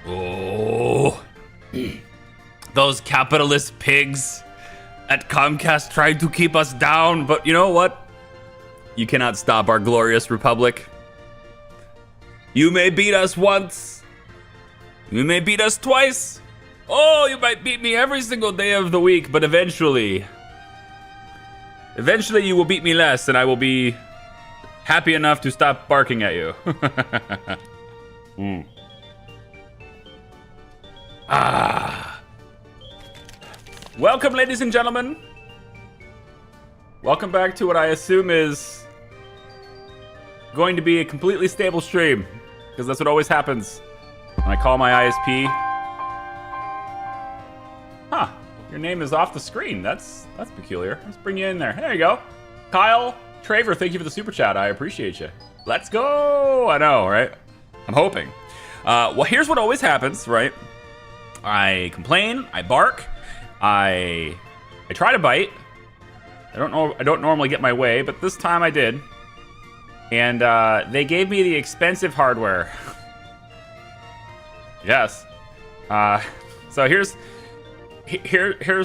Oh, those capitalist pigs at Comcast tried to keep us down, but you know what? You cannot stop our glorious republic. You may beat us once. You may beat us twice. Oh, you might beat me every single day of the week, but eventually you will beat me less, and I will be happy enough to stop barking at you. Welcome, ladies and gentlemen. Welcome back to what I assume is going to be a completely stable stream, because that's what always happens when I call my ISP. Huh, your name is off the screen. That's peculiar. Let's bring you in there. There you go. Kyle Traver, thank you for the super chat. I appreciate you. Let's go. I know, right? I'm hoping. Well, here's what always happens, right? I complain, I bark, I try to bite. I don't normally get my way, but this time I did. And they gave me the expensive hardware. Yes. So here's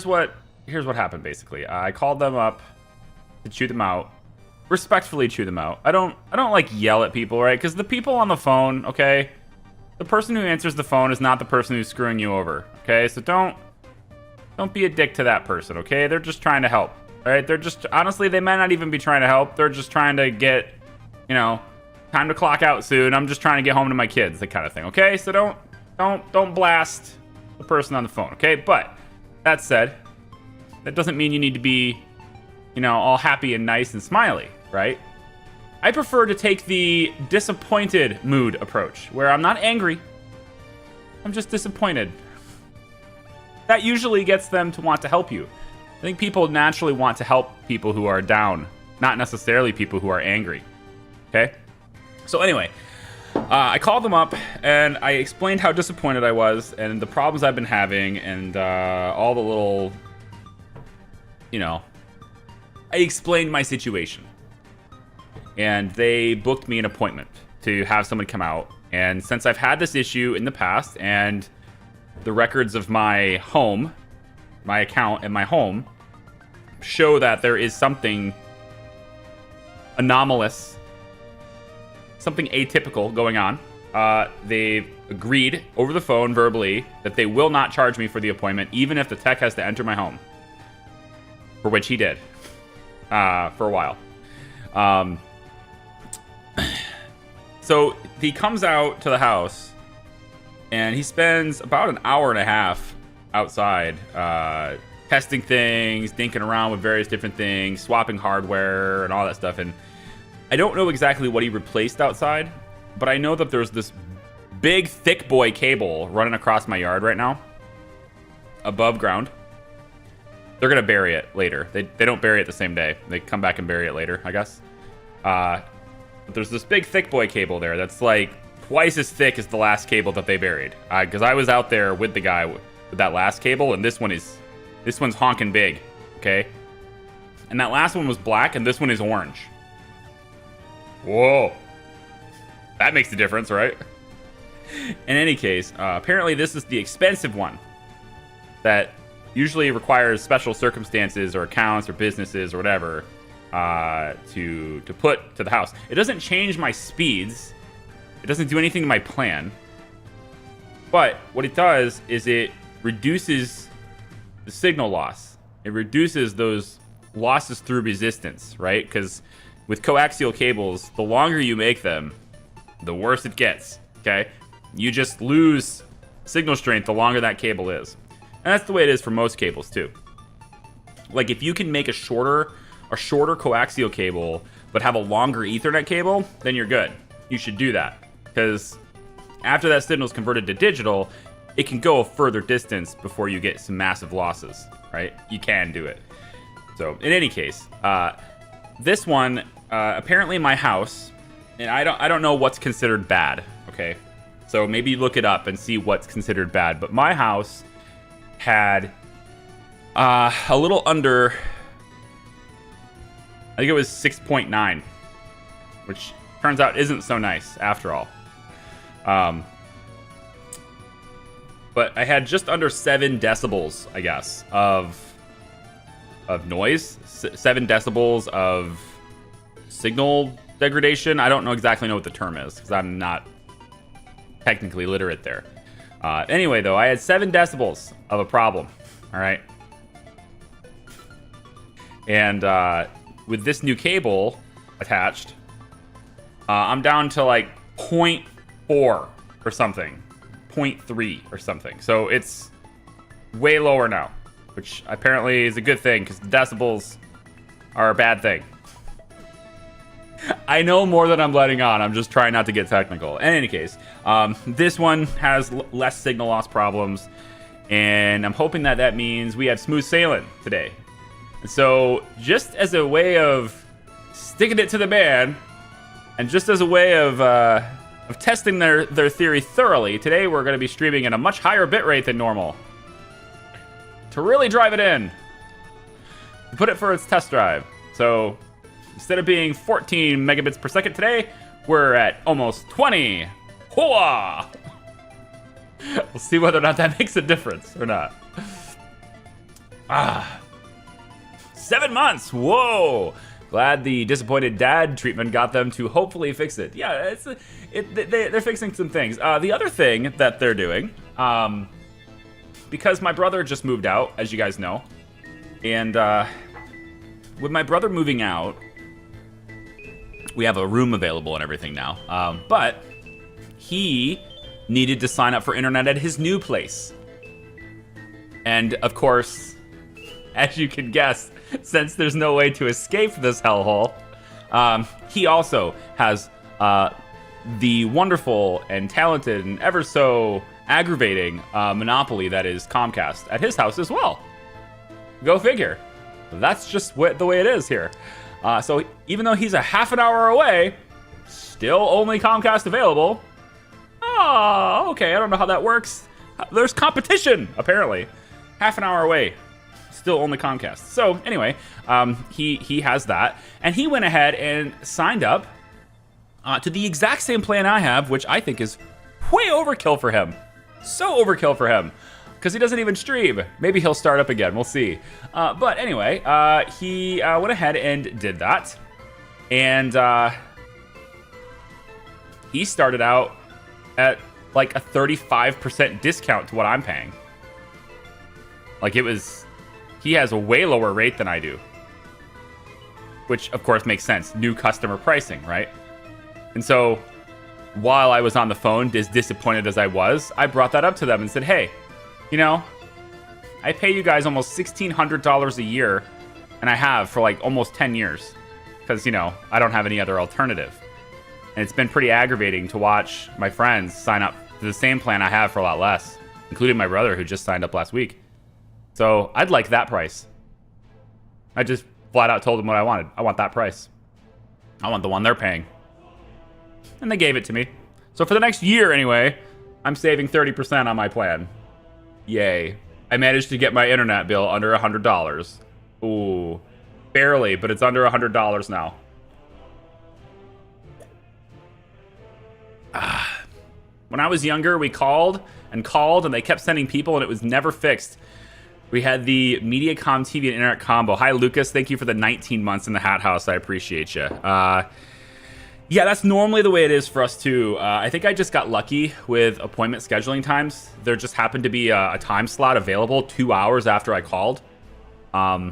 what happened basically. I called them up to chew them out. Respectfully chew them out. I don't like yell at people, right? Because the people on the phone, okay, the person who answers the phone is not the person who's screwing you over, okay? So don't be a dick to that person, okay? They're just trying to help, all right? They're just, honestly, they might not even be trying to help. They're just trying to get, you know, time to clock out soon. I'm just trying to get home to my kids, that kind of thing, okay? So don't blast the person on the phone, okay? But that said, that doesn't mean you need to be, you know, all happy and nice and smiley, right? I prefer to take the disappointed mood approach, where I'm not angry, I'm just disappointed. That usually gets them to want to help you. I think people naturally want to help people who are down, not necessarily people who are angry, okay? So anyway, I called them up, and I explained how disappointed I was, and the problems I've been having, and all the little, you know, I explained my situation. And they booked me an appointment to have someone come out. And since I've had this issue in the past, and the records of my home, my account and my home, show that there is something anomalous, something atypical going on, they agreed over the phone verbally that they will not charge me for the appointment, even if the tech has to enter my home. For which he did, for a while. So he comes out to the house, and he spends about an hour and a half outside, testing things, dinking around with various different things, swapping hardware and all that stuff. And I don't know exactly what he replaced outside, but I know that there's this big thick boy cable running across my yard right now, above ground. They're gonna bury it later. They don't bury it the same day. They come back and bury it later, I guess. But there's this big thick boy cable there that's like twice as thick as the last cable that they buried. Because I was out there with the guy with that last cable, and this one's honking big, okay? And that last one was black, and this one is orange. Whoa. That makes a difference, right? In any case, apparently this is the expensive one that usually requires special circumstances or accounts or businesses or whatever to put to the house. It doesn't change my speeds. It doesn't do anything to my plan. But what it does is it reduces the signal loss. It reduces those losses through resistance, right? Because with coaxial cables, the longer you make them, the worse it gets, okay? You just lose signal strength the longer that cable is. And that's the way it is for most cables too. Like if you can make a shorter coaxial cable, but have a longer Ethernet cable, then you're good. You should do that. Because after that signal is converted to digital, it can go a further distance before you get some massive losses, right? You can do it. So in any case, this one, apparently my house, and I don't know what's considered bad, okay? So maybe look it up and see what's considered bad. But my house had a little under, I think it was 6.9, which turns out isn't so nice after all. but I had just under 7 decibels, I guess, of noise. 7 decibels of signal degradation. I don't exactly know what the term is because I'm not technically literate there. Anyway, though, I had 7 decibels of a problem. All right. And with this new cable attached, I'm down to like 0.4 or something, 0.3 or something. So it's way lower now, which apparently is a good thing because decibels are a bad thing. I know more than I'm letting on. I'm just trying not to get technical. In any case, this one has less signal loss problems, and I'm hoping that that means we have smooth sailing today. So just as a way of sticking it to the man, and just as a way of testing their theory thoroughly, today we're going to be streaming at a much higher bitrate than normal to really drive it in, put it for its test drive. So instead of being 14 megabits per second today, we're at almost 20. Hooah! We'll see whether or not that makes a difference or not. 7 months. Whoa. Glad the disappointed dad treatment got them to hopefully fix it. Yeah, they're fixing some things. The other thing that they're doing, because my brother just moved out, as you guys know, and with my brother moving out, we have a room available and everything now. But he needed to sign up for internet at his new place. And of course, as you can guess, since there's no way to escape this hellhole, he also has the wonderful and talented and ever so aggravating monopoly that is Comcast at his house as well. Go figure. That's just the way it is here. So even though he's a half an hour away, still only Comcast available. Oh, okay. I don't know how that works. There's competition, apparently. Half an hour away. Still only Comcast. So anyway, he has that, and he went ahead and signed up to the exact same plan I have, which I think is way overkill for him. So overkill for him, because he doesn't even stream. Maybe he'll start up again. We'll see. But anyway, he went ahead and did that, and he started out at like a 35% discount to what I'm paying. Like he has a way lower rate than I do. Which, of course, makes sense. New customer pricing, right? And so, while I was on the phone, as disappointed as I was, I brought that up to them and said, hey, you know, I pay you guys almost $1,600 a year, and I have for like almost 10 years. Because, you know, I don't have any other alternative. And it's been pretty aggravating to watch my friends sign up to the same plan I have for a lot less, including my brother who just signed up last week. So I'd like that price. I just flat out told them what I wanted. I want that price. I want the one they're paying. And they gave it to me. So for the next year anyway, I'm saving 30% on my plan. Yay. I managed to get my internet bill under $100. Ooh. Barely, but it's under $100 now. When I was younger, we called, and they kept sending people, and it was never fixed. We had the Mediacom TV and internet combo. Hi, Lucas. Thank you for the 19 months in the Hat House. I appreciate you. Yeah, that's normally the way it is for us, too. I think I just got lucky with appointment scheduling times. There just happened to be a time slot available 2 hours after I called. I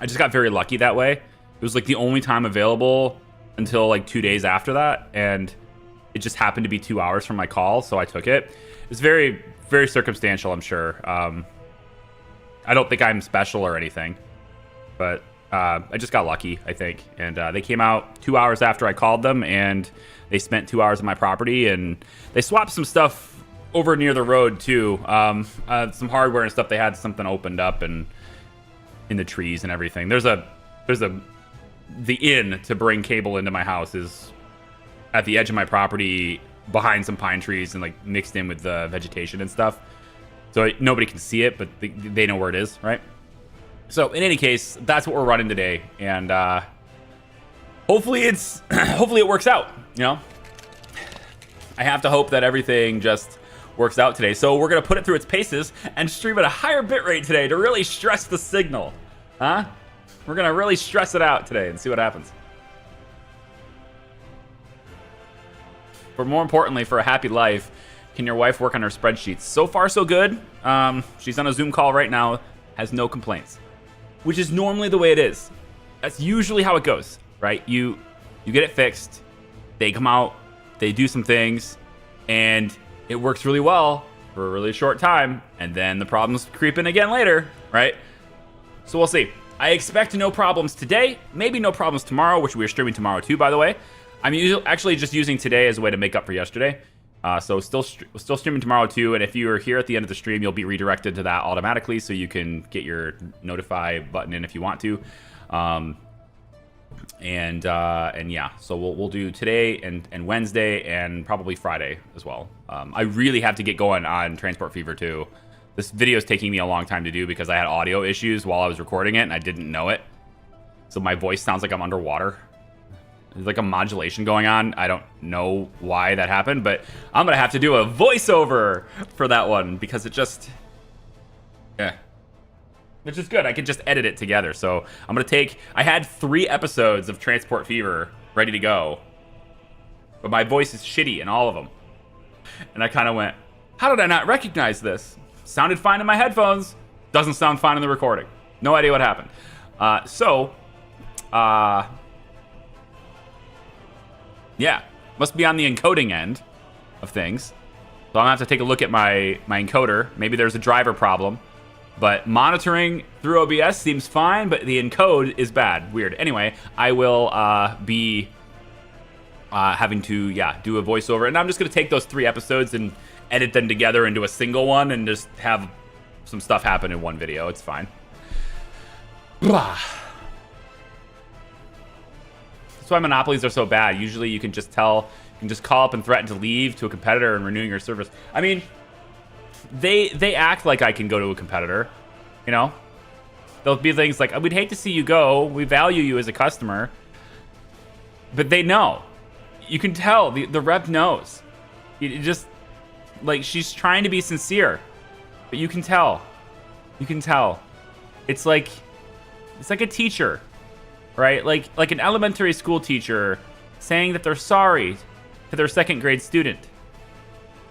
just got very lucky that way. It was like the only time available until like 2 days after that. And it just happened to be 2 hours from my call, so I took it. It's very, very circumstantial, I'm sure. I don't think I'm special or anything, but I just got lucky, I think. And they came out 2 hours after I called them, and they spent 2 hours on my property, and they swapped some stuff over near the road too. Some hardware and stuff. They had something opened up and in the trees and everything. The inn to bring cable into my house is at the edge of my property behind some pine trees and like mixed in with the vegetation and stuff. So nobody can see it, but they know where it is, right? So in any case, that's what we're running today, and hopefully it works out. You know, I have to hope that everything just works out today. So we're going to put it through its paces and stream at a higher bitrate today to really stress the signal. Huh? We're going to really stress it out today and see what happens. But more importantly, for a happy life, can your wife work on her spreadsheets? So far, so good. She's on a Zoom call right now, has no complaints, which is normally the way it is. That's usually how it goes, right? You get it fixed, they come out, they do some things, and it works really well for a really short time, and then the problems creep in again later, right? So we'll see. I expect no problems today, maybe no problems tomorrow, which we're streaming tomorrow too, by the way. I'm actually just using today as a way to make up for yesterday. So still streaming tomorrow too, and if you're here at the end of the stream, you'll be redirected to that automatically, so you can get your notify button in if you want to. And yeah, so we'll do today and Wednesday and probably Friday as well. I really have to get going on Transport Fever too. This video is taking me a long time to do because I had audio issues while I was recording it and I didn't know it. So my voice sounds like I'm underwater. There's like a modulation going on. I don't know why that happened, but I'm gonna have to do a voiceover for that one because it just, yeah. Which is good. I can just edit it together. So I'm gonna I had 3 episodes of Transport Fever ready to go, but my voice is shitty in all of them. And I kind of went, how did I not recognize this? Sounded fine in my headphones. Doesn't sound fine in the recording. No idea what happened. Yeah, must be on the encoding end of things. So I'm gonna have to take a look at my encoder. Maybe there's a driver problem. But monitoring through OBS seems fine, but the encode is bad. Weird. Anyway, I will be having to, do a voiceover. And I'm just going to take those 3 episodes and edit them together into a single one and just have some stuff happen in one video. It's fine. Blah. That's why monopolies are so bad. Usually you can just call up and threaten to leave to a competitor and renewing your service. I mean, they act like I can go to a competitor, you know? There'll be things like, we'd hate to see you go. We value you as a customer. But they know. You can tell. The rep knows. It just, like, she's trying to be sincere. But you can tell. You can tell. It's like a teacher, right? Like an elementary school teacher saying that they're sorry to their 2nd grade student.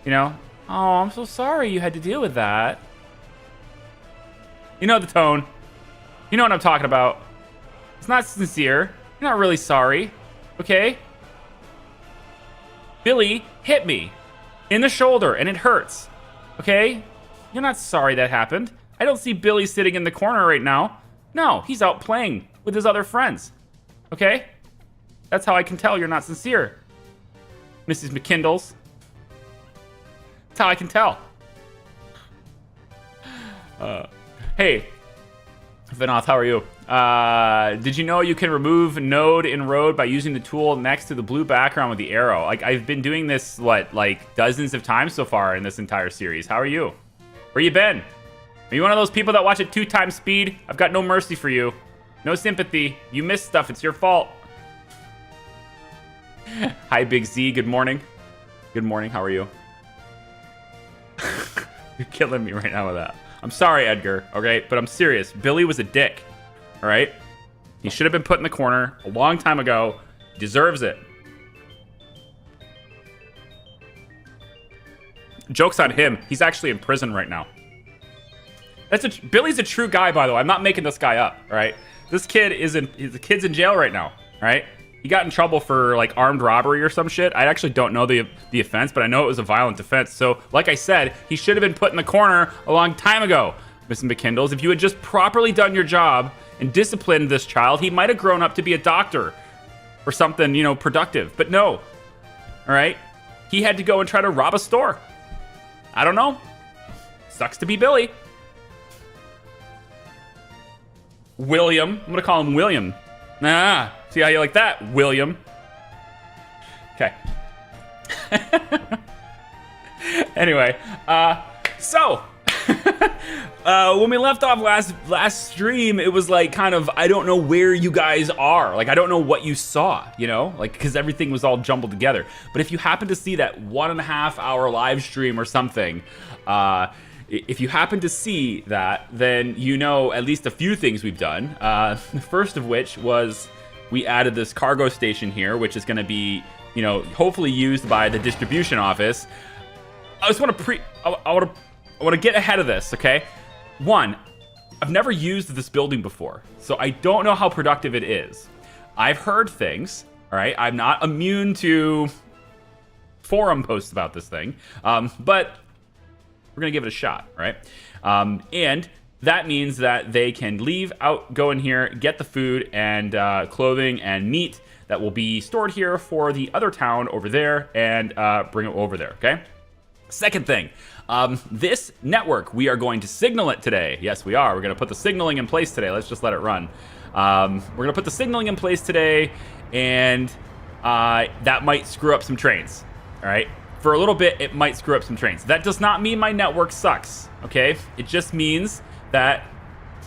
You know? Oh, I'm so sorry you had to deal with that. You know the tone. You know what I'm talking about. It's not sincere. You're not really sorry. Okay? Billy hit me in the shoulder and it hurts. Okay? You're not sorry that happened. I don't see Billy sitting in the corner right now. No, he's out playing with his other friends. Okay? That's how I can tell you're not sincere, Mrs. McKindles. That's how I can tell. Hey, Vinoth, how are you? Did you know you can remove node in road by using the tool next to the blue background with the arrow? Like, I've been doing this, like dozens of times so far in this entire series. How are you? Where you been? Are you one of those people that watch at 2 times speed? I've got no mercy for you. No sympathy. You missed stuff. It's your fault. Hi, Big Z. Good morning. Good morning. How are you? You're killing me right now with that. I'm sorry, Edgar, okay? But I'm serious. Billy was a dick, all right? He should have been put in the corner a long time ago. He deserves it. Joke's on him. He's actually in prison right now. Billy's a true guy, by the way. I'm not making this guy up, all right? This kid the kid's in jail right now, all right? He got in trouble for, like, armed robbery or some shit. I actually don't know the offense, but I know it was a violent offense. So, like I said, he should have been put in the corner a long time ago, Mrs. McKindles. If you had just properly done your job and disciplined this child, he might have grown up to be a doctor or something, you know, productive. But no, all right? He had to go and try to rob a store. I don't know. Sucks to be Billy. William. I'm going to call him William. See how you like that, William? Okay. Anyway, so When we left off last stream, it was like kind of, I don't know where you guys are. Like, I don't know what you saw, you know, like, because everything was all jumbled together. But if you happen to see that 1.5 hour live stream or something, if you happen to see that, then you know at least a few things we've done. The first of which was we added this cargo station here, which is going to be, you know, hopefully used by the distribution office. I just want to I want to get ahead of this, okay? One, I've never used this building before, so I don't know how productive it is. I've heard things, all right? I'm not immune to forum posts about this thing, but we're gonna give it a shot, right? And that means that they can leave out, go in here, get the food and clothing and meat that will be stored here for the other town over there, and bring it over there, okay? Second thing, this network, we are going to signal it today. Yes, we are. We're going to put the signaling in place today. Let's just let it run. We're going to put the signaling in place today, and that might screw up some trains, all right? For a little bit, it might screw up some trains. That does not mean my network sucks, okay? It just means that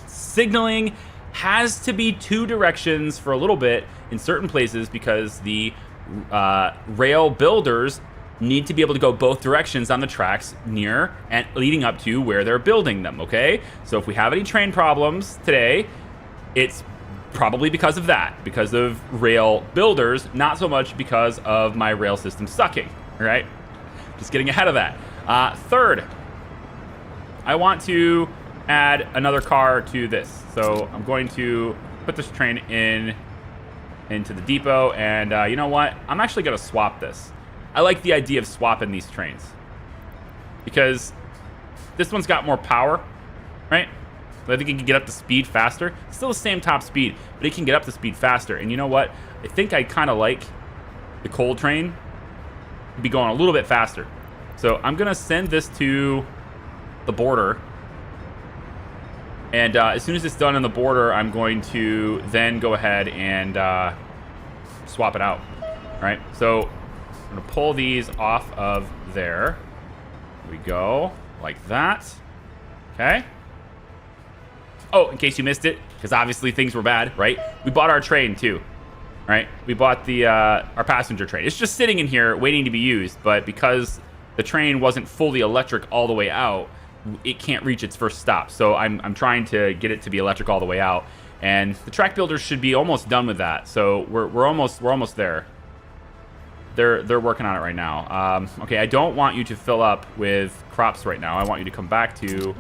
signaling has to be 2 directions for a little bit in certain places, because the rail builders need to be able to go both directions on the tracks near and leading up to where they're building them, okay? So if we have any train problems today, it's probably because of that, because of rail builders, not so much because of my rail system sucking, all right? Just getting ahead of that. Third, I want to add another car to this. So I'm going to put this train into the depot, and you know what? I'm actually gonna swap this. I like the idea of swapping these trains because this one's got more power, right? I think it can get up to speed faster. Still the same top speed, but it can get up to speed faster. And you know what? I think I kind of like the coal train to be going a little bit faster. So I'm going to send this to the border. And as soon as it's done in the border, I'm going to then go ahead and swap it out, right? So I'm going to pull these off of there. There we go, like that. Okay. Oh, in case you missed it, because obviously things were bad, right? We bought our train too, right? We bought the our passenger train. It's just sitting in here waiting to be used, but because the train wasn't fully electric all the way out, it can't reach its first stop. So I'm trying to get it to be electric all the way out, and the track builders should be almost done with that. So we're almost there. They're working on it right now. Okay, I don't want you to fill up with crops right now. I want you to come back to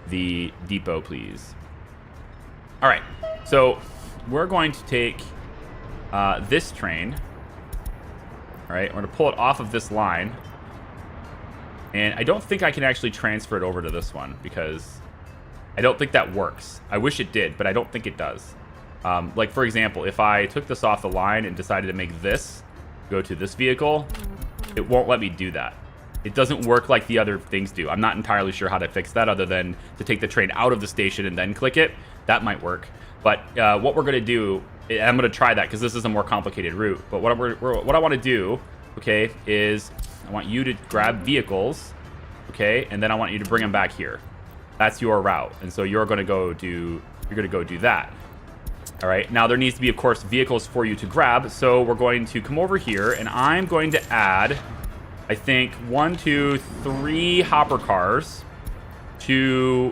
the depot, please. All right, so we're going to take this train. All right, we're gonna pull it off of this line. And I don't think I can actually transfer it over to this one because I don't think that works. I wish it did, but I don't think it does. Like, for example, if I took this off the line and decided to make this go to this vehicle, it won't let me do that. It doesn't work like the other things do. I'm not entirely sure how to fix that other than to take the train out of the station and then click it. That might work. But what we're going to do, I'm going to try that because this is a more complicated route. But what I want to do, okay, is I want you to grab vehicles, okay, and then I want you to bring them back here. That's your route, and so you're going to go do that. All right. Now there needs to be, of course, vehicles for you to grab. So we're going to come over here, and I'm going to add, I think, 1, 2, 3 hopper cars to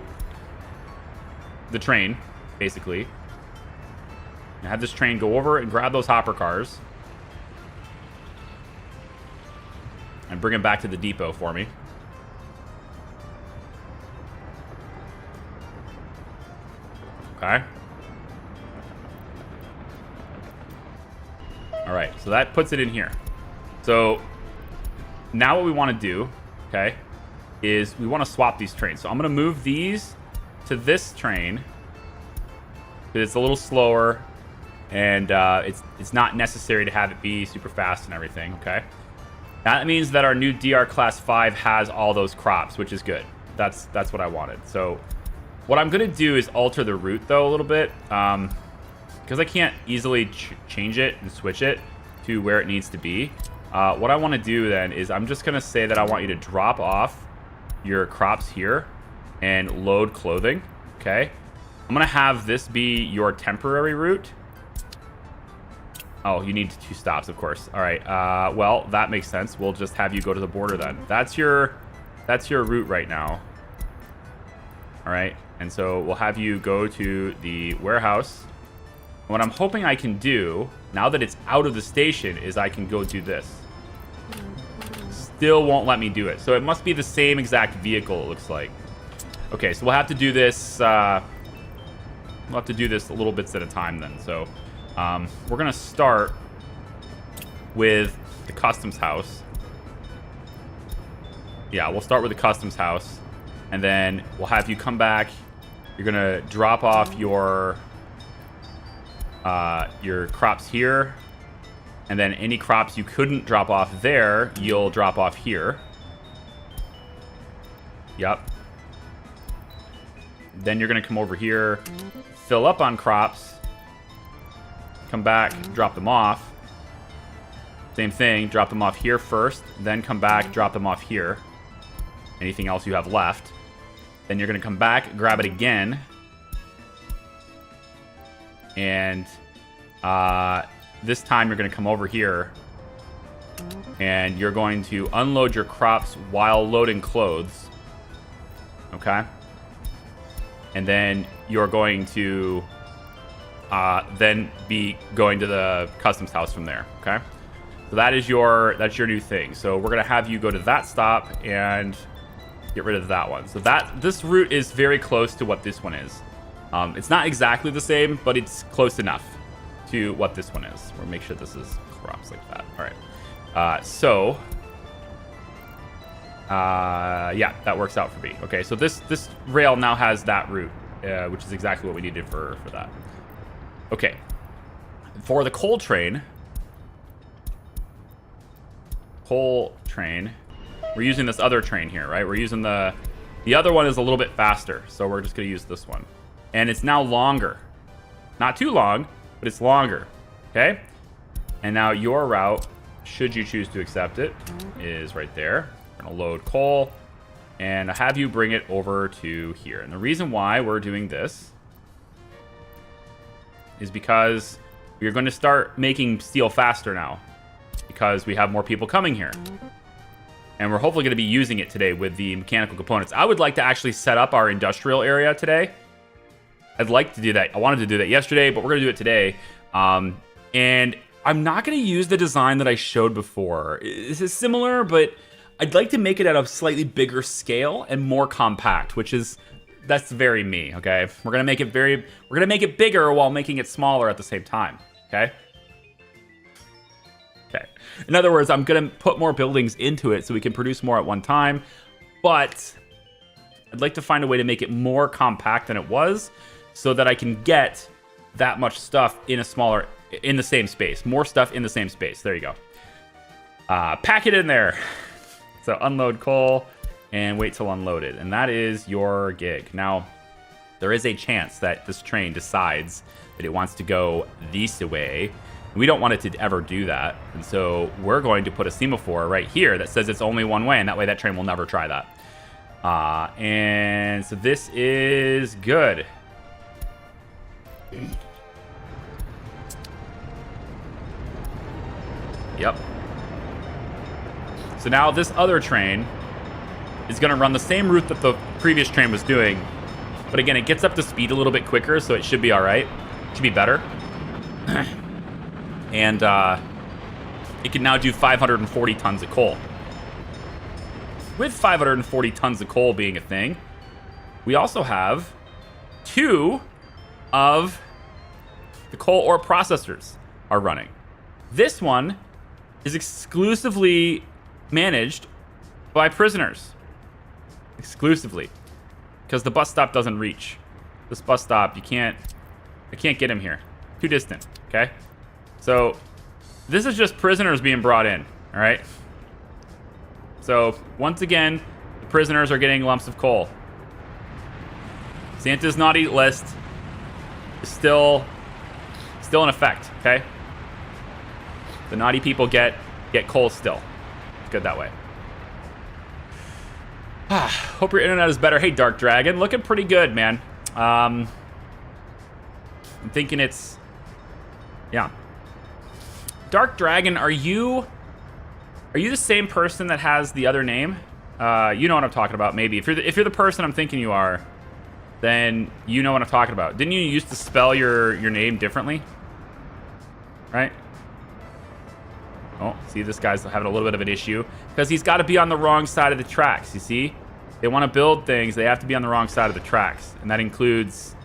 the train, basically. And have this train go over and grab those hopper cars and bring them back to the depot for me. Okay. All right, so that puts it in here. So now what we want to do, okay, is we want to swap these trains. So I'm going to move these to this train because it's a little slower, and it's not necessary to have it be super fast and everything, okay? That means that our new DR Class 5 has all those crops, which is good. That's what I wanted. So what I'm going to do is alter the route, though, a little bit. Because I can't easily change it and switch it to where it needs to be. What I want to do, then, is I'm just going to say that I want you to drop off your crops here. and load clothing. Okay. I'm going to have this be your temporary route. Oh, you need 2 stops, of course. All right. Well, that makes sense. We'll just have you go to the border then. That's your route right now. All right. And so we'll have you go to the warehouse. What I'm hoping I can do, now that it's out of the station, is I can go do this. Still won't let me do it. So it must be the same exact vehicle, it looks like. Okay, so we'll have to do this. We'll have to do this a little bits at a time then. So we're going to start with the customs house. Yeah, we'll start with the customs house. And then we'll have you come back. You're going to drop off your crops here. And then any crops you couldn't drop off there, you'll drop off here. Yep. Then you're going to come over here, fill up on crops, come back, drop them off. Same thing, drop them off here first, then come back, drop them off here. Anything else you have left. Then you're going to come back, grab it again. And this time you're going to come over here and you're going to unload your crops while loading clothes. Okay? And then you're going to then be going to the customs house from there. Okay? So that's your new thing. So we're going to have you go to that stop and get rid of that one. So this route is very close to what this one is. It's not exactly the same, but it's close enough to what this one is. We'll make sure this is crops like that. All right. Yeah, that works out for me. Okay, so this rail now has that route, which is exactly what we needed for that. Okay. For the coal train, we're using this other train here, right? We're using the other one is a little bit faster, so we're just going to use this one. And it's now longer. Not too long, but it's longer. Okay? And now your route, should you choose to accept it, is right there. We're going to load coal and have you bring it over to here. And the reason why we're doing this is because we're going to start making steel faster now because we have more people coming here. And we're hopefully going to be using it today with the mechanical components. I would like to actually set up our industrial area today. I'd like to do that. I wanted to do that yesterday, but we're going to do it today. And I'm not going to use the design that I showed before. This is similar, but I'd like to make it at a slightly bigger scale and more compact, that's very me, okay? We're going to make it bigger while making it smaller at the same time, okay? Okay. In other words, I'm going to put more buildings into it so we can produce more at one time, but I'd like to find a way to make it more compact than it was so that I can get that much stuff in the same space. More stuff in the same space. There you go. Pack it in there. So unload coal and wait till unloaded. And that is your gig. Now, there is a chance that this train decides that it wants to go this way. We don't want it to ever do that. And so we're going to put a semaphore right here that says it's only one way. And that way that train will never try that. And so this is good. Yep. So now this other train is going to run the same route that the previous train was doing. But again, it gets up to speed a little bit quicker, so it should be all right. It should be better. And it can now do 540 tons of coal. With 540 tons of coal being a thing, we also have 2 of the coal ore processors are running. This one is exclusively managed by prisoners. Exclusively. Because the bus stop doesn't reach. This bus stop, I can't get him here. Too distant, okay? So, this is just prisoners being brought in, all right? So, once again, the prisoners are getting lumps of coal. Santa's naughty list is still in effect, okay? The naughty people get coal still. It's good that way. Hope your internet is better. Hey, Dark Dragon, looking pretty good, man. I'm thinking it's... Yeah. Dark Dragon, are you the same person that has the other name? You know what I'm talking about, maybe. If you're the person I'm thinking you are, then you know what I'm talking about. Didn't you used to spell your name differently? Right? Oh, see, this guy's having a little bit of an issue because he's got to be on the wrong side of the tracks, you see? They want to build things, they have to be on the wrong side of the tracks, and that includes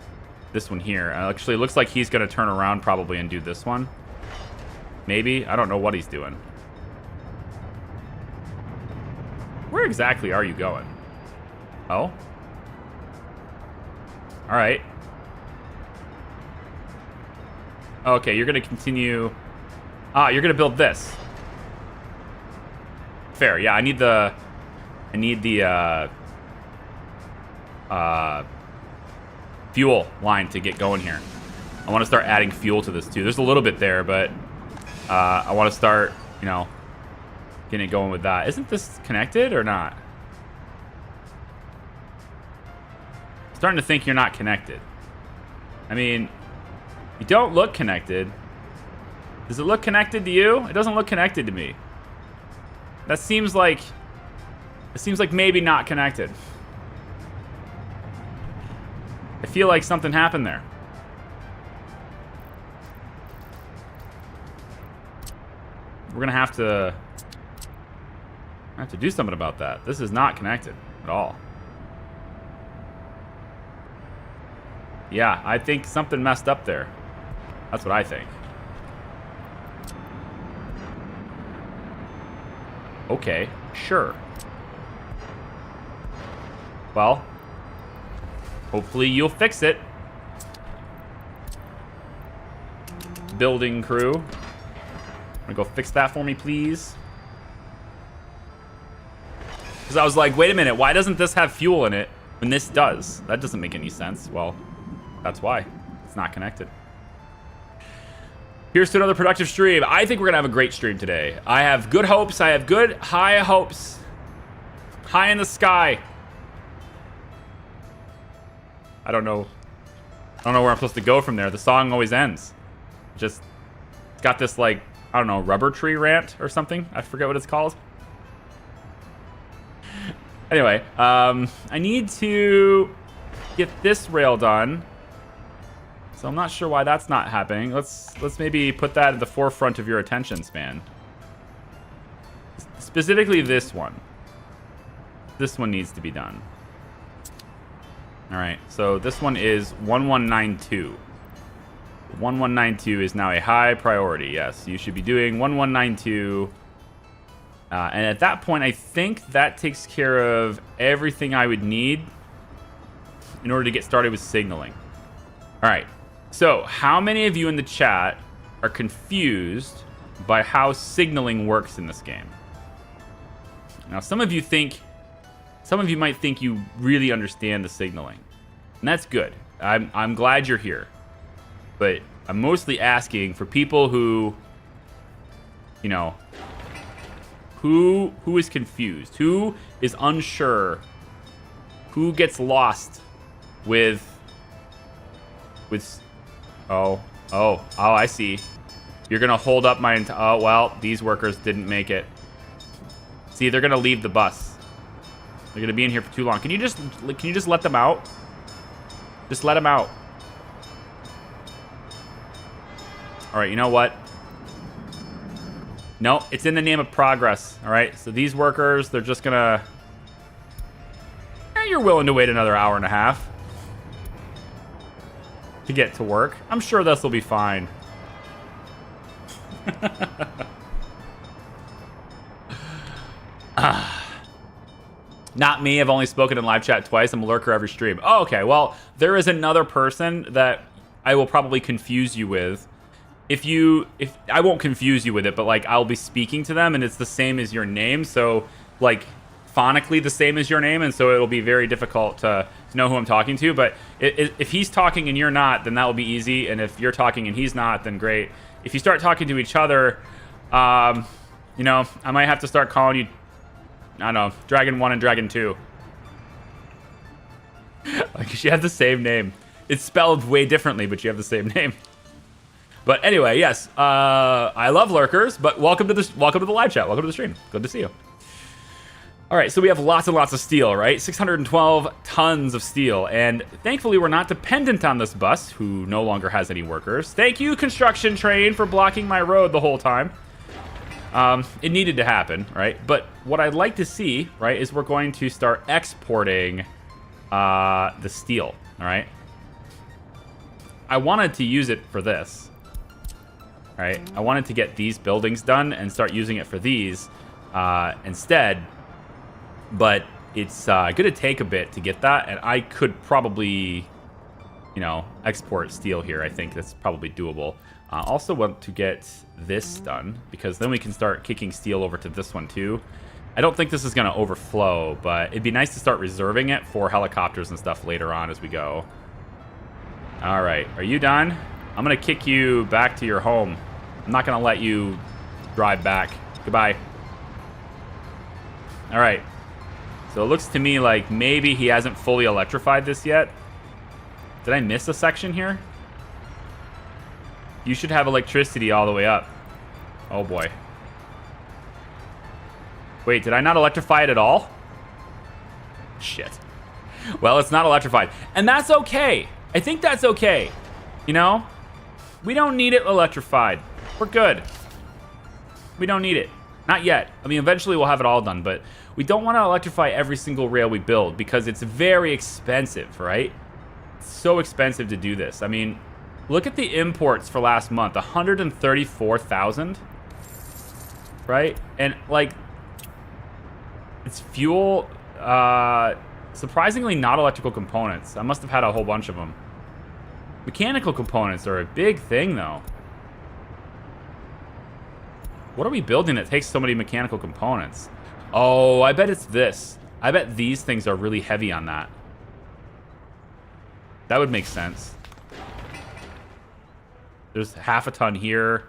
this one here. Actually, it looks like he's going to turn around probably and do this one. Maybe? I don't know what he's doing. Where exactly are you going? Oh? Alright. Okay, you're going to continue... Ah, you're going to build this. Fair, yeah, I need the fuel line to get going here. I want to start adding fuel to this too. There's a little bit there, but I want to start, you know, getting it going with that. Isn't this connected or not? I'm starting to think you're not connected. I mean, you don't look connected. Does it look connected to you? It doesn't look connected to me. That seems like... It seems like maybe not connected. I feel like something happened there. We're gonna have to do something about that. This is not connected at all. Yeah, I think something messed up there. That's what I think. Okay, sure. Well, hopefully you'll fix it. Building crew. Wanna go fix that for me, please? Because I was like, wait a minute, why doesn't this have fuel in it when this does? That doesn't make any sense. Well, that's why. It's not connected. Here's to another productive stream. I think we're gonna have a great stream today. I have good hopes. I have good high hopes. High in the sky. I don't know where I'm supposed to go from there. The song always ends. Just it's got this like, I don't know, rubber tree rant or something. I forget what it's called. Anyway, I need to get this rail done. So I'm not sure why that's not happening. Let's maybe put that at the forefront of your attention span. Specifically this one. This one needs to be done. All right, so this one is 1192. 1192 is now a high priority. Yes, you should be doing 1192. And at that point, I think that takes care of everything I would need in order to get started with signaling. All right, so how many of you in the chat are confused by how signaling works in this game? Now, some of you might think you really understand the signaling, and that's good. I'm glad you're here, but I'm mostly asking for people who, you know, who is confused, who is unsure, who gets lost with oh, I see. You're gonna hold up my oh, well, these workers didn't make it. See, they're gonna leave the bus. They're gonna be in here for too long. Can you just let them out? Just let them out. All right, you know what? No, it's in the name of progress. All right, so these workers, they're just gonna... you're willing to wait another hour and a half to get to work. I'm sure this will be fine. Not me. I've only spoken in live chat twice. I'm a lurker every stream. Oh, okay. Well, there is another person that I will probably confuse you with. If I won't confuse you with it, but like I'll be speaking to them and it's the same as your name. So like phonically the same as your name. And so it'll be very difficult to know who I'm talking to. But if he's talking and you're not, then that will be easy. And if you're talking and he's not, then great. If you start talking to each other, you know, I might have to start calling you, I don't know, Dragon 1 and Dragon 2. Like, you have the same name. It's spelled way differently, but you have the same name. But anyway, yes, I love lurkers, but welcome to the live chat. Welcome to the stream. Good to see you. All right, so we have lots and lots of steel, right? 612 tons of steel, and thankfully we're not dependent on this bus, who no longer has any workers. Thank you, construction train, for blocking my road the whole time. It needed to happen, right? But what I'd like to see, right, is we're going to start exporting the steel, all right? I wanted to use it for this, right? I wanted to get these buildings done and start using it for these instead, but it's going to take a bit to get that, and I could probably, you know, export steel here. I think that's probably doable. Also want to get this done, because then we can start kicking steel over to this one too. I don't think this is going to overflow, but it'd be nice to start reserving it for helicopters and stuff later on as we go. All right, are you done? I'm going to kick you back to your home. I'm not going to let you drive back. Goodbye. All right. So it looks to me like maybe he hasn't fully electrified this yet. Did I miss a section here? You should have electricity all the way up. Oh boy. Wait, did I not electrify it at all? Shit. Well, it's not electrified. And that's okay. I think that's okay. You know? We don't need it electrified. We're good. We don't need it. Not yet. I mean, eventually we'll have it all done, but we don't want to electrify every single rail we build because it's very expensive, right? It's so expensive to do this. I mean, look at the imports for last month. 134,000. Right? And, like, it's fuel. Surprisingly not electrical components. I must have had a whole bunch of them. Mechanical components are a big thing, though. What are we building that takes so many mechanical components? Oh, I bet it's this. I bet these things are really heavy on that. That would make sense. There's half a ton here.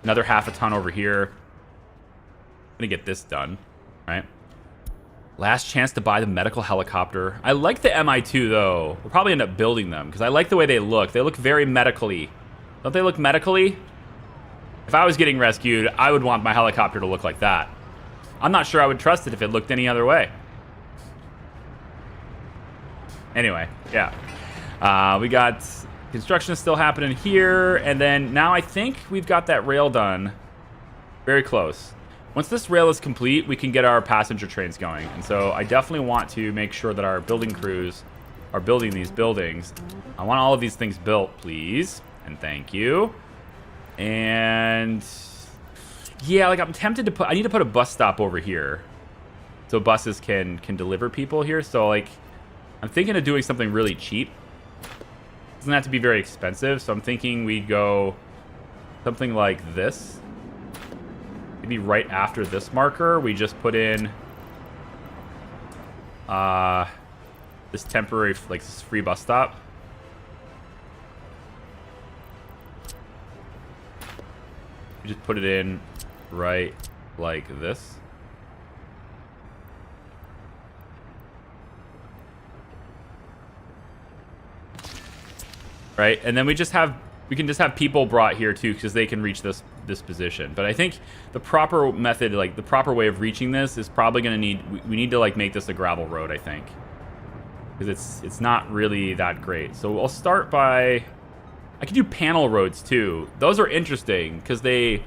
Another half a ton over here. I'm gonna get this done, right? Last chance to buy the medical helicopter. I like the MI2, though. We'll probably end up building them, because I like the way they look. They look very medically. Don't they look medically? If I was getting rescued, I would want my helicopter to look like that. I'm not sure I would trust it if it looked any other way. Anyway, yeah. We got construction is still happening here, and then now I think we've got that rail done. Very close. Once this rail is complete, we can get our passenger trains going. And so I definitely want to make sure that our building crews are building these buildings. I want all of these things built, please. And thank you. And yeah, like I'm tempted to put, I need to put a bus stop over here so buses can deliver people here. So like, I'm thinking of doing something really cheap. It doesn't have to be very expensive. So I'm thinking we go something like this. Maybe right after this marker, we just put in this temporary, like this free bus stop. We just put it in right like this. Right, and then we can just have people brought here too, because they can reach this position. But I think the proper method, like the proper way of reaching this, is probably going to need, we need to like make this a gravel road, I think, because it's not really that great. So I'll start by, I could do panel roads too. Those are interesting because they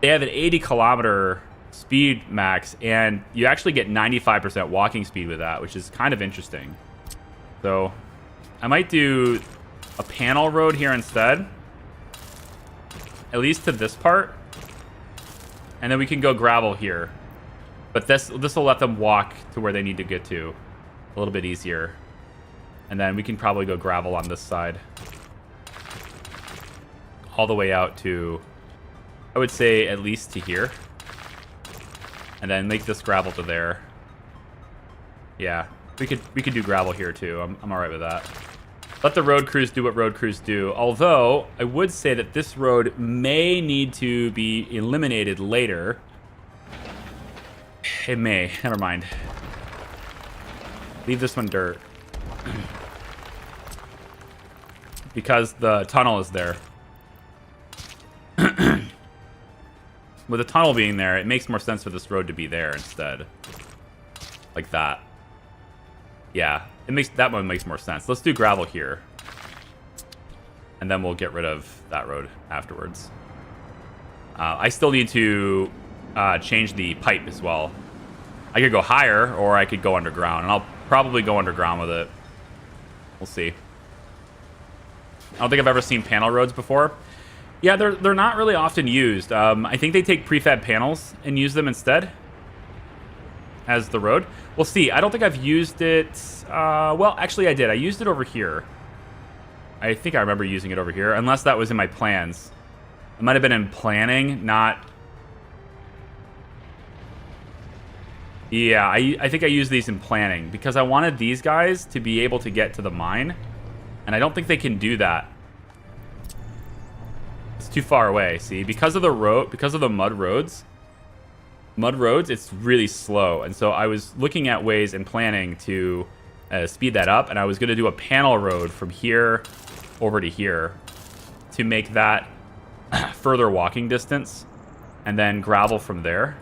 have an 80-kilometer speed max, and you actually get 95% walking speed with that, which is kind of interesting. So I might do a panel road here instead, at least to this part, and then we can go gravel here. But this will let them walk to where they need to get to a little bit easier, and then we can probably go gravel on this side all the way out to, I would say, at least to here, and then make this gravel to there. Yeah, we could do gravel here too. I'm all right with that. Let the road crews do what road crews do. Although, I would say that this road may need to be eliminated later. It may. Never mind. Leave this one dirt. because the tunnel is there. With the tunnel being there, it makes more sense for this road to be there instead. Like that. Yeah, that one makes more sense. Let's do gravel here. And then we'll get rid of that road afterwards. I still need to change the pipe as well. I could go higher, or I could go underground. And I'll probably go underground with it. We'll see. I don't think I've ever seen panel roads before. Yeah, they're not really often used. I think they take prefab panels and use them instead as the road. We'll see. I don't think I've used it. Well, actually, I did. I used it over here. I think I remember using it over here, unless that was in my plans. It might have been in planning, not... Yeah, I think I used these in planning because I wanted these guys to be able to get to the mine, and I don't think they can do that. It's too far away, see? Because of the road, because of the mud roads, it's really slow. And so I was looking at ways and planning to speed that up, and I was going to do a panel road from here over to here to make that further walking distance, and then gravel from there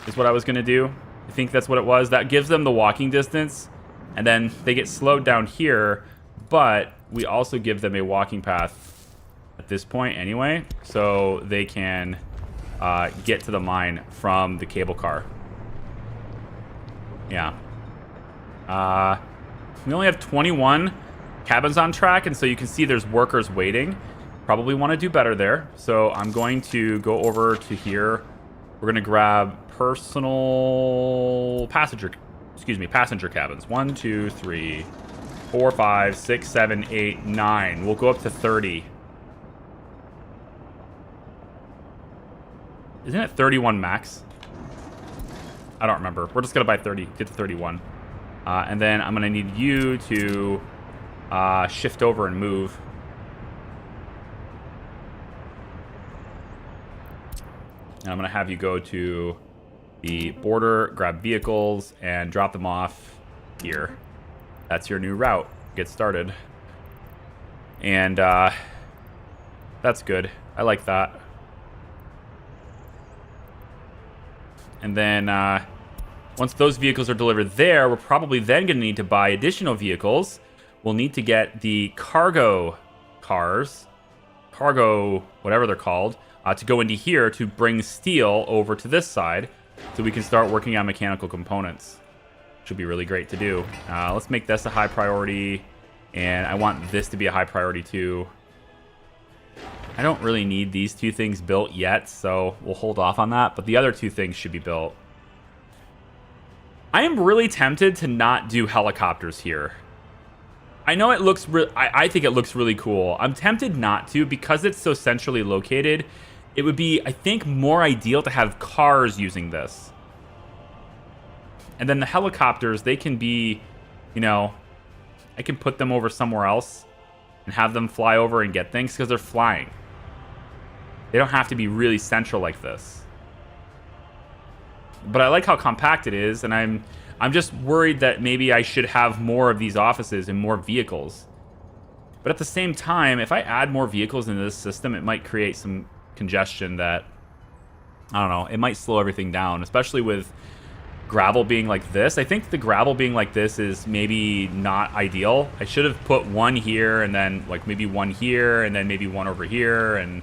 is what I was going to do. I think that's what it was. That gives them the walking distance, and then they get slowed down here, but we also give them a walking path at this point anyway, so they can get to the mine from the cable car. Yeah. We only have 21 cabins on track, and so you can see there's workers waiting. Probably want to do better there. So I'm going to go over to here. We're going to grab passenger cabins. 1, 2, 3, 4, 5, 6, 7, 8, 9. We'll go up to 30. Isn't it 31 max? I don't remember. We're just going to buy 30, get to 31. And then I'm going to need you to shift over and move. And I'm going to have you go to the border, grab vehicles, and drop them off here. That's your new route. Get started. And that's good. I like that. And then once those vehicles are delivered there, we're probably then going to need to buy additional vehicles. We'll need to get the cargo cars, whatever they're called, to go into here to bring steel over to this side so we can start working on mechanical components. Should be really great to do. Let's make this a high priority, and I want this to be a high priority too. I don't really need these two things built yet, so we'll hold off on that, but the other two things should be built. I am really tempted to not do helicopters here. I know it looks I think it looks really cool. I'm tempted not to because it's so centrally located. It would be, I think, more ideal to have cars using this. And then the helicopters, they can be, you know, I can put them over somewhere else and have them fly over and get things because they're flying. They don't have to be really central like this. But I like how compact it is, and I'm just worried that maybe I should have more of these offices and more vehicles. But at the same time, if I add more vehicles into this system, it might create some congestion that, I don't know, it might slow everything down, especially with gravel being like this. I think the gravel being like this is maybe not ideal. I should have put one here and then like maybe one here and then maybe one over here and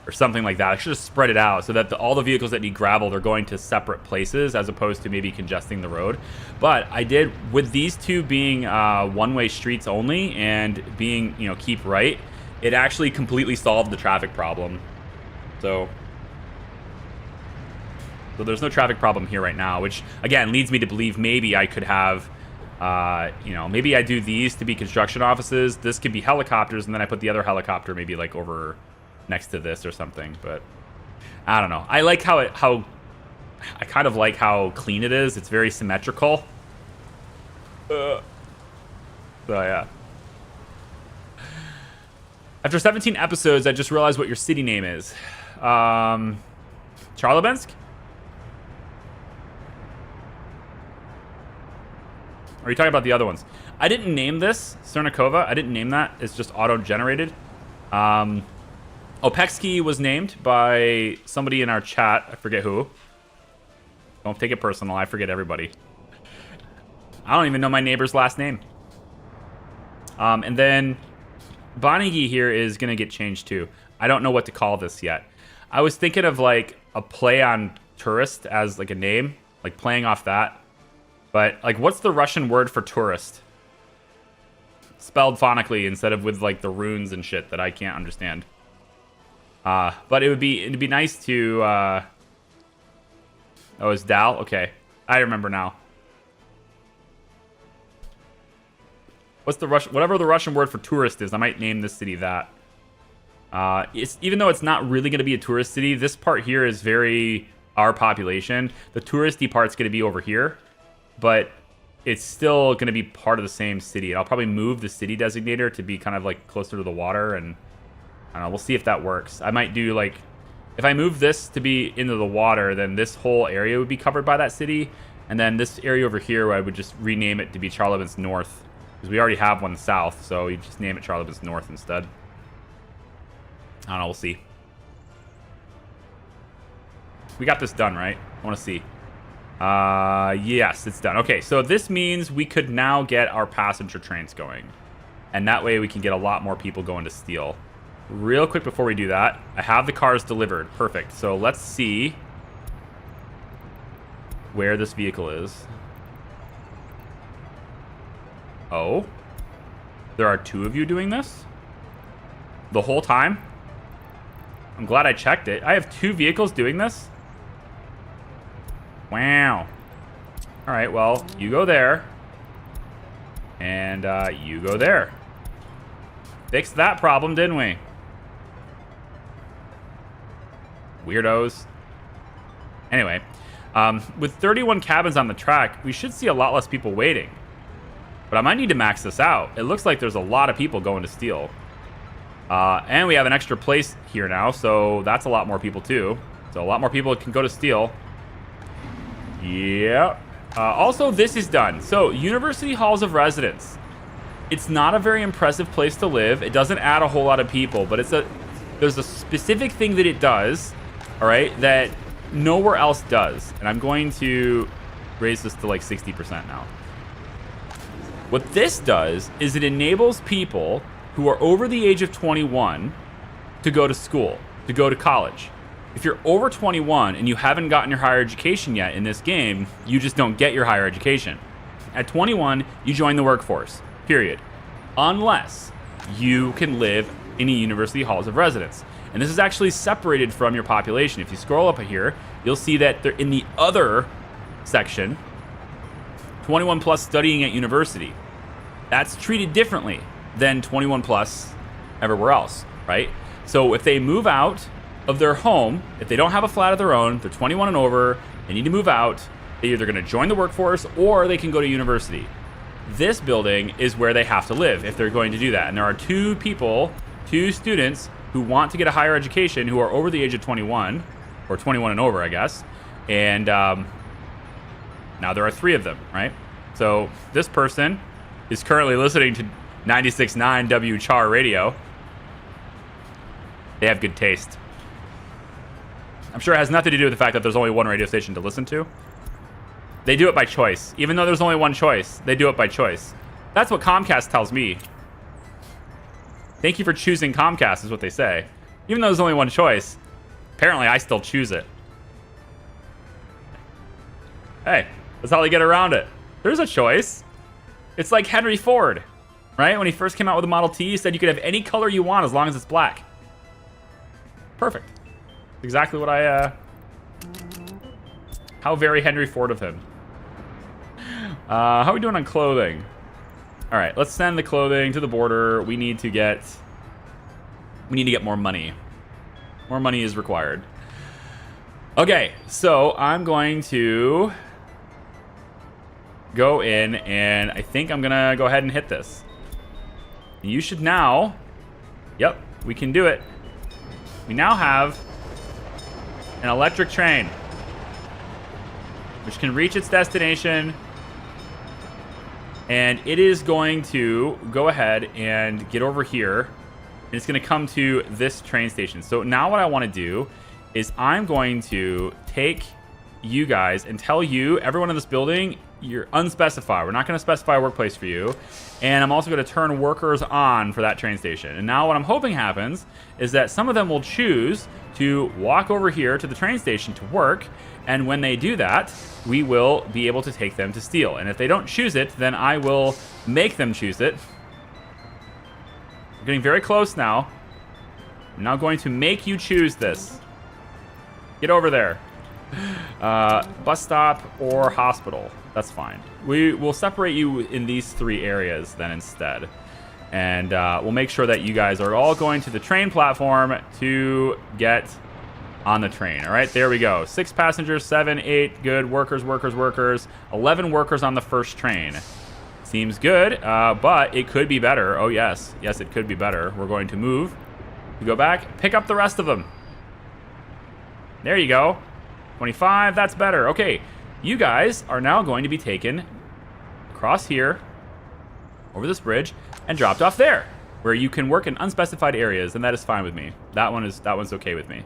or something like that. I should have spread it out so that all the vehicles that need gravel, they're going to separate places as opposed to maybe congesting the road. But I did, with these two being one-way streets only and being, you know, keep right, it actually completely solved the traffic problem. So there's no traffic problem here right now, which again leads me to believe maybe I could have, you know, maybe I do these to be construction offices. This could be helicopters, and then I put the other helicopter maybe like over next to this or something. But I don't know. I like how I kind of like how clean it is. It's very symmetrical. So yeah. After 17 episodes, I just realized what your city name is. Charlabinsk? are you talking about the other ones? I didn't name this Cernikova. I didn't name that. It's just auto-generated. Opexkey was named by somebody in our chat. I forget who. Don't take it personal. I forget everybody. I don't even know my neighbor's last name. And then Bonigi here is going to get changed too. I don't know what to call this yet. I was thinking of like a play on tourist as like a name, like playing off that. But like, what's the Russian word for tourist? Spelled phonically instead of with like the runes and shit that I can't understand. But it'd be nice to. Oh, it's Dal. Okay, I remember now. What's the whatever the Russian word for tourist is? I might name this city that. Even though it's not really going to be a tourist city, this part here is very our population. The touristy part's going to be over here, but it's still going to be part of the same city. And I'll probably move the city designator to be kind of like closer to the water, and I don't know. We'll see if that works. I might do like, if I move this to be into the water, then this whole area would be covered by that city, and then this area over here, I would just rename it to be Charlevins North, because we already have one south, so you just name it Charlevins North instead. I don't know, we'll see. We got this done, right? I want to see. Yes, it's done. Okay, so this means we could now get our passenger trains going. And that way we can get a lot more people going to Steel. Real quick before we do that, I have the cars delivered. Perfect. So let's see where this vehicle is. Oh. There are 2 of you doing this? The whole time? I'm glad I checked it. I have 2 vehicles doing this? Wow. Alright, well, you go there. And you go there. Fixed that problem, didn't we? Weirdos. Anyway, with 31 cabins on the track, we should see a lot less people waiting. But I might need to max this out. It looks like there's a lot of people going to Steel. And we have an extra place here now, so that's a lot more people too. So a lot more people can go to Steel. Yeah. Also, this is done. So, University Halls of Residence. It's not a very impressive place to live. It doesn't add a whole lot of people, but there's a specific thing that it does, all right, that nowhere else does. And I'm going to raise this to like 60% now. What this does is it enables people who are over the age of 21 to go to school, to go to college. If you're over 21 and you haven't gotten your higher education yet in this game, you just don't get your higher education. At 21, you join the workforce, period. Unless you can live in a University Halls of Residence. And this is actually separated from your population. If you scroll up here, you'll see that they're in the other section, 21 plus studying at university. That's treated differently than 21 plus everywhere else, right? So if they move out of their home, if they don't have a flat of their own, they're 21 and over, they need to move out, they're either going to join the workforce or they can go to university. This building is where they have to live if they're going to do that. And there are 2 students who want to get a higher education who are over the age of 21, or 21 and over, I guess. And now there are 3 of them, right? So this person is currently listening to 96.9 WCHAR radio. They have good taste. I'm sure it has nothing to do with the fact that there's only one radio station to listen to. They do it by choice. Even though there's only one choice, they do it by choice. That's what Comcast tells me. Thank you for choosing Comcast, is what they say. Even though there's only one choice, apparently I still choose it. Hey, that's how they get around it. There's a choice. It's like Henry Ford, right? When he first came out with the Model T, he said you could have any color you want as long as it's black. Perfect. Exactly what I, how very Henry Ford of him. How are we doing on clothing? All right, let's send the clothing to the border. We need to get more money. More money is required. Okay, so I'm going to go in, and I think I'm gonna go ahead and hit this. You should now, yep, we can do it. We now have an electric train, which can reach its destination And it is going to go ahead and get over here. And it's going to come to this train station. So now what I want to do is I'm going to take you guys and tell you, everyone in this building, you're unspecified. We're not going to specify a workplace for you. And I'm also going to turn workers on for that train station. And now what I'm hoping happens is that some of them will choose to walk over here to the train station to work. And when they do that, we will be able to take them to steel. And if they don't choose it, then I will make them choose it. We're getting very close now. I'm now going to make you choose this. Get over there. Bus stop or hospital. That's fine. We will separate you in these 3 areas then instead. And we'll make sure that you guys are all going to the train platform to get on the train. All right, there we go. 6 passengers, 7, 8, good. Workers, workers, workers. 11 workers on the first train. Seems good, but it could be better. Oh, yes. Yes, it could be better. We're going to move. You go back, pick up the rest of them. There you go. 25, that's better. Okay, you guys are now going to be taken across here, over this bridge, and dropped off there, where you can work in unspecified areas, and that is fine with me. That one's okay with me.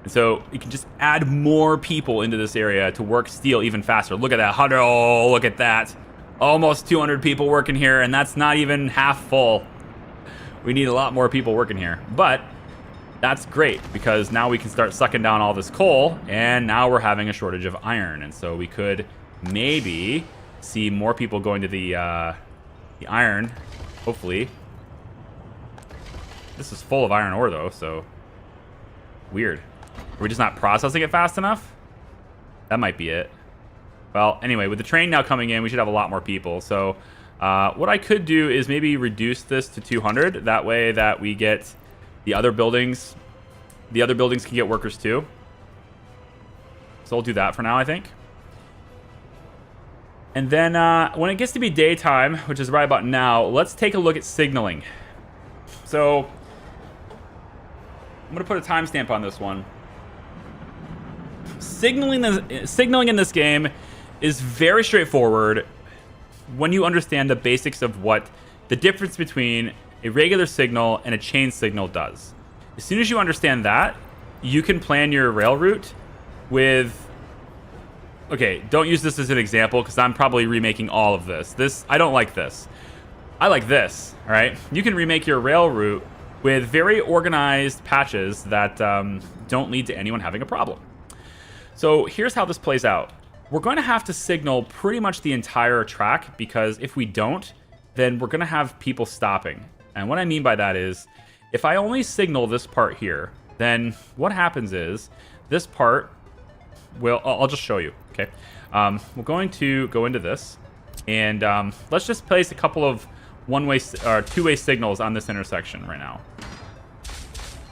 And so you can just add more people into this area to work steel even faster. Look at that, 100, oh, look at that. Almost 200 people working here, and that's not even half full. We need a lot more people working here, but that's great because now we can start sucking down all this coal, and now we're having a shortage of iron, and so we could maybe see more people going to the iron, hopefully. This is full of iron ore though, so weird. Are we just not processing it fast enough? That might be it. Well, anyway, with the train now coming in, we should have a lot more people. So what I could do is maybe reduce this to 200. That way that we get the other buildings. The other buildings can get workers too. So I'll do that for now, I think. And then when it gets to be daytime, which is right about now, let's take a look at signaling. So I'm going to put a timestamp on this one. Signaling in this game is very straightforward when you understand the basics of what the difference between a regular signal and a chain signal does. As soon as you understand that, you can plan your rail route with... Okay, don't use this as an example because I'm probably remaking all of this. I don't like this. I like this, all right? You can remake your rail route with very organized patches that don't lead to anyone having a problem. So here's how this plays out. We're going to have to signal pretty much the entire track because if we don't, then we're going to have people stopping. And what I mean by that is, if I only signal this part here, then what happens is this part will... I'll just show you, okay? We're going to go into this, and let's just place a couple of one-way or two-way signals on this intersection right now.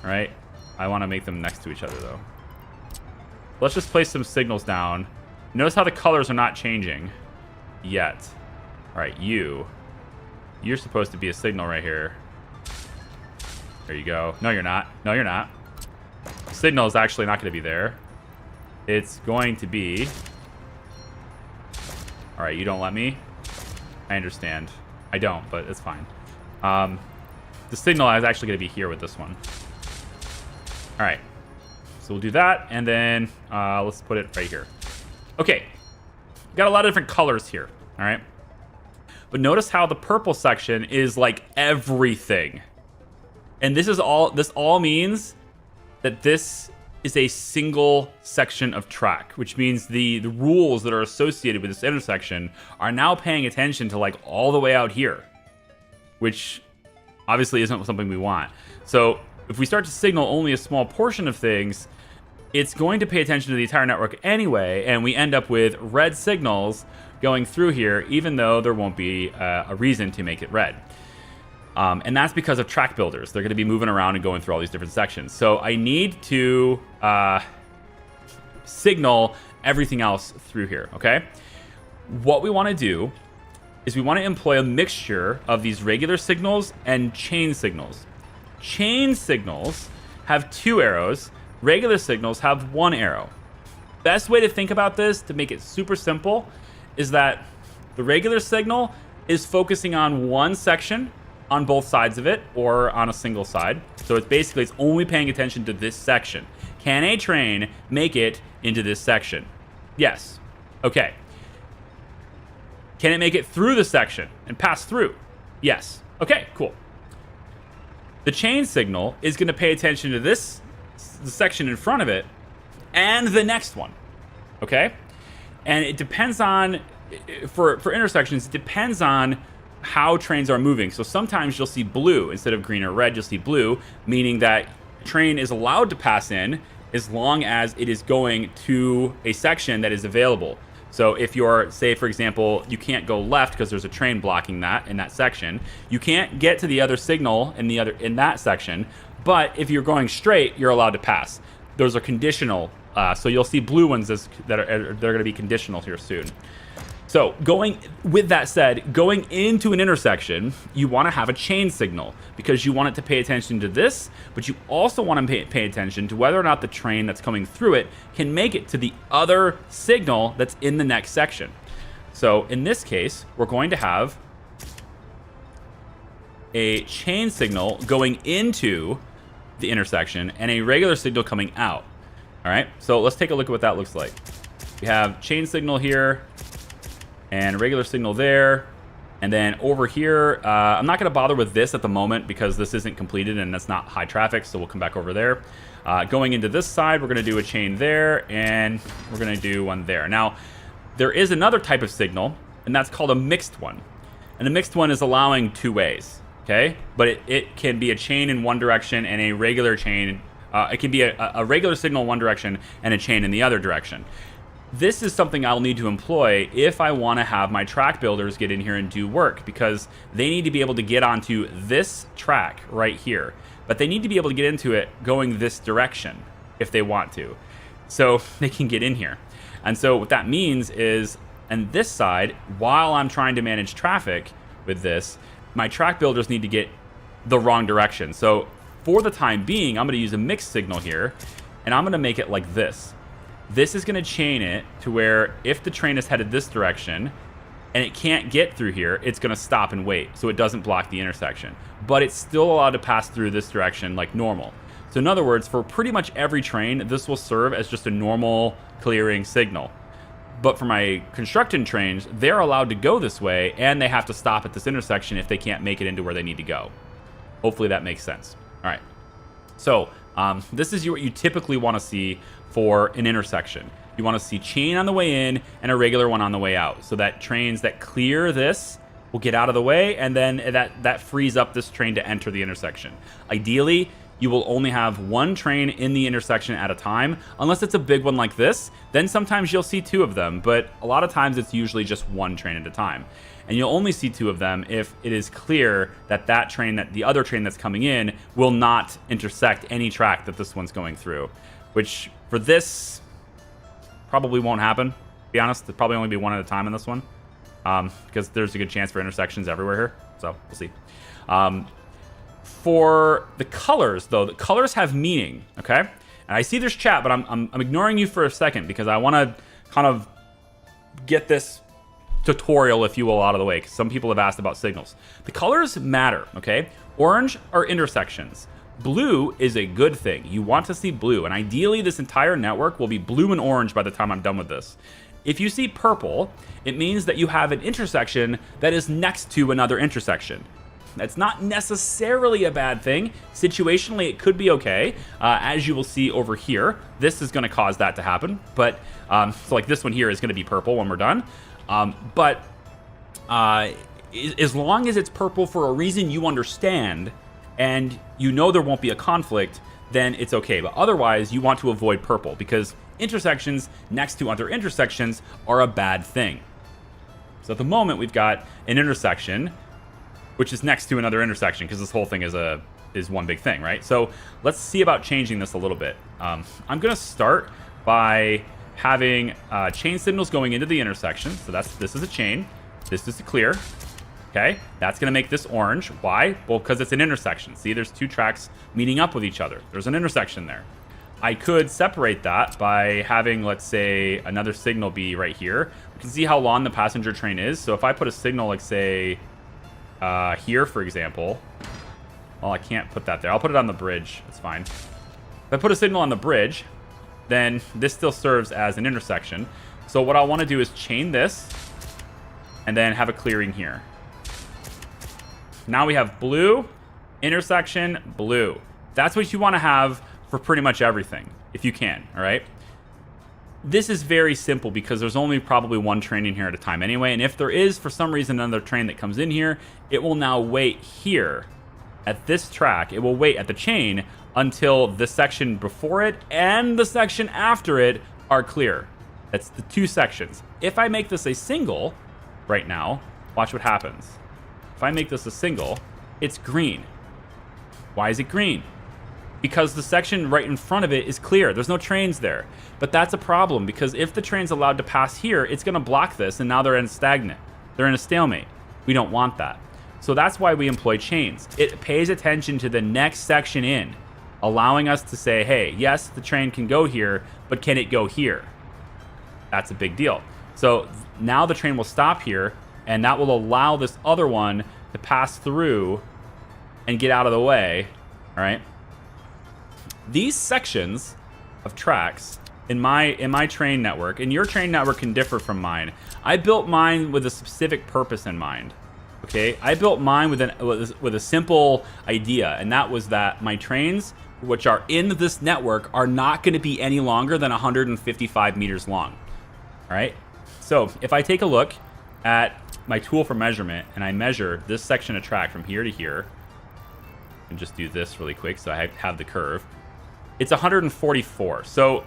All right? I want to make them next to each other, though. Let's just place some signals down. Notice how the colors are not changing yet. All right, you're supposed to be a signal right here. There you go. No, you're not. No, you're not. The signal is actually not going to be there. It's going to be... All right, you don't let me? I understand. I don't, but it's fine. The signal is actually going to be here with this one. All right. So we'll do that, and then let's put it right here. Okay. Got a lot of different colors here, all right? But notice how the purple section is like everything. And this all means that this is a single section of track, which means the rules that are associated with this intersection are now paying attention to like all the way out here, which obviously isn't something we want. So if we start to signal only a small portion of things, it's going to pay attention to the entire network anyway, and we end up with red signals going through here, even though there won't be a reason to make it red. And that's because of track builders. They're going to be moving around and going through all these different sections. So I need to signal everything else through here, okay? What we want to do is we want to employ a mixture of these regular signals and chain signals. Chain signals have 2 arrows. Regular signals have 1 arrow. Best way to think about this, to make it super simple, is that the regular signal is focusing on one section on both sides of it or on a single side. So it's only paying attention to this section. Can a train make it into this section? Yes. Okay. Can it make it through the section and pass through? Yes. Okay, cool. The chain signal is going to pay attention to the section in front of it and the next one. Okay? And it depends on, for intersections, it depends on how trains are moving. So sometimes you'll see blue instead of green or red. You'll see blue, meaning that train is allowed to pass in as long as it is going to a section that is available. So if you're, say for example, you can't go left because there's a train blocking that in that section, you can't get to the other signal in that section. But if you're going straight, you're allowed to pass. Those are conditional. So you'll see blue ones they're going to be conditional here soon. So with that said, going into an intersection, you want to have a chain signal because you want it to pay attention to this, but you also want to pay attention to whether or not the train that's coming through it can make it to the other signal that's in the next section. So in this case, we're going to have a chain signal going into the intersection and a regular signal coming out. All right, so let's take a look at what that looks like. We have chain signal here and a regular signal there. And then over here, I'm not going to bother with this at the moment because this isn't completed and that's not high traffic, so we'll come back over there. Going into this side, we're going to do a chain there, and we're going to do one there. Now, there is another type of signal, and that's called a mixed one. And the mixed one is allowing two ways, okay? But it can be a chain in one direction and a regular chain. It can be a regular signal in one direction and a chain in the other direction. This is something I'll need to employ if I want to have my track builders get in here and do work, because they need to be able to get onto this track right here. But they need to be able to get into it going this direction if they want to, so they can get in here. And so what that means is, on this side, while I'm trying to manage traffic with this, my track builders need to get the wrong direction. So for the time being, I'm going to use a mixed signal here, and I'm going to make it like this. This is going to chain it to where if the train is headed this direction and it can't get through here, it's going to stop and wait so it doesn't block the intersection. But it's still allowed to pass through this direction like normal. So in other words, for pretty much every train, this will serve as just a normal clearing signal. But for my constructed trains, they're allowed to go this way and they have to stop at this intersection if they can't make it into where they need to go. Hopefully that makes sense. All right. So this is what you typically want to see for an intersection. You want to see chain on the way in and a regular one on the way out, so that trains that clear this will get out of the way, and then that frees up this train to enter the intersection. Ideally, you will only have one train in the intersection at a time, unless it's a big one like this. Then sometimes you'll see two of them, but a lot of times it's usually just one train at a time. And you'll only see two of them if it is clear that the other train that's coming in will not intersect any track that this one's going through, which for this probably won't happen. To be honest, there'll probably only be one at a time in this one, because there's a good chance for intersections everywhere here. So we'll see. For the colors, though, the colors have meaning, okay? And I see there's chat, but I'm ignoring you for a second because I want to kind of get this tutorial, if you will, out of the way, because some people have asked about signals. The colors matter, okay? Orange are intersections. Blue is a good thing. You want to see blue, and ideally this entire network will be blue and orange by the time I'm done with this. If you see purple, it means that you have an intersection that is next to another intersection. That's not necessarily a bad thing. Situationally, it could be okay. As you will see over here, this is going to cause that to happen. But so like this one here is going to be purple when we're done. But as long as it's purple for a reason you understand and you know there won't be a conflict, then it's okay. But otherwise, you want to avoid purple because intersections next to other intersections are a bad thing. So at the moment, we've got an intersection which is next to another intersection because this whole thing is one big thing, right? So let's see about changing this a little bit. I'm going to start by having chain signals going into the intersection. So this is a chain. This is a clear. Okay, that's going to make this orange. Why? Well, because it's an intersection. See, there's two tracks meeting up with each other. There's an intersection there. I could separate that by having, let's say, another signal be right here. You can see how long the passenger train is. So if I put a signal, like, say, here, for example. Well, I can't put that there. I'll put it on the bridge. It's fine. If I put a signal on the bridge, then this still serves as an intersection. So what I want to do is chain this and then have a clearing here. Now we have blue, intersection, blue. That's what you want to have for pretty much everything, if you can, all right? This is very simple because there's only probably one train in here at a time anyway, and if there is, for some reason, another train that comes in here, it will now wait here at this track. It will wait at the chain until the section before it and the section after it are clear. That's the two sections. If I make this a single right now, watch what happens. If I make this a single, it's green. Why is it green? Because the section right in front of it is clear. There's no trains there. But that's a problem because if the train's allowed to pass here, it's going to block this, and now they're in stagnant. They're in a stalemate. We don't want that. So that's why we employ chains. It pays attention to the next section in, allowing us to say, hey, yes, the train can go here, but can it go here? That's a big deal. So now the train will stop here, and that will allow this other one to pass through and get out of the way, all right? These sections of tracks in my train network, and your train network can differ from mine. I built mine with a specific purpose in mind. Okay, I built mine with a simple idea, and that was that my trains, which are in this network, are not going to be any longer than 155 meters long. All right. So if I take a look at my tool for measurement and I measure this section of track from here to here, and just do this really quick so I have the curve. It's 144. So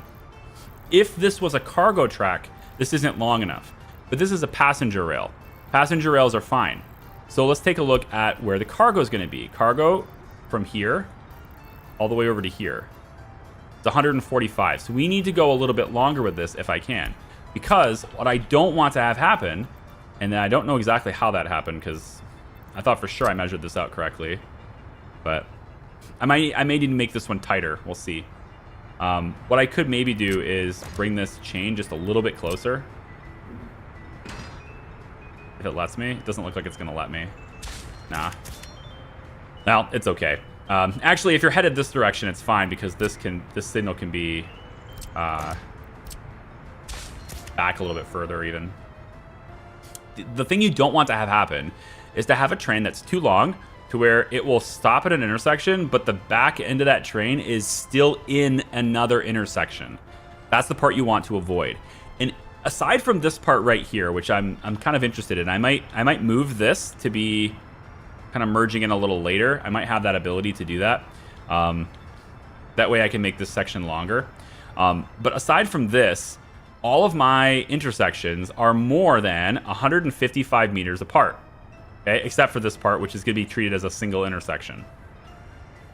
if this was a cargo track, this isn't long enough. But this is a passenger rail. Passenger rails are fine. So let's take a look at where the cargo is going to be. Cargo from here all the way over to here. It's 145. So we need to go a little bit longer with this if I can. Because what I don't want to have happen, and I don't know exactly how that happened because I thought for sure I measured this out correctly. But I may need to make this one tighter. We'll see. What I could maybe do is bring this chain just a little bit closer. If it lets me. It doesn't look like it's going to let me. Nah. Well, it's okay. Actually, if you're headed this direction, it's fine because this signal can be back a little bit further even. The thing you don't want to have happen is to have a train that's too long to where it will stop at an intersection, but the back end of that train is still in another intersection. That's the part you want to avoid. And aside from this part right here, which I'm kind of interested in, I might move this to be kind of merging in a little later. I might have that ability to do that. That way I can make this section longer. But aside from this, all of my intersections are more than 155 meters apart. Okay, except for this part, which is going to be treated as a single intersection.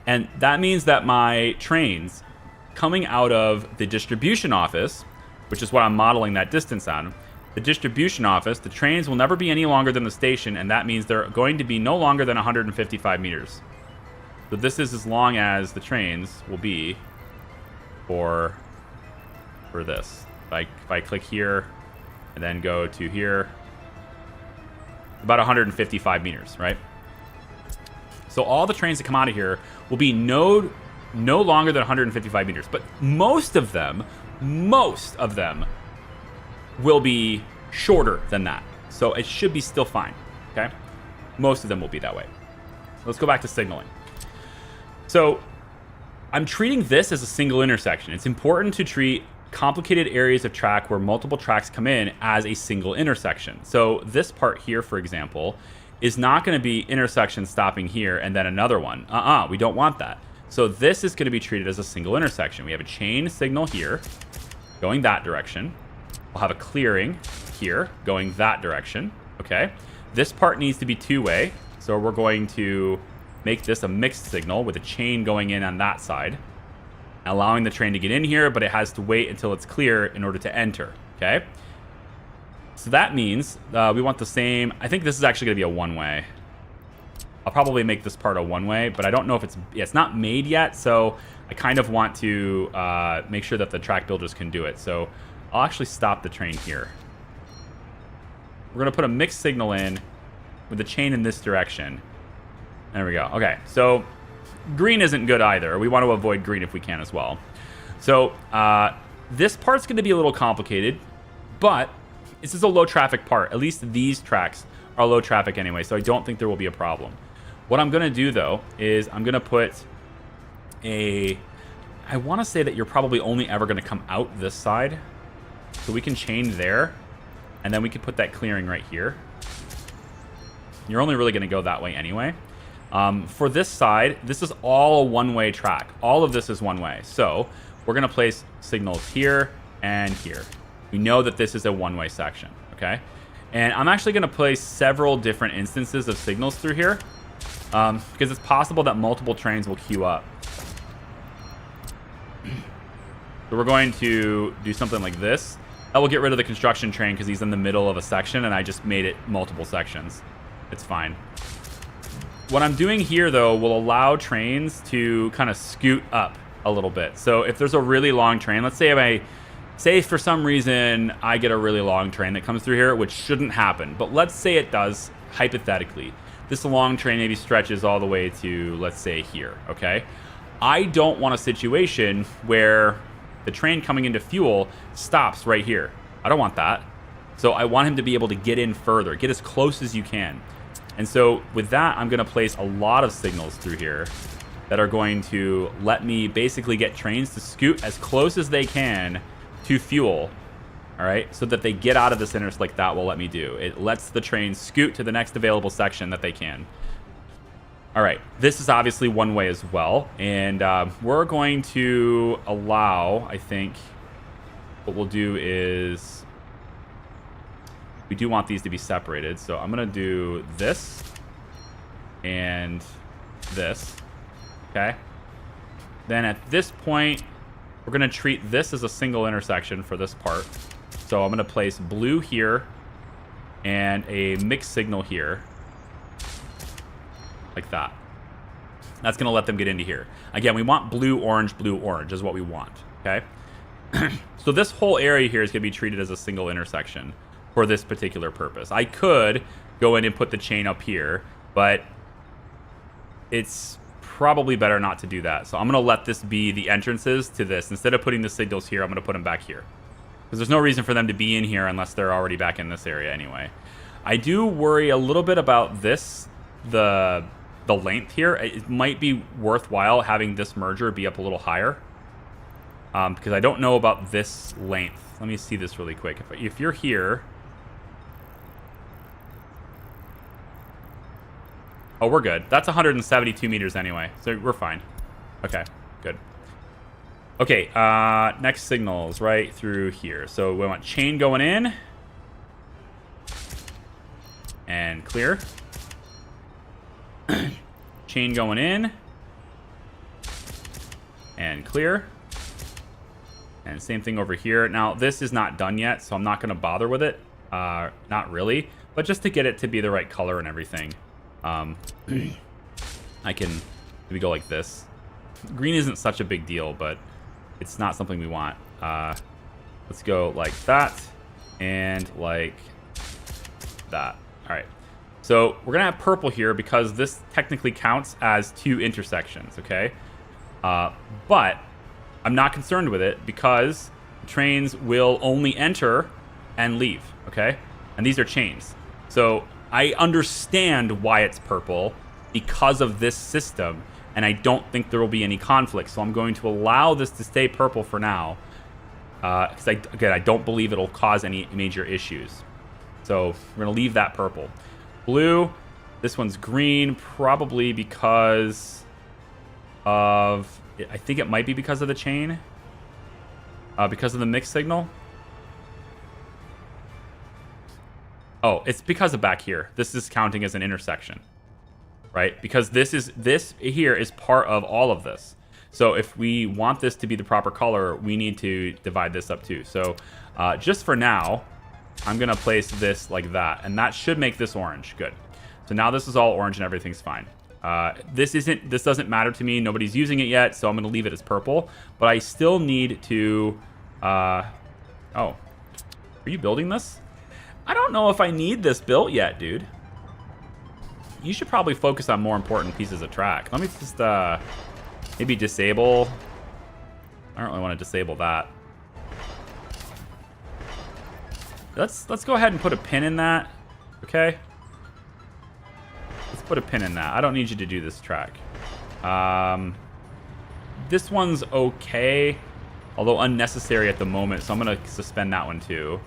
And that means that my trains coming out of the distribution office, which is what I'm modeling that distance on, the distribution office, the trains will never be any longer than the station, and that means they're going to be no longer than 155 meters. So this is as long as the trains will be for this. If I click here and then go to here, about 155 meters, right? So all the trains that come out of here will be no longer than 155 meters, but most of them will be shorter than that. So it should be still fine, okay? Most of them will be that way. Let's go back to signaling. So I'm treating this as a single intersection. It's important to treat complicated areas of track where multiple tracks come in as a single intersection. So this part here, for example, is not going to be intersection stopping here and then another one. We don't want that. So this is going to be treated as a single intersection. We have a chain signal here going that direction. We'll have a clearing here going that direction. Okay. This part needs to be two-way. So we're going to make this a mixed signal with a chain going in on that side, allowing the train to get in here, but it has to wait until it's clear in order to enter, okay? So that means we want the same. I think this is actually going to be a one-way. I'll probably make this part a one-way, but I don't know if it's not made yet, so I kind of want to make sure that the track builders can do it. So I'll actually stop the train here. We're going to put a mixed signal in with the chain in this direction. There we go. Okay, so green isn't good either. We want to avoid green if we can as well. So this part's going to be a little complicated, but this is a low traffic part. At least these tracks are low traffic anyway, so I don't think there will be a problem. What I'm going to do, though, is I'm going to put I want to say that you're probably only ever going to come out this side. So we can chain there, and then we can put that clearing right here. You're only really going to go that way anyway. For this side, this is all a one-way track. All of this is one-way. So we're going to place signals here and here. We know that this is a one-way section, okay? And I'm actually going to place several different instances of signals through here because it's possible that multiple trains will queue up. So we're going to do something like this. That will get rid of the construction train because he's in the middle of a section, and I just made it multiple sections. It's fine. What I'm doing here, though, will allow trains to kind of scoot up a little bit. So if there's a really long train, let's say for some reason I get a really long train that comes through here, which shouldn't happen, but let's say it does, hypothetically. This long train maybe stretches all the way to, let's say, here, okay? I don't want a situation where the train coming into fuel stops right here. I don't want that. So I want him to be able to get in further, get as close as you can. And so with that, I'm going to place a lot of signals through here that are going to let me basically get trains to scoot as close as they can to fuel, all right, so that they get out of this like that will let me do. It lets the train scoot to the next available section that they can. All right, this is obviously one way as well, and we're going to allow, I think, what we'll do is we do want these to be separated, so I'm going to do this and this, okay? Then at this point, we're going to treat this as a single intersection for this part. So I'm going to place blue here and a mixed signal here. Like that. That's going to let them get into here. Again, we want blue, orange is what we want, okay? So this whole area here is going to be treated as a single intersection for this particular purpose. I could go in and put the chain up here, but it's probably better not to do that. So I'm going to let this be the entrances to this. Instead of putting the signals here, I'm going to put them back here. Because there's no reason for them to be in here unless they're already back in this area anyway. I do worry a little bit about this, the length here. It might be worthwhile having this merger be up a little higher. Because I don't know about this length. Let me see this really quick. If you're here... Oh, we're good. That's 172 meters anyway, so we're fine. Okay, good. Okay, next signals right through here. So we want chain going in. And clear. Chain going in. And clear. And same thing over here. Now, this is not done yet, so I'm not going to bother with it. Not really, but just to get it to be the right color and everything. I can maybe go like this. Green isn't such a big deal, but it's not something we want. Let's go like that and like that. All right. So we're going to have purple here because this technically counts as two intersections, okay? But I'm not concerned with it because trains will only enter and leave, okay? And these are chains. So I understand why it's purple because of this system, and I don't think there will be any conflict. So I'm going to allow this to stay purple for now because, I don't believe it'll cause any major issues. So we're going to leave that purple. Blue, this one's green, probably because of... I think it might be because of the chain. Because of the mixed signal. Oh, it's because of back here. This is counting as an intersection. Right? Because this here is part of all of this. So if we want this to be the proper color, we need to divide this up too. So just for now, I'm going to place this like that. And that should make this orange. Good. So now this is all orange and everything's fine. This doesn't matter to me. Nobody's using it yet, so I'm going to leave it as purple. But I still need to... oh. Are you building this? I don't know if I need this built yet, dude. You should probably focus on more important pieces of track. Let me just maybe disable. I don't really want to disable that. Let's go ahead and put a pin in that. Okay. Let's put a pin in that. I don't need you to do this track. This one's okay, although unnecessary at the moment, so I'm gonna suspend that one too.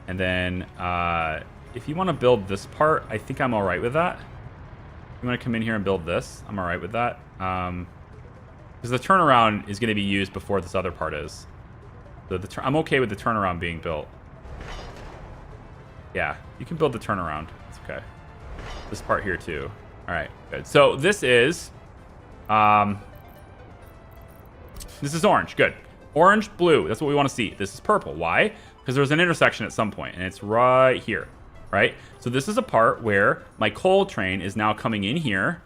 And then if you want to build this part, I think I'm all right with that. You want to come in here and build this, I'm all right with that. Because the turnaround is going to be used before this other part is. So I'm okay with the turnaround being built. Yeah, you can build the turnaround. It's okay. This part here too. All right, good. So this is orange. Good. Orange, blue. That's what we want to see. This is purple. Why? Because there's an intersection at some point, and it's right here, right? So this is a part where my coal train is now coming in here.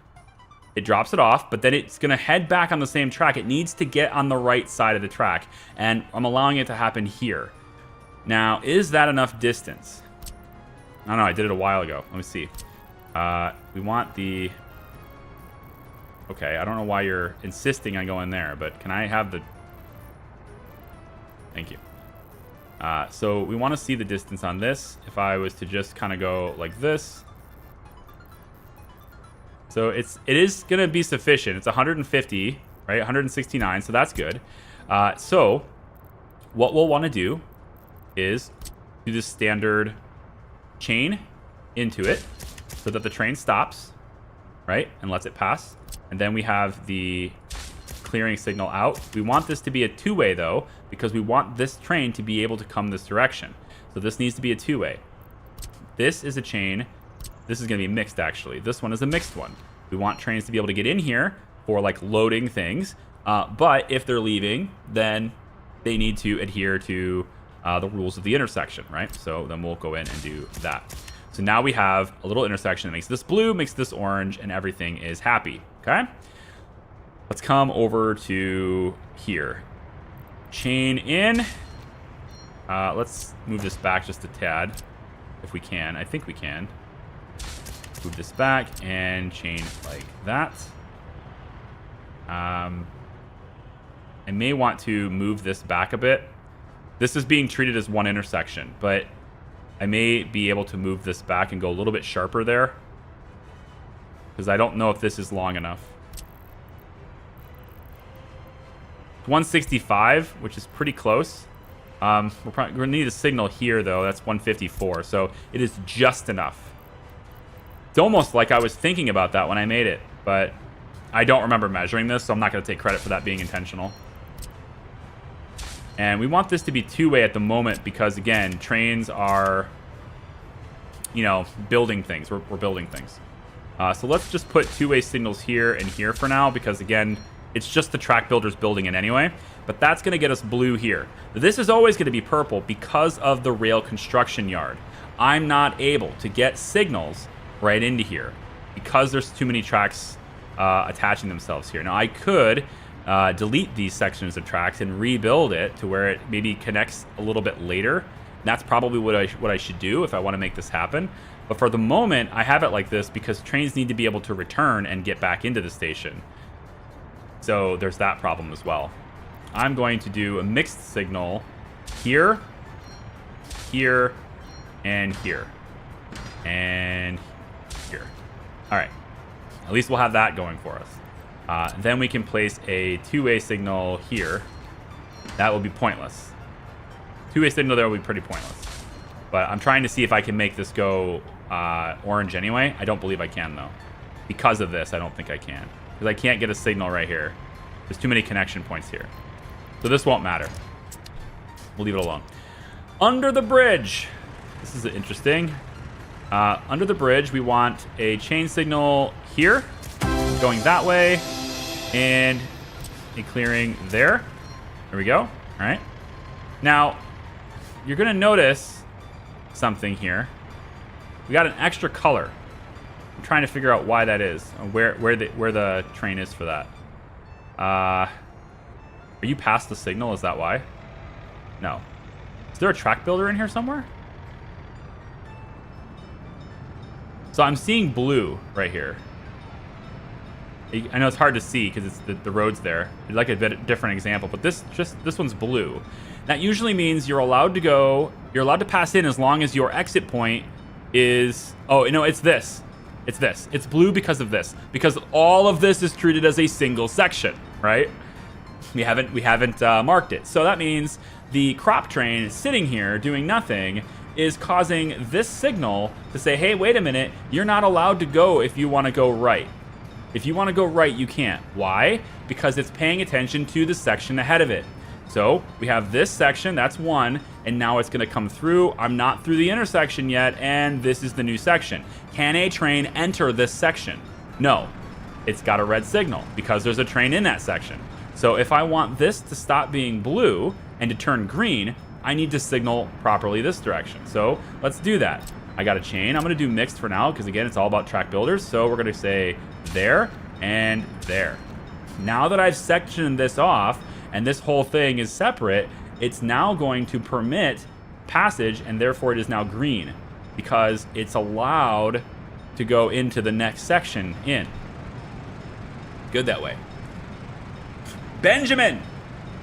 It drops it off, but then it's going to head back on the same track. It needs to get on the right side of the track, and I'm allowing it to happen here. Now, is that enough distance? I don't know. I did it a while ago. Let me see. We want the... Okay, I don't know why you're insisting on going there, but can I have the... Thank you. So we want to see the distance on this. If I was to just kind of go like this. So it is going to be sufficient. It's 150, right? 169, so that's good. So what we'll want to do is do this standard chain into it so that the train stops, right? And lets it pass. And then we have the clearing signal out. We want this to be a two-way though, because we want this train to be able to come this direction. So this needs to be a two-way. This is a chain. This is going to be mixed actually. This one is a mixed one. We want trains to be able to get in here for like loading things. But if they're leaving, then they need to adhere to the rules of the intersection, right? So then we'll go in and do that. So now we have a little intersection that makes this blue, makes this orange, and everything is happy, okay? Let's come over to here. Chain in. Let's move this back just a tad, if we can. I think we can. Move this back and chain like that. I may want to move this back a bit. This is being treated as one intersection, but I may be able to move this back and go a little bit sharper there, because I don't know if this is long enough. 165, which is pretty close. We're going to need a signal here, though. That's 154, so it is just enough. It's almost like I was thinking about that when I made it, but I don't remember measuring this, so I'm not going to take credit for that being intentional. And we want this to be two-way at the moment because, again, trains are, you know, building things. We're building things. So let's just put two-way signals here and here for now because, again, it's just the track builders building it anyway. But that's going to get us blue here. This is always going to be purple because of the rail construction yard. I'm not able to get signals right into here because there's too many tracks attaching themselves here. Now, I could delete these sections of tracks and rebuild it to where it maybe connects a little bit later. That's probably what I should do if I want to make this happen. But for the moment, I have it like this because trains need to be able to return and get back into the station. So there's that problem as well. I'm going to do a mixed signal here, here, and here, and here. All right. At least we'll have that going for us. Then we can place a two-way signal here. That will be pointless. Two-way signal there will be pretty pointless. But I'm trying to see if I can make this go orange anyway. I don't believe I can, though. Because of this, I don't think I can. Because I can't get a signal right here. There's too many connection points here. So this won't matter. We'll leave it alone. Under the bridge. This is interesting. Under the bridge, we want a chain signal here, going that way, and a clearing there. There we go. All right. Now, you're going to notice something here. We got an extra color. I'm trying to figure out why that is, where the train is for that. Are you past the signal? Is that why? No. Is there a track builder in here somewhere? So I'm seeing blue right here. I know it's hard to see because it's the road's there. I'd like a bit different example, but this one's blue. That usually means you're allowed to pass in as long as your exit point is, oh, no, it's this. It's this. It's blue because of this. Because all of this is treated as a single section, right? We haven't marked it. So that means the crop train sitting here doing nothing is causing this signal to say, hey, wait a minute, you're not allowed to go if you want to go right. If you want to go right, you can't. Why? Because it's paying attention to the section ahead of it. So we have this section, that's one, and now it's going to come through. I'm not through the intersection yet, and this is the new section. Can a train enter this section? No. It's got a red signal because there's a train in that section. So if I want this to stop being blue and to turn green, I need to signal properly this direction. So let's do that. I got a chain. I'm going to do mixed for now because, again, it's all about track builders. So we're going to say there and there. Now that I've sectioned this off and this whole thing is separate, it's now going to permit passage, and therefore it is now green because it's allowed to go into the next section in. Good that way. Benjamin,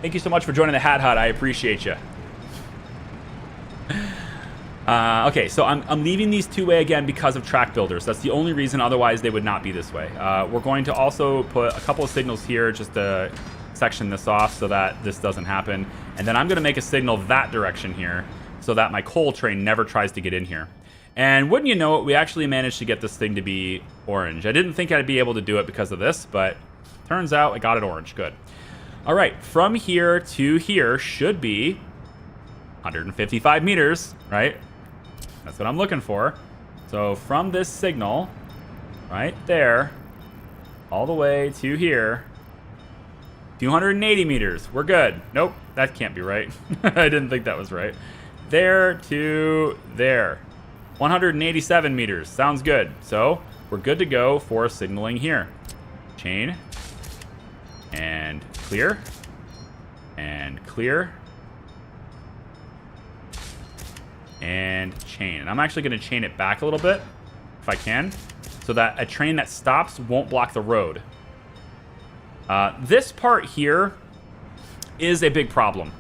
thank you so much for joining the Hat Hut. I appreciate you. Okay, so I'm leaving these two-way again because of track builders. That's the only reason, otherwise they would not be this way. We're going to also put a couple of signals here just to section this off so that this doesn't happen. And then I'm going to make a signal that direction here so that my coal train never tries to get in here. And wouldn't you know it, we actually managed to get this thing to be orange. I didn't think I'd be able to do it because of this, but turns out I got it orange. Good. All right, from here to here should be 155 meters, right? That's what I'm looking for. So from this signal, right there, all the way to here, 280 meters. We're good. Nope, that can't be right. I didn't think that was right. There to there. 187 meters. Sounds good. So we're good to go for signaling here. Chain. And clear. And clear. And chain. And I'm actually going to chain it back a little bit, if I can, so that a train that stops won't block the road. This part here is a big problem,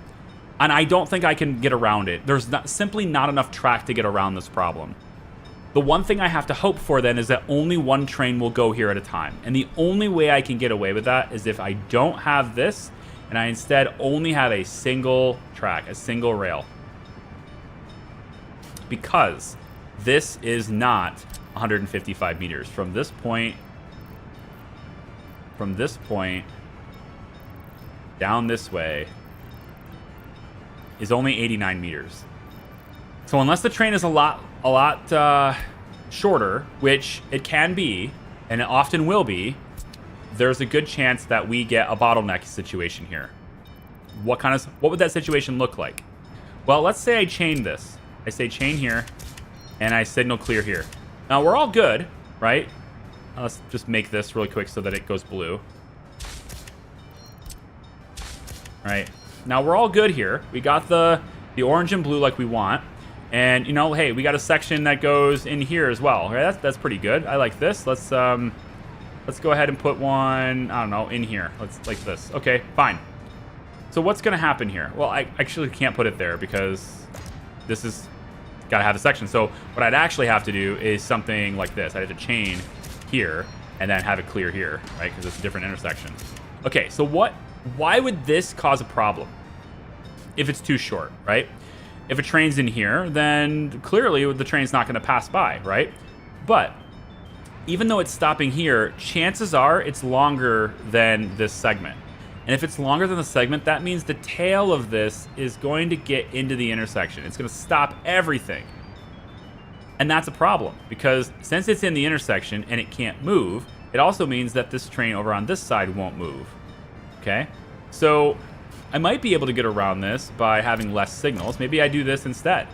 and I don't think I can get around it. There's simply not enough track to get around this problem. The one thing I have to hope for then is that only one train will go here at a time, and the only way I can get away with that is if I don't have this, and I instead only have a single track, a single rail. Because this is not 155 meters. From this point down this way is only 89 meters. So unless the train is a lot shorter, which it can be, and it often will be, there's a good chance that we get a bottleneck situation here. What would that situation look like? Well, let's say I chain this. I say chain here, and I signal clear here. Now, we're all good, right? Let's just make this really quick so that it goes blue. Right. Now, we're all good here. We got the orange and blue like we want. And, you know, hey, we got a section that goes in here as well. Right? That's pretty good. I like this. Let's go ahead and put one, I don't know, in here. Let's like this. Okay, fine. So what's going to happen here? Well, I actually can't put it there because this is got to have a section. So what I'd actually have to do is something like this. I'd have to chain here and then have it clear here, right? Because it's a different intersection. Okay, so why would this cause a problem if it's too short, right? If a train's in here, then clearly the train's not going to pass by, right? But even though it's stopping here, chances are it's longer than this segment. And if it's longer than the segment, that means the tail of this is going to get into the intersection. It's going to stop everything. And that's a problem, because since it's in the intersection and it can't move, it also means that this train over on this side won't move. Okay? So I might be able to get around this by having less signals. Maybe I do this instead.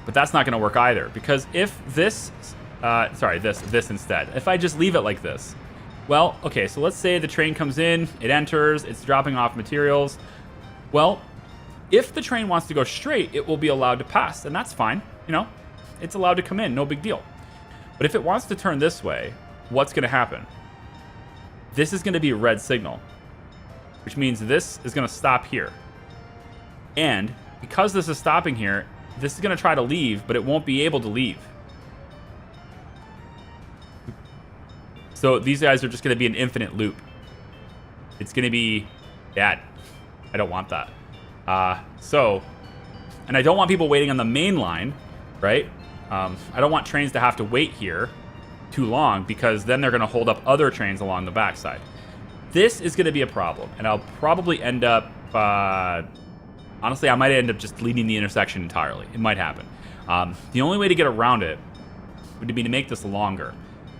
But that's not going to work either, because if this sorry, this instead. If I just leave it like this. Well, okay, so let's say the train comes in, it enters, it's dropping off materials. Well, if the train wants to go straight, it will be allowed to pass, and that's fine. You know, it's allowed to come in, no big deal. But if it wants to turn this way, what's going to happen? This is going to be a red signal, which means this is going to stop here. And because this is stopping here, this is going to try to leave, but it won't be able to leave. So these guys are just going to be an infinite loop. It's going to be bad. I don't want that. And I don't want people waiting on the main line, right? I don't want trains to have to wait here too long, because then they're going to hold up other trains along the backside. This is going to be a problem, and I'll probably end up... honestly, I might end up just leaving the intersection entirely. It might happen. The only way to get around it would be to make this longer.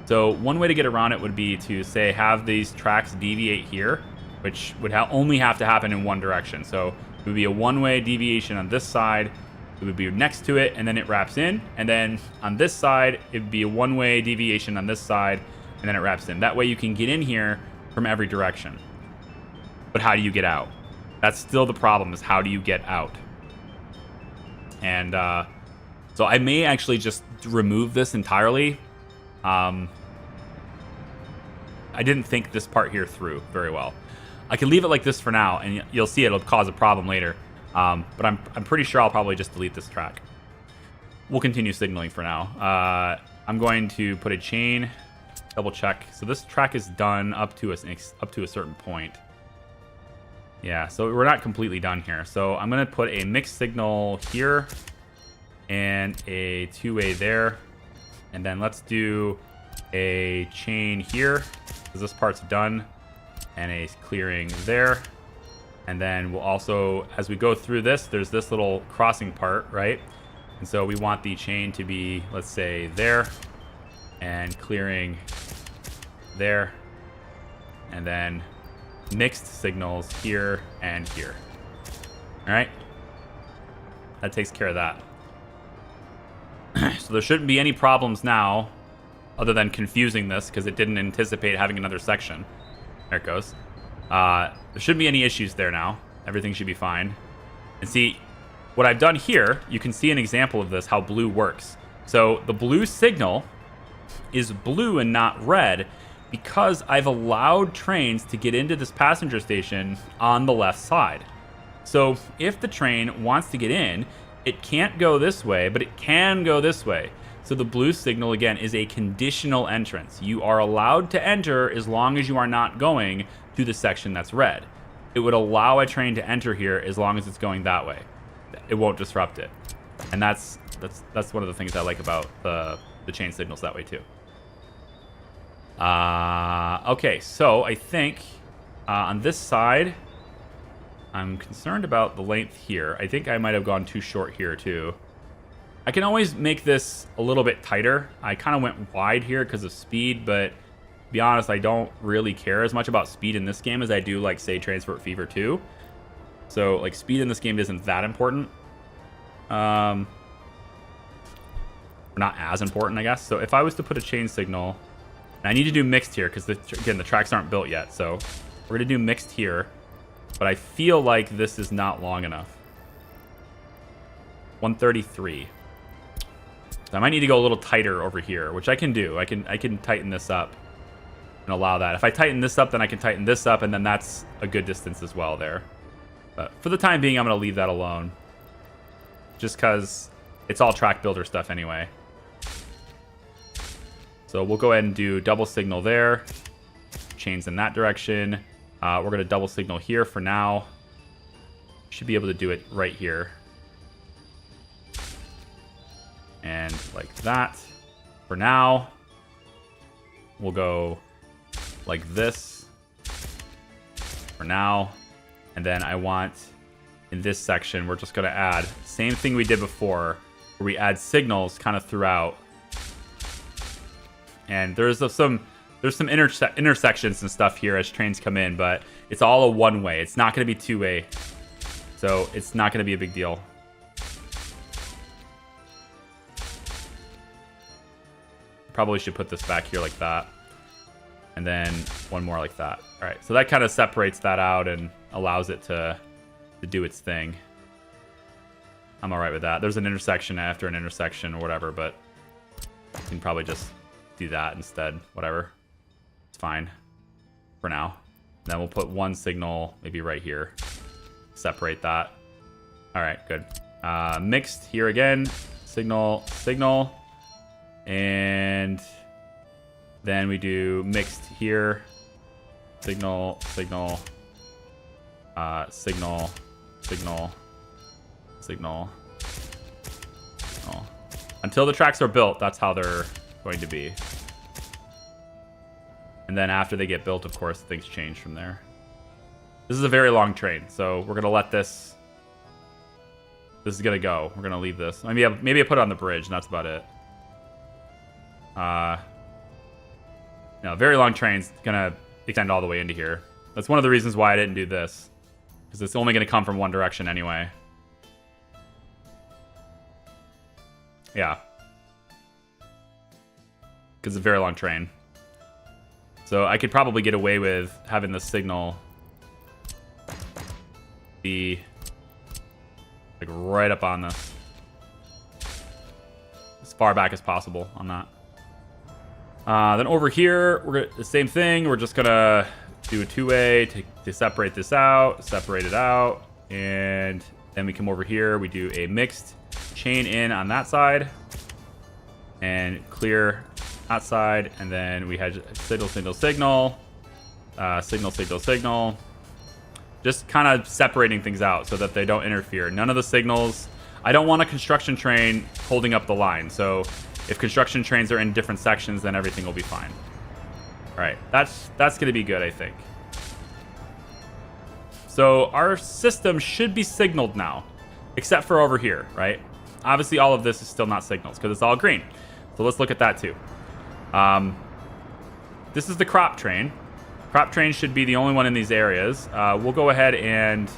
So one way to get around it would be to, say, have these tracks deviate here, which would only have to happen in one direction. So it would be a one-way deviation on this side. It would be next to it, and then it wraps in. And then on this side, it would be a one-way deviation on this side, and then it wraps in. That way you can get in here from every direction. But how do you get out? That's still the problem, is how do you get out? And so I may actually just remove this entirely. I didn't think this part here through very well. I can leave it like this for now, and you'll see it'll cause a problem later. But I'm pretty sure I'll probably just delete this track. We'll continue signaling for now. I'm going to put a chain, double check. So this track is done up to a certain point. Yeah, so we're not completely done here. So I'm going to put a mixed signal here and a two-way there. And then let's do a chain here, because this part's done, and a clearing there. And then we'll also, as we go through this, there's this little crossing part, right? And so we want the chain to be, let's say, there, and clearing there, and then mixed signals here and here. All right? That takes care of that. So there shouldn't be any problems now, other than confusing this, because it didn't anticipate having another section. There it goes. There shouldn't be any issues there now. Everything should be fine. And see, what I've done here, you can see an example of this, how blue works. So the blue signal is blue and not red, because I've allowed trains to get into this passenger station on the left side. So if the train wants to get in, it can't go this way, but it can go this way. So the blue signal, again, is a conditional entrance. You are allowed to enter as long as you are not going to the section that's red. It would allow a train to enter here as long as it's going that way. It won't disrupt it. And that's one of the things I like about the chain signals that way too. Okay, so I think on this side, I'm concerned about the length here. I think I might have gone too short here too. I can always make this a little bit tighter. I kind of went wide here because of speed, but to be honest, I don't really care as much about speed in this game as I do, like, say, Transport Fever 2. So, like, speed in this game isn't that important. Not as important, I guess. So if I was to put a chain signal, and I need to do mixed here because, again, the tracks aren't built yet. So we're going to do mixed here. But I feel like this is not long enough. 133. So I might need to go a little tighter over here, which I can do. I can tighten this up and allow that. If I tighten this up, then I can tighten this up, and then that's a good distance as well there. But for the time being, I'm going to leave that alone. Just because it's all track builder stuff anyway. So we'll go ahead and do double signal there. Chains in that direction. We're going to double signal here for now. Should be able to do it right here. And like that. For now, we'll go like this for now. And then I want, in this section, we're just going to add same thing we did before, where we add signals kind of throughout. And there's some intersections and stuff here as trains come in, but it's all a one-way. It's not going to be two-way, so it's not going to be a big deal. probably should put this back here like that. And then one more like that. All right, so that kind of separates that out and allows it to do its thing. I'm all right with that. There's an intersection after an intersection or whatever, but you can probably just do that instead. Whatever. It's fine for now. And then we'll put one signal maybe right here. Separate that. All right, good. Mixed here again. Signal, signal. And then we do mixed here. Signal, signal. Signal, signal, signal. Oh. Until the tracks are built, that's how they're going to be. And then after they get built, of course, things change from there. This is a very long train, so we're going to let this... This is going to go. We're going to leave this. Maybe I put it on the bridge, and that's about it. No, very long train's going to extend all the way into here. That's one of the reasons why I didn't do this. Because it's only going to come from one direction anyway. Yeah. Because it's a very long train. So I could probably get away with having the signal be like right up on this. As far back as possible on that. Then over here, we're gonna, the same thing. We're just going to do a two-way to separate this out, separate it out. And then we come over here. We do a mixed chain in on that side. And clear that side. And then we had signal, signal, signal. Signal, signal, signal. Just kind of separating things out so that they don't interfere. None of the signals. I don't want a construction train holding up the line. So if construction trains are in different sections, then everything will be fine. All right, that's going to be good, I think. So our system should be signaled now, except for over here, right? Obviously, all of this is still not signals because it's all green. So let's look at that too. This is the crop train. Crop train should be the only one in these areas. We'll go ahead and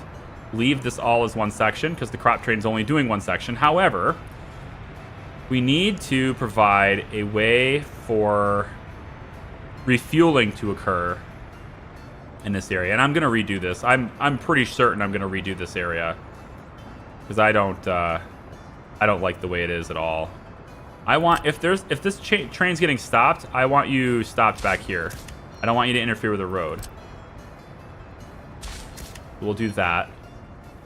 leave this all as one section because the crop train's only doing one section. However, we need to provide a way for refueling to occur in this area. And I'm going to redo this. I'm pretty certain I'm going to redo this area because I don't like the way it is at all. I want, if this train's getting stopped, I want you stopped back here. I don't want you to interfere with the road. We'll do that.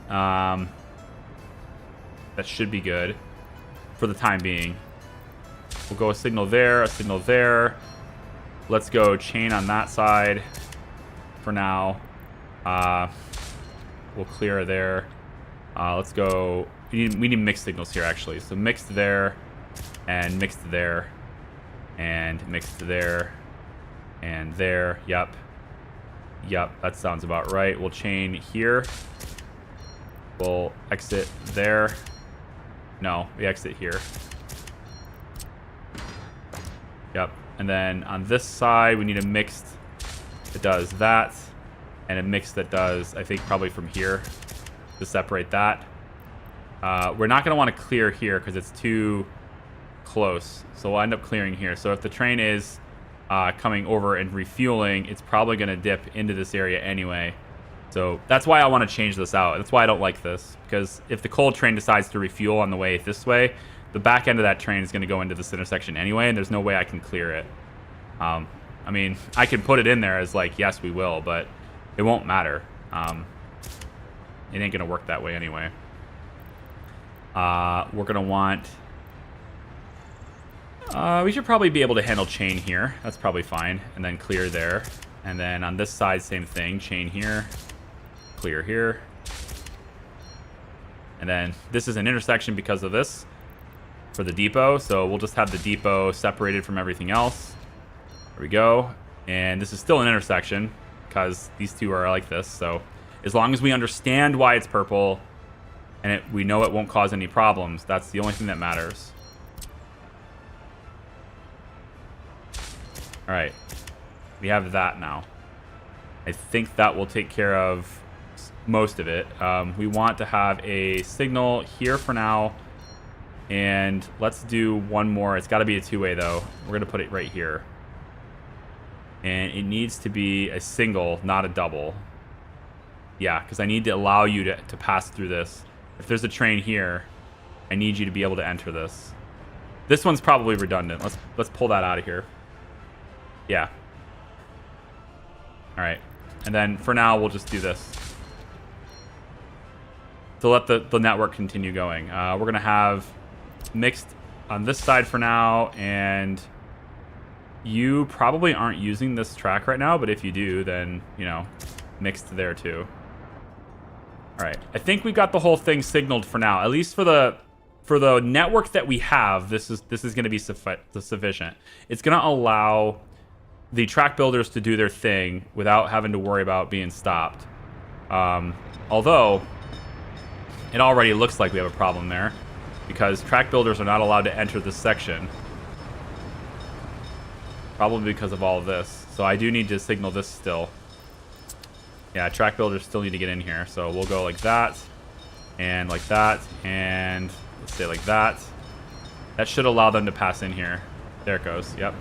That should be good for the time being. We'll go a signal there, a signal there. Let's go chain on that side for now. We'll clear there. Let's go. We need mixed signals here, actually. So mixed there, and mixed there, and mixed there, and there. Yep. Yep, that sounds about right. We'll chain here. We'll exit there. No, we exit here. Yep. And then on this side, we need a mixed that does that. And a mix that does, I think, probably from here to separate that. We're not going to want to clear here because it's too close. So we'll end up clearing here. So if the train is coming over and refueling, it's probably going to dip into this area anyway. So that's why I want to change this out. That's why I don't like this. Because if the coal train decides to refuel on the way this way, the back end of that train is going to go into this intersection anyway, and there's no way I can clear it. I mean, I can put it in there as like, yes, we will, but it won't matter. It ain't going to work that way anyway. We're going to want... we should probably be able to handle chain here. That's probably fine. And then clear there. And then on this side, same thing. Chain here. Clear here. And then this is an intersection because of this for the depot. So we'll just have the depot separated from everything else. There we go. And this is still an intersection because these two are like this. So as long as we understand why it's purple and we know it won't cause any problems, that's the only thing that matters. All right. We have that now. I think that will take care of most of it. We want to have a signal here for now, And let's do one more. It's got to be a two-way, though. We're going to put it right here. And it needs to be a single, not a double. Yeah, because I need to allow you to pass through this. If there's a train here, I need you to be able to enter this. This one's probably redundant. Let's pull that out of here. Yeah. All right. And then for now, we'll just do this. To let the network continue going. We're going to have mixed on this side for now, and you probably aren't using this track right now, but if you do, then, you know, mixed there too. All right. I think we got the whole thing signaled for now. At least for the network that we have, this is going to be sufficient. It's going to allow the track builders to do their thing without having to worry about being stopped. Although it already looks like we have a problem there because track builders are not allowed to enter this section. Probably because of all of this. So I do need to signal this still. Yeah, track builders still need to get in here. So we'll go like that, and let's say like that. That should allow them to pass in here. There it goes. Yep.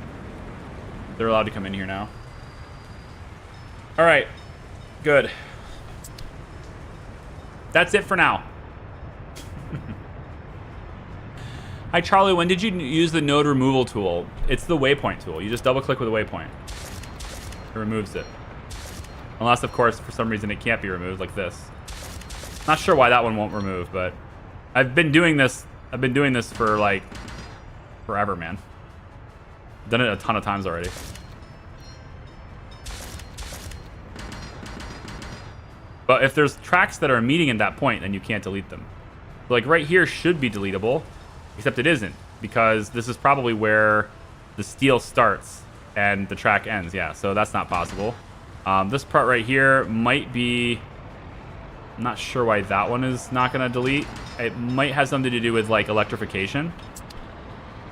They're allowed to come in here now. All right. Good. That's it for now. Hi, Charlie. When did you use the node removal tool? It's the waypoint tool. You just double click with a waypoint. It removes it. Unless, of course, for some reason it can't be removed, like this. Not sure why that one won't remove, but I've been doing this for, like, forever, man. Done it a ton of times already. But if there's tracks that are meeting at that point, then you can't delete them. So, like, right here should be deletable, except it isn't, because this is probably where the steel starts and the track ends. Yeah, so that's not possible. This part right here might be... I'm not sure why that one is not going to delete. It might have something to do with, like, electrification.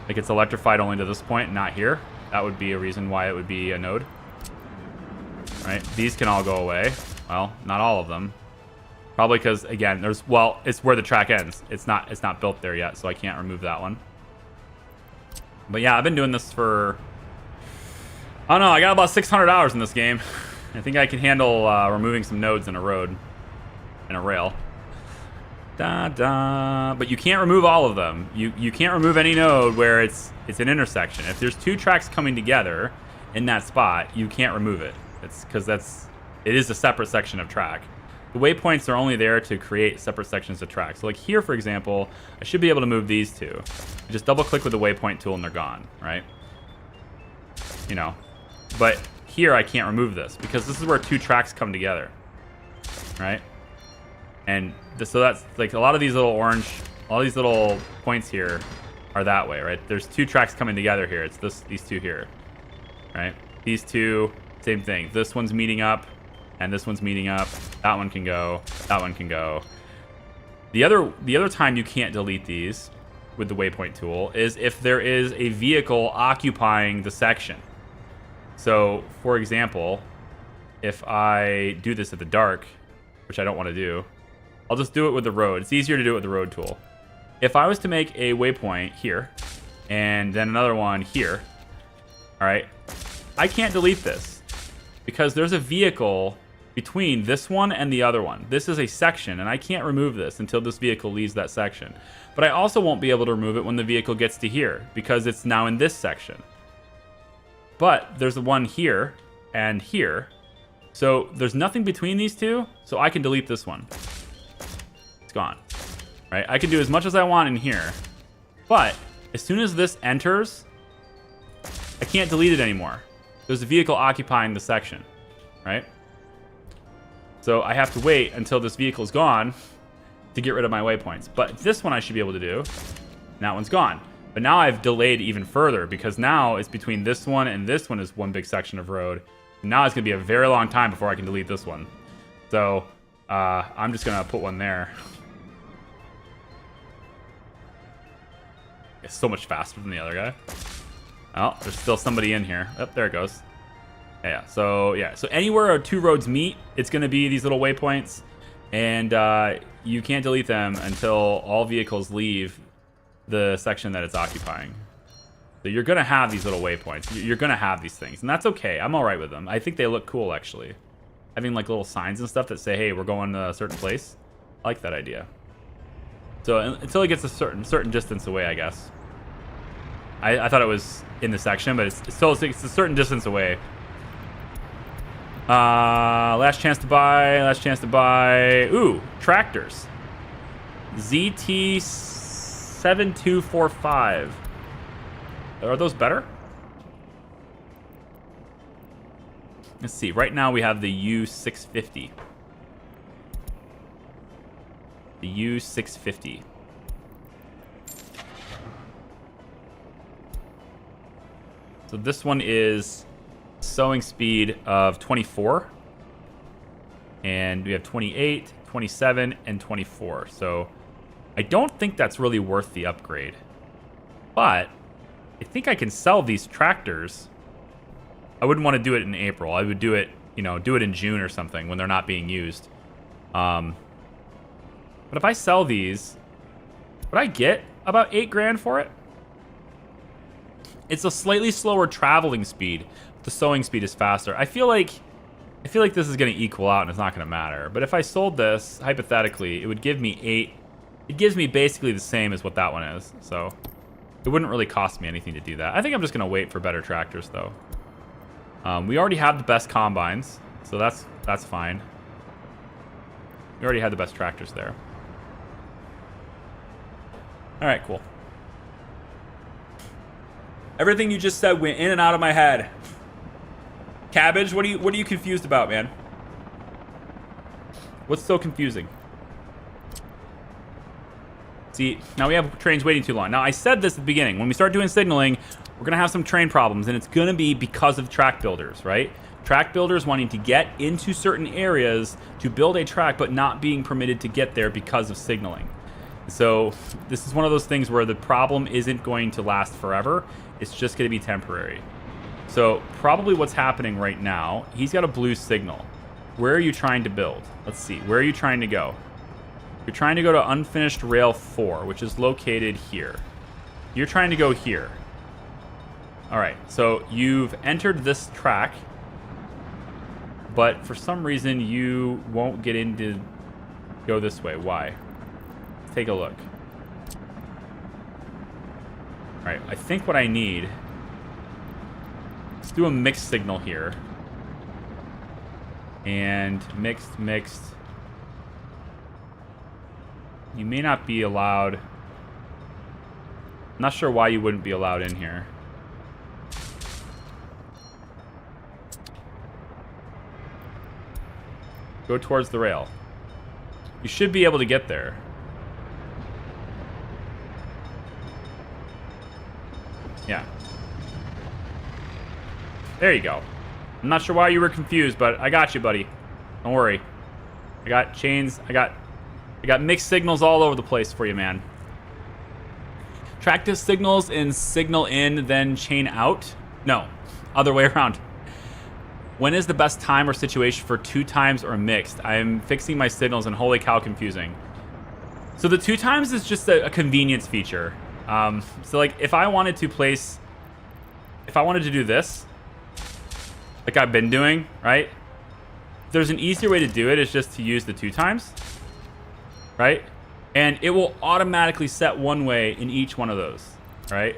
Like, it's electrified only to this point, not here. That would be a reason why it would be a node. Right? These can all go away. Well, not all of them. Probably because, again, it's where the track ends. It's not built there yet, so I can't remove that one. But yeah, I've been doing this for... I don't know, I got about 600 hours in this game. I think I can handle removing some nodes in a road. In a rail. But you can't remove all of them. You can't remove any node where it's an intersection. If there's two tracks coming together in that spot, you can't remove it. It's because it is a separate section of track. The waypoints are only there to create separate sections of track. So like here, for example, I should be able to move these two. I just double click with the waypoint tool and they're gone, right? You know, but here I can't remove this because this is where two tracks come together, right? And so that's like a lot of these little all these little points here are that way, right? There's two tracks coming together here. It's these two here, right? These two, same thing. This one's meeting up and this one's meeting up. That one can go, that one can go. The other time you can't delete these with the waypoint tool is if there is a vehicle occupying the section. So, for example, if I do this at the dark, which I don't want to do, I'll just do it with the road. It's easier to do it with the road tool. If I was to make a waypoint here, and then another one here, all right, I can't delete this because there's a vehicle between this one and the other one. This is a section, and I can't remove this until this vehicle leaves that section. But I also won't be able to remove it when the vehicle gets to here because it's now in this section. But there's the one here and here. So there's nothing between these two, so I can delete this one. It's gone, right? I can do as much as I want in here, but as soon as this enters, I can't delete it anymore. There's a vehicle occupying the section, right? So I have to wait until this vehicle is gone to get rid of my waypoints. But this one I should be able to do. And that one's gone. But now I've delayed even further because now it's between this one and this one is one big section of road. And now it's going to be a very long time before I can delete this one. So I'm just going to put one there. It's so much faster than the other guy. Oh, there's still somebody in here. Oh, there it goes. Yeah, so anywhere two roads meet, it's going to be these little waypoints. And you can't delete them until all vehicles leave the section that it's occupying. So you're going to have these little waypoints. You're going to have these things, and that's okay. I'm all right with them. I think they look cool, actually. Having like little signs and stuff that say, hey, we're going to a certain place. I like that idea. So until it gets a certain distance away, I guess. I thought it was in the section, but it's a certain distance away. Last chance to buy. Last chance to buy. Ooh, tractors. ZT7245. Are those better? Let's see. Right now we have the U650. The U650. So this one is sowing speed of 24. And we have 28, 27, and 24. So I don't think that's really worth the upgrade. But I think I can sell these tractors. I wouldn't want to do it in April. I would do it, do it in June or something when they're not being used. But if I sell these, would I get about 8 grand for it? It's a slightly slower traveling speed. The sowing speed is faster. I feel like this is going to equal out and it's not going to matter. But if I sold this, hypothetically, it would give me 8. It gives me basically the same as what that one is. So it wouldn't really cost me anything to do that. I think I'm just going to wait for better tractors, though. We already have the best combines, so that's fine. We already had the best tractors there. All right, cool. Everything you just said went in and out of my head. Cabbage, what are you confused about, man? What's so confusing? See, now we have trains waiting too long. Now, I said this at the beginning. When we start doing signaling, we're going to have some train problems, and it's going to be because of track builders, right? Track builders wanting to get into certain areas to build a track, but not being permitted to get there because of signaling. So this is one of those things where the problem isn't going to last forever. It's just going to be temporary. So probably what's happening right now, he's got a blue signal. Where are you trying to build? Let's see. Where are you trying to go? You're trying to go to unfinished rail 4, which is located here. You're trying to go here. All right, so you've entered this track, but for some reason you won't get in to go this way. Why? Let's take a look. All right, I think what I need, let's do a mixed signal here. And mixed. You may not be allowed. I'm not sure why you wouldn't be allowed in here. Go towards the rail. You should be able to get there. Yeah. There you go. I'm not sure why you were confused, but I got you, buddy. Don't worry. I got chains. I got mixed signals all over the place for you, man. Tractive signals and signal in, then chain out? No. Other way around. When is the best time or situation for 2 times or mixed? I'm fixing my signals and holy cow, confusing. So the 2 times is just a convenience feature. So like if I wanted to do this, like I've been doing, right? There's an easier way to do it, is just to use the 2 times, right? And it will automatically set one way in each one of those, right?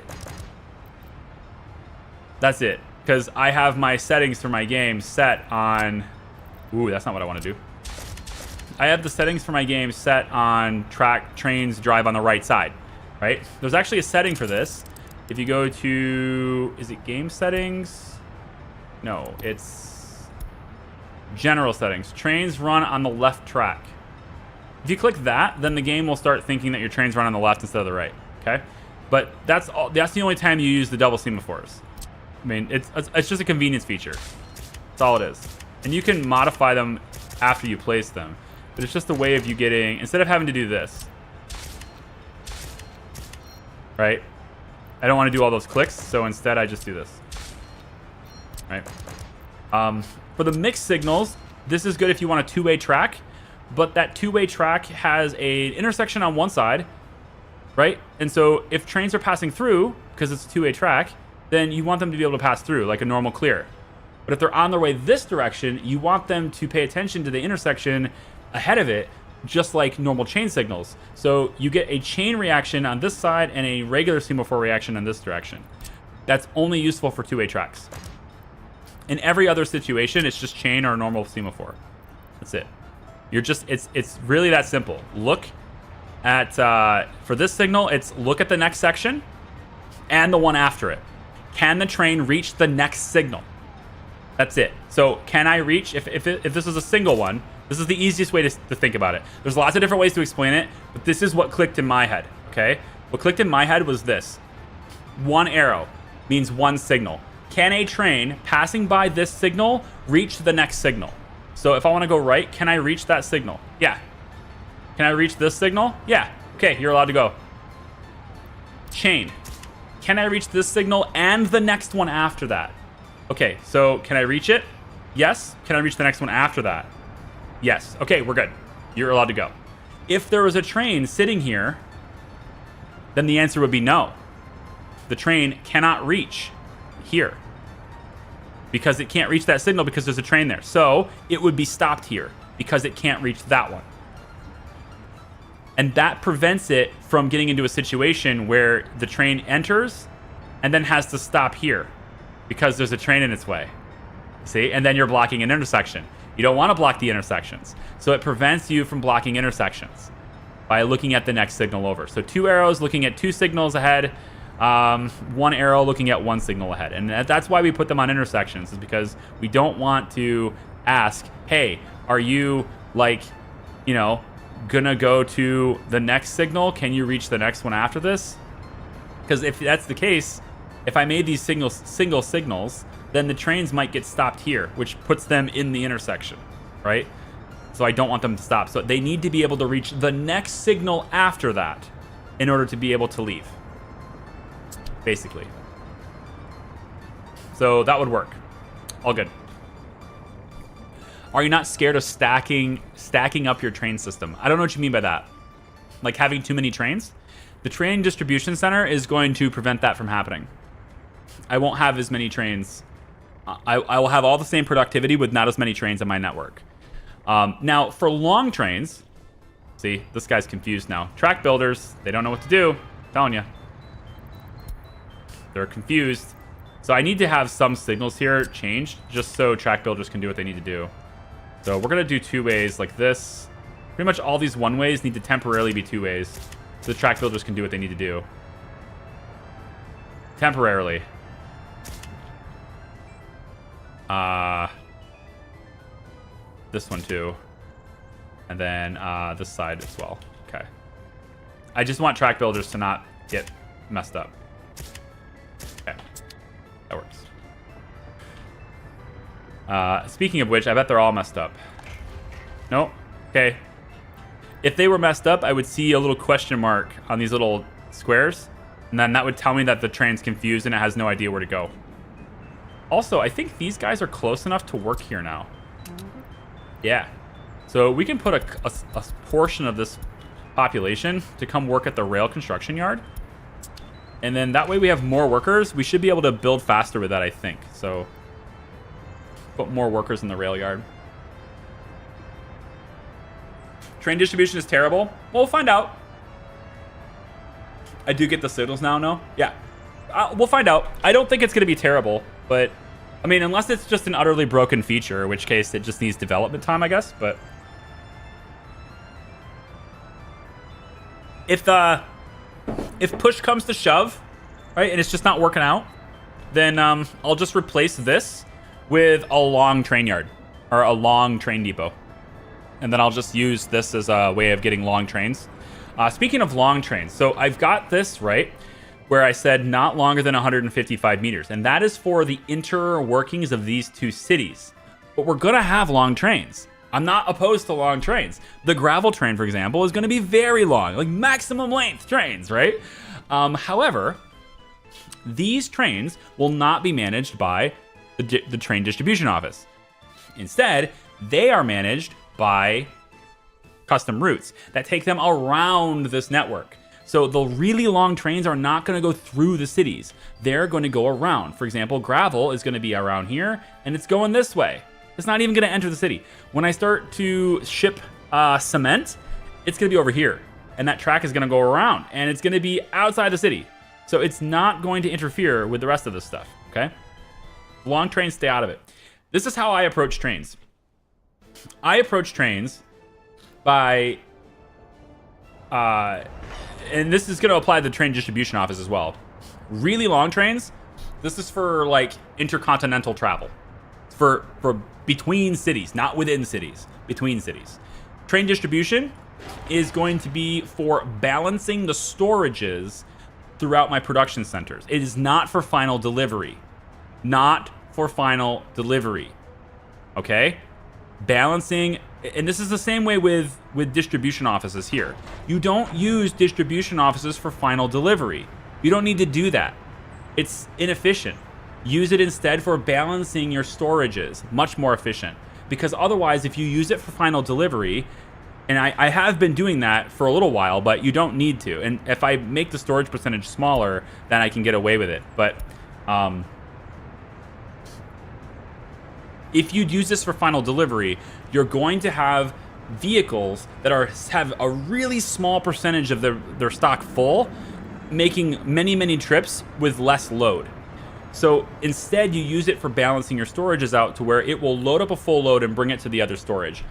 That's it. Because I have my settings for my game set on... Ooh, that's not what I want to do. I have the settings for my game set on trains drive on the right side, right? There's actually a setting for this. If you go to... Is it game settings? No, it's... General settings. Trains run on the left track. If you click that, then the game will start thinking that your trains run on the left instead of the right, okay? But that's the only time you use the double semaphores. I mean, it's just a convenience feature. That's all it is. And you can modify them after you place them. But it's just a way of you getting... Instead of having to do this, right? I don't want to do all those clicks, so instead I just do this. Right? For the mixed signals, this is good if you want a 2-way track. But that 2-way track has an intersection on one side right? And so if trains are passing through, because it's a two-way track, then you want them to be able to pass through like a normal clear. But if they're on their way this direction, you want them to pay attention to the intersection ahead of it, just like normal chain signals. So you get a chain reaction on this side and a regular semaphore reaction in this direction. That's only useful for two-way tracks. In every other situation, it's just chain or normal semaphore. That's it. It's really that simple. Look at, for this signal, it's look at the next section and the one after it. Can the train reach the next signal? That's it. So can I reach, if this is a single one, this is the easiest way to think about it. There's lots of different ways to explain it, but this is what clicked in my head, okay? What clicked in my head was this. One arrow means one signal. Can a train passing by this signal reach the next signal? So if I want to go right, can I reach that signal? Yeah. Can I reach this signal? Yeah. Okay, you're allowed to go. Chain. Can I reach this signal and the next one after that? Okay, so can I reach it? Yes. Can I reach the next one after that? Yes. Okay, we're good. You're allowed to go. If there was a train sitting here, then the answer would be no. The train cannot reach here because it can't reach that signal because there's a train there. So it would be stopped here because it can't reach that one. And that prevents it from getting into a situation where the train enters and then has to stop here because there's a train in its way. See? And then you're blocking an intersection. You don't want to block the intersections. So it prevents you from blocking intersections by looking at the next signal over. So two arrows looking at two signals ahead, one arrow looking at one signal ahead. And that's why we put them on intersections, is because we don't want to ask, hey, are you like, you know, gonna go to the next signal? Can you reach the next one after this? Because if that's the case, if I made these single signals, then the trains might get stopped here, which puts them in the intersection, right? So I don't want them to stop. So they need to be able to reach the next signal after that in order to be able to leave, basically. So that would work. All good. Are you not scared of stacking up your train system? I don't know what you mean by that. Like having too many trains? The train distribution center is going to prevent that from happening. I won't have as many trains. I will have all the same productivity with not as many trains on my network. Now, for long trains, see, this guy's confused now. Track builders, they don't know what to do. I'm telling you. They're confused. So I need to have some signals here changed just so track builders can do what they need to do. So we're going to do two ways like this. Pretty much all these one ways need to temporarily be two ways so the track builders can do what they need to do. Temporarily. This one too. And then this side as well. Okay. I just want track builders to not get messed up. Okay. That works. Speaking of which, I bet they're all messed up. Nope. Okay. If they were messed up, I would see a little question mark on these little squares. And then that would tell me that the train's confused and it has no idea where to go. Also, I think these guys are close enough to work here now. Yeah. So we can put a portion of this population to come work at the rail construction yard. And then that way we have more workers. We should be able to build faster with that, I think. So put more workers in the rail yard. Train distribution is terrible. Well, we'll find out. I do get the signals now, no? Yeah. We'll find out. I don't think it's going to be terrible, but I mean, unless it's just an utterly broken feature, in which case it just needs development time, I guess. But if push comes to shove, right, and it's just not working out, then I'll just replace this with a long train yard or a long train depot. And then I'll just use this as a way of getting long trains. Speaking of long trains, so I've got this, right, where I said not longer than 155 meters. And that is for the interworkings of these two cities. But we're going to have long trains. I'm not opposed to long trains. The gravel train, for example, is going to be very long, like maximum length trains, right? However, these trains will not be managed by the train distribution office. Instead, they are managed by custom routes that take them around this network. So the really long trains are not going to go through the cities. They're going to go around. For example, gravel is going to be around here, and it's going this way. It's not even going to enter the city. When I start to ship cement, it's going to be over here, and that track is going to go around, and it's going to be outside the city. So it's not going to interfere with the rest of this stuff, okay? Long trains, stay out of it. This is how I approach trains. I approach trains by, and this is going to apply to the train distribution office as well. Really long trains, this is for like intercontinental travel. It's for between cities, not within cities, between cities. Train distribution is going to be for balancing the storages throughout my production centers. It is not for final delivery. Not for final delivery. Okay? Balancing, and this is the same way with distribution offices here. You don't use distribution offices for final delivery. You don't need to do that. It's inefficient. Use it instead for balancing your storages. Much more efficient. Because otherwise, if you use it for final delivery, and I have been doing that for a little while, but you don't need to. And if I make the storage percentage smaller, then I can get away with it. But if you use this for final delivery, you're going to have vehicles that have a really small percentage of their stock full, making many trips with less load. So instead, you use it for balancing your storages out to where it will load up a full load and bring it to the other storage.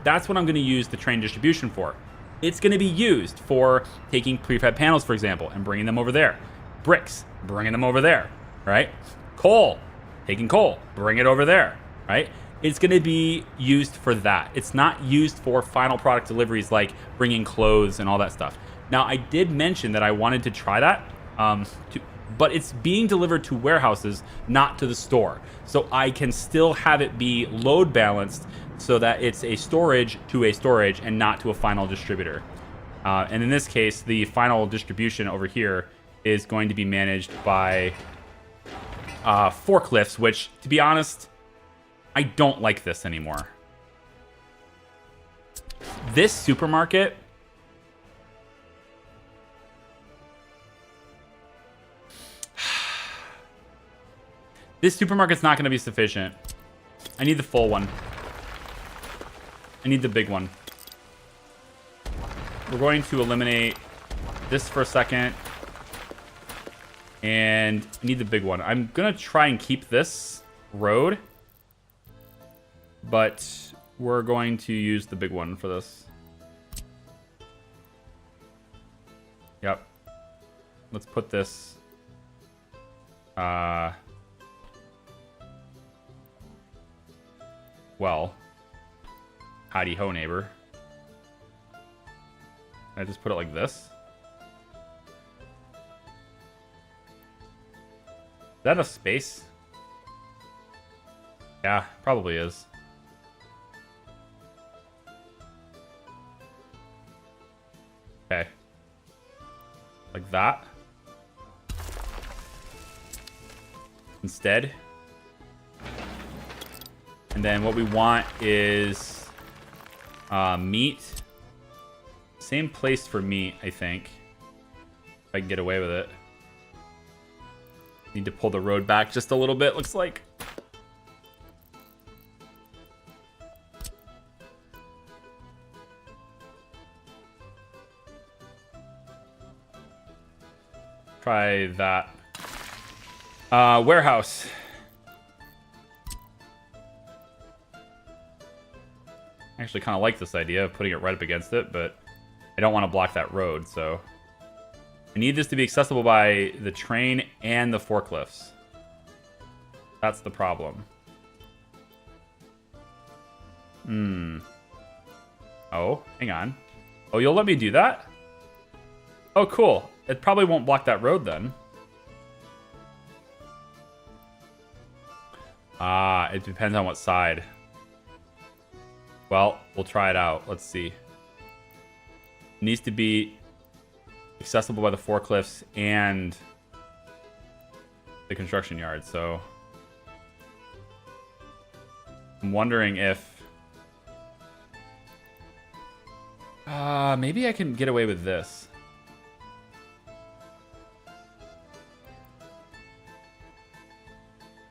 That's what I'm going to use the train distribution for. It's going to be used for taking prefab panels, for example, and bringing them over there. Bricks, bringing them over there, right? Coal, taking coal, bring it over there, right? It's going to be used for that. It's not used for final product deliveries like bringing clothes and all that stuff. Now, I did mention that I wanted to try that, but it's being delivered to warehouses, not to the store. So I can still have it be load balanced so that it's a storage to a storage and not to a final distributor. And in this case, the final distribution over here is going to be managed by forklifts, which, to be honest, I don't like this anymore. This supermarket, this supermarket's not going to be sufficient. I need the full one. I need the big one. We're going to eliminate this for a second. And I need the big one. I'm going to try and keep this road. But we're going to use the big one for this. Yep. Let's put this... well... howdy ho, neighbor. Can I just put it like this? Is that enough space? Yeah, probably is. Okay. Like that. Instead. And then what we want is meat. Same place for meat, I think. If I can get away with it. Need to pull the road back just a little bit, looks like. Try that. Warehouse. I actually kind of like this idea of putting it right up against it, but I don't want to block that road, so... I need this to be accessible by the train and the forklifts. That's the problem. Oh, hang on. Oh, you'll let me do that? Oh, cool. It probably won't block that road then. Ah, it depends on what side. Well, we'll try it out. Let's see. It needs to be accessible by the forklifts and the construction yard, so I'm wondering if maybe I can get away with this.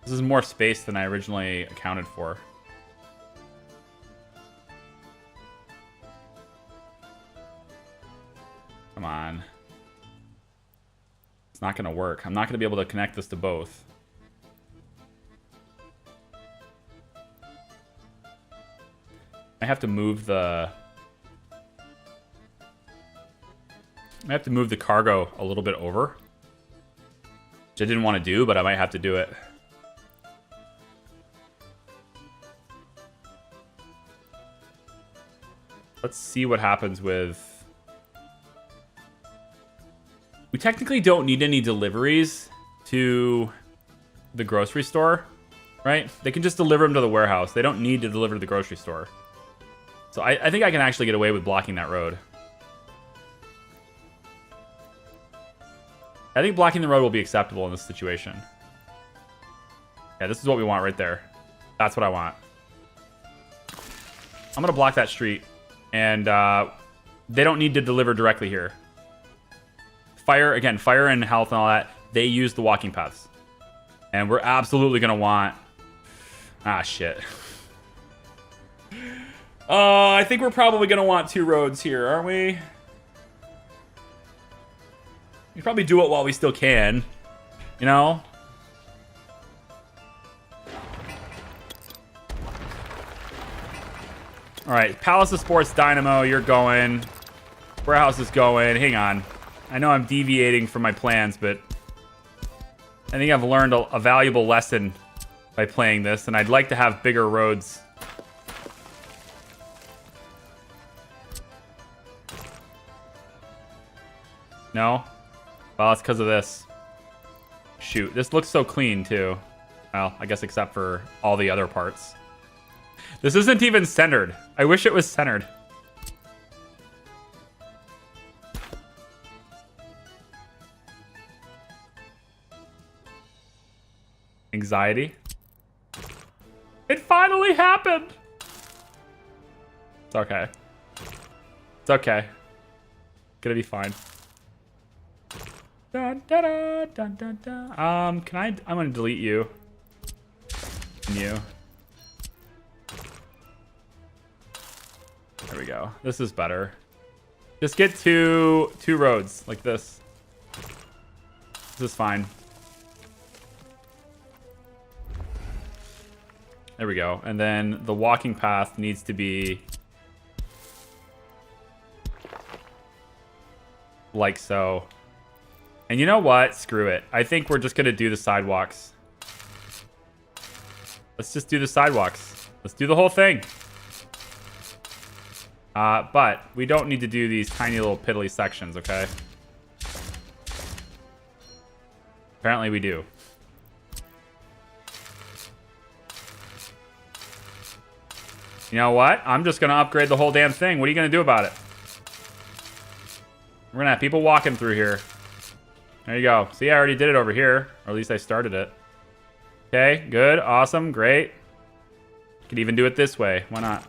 This is more space than I originally accounted for. Come on. It's not going to work. I'm not going to be able to connect this to both. I have to move the... I have to move the cargo a little bit over. Which I didn't want to do, but I might have to do it. Let's see what happens with... We technically don't need any deliveries to the grocery store, right? They can just deliver them to the warehouse. They don't need to deliver to the grocery store. So I think I can actually get away with blocking that road. I think blocking the road will be acceptable in this situation. Yeah, this is what we want right there. That's what I want. I'm going to block that street. And they don't need to deliver directly here. Fire, again, fire and health and all that, they use the walking paths. And we're absolutely going to want... Ah, shit. I think we're probably going to want 2 roads here, aren't we? We probably do it while we still can. You know? Alright, Palace of Sports Dynamo, you're going. Warehouse is going. Hang on. I know I'm deviating from my plans, but I think I've learned a valuable lesson by playing this, and I'd like to have bigger roads. No? Well, it's because of this. Shoot, this looks so clean, too. Well, I guess except for all the other parts. This isn't even centered. I wish it was centered. Anxiety. It finally happened. It's okay. It's okay. Gonna be fine. Dun, dun, dun, dun, dun, dun. Can I? I'm gonna delete you. And you. There we go. This is better. Just get two roads like this. This is fine. There we go. And then the walking path needs to be like so. And you know what? Screw it. I think we're just going to do the sidewalks. Let's just do the sidewalks. Let's do the whole thing. But we don't need to do these tiny little piddly sections, okay? Apparently we do. You know what? I'm just going to upgrade the whole damn thing. What are you going to do about it? We're going to have people walking through here. There you go. See, I already did it over here. Or at least I started it. Okay, good. Awesome. Great. Could even do it this way. Why not?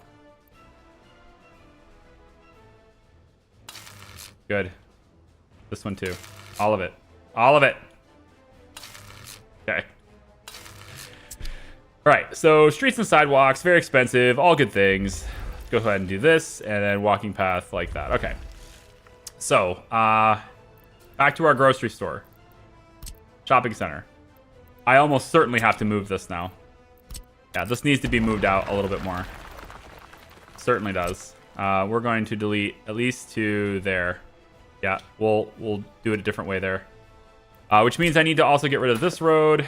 Good. This one too. All of it. All of it. Okay. All right, so streets and sidewalks, very expensive, all good things. Go ahead and do this, and then walking path like that. Okay. So, back to our grocery store. Shopping center. I almost certainly have to move this now. Yeah, this needs to be moved out a little bit more. Certainly does. We're going to delete at least to there. Yeah, we'll do it a different way there. Which means I need to also get rid of this road.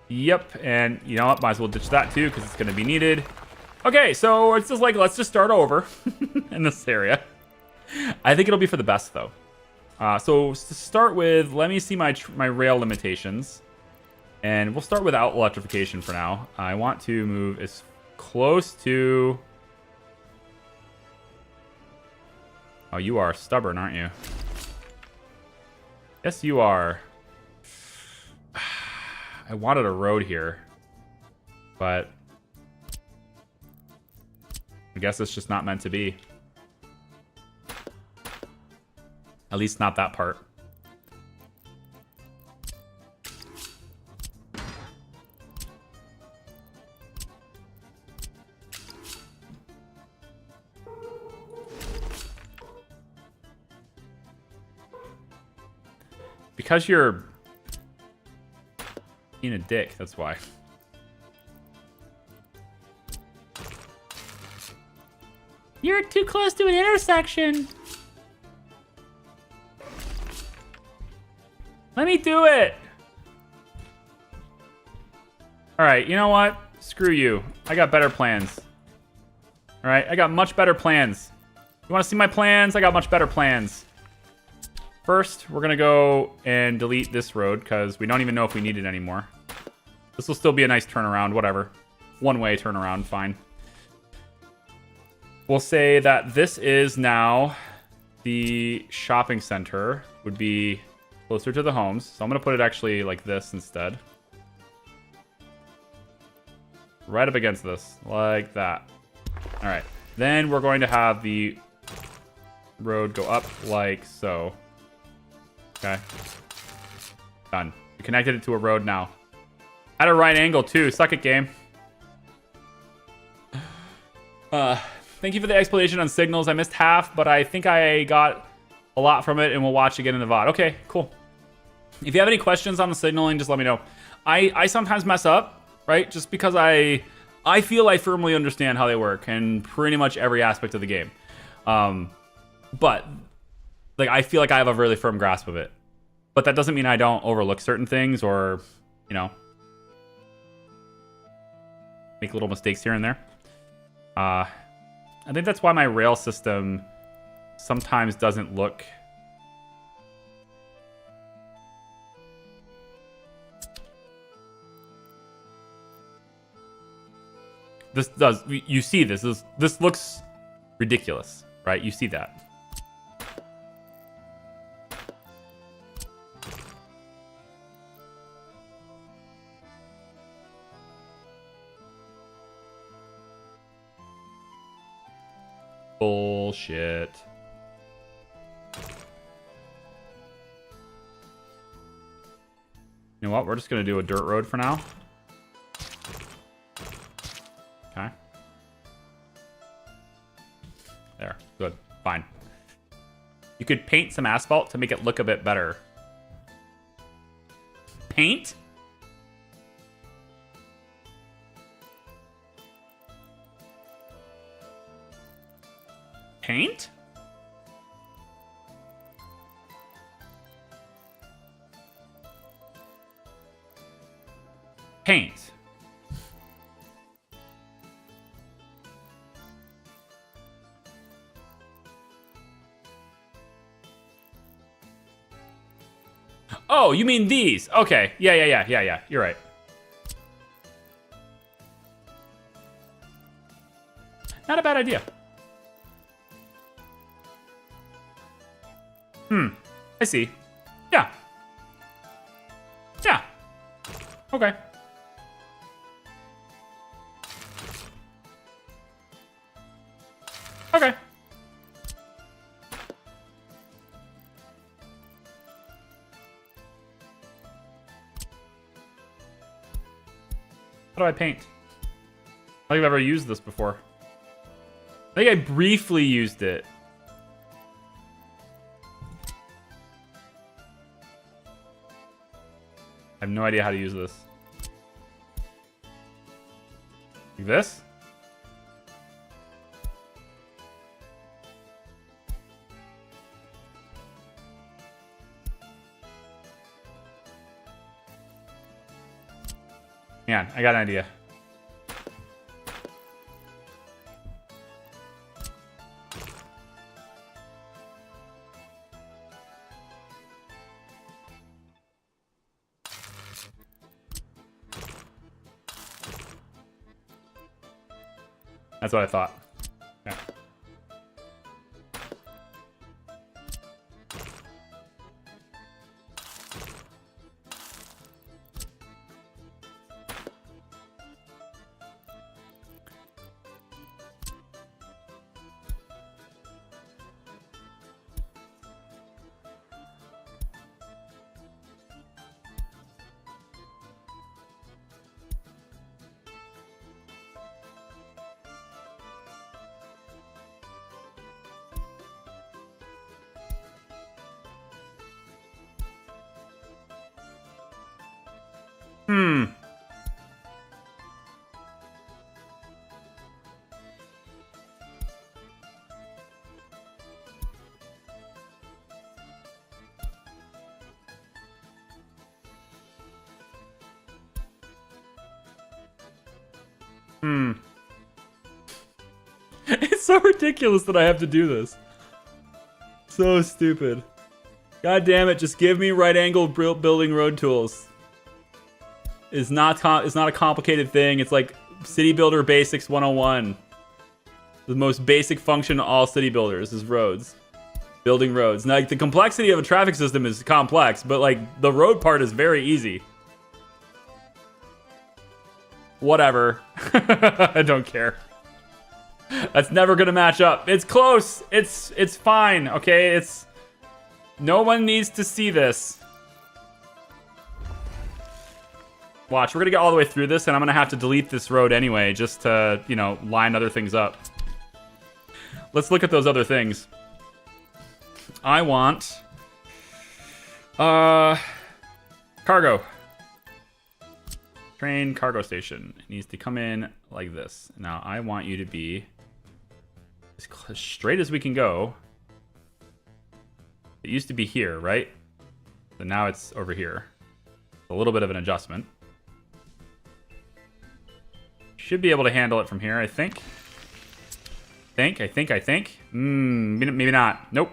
Yep, and you know what? Might as well ditch that too because it's going to be needed. Okay, so it's just like, let's just start over in this area. I think it'll be for the best though. So to start with, let me see my rail limitations. And we'll start without electrification for now. I want to move as close to... Oh, you are stubborn, aren't you? Yes, you are. I wanted a road here, but I guess it's just not meant to be. At least not that part. Because you're being a dick, that's why. You're too close to an intersection. Let me do it. All right, you know what? Screw you. I got better plans. All right, I got much better plans. You want to see my plans? I got much better plans. First, we're going to go and delete this road because we don't even know if we need it anymore. This will still be a nice turnaround, whatever. One-way turnaround, fine. We'll say that this is now the shopping center. Would be closer to the homes. So I'm going to put it actually like this instead. Right up against this, like that. All right. Then we're going to have the road go up like so. Okay. Done. We connected it to a road now. At a right angle, too. Suck it, game. Thank you for the explanation on signals. I missed half, but I think I got a lot from it, and we'll watch again in the VOD. Okay, cool. If you have any questions on the signaling, just let me know. I sometimes mess up, right? Just because I feel I firmly understand how they work in pretty much every aspect of the game. But like I feel like I have a really firm grasp of it. But that doesn't mean I don't overlook certain things or, you know, make little mistakes here and there. I think that's why my rail system sometimes doesn't look this does you see this looks ridiculous, right? You see that. Bullshit. You know what? We're just going to do a dirt road for now. Okay. There. Good. Fine. You could paint some asphalt to make it look a bit better. Paint? Paint? Paint. Oh, you mean these? Okay. Yeah. You're right. Not a bad idea. I see. Yeah. Yeah. Okay. Okay. How do I paint? I don't think I've ever used this before. I think I briefly used it. I have no idea how to use this. Like this? Hang on, I got an idea. That's what I thought. Yeah. Hmm. Hmm. It's so ridiculous that I have to do this. So stupid. God damn it, just give me right-angled building road tools. It's not a complicated thing. It's like City Builder Basics 101. The most basic function of all city builders is roads. Building roads. Now, like, the complexity of a traffic system is complex, but like the road part is very easy. Whatever. I don't care. That's never gonna match up. It's close. It's fine. Okay, it's no one needs to see this. Watch, we're gonna get all the way through this, and I'm gonna have to delete this road anyway, just to, you know, line other things up. Let's look at those other things. I want cargo. Train cargo station. It needs to come in like this. Now I want you to be as straight as we can go. It used to be here, right? So now it's over here. A little bit of an adjustment. Should be able to handle it from here, I think. I think. Maybe not. Nope.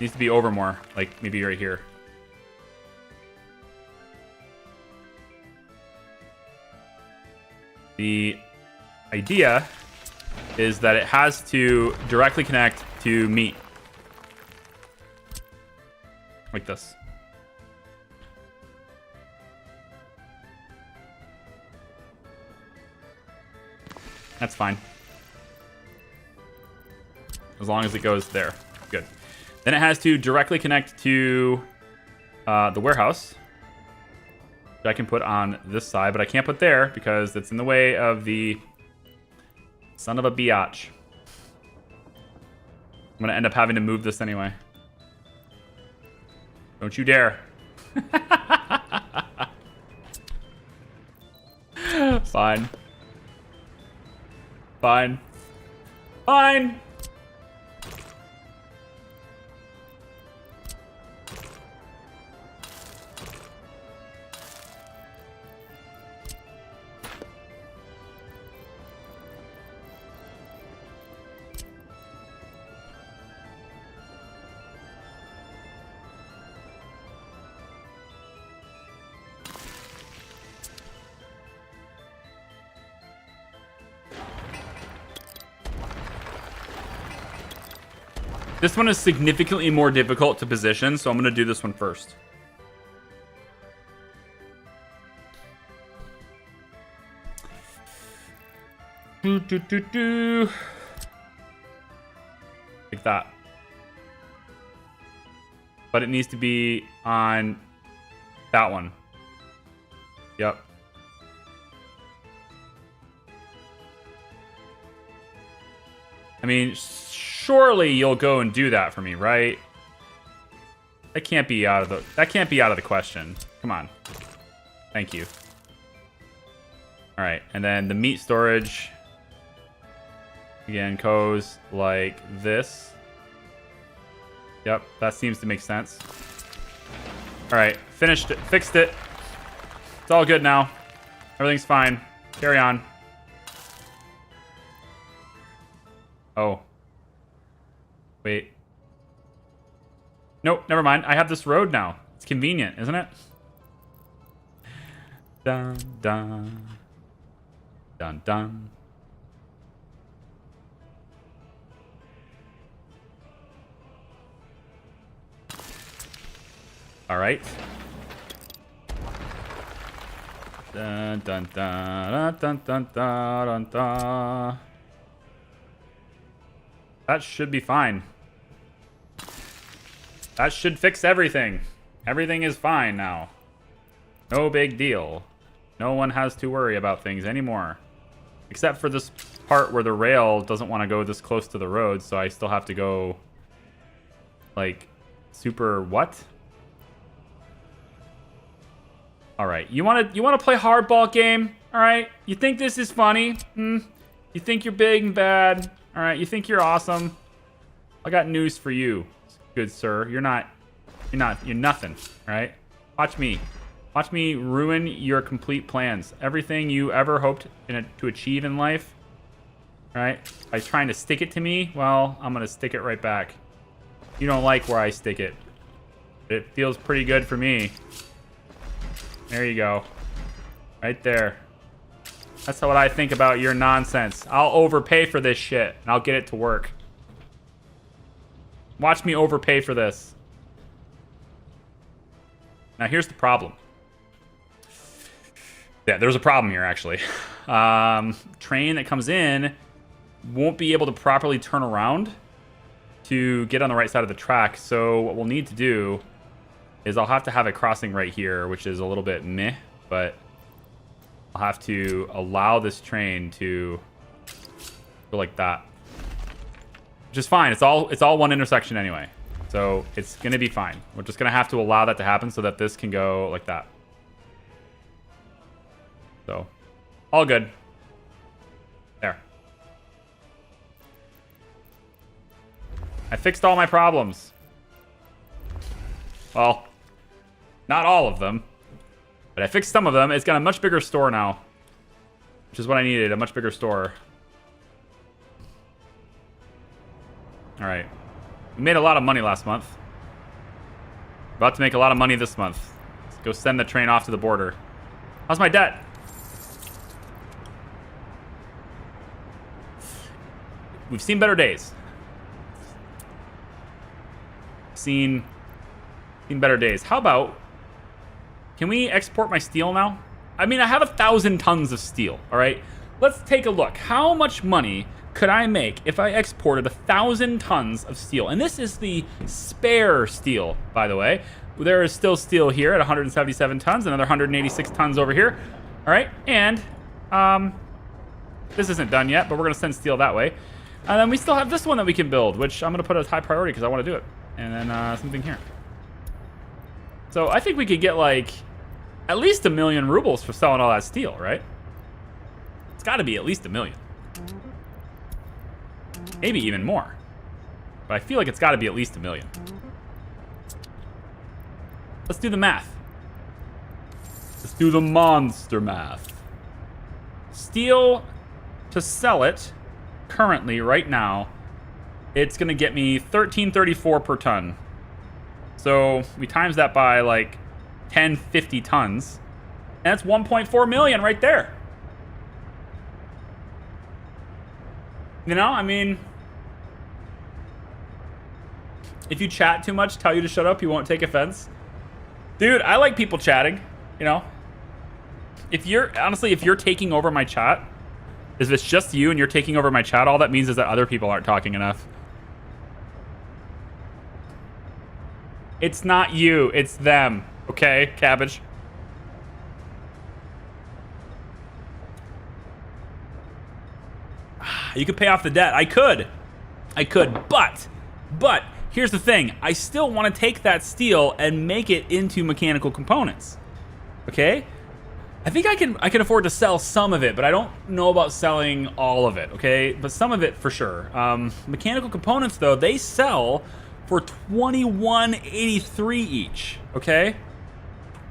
Needs to be over more, like maybe right here. The idea is that it has to directly connect to meat. Like this. That's fine. As long as it goes there. Good. Then it has to directly connect to the warehouse. Which I can put on this side, but I can't put there because it's in the way of the son of a biatch. I'm going to end up having to move this anyway. Don't you dare. Fine. This one is significantly more difficult to position, so I'm going to do this one first. Like that. But it needs to be on that one. Yep. I mean, surely you'll go and do that for me, right? That can't be out of the question. Come on. Thank you. All right, and then the meat storage again goes like this. Yep, that seems to make sense. All right, finished it, fixed it. It's all good now. Everything's fine. Carry on. Oh. Wait. Nope, never mind. I have this road now. It's convenient, isn't it? Dun, dun. Dun, dun. All right. Dun, dun, dun, dun, dun, dun, dun, dun. That should be fine. That should fix everything. Everything is fine now. No big deal. No one has to worry about things anymore. Except for this part where the rail doesn't want to go this close to the road, so I still have to go, like, super what? All right, you want to play hardball game? All right, you think this is funny? You think you're big and bad? All right, you think you're awesome? I got news for you, good sir. You're nothing. All right, watch me ruin your complete plans. Everything you ever hoped to achieve in life. All right, by trying to stick it to me, well, I'm gonna stick it right back. You don't like where I stick it. It feels pretty good for me. There you go. Right there. That's what I think about your nonsense. I'll overpay for this shit, and I'll get it to work. Watch me overpay for this. Now, here's the problem. Yeah, there's a problem here, actually. Train that comes in won't be able to properly turn around to get on the right side of the track. So what we'll need to do is I'll have to have a crossing right here, which is a little bit meh, but I'll have to allow this train to go like that, which is fine. It's all one intersection anyway, so it's gonna be fine. We're just gonna have to allow that to happen so that this can go like that. So, all good. There. I fixed all my problems. Well, not all of them, but I fixed some of them. It's got a much bigger store now, which is what I needed, a much bigger store. All right. We made a lot of money last month. About to make a lot of money this month. Let's go send the train off to the border. How's my debt? We've seen better days. Seen better days. How about, can we export my steel now? I mean, I have 1,000 tons of steel, all right? Let's take a look. How much money could I make if I exported 1,000 tons of steel? And this is the spare steel, by the way. There is still steel here at 177 tons, another 186 tons over here. All right, and this isn't done yet, but we're gonna send steel that way. And then we still have this one that we can build, which I'm gonna put as high priority because I wanna do it. And then something here. So I think we could get like at least 1 million rubles for selling all that steel, right? It's gotta be at least 1 million. Maybe even more. But I feel like it's gotta be at least 1 million. Let's do the math. Let's do the monster math. Steel, to sell it currently, right now, it's gonna get me 1334 per ton. So we times that by like 1050 tons. And that's 1.4 million right there. You know, I mean, if you chat too much, tell you to shut up, you won't take offense. Dude, I like people chatting, you know. If you're taking over my chat, if it's just you and you're taking over my chat, all that means is that other people aren't talking enough. It's not you, it's them, okay, Cabbage? You could pay off the debt. I could, but here's the thing. I still want to take that steel and make it into mechanical components, okay? I think I can afford to sell some of it, but I don't know about selling all of it, okay? But some of it for sure. Mechanical components, though, they sell for $21.83 each, okay?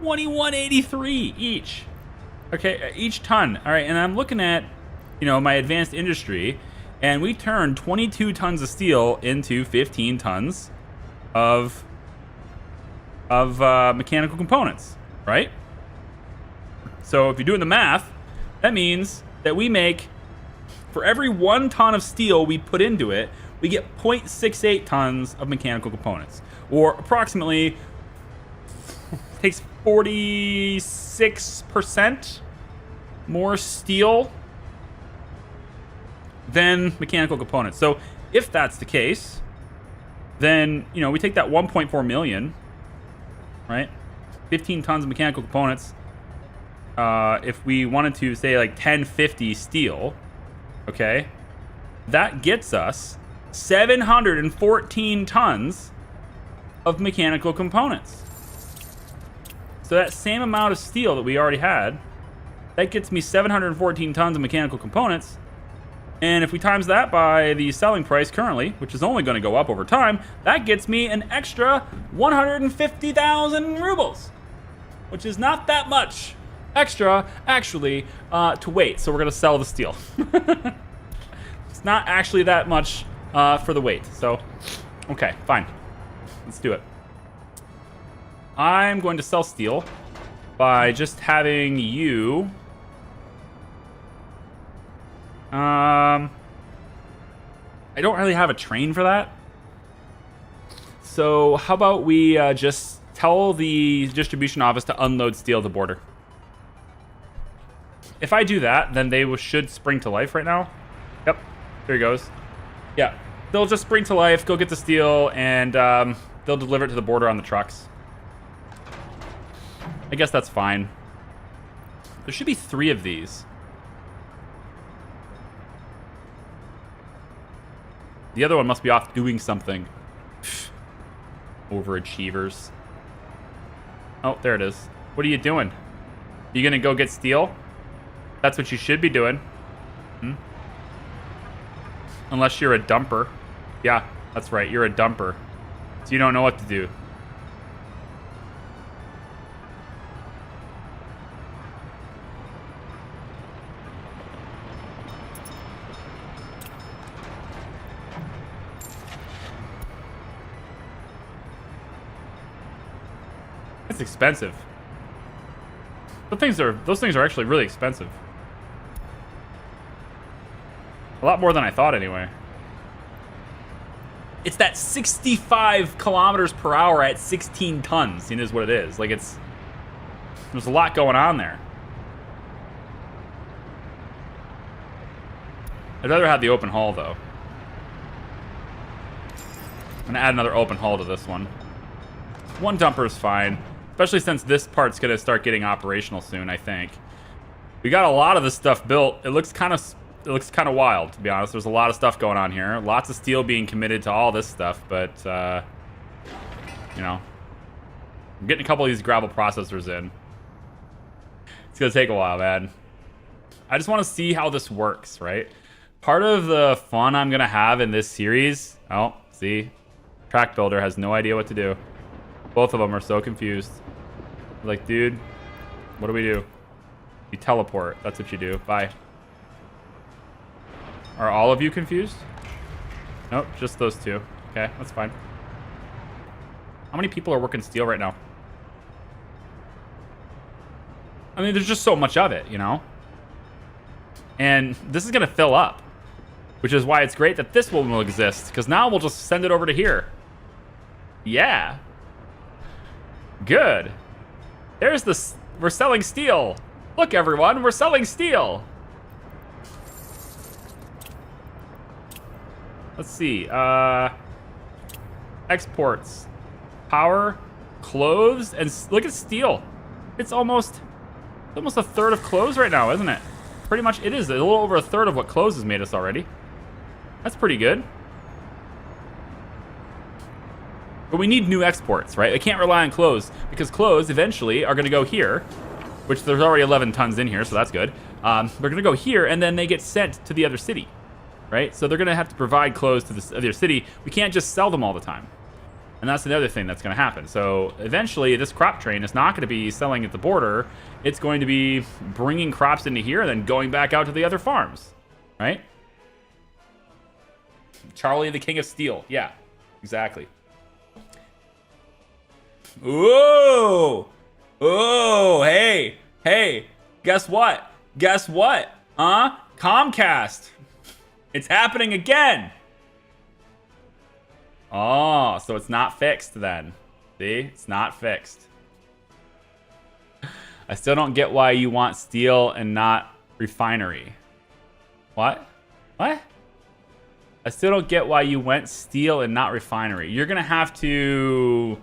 $21.83 each, okay? Each ton. All right, and I'm looking at, you know, my advanced industry, and we turned 22 tons of steel into 15 tons of mechanical components, right? So if you're doing the math, that means that we make, for every 1 ton of steel we put into it, we get 0.68 tons of mechanical components, or approximately takes 46% more steel than mechanical components. So if that's the case, then, you know, we take that 1.4 million, right? 15 tons of mechanical components. If we wanted to say like 1050 steel, okay, that gets us 714 tons of mechanical components. So that same amount of steel that we already had, that gets me 714 tons of mechanical components. And if we times that by the selling price currently, which is only going to go up over time, that gets me an extra 150,000 rubles, which is not that much extra, actually, to wait. So we're going to sell the steel. It's not actually that much for the weight. So, okay, fine. Let's do it. I'm going to sell steel by just having you... I don't really have a train for that. So how about we just tell the distribution office to unload steel at the border. If I do that, then they should spring to life right now. Yep, there he goes. Yeah, they'll just spring to life, go get the steel, and they'll deliver it to the border on the trucks. I guess that's fine. There should be 3 of these. The other one must be off doing something. Overachievers. Oh, there it is. What are you doing? You gonna go get steel? That's what you should be doing. Unless you're a dumper. Yeah, that's right. You're a dumper. So you don't know what to do. It's expensive. Those things are actually really expensive. A lot more than I thought, anyway. It's that 65 kilometers per hour at 16 tons, is what it is. Like, there's a lot going on there. I'd rather have the open hull, though. I'm gonna add another open hull to this one. One dumper is fine, especially since this part's gonna start getting operational soon, I think. We got a lot of this stuff built. It looks kind of wild, to be honest. There's a lot of stuff going on here. Lots of steel being committed to all this stuff, but, you know. I'm getting a couple of these gravel processors in. It's going to take a while, man. I just want to see how this works, right? Part of the fun I'm going to have in this series... Oh, see? Track Builder has no idea what to do. Both of them are so confused. Like, dude, what do we do? You teleport. That's what you do. Bye. Are all of you confused? Nope, just those two. Okay, that's fine. How many people are working steel right now? I mean, there's just so much of it, you know? And this is going to fill up, which is why it's great that this one will exist, because now we'll just send it over to here. Yeah. Good. There's the... We're selling steel. Look, everyone, we're selling steel. Let's see. Exports. Power. Clothes. And look at steel. It's almost a third of clothes right now, isn't it? Pretty much it is. A little over a third of what clothes has made us already. That's pretty good. But we need new exports, right? I can't rely on clothes, because clothes eventually are going to go here, which there's already 11 tons in here, so that's good. They're going to go here, and then they get sent to the other city, right? So they're going to have to provide clothes to the other city. We can't just sell them all the time. And that's another thing that's going to happen. So eventually, this crop train is not going to be selling at the border. It's going to be bringing crops into here and then going back out to the other farms, right? Charlie, the King of Steel. Yeah, exactly. Ooh! Ooh, hey! Hey! Guess what? Guess what? Huh? Comcast! It's happening again! Oh, so it's not fixed then. See? It's not fixed. I still don't get why you want steel and not refinery. What? What? I still don't get why you went steel and not refinery. You're gonna have to...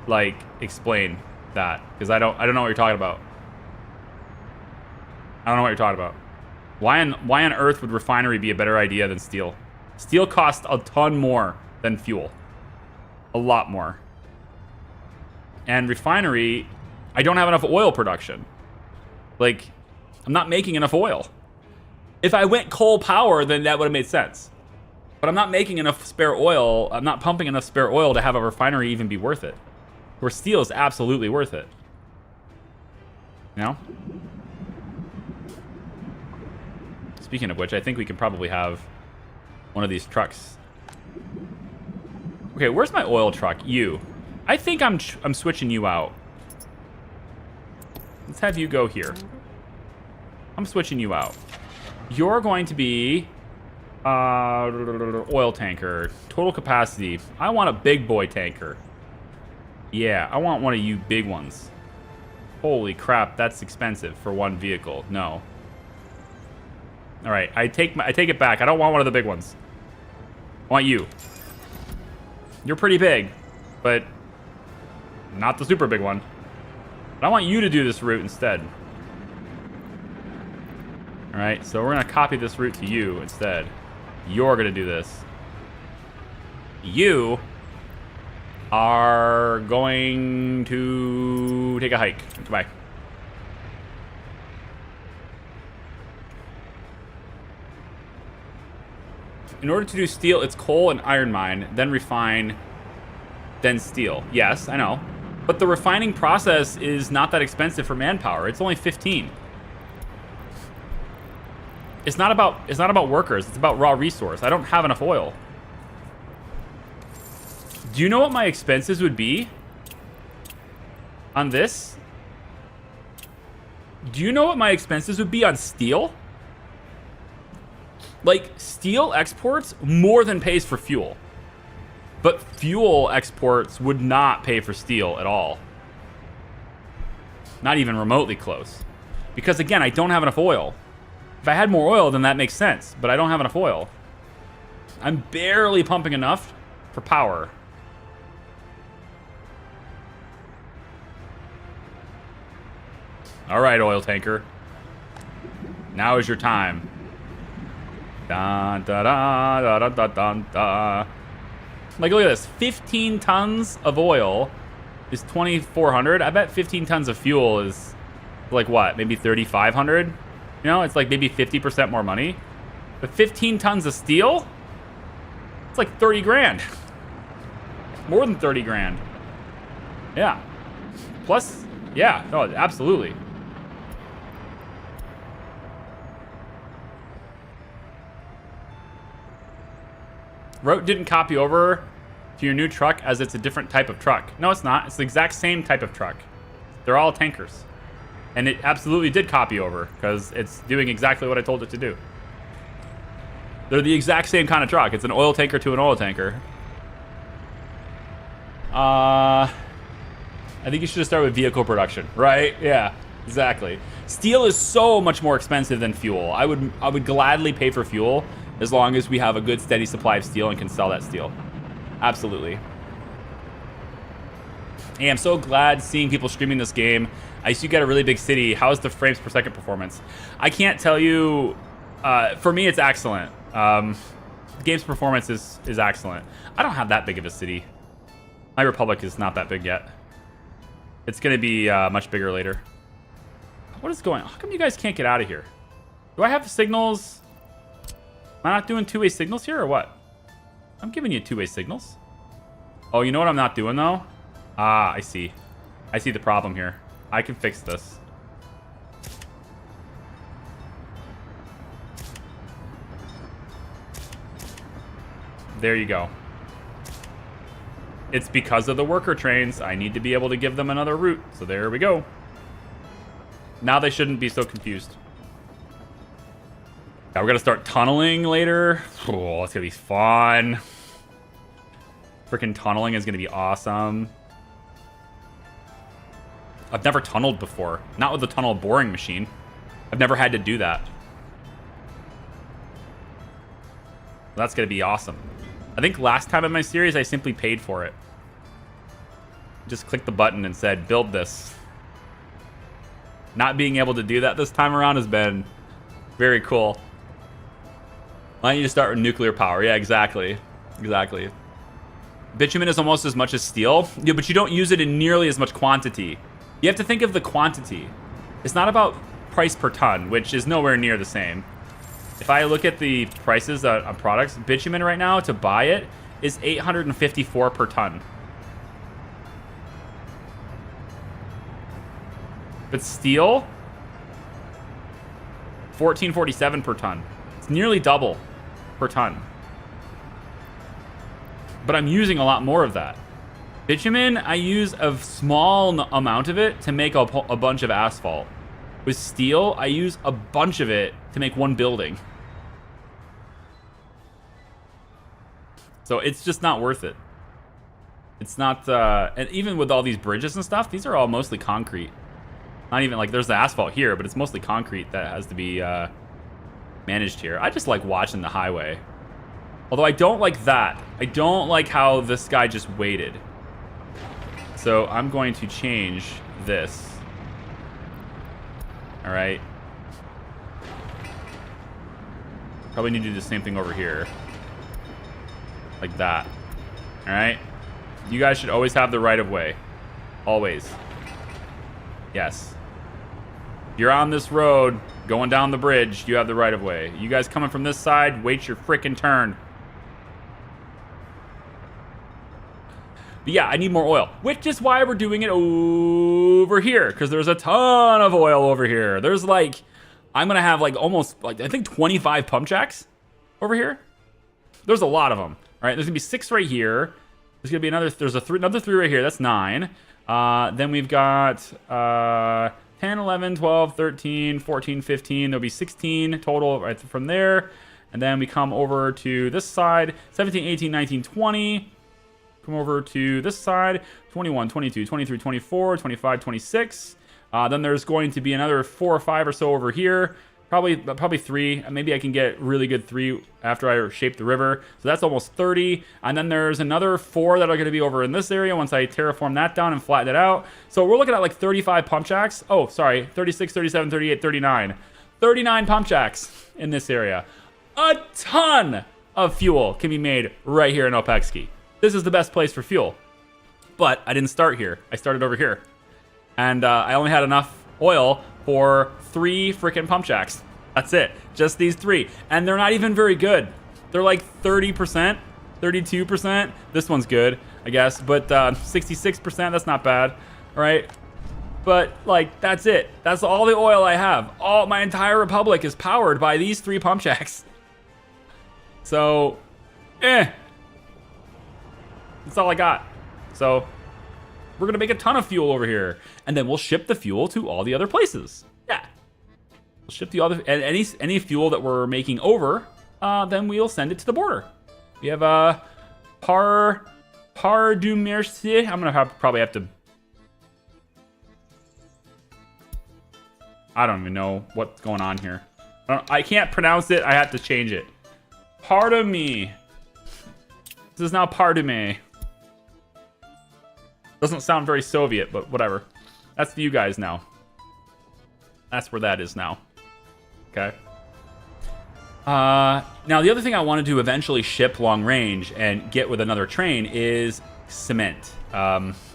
like, explain that, because I don't know what you're talking about. I don't know what you're talking about. Why on earth would refinery be a better idea than steel? Steel costs a ton more than fuel. A lot more. And refinery, I don't have enough oil production. Like, I'm not making enough oil. If I went coal power, then that would have made sense. But I'm not making enough spare oil. I'm not pumping enough spare oil to have a refinery even be worth it. Where steel is absolutely worth it. You know? Speaking of which, I think we can probably have one of these trucks. Okay, where's my oil truck? You. I think I'm switching you out. Let's have you go here. I'm switching you out. You're going to be oil tanker. Total capacity. I want a big boy tanker. Yeah, I want one of you big ones. Holy crap, that's expensive for one vehicle. No. All right, I take it back. I don't want one of the big ones. I want you. You're pretty big, but not the super big one. But I want you to do this route instead. All right, so we're gonna copy this route to you instead. You're gonna do this. You are going to take a hike. Goodbye. In order to do steel, it's coal and iron mine, then refine, then steel. Yes, I know. But the refining process is not that expensive for manpower. It's only 15. It's not about workers. It's about raw resource. I don't have enough oil. Do you know what my expenses would be on this? Do you know what my expenses would be on steel? Like, steel exports more than pays for fuel. But fuel exports would not pay for steel at all. Not even remotely close. Because, again, I don't have enough oil. If I had more oil, then that makes sense. But I don't have enough oil. I'm barely pumping enough for power. All right, oil tanker. Now is your time. Dun, da, da, da, da, da, da, da. Like, look at this. 15 tons of oil is 2,400. I bet 15 tons of fuel is, like, what? Maybe 3,500? You know, it's like maybe 50% more money. But 15 tons of steel? It's like 30 grand. More than 30 grand. Yeah. Plus, yeah. No, absolutely. Rote didn't copy over to your new truck as it's a different type of truck. No, it's not. It's the exact same type of truck. They're all tankers. And it absolutely did copy over because it's doing exactly what I told it to do. They're the exact same kind of truck. It's an oil tanker to an oil tanker. I think you should start with vehicle production, right? Yeah, exactly. Steel is so much more expensive than fuel. I would gladly pay for fuel as long as we have a good steady supply of steel and can sell that steel. Absolutely. Hey, I'm so glad seeing people streaming this game. I used to get a really big city. How's the frames per second performance? I can't tell you. For me, it's excellent. The game's performance is excellent. I don't have that big of a city. My Republic is not that big yet. It's going to be much bigger later. What is going on? How come you guys can't get out of here? Do I have signals? Am I not doing two-way signals here or what? I'm giving you two-way signals. Oh, you know what I'm not doing though? Ah, I see. I see the problem here. I can fix this. There you go. It's because of the worker trains. I need to be able to give them another route. So there we go. Now they shouldn't be so confused. Now we're going to start tunneling later. Oh, it's going to be fun. Freaking tunneling is going to be awesome. I've never tunneled before. Not with the tunnel boring machine. I've never had to do that. That's going to be awesome. I think last time in my series, I simply paid for it. Just clicked the button and said, build this. Not being able to do that this time around has been very cool. Why don't you just start with nuclear power? Yeah, exactly. Exactly. Bitumen is almost as much as steel, yeah, but you don't use it in nearly as much quantity. You have to think of the quantity. It's not about price per ton, which is nowhere near the same. If I look at the prices on products, bitumen right now to buy it is $854 per ton. But steel, $1447 per ton. It's nearly double per ton. But I'm using a lot more of that. Bitumen, I use a small amount of it to make a bunch of asphalt. With steel, I use a bunch of it to make one building. So it's just not worth it. It's not, and even with all these bridges and stuff, these are all mostly concrete. Not even, like, there's the asphalt here, but it's mostly concrete that has to be managed here. I just like watching the highway. Although I don't like that. I don't like how this guy just waited. So I'm going to change this. All right. Probably need to do the same thing over here. Like that. All right. You guys should always have the right of way. Always. Yes. You're on this road, going down the bridge, you have the right of way. You guys coming from this side, wait your freaking turn. But yeah, I need more oil, which is why we're doing it over here, because there's a ton of oil over here. There's like, I'm gonna have like almost, like I think 25 pump jacks over here. There's a lot of them. All right, there's gonna be 6 right here. There's gonna be another, there's another 3 right here, that's 9. Then we've got 10, 11, 12, 13, 14, 15. There'll be 16 total right from there. And then we come over to this side, 17, 18, 19, 20. Come over to this side, 21, 22, 23, 24, 25, 26. Then there's going to be another 4 or 5 or so over here. Probably 3. Maybe I can get really good 3 after I shape the river. So that's almost 30. And then there's another 4 that are going to be over in this area once I terraform that down and flatten it out. So we're looking at like 35 pump jacks. Oh, sorry. 36, 37, 38, 39. 39 pump jacks in this area. A ton of fuel can be made right here in Opexki. This is the best place for fuel. But I didn't start here. I started over here. And I only had enough oil for 3 freaking pump jacks. That's it. Just these 3. And they're not even very good. They're like 30%, 32%. This one's good, I guess. But 66%, that's not bad. All right. But like, that's it. That's all the oil I have. All my entire republic is powered by these 3 pump jacks. So, that's all I got. So we're gonna make a ton of fuel over here, and then we'll ship the fuel to all the other places. Yeah, we'll ship the other, and any fuel that we're making over, then we'll send it to the border. We have Par du Merci. I'm gonna probably have to. I don't even know what's going on here. I can't pronounce it. I have to change it. Pardon me. This is now pardon me. Doesn't sound very Soviet, but whatever. That's you guys now. That's where that is now. Okay. Now, the other thing I want to do eventually ship long range and get with another train is cement.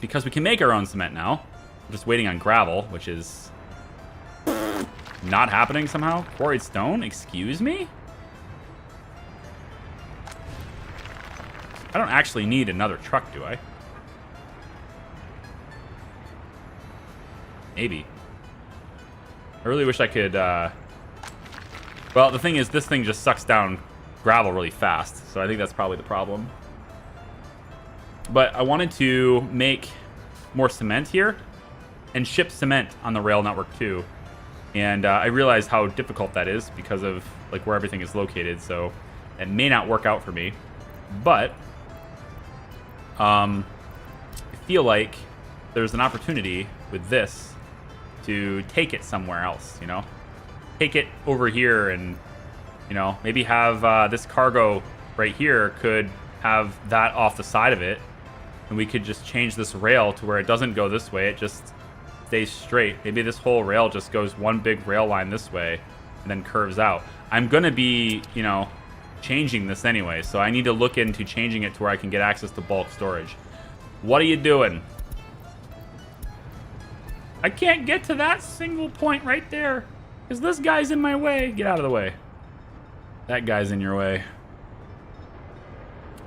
Because we can make our own cement now. I'm just waiting on gravel, which is not happening somehow. Quarried stone? Excuse me? I don't actually need another truck, do I? Maybe. I really wish I could, well, the thing is, this thing just sucks down gravel really fast, so I think that's probably the problem. But I wanted to make more cement here and ship cement on the rail network too. And I realized how difficult that is because of like where everything is located, so it may not work out for me. But I feel like there's an opportunity with this to take it somewhere else, you know? Take it over here and, you know, maybe have this cargo right here could have that off the side of it. And we could just change this rail to where it doesn't go this way. It just stays straight. Maybe this whole rail just goes one big rail line this way and then curves out. I'm going to be, you know, changing this anyway, so I need to look into changing it to where I can get access to bulk storage. What are you doing? I can't get to that single point right there because this guy's in my way. Get out of the way. That guy's in your way.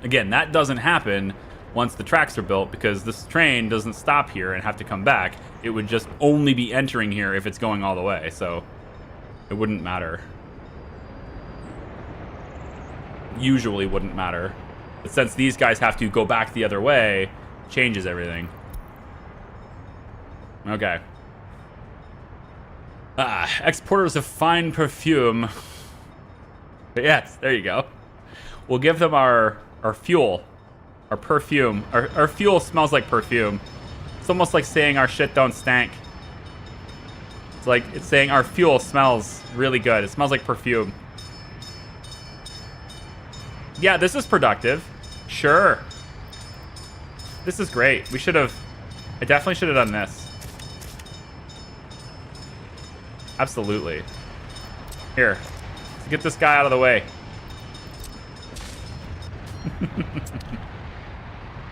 Again, that doesn't happen once the tracks are built because this train doesn't stop here and have to come back. It would just only be entering here if it's going all the way, so it wouldn't matter. Usually wouldn't matter. But since these guys have to go back the other way, changes everything. Okay. Exporters of fine perfume. But yes, there you go. We'll give them our fuel. Our perfume. Our fuel smells like perfume. It's almost like saying our shit don't stank. It's like it's saying our fuel smells really good. It smells like perfume. Yeah, this is productive. Sure. This is great. We should have... I definitely should have done this. Absolutely. Here. Let's get this guy out of the way.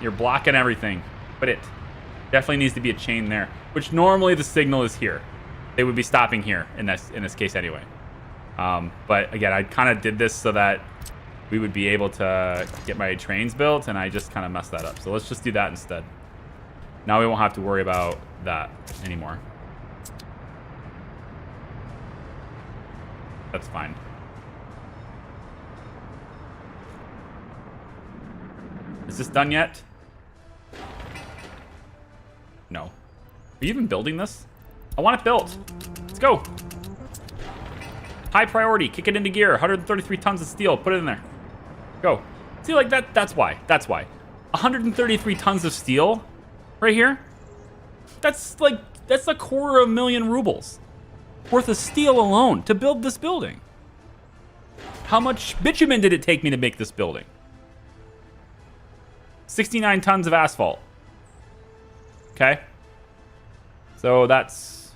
You're blocking everything. But it definitely needs to be a chain there. Which normally the signal is here. They would be stopping here in this case anyway. But again, I kind of did this so that we would be able to get my trains built, and I just kind of messed that up. So let's just do that instead. Now we won't have to worry about that anymore. That's fine. Is this done yet? No. Are you even building this? I want it built. Let's go. High priority. Kick it into gear. 133 tons of steel. Put it in there. Go. See, like that. That's why. That's why. 133 tons of steel right here. That's a 250,000 rubles worth of steel alone to build this building. How much bitumen did it take me to make this building? 69 tons of asphalt. Okay. So that's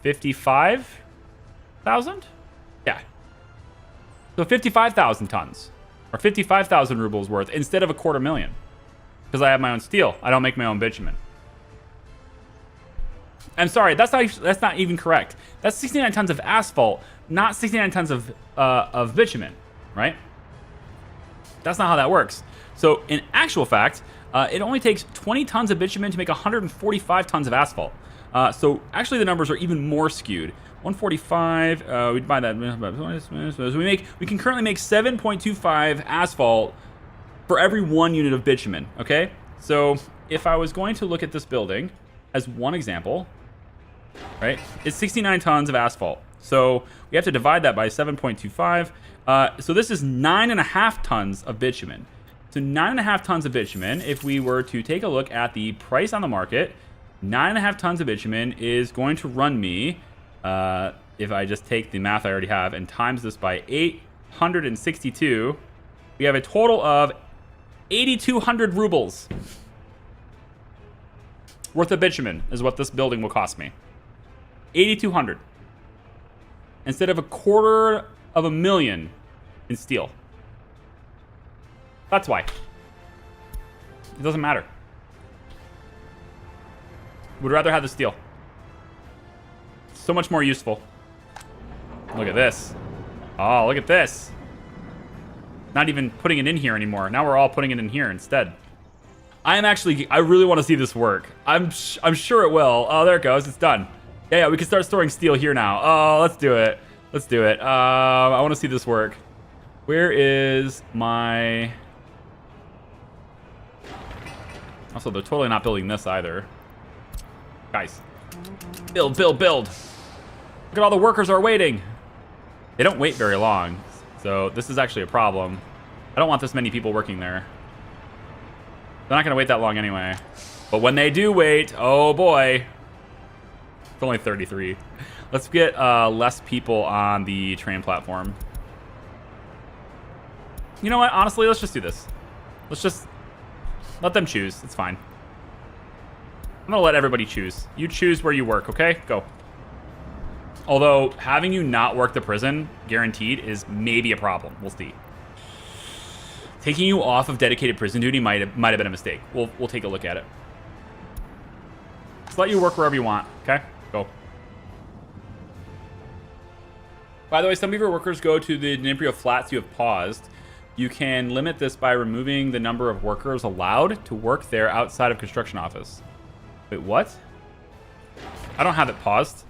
55,000? Yeah. So 55,000 tons. Or 55,000 rubles worth instead of 250,000. Because I have my own steel. I don't make my own bitumen. I'm sorry, that's not even correct. That's 69 tons of asphalt, not 69 tons of bitumen, right? That's not how that works. So in actual fact, it only takes 20 tons of bitumen to make 145 tons of asphalt. So actually the numbers are even more skewed. 145, we'd buy that. So we can currently make 7.25 asphalt for every 1 unit of bitumen, okay? So if I was going to look at this building as one example, right, it's 69 tons of asphalt. So we have to divide that by 7.25. So this is 9.5 tons of bitumen. So 9.5 tons of bitumen, if we were to take a look at the price on the market, 9.5 tons of bitumen is going to run me, if I just take the math I already have and times this by 862, we have a total of 8,200 rubles worth of bitumen is what this building will cost me. 8,200 instead of 250,000 in steel. That's why. It doesn't matter. Would rather have the steel. So much more useful. Look at this. Oh, look at this. Not even putting it in here anymore. Now we're all putting it in here instead. I really want to see this work. I'm sure it will. Oh, there it goes. It's done. Yeah, we can start storing steel here now. Oh, let's do it. Let's do it. I want to see this work. Where is my... Also, they're totally not building this either. Guys. Build, build, build. Look at all the workers are waiting. They don't wait very long. So this is actually a problem. I don't want this many people working there. They're not going to wait that long anyway. But when they do wait, oh boy. It's only 33. Let's get less people on the train platform. You know what? Honestly, let's just do this. Let's just let them choose. It's fine. I'm going to let everybody choose. You choose where you work, okay? Go. Although, having you not work the prison, guaranteed, is maybe a problem. We'll see. Taking you off of dedicated prison duty might have been a mistake. We'll take a look at it. Just let you work wherever you want, okay? Go. By the way, some of your workers go to the Dnipro flats you have paused. You can limit this by removing the number of workers allowed to work there outside of construction office. Wait, what? I don't have it paused.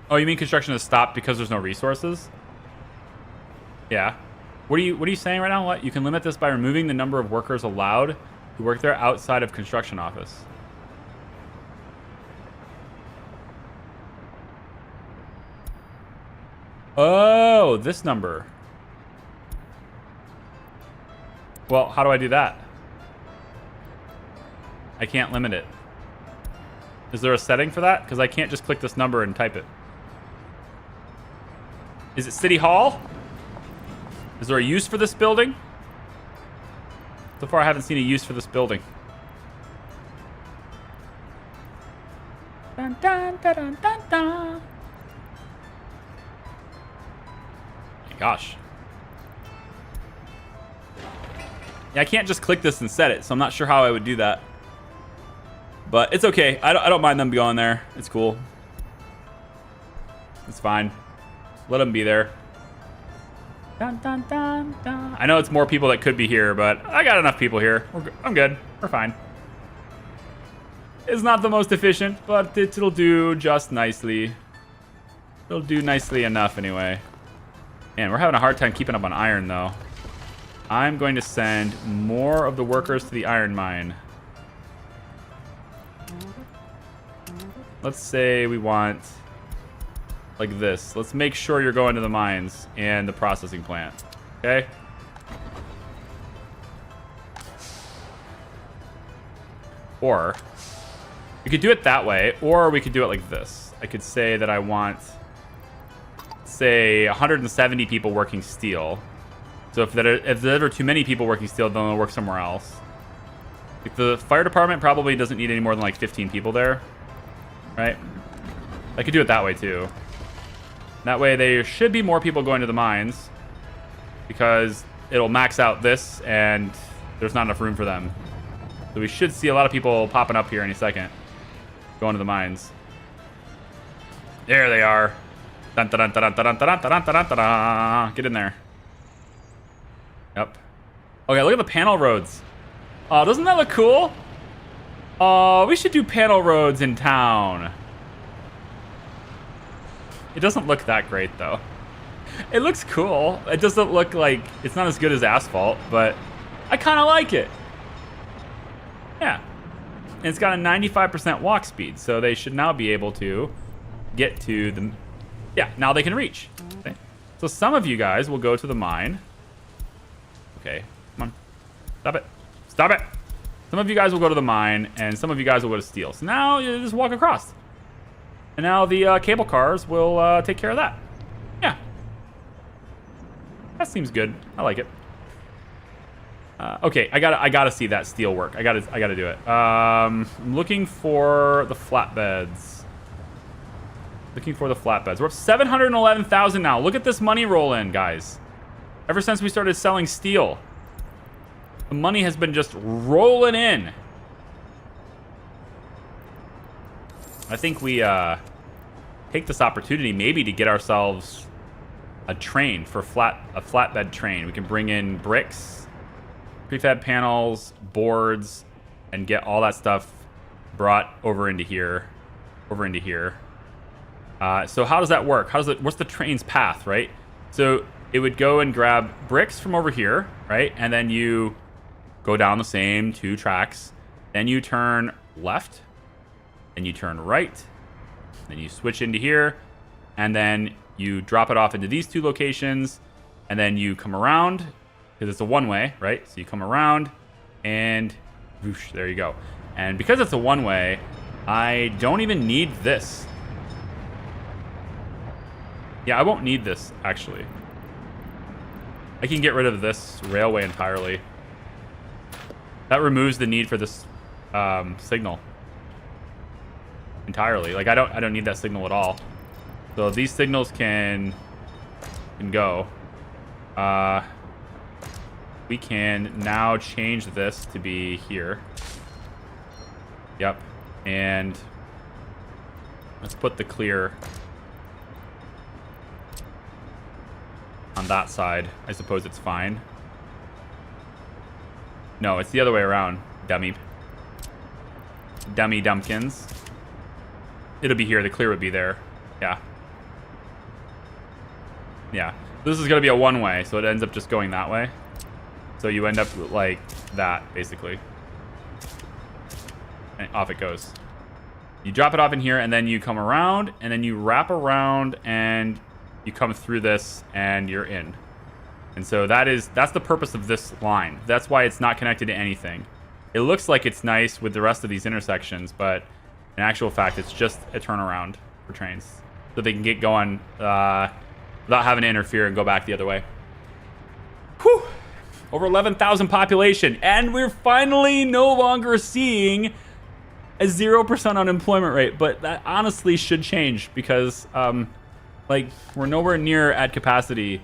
Oh, you mean construction has stopped because there's no resources? Yeah. What are you saying right now? What? You can limit this by removing the number of workers allowed to work there outside of construction office. Oh, this number. Well, how do I do that? I can't limit it. Is there a setting for that? Because I can't just click this number and type it. Is it City Hall? Is there a use for this building? So far, I haven't seen a use for this building. Dun, dun, dun, dun, dun, dun. My gosh. Yeah, I can't just click this and set it, so I'm not sure how I would do that. But it's okay. I don't mind them going there. It's cool. It's fine. Let them be there. Dun, dun, dun, dun. I know it's more people that could be here, but I got enough people here. I'm good. We're fine. It's not the most efficient, but it'll do just nicely. It'll do nicely enough anyway. Man, we're having a hard time keeping up on iron, though. I'm going to send more of the workers to the iron mine. Let's say we want like this. Let's make sure you're going to the mines and the processing plant. Okay? Or we could do it that way, or we could do it like this. I could say that I want, say, 170 people working steel. So if there are too many people working steel, then they'll work somewhere else. Like the fire department probably doesn't need any more than like 15 people there, right? I could do it that way too. That way there should be more people going to the mines because it'll max out this and there's not enough room for them. So we should see a lot of people popping up here any second going to the mines. There they are. Dun, dun, dun, dun, dun, dun, dun, dun, dun, dun, dun. Get in there. Yep. Okay, look at the panel roads. Oh, doesn't that look cool? Oh, we should do panel roads in town. It doesn't look that great, though. It looks cool. It doesn't look like... It's not as good as asphalt, but I kind of like it. Yeah. And it's got a 95% walk speed, so they should now be able to get to the... Yeah, now they can reach. Okay. So some of you guys will go to the mine. Okay, come on. Stop it. Stop it. Some of you guys will go to the mine, and some of you guys will go to steel. So now you just walk across. And now the cable cars will take care of that. Yeah. That seems good. I like it. Okay, I gotta see that steel work. I gotta do it. I'm looking for the flatbeds. We're up 711,000 now. Look at this money roll in, guys. Ever since we started selling steel, the money has been just rolling in. I think we take this opportunity maybe to get ourselves a train for a flatbed train. We can bring in bricks, prefab panels, boards, and get all that stuff brought over into here. So how does that work? What's the train's path, right? So it would go and grab bricks from over here, right? And then you go down the same 2 tracks. Then you turn left. Then you turn right. Then you switch into here. And then you drop it off into these 2 locations. And then you come around, because it's a one-way, right? So you come around and whoosh, there you go. And because it's a one-way, I don't even need this. Yeah, I won't need this, actually. I can get rid of this railway entirely. That removes the need for this signal. entirely. Like, I don't need that signal at all. So these signals can go. We can now change this to be here. Yep. And let's put the clear on that side. I suppose it's fine. No, it's the other way around, dummy. Dummy dumpkins. It'll be here. The clear would be there. Yeah. Yeah. This is going to be a one-way, so it ends up just going that way. So you end up like that, basically. And off it goes. You drop it off in here, and then you come around, and then you wrap around, and you come through this, and you're in. And so that's the purpose of this line. That's why it's not connected to anything. It looks like it's nice with the rest of these intersections, but in actual fact, it's just a turnaround for trains. So they can get going without having to interfere and go back the other way. Whew! Over 11,000 population, and we're finally no longer seeing a 0% unemployment rate, but that honestly should change because, like, we're nowhere near at capacity.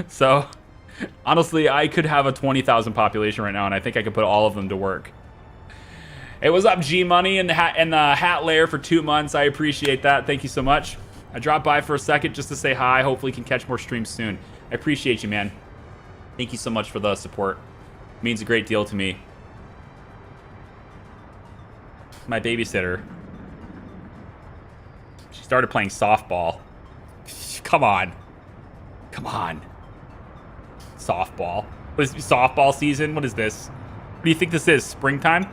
So, honestly, I could have a 20,000 population right now, and I think I could put all of them to work. Hey, what's up, G Money and the hat layer for 2 months? I appreciate that. Thank you so much. I dropped by for a second just to say hi. Hopefully, can catch more streams soon. I appreciate you, man. Thank you so much for the support. It means a great deal to me. My babysitter, she started playing softball. Come on. Come on. Softball. What is softball season? What is this? What do you think this is? Springtime?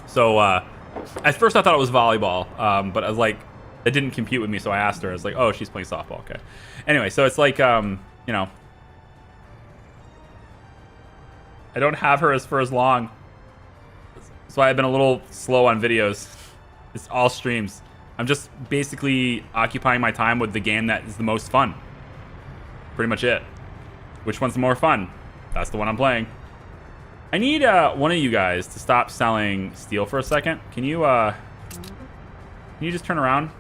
So, at first I thought it was volleyball, but I was like, it didn't compute with me, so I asked her. I was like, oh, she's playing softball. Okay. Anyway, so it's like, you know, I don't have her for as long. So I've been a little slow on videos. It's all streams. I'm just basically occupying my time with the game that is the most fun. Pretty much it. Which one's the more fun? That's the one I'm playing. I need one of you guys to stop selling steel for a second. Can you just turn around?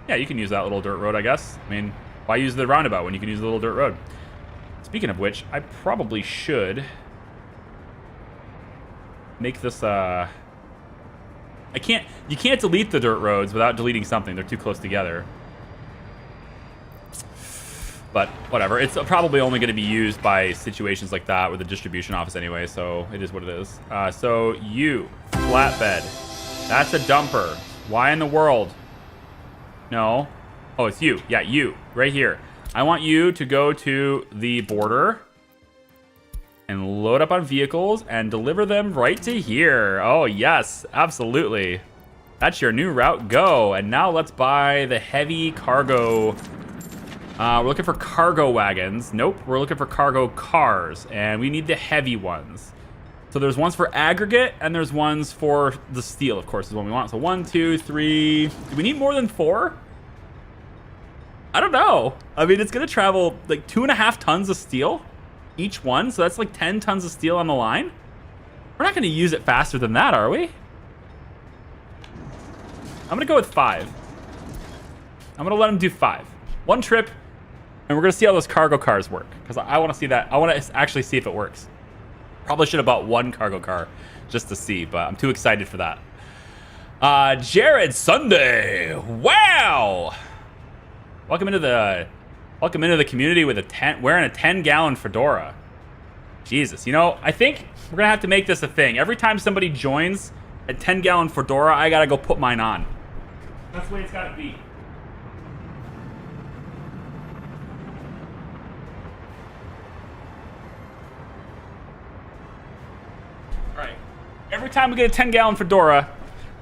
Yeah, you can use that little dirt road, I guess. I mean, why use the roundabout when you can use the little dirt road? Speaking of which, I probably should make this, you can't delete the dirt roads without deleting something. They're too close together. But whatever. It's probably only going to be used by situations like that with the distribution office anyway, so it is what it is. So you, flatbed. That's a dumper. Why in the world? No. Oh, it's you. Yeah, you. Right here. I want you to go to the border and load up on vehicles and deliver them right to here. Oh, yes. Absolutely. That's your new route. Go. And now let's buy the heavy cargo. We're looking for cargo wagons. Nope. We're looking for cargo cars. And we need the heavy ones. So there's ones for aggregate and there's ones for the steel, of course, is what we want. So 1, 2, 3. Do we need more than 4? I don't know. I mean, it's going to travel like 2.5 tons of steel each one. So that's like 10 tons of steel on the line. We're not going to use it faster than that, are we? I'm going to go with 5. I'm going to let them do 5. 1 trip. And we're going to see how those cargo cars work. Because I want to see that. I want to actually see if it works. Probably should have bought 1 cargo car just to see, but I'm too excited for that. Jared Sunday. Wow. Welcome into the community with wearing a 10-gallon fedora. Jesus, you know, I think we're gonna have to make this a thing. Every time somebody joins a 10-gallon fedora, I gotta go put mine on. That's the way it's gotta be. Every time we get a 10-gallon fedora,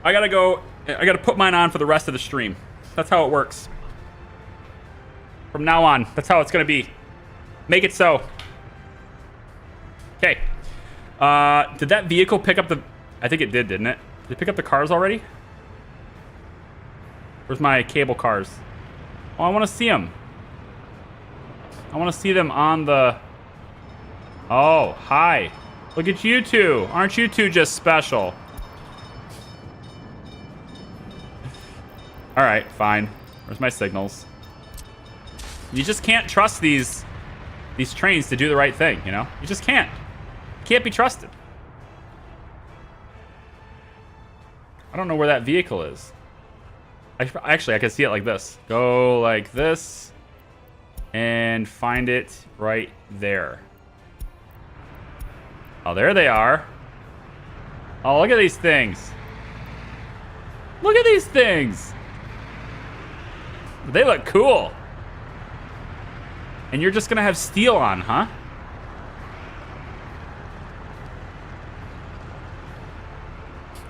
I gotta put mine on for the rest of the stream. That's how it works. From now on, that's how it's gonna be. Make it so. Okay. Did that vehicle pick up the... I think it did, didn't it? Did it pick up the cars already? Where's my cable cars? Oh, I want to see them. I want to see them on the... Oh, hi. Look at you two. Aren't you two just special? All right, fine. Where's my signals? You just can't trust these trains to do the right thing, you know? You just can't. Can't be trusted. I don't know where that vehicle is. Actually, I can see it like this. Go like this and find it right there. Oh, there they are. Oh, look at these things. Look at these things. They look cool. And you're just gonna have steel on, huh?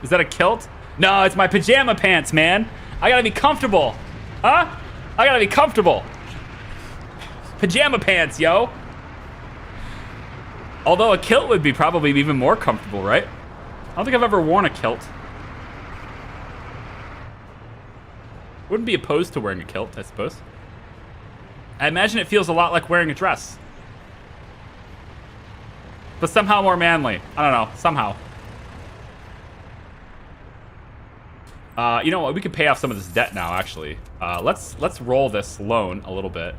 Is that a kilt? No, it's my pajama pants, man. I gotta be comfortable. Huh? I gotta be comfortable. Pajama pants, yo. Although a kilt would be probably even more comfortable, right? I don't think I've ever worn a kilt. Wouldn't be opposed to wearing a kilt, I suppose. I imagine it feels a lot like wearing a dress. But somehow more manly. I don't know, somehow. You know what? We can pay off some of this debt now, actually. Let's roll this loan a little bit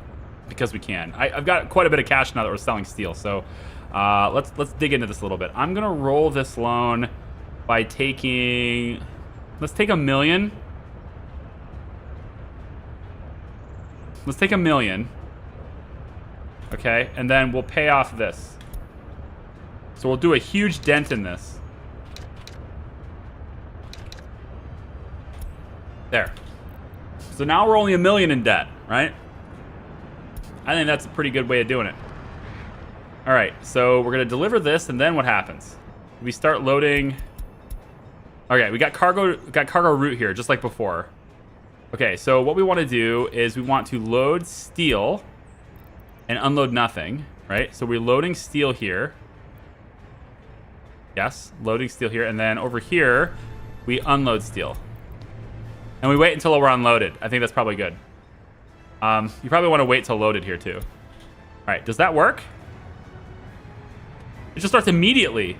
because we can. I've got quite a bit of cash now that we're selling steel, so let's dig into this a little bit. I'm gonna roll this loan by taking. Let's take $1 million. Let's take $1 million. Okay, and then we'll pay off this. So we'll do a huge dent in this. There. So now we're only $1 million in debt, right? I think that's a pretty good way of doing it. All right, so we're gonna deliver this, and then what happens? We start loading. Okay, we got cargo route here, just like before. Okay, so what we want to do is we want to load steel and unload nothing, right? So we're loading steel here. Yes, loading steel here, and then over here we unload steel. And we wait until we're unloaded. I think that's probably good. You probably want to wait till loaded here too. All right, does that work? It just starts immediately.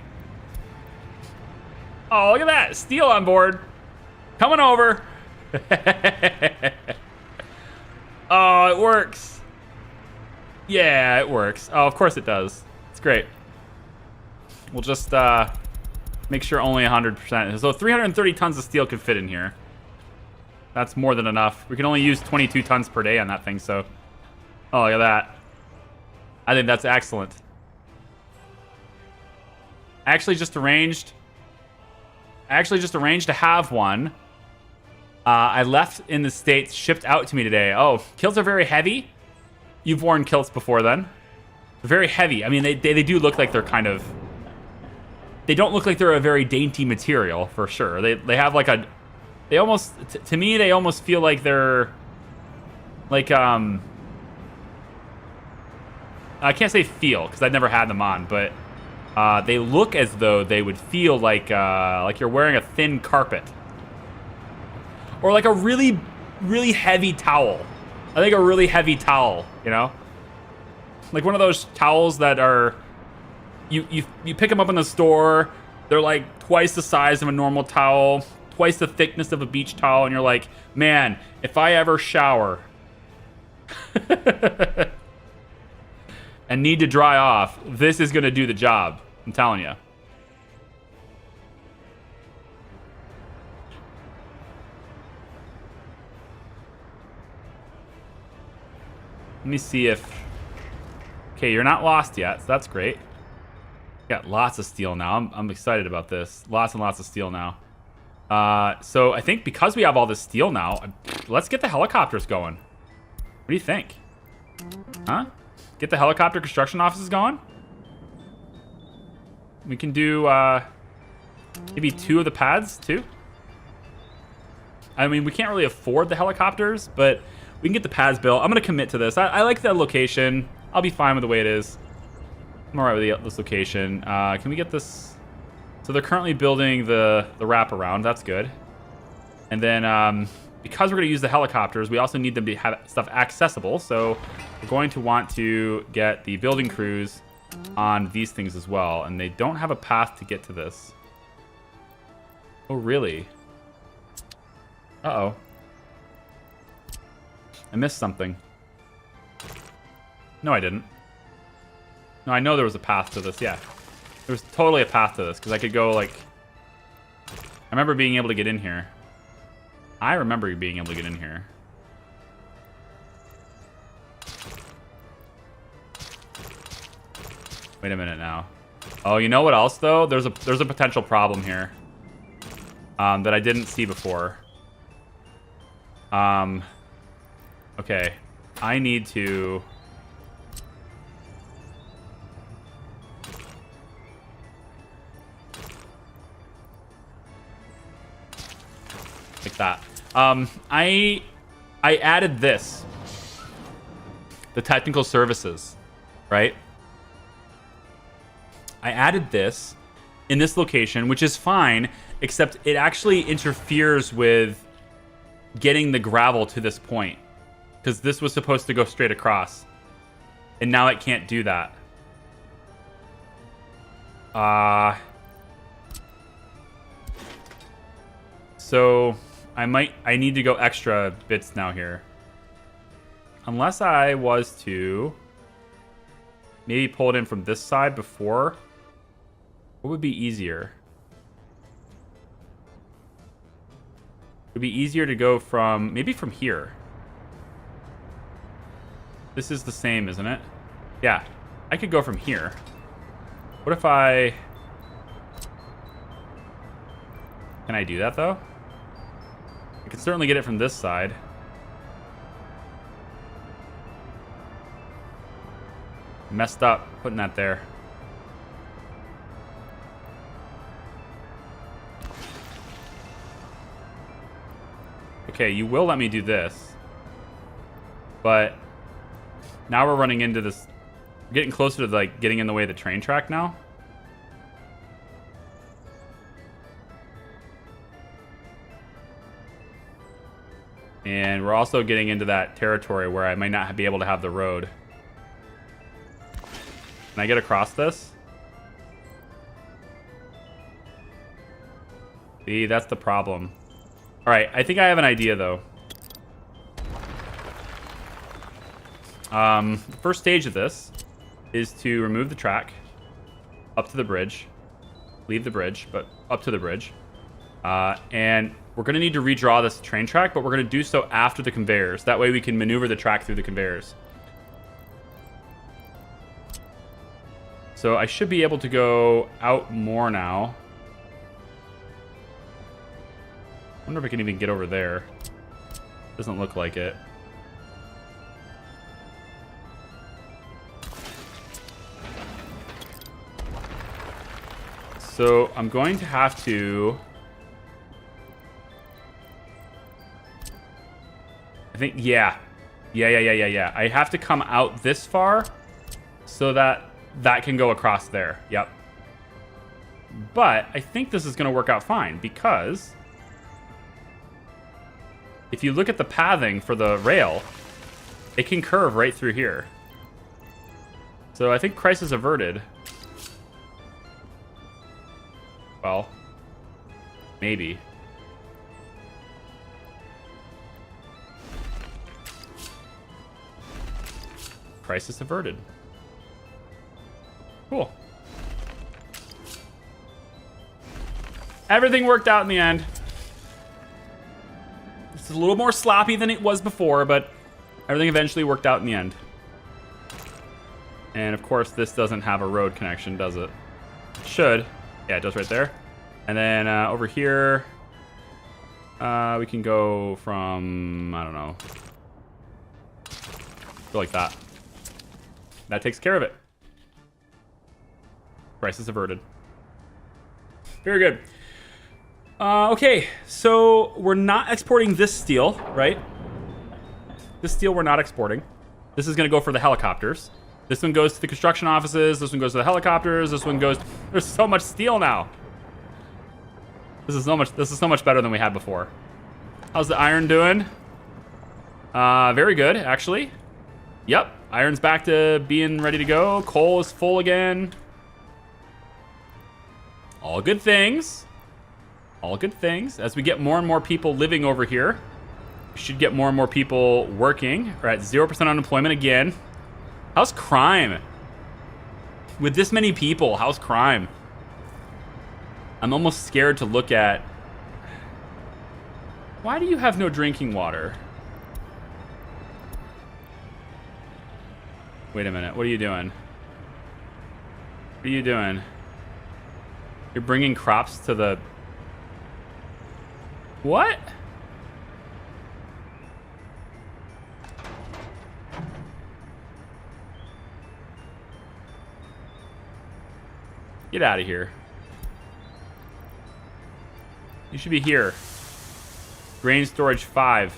Oh, look at that. Steel on board. Coming over. Oh, it works. Yeah, it works. Oh, of course it does. It's great. We'll just make sure only 100%. So 330 tons of steel can fit in here. That's more than enough. We can only use 22 tons per day on that thing, so... Oh, look at that. I think that's excellent. I actually just arranged to have one. I left in the States, shipped out to me today. Oh, kilts are very heavy. You've worn kilts before then. They're very heavy. I mean, they do look like they're kind of... They don't look like they're a very dainty material, for sure. They have like a... They almost... To me, they almost feel like they're... Like, I can't say feel, because I've never had them on, but... they look as though they would feel like you're wearing a thin carpet. Or like a really, really heavy towel. I think a really heavy towel, you know? Like one of those towels that are... You pick them up in the store. They're like twice the size of a normal towel. Twice the thickness of a beach towel. And you're like, man, if I ever shower... and need to dry off, this is going to do the job. I'm telling you. Let me see if... Okay, you're not lost yet, so that's great. Got lots of steel now. I'm excited about this. Lots and lots of steel now. So I think because we have all this steel now, let's get the helicopters going. What do you think? Huh? Get the helicopter construction offices going? We can do maybe 2 of the pads too. I mean, we can't really afford the helicopters, but we can get the pads built. I'm gonna commit to this. I like the location. I'll be fine with the way it is. I'm alright with this location. Can we get this? So they're currently building the wraparound. That's good. And then because we're gonna use the helicopters, we also need them to have stuff accessible. So we're going to want to get the building crews on these things as well, and they don't have a path to get to this. Oh, really? Uh-oh. I missed something. No, I didn't. No, I know there was a path to this, yeah. There was totally a path to this, because I could go, like... I remember being able to get in here. I remember being able to get in here. Wait a minute now. Oh, you know what else, though? There's a potential problem here. That I didn't see before. Okay. I need to... like that. I added this. The technical services, right? I added this in this location, which is fine, except it actually interferes with getting the gravel to this point. Because this was supposed to go straight across. And now it can't do that. So I need to go extra bits now here. Unless I was to maybe pull it in from this side before. What would be easier? It would be easier to go from, maybe from here. This is the same, isn't it? Yeah, I could go from here. What if I... Can I do that, though? I can certainly get it from this side. Messed up putting that there. Okay, you will let me do this. But now we're running into this. We're getting closer to like getting in the way of the train track now. And we're also getting into that territory where I might not be able to have the road. Can I get across this? See, that's the problem. All right, I think I have an idea, though. The first stage of this is to remove the track up to the bridge. Leave the bridge, but up to the bridge. And we're going to need to redraw this train track, but we're going to do so after the conveyors. That way we can maneuver the track through the conveyors. So I should be able to go out more now. I wonder if I can even get over there. Doesn't look like it. So I'm going to have to... I think, yeah. Yeah. I have to come out this far so that that can go across there. Yep. But I think this is going to work out fine because if you look at the pathing for the rail, it can curve right through here. So I think crisis averted. Well, maybe. Crisis averted. Cool. Everything worked out in the end. It's a little more sloppy than it was before, but everything eventually worked out in the end. And of course, this doesn't have a road connection, does it? It should. Yeah, it does right there. And then over here, we can go from, I don't know, go like that. That takes care of it. Crisis averted. Very good. Okay, so we're not exporting this steel, right? This steel we're not exporting. This is going to go for the helicopters. This one goes to the construction offices. This one goes to the helicopters. This one goes... There's so much steel now. This is so much better than we had before. How's the iron doing? Very good, actually. Yep. Iron's back to being ready to go. Coal is full again. All good things. All good things. As we get more and more people living over here, we should get more and more people working. We're at 0% unemployment again. How's crime? With this many people, how's crime? I'm almost scared to look at... Why do you have no drinking water? Wait a minute. What are you doing? What are you doing? You're bringing crops to the... What? Get out of here. You should be here. Grain Storage 5,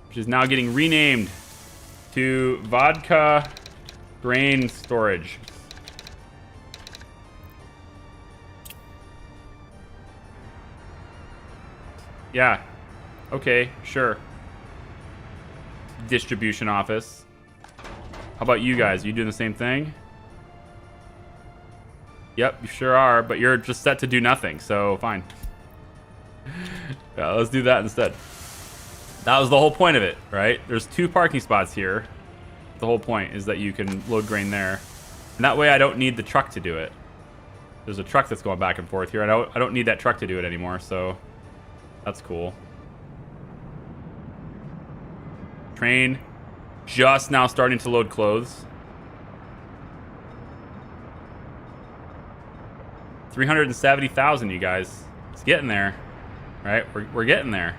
which is now getting renamed to Vodka Grain Storage. Yeah. Okay, sure. Distribution office. How about you guys? Are you doing the same thing? Yep, you sure are, but you're just set to do nothing, so fine. Yeah, let's do that instead. That was the whole point of it, right? There's 2 parking spots here. The whole point is that you can load grain there. And that way I don't need the truck to do it. There's a truck that's going back and forth here. I don't need that truck to do it anymore, so that's cool. Train just now starting to load clothes. 370,000, you guys. It's getting there, right? We're getting there.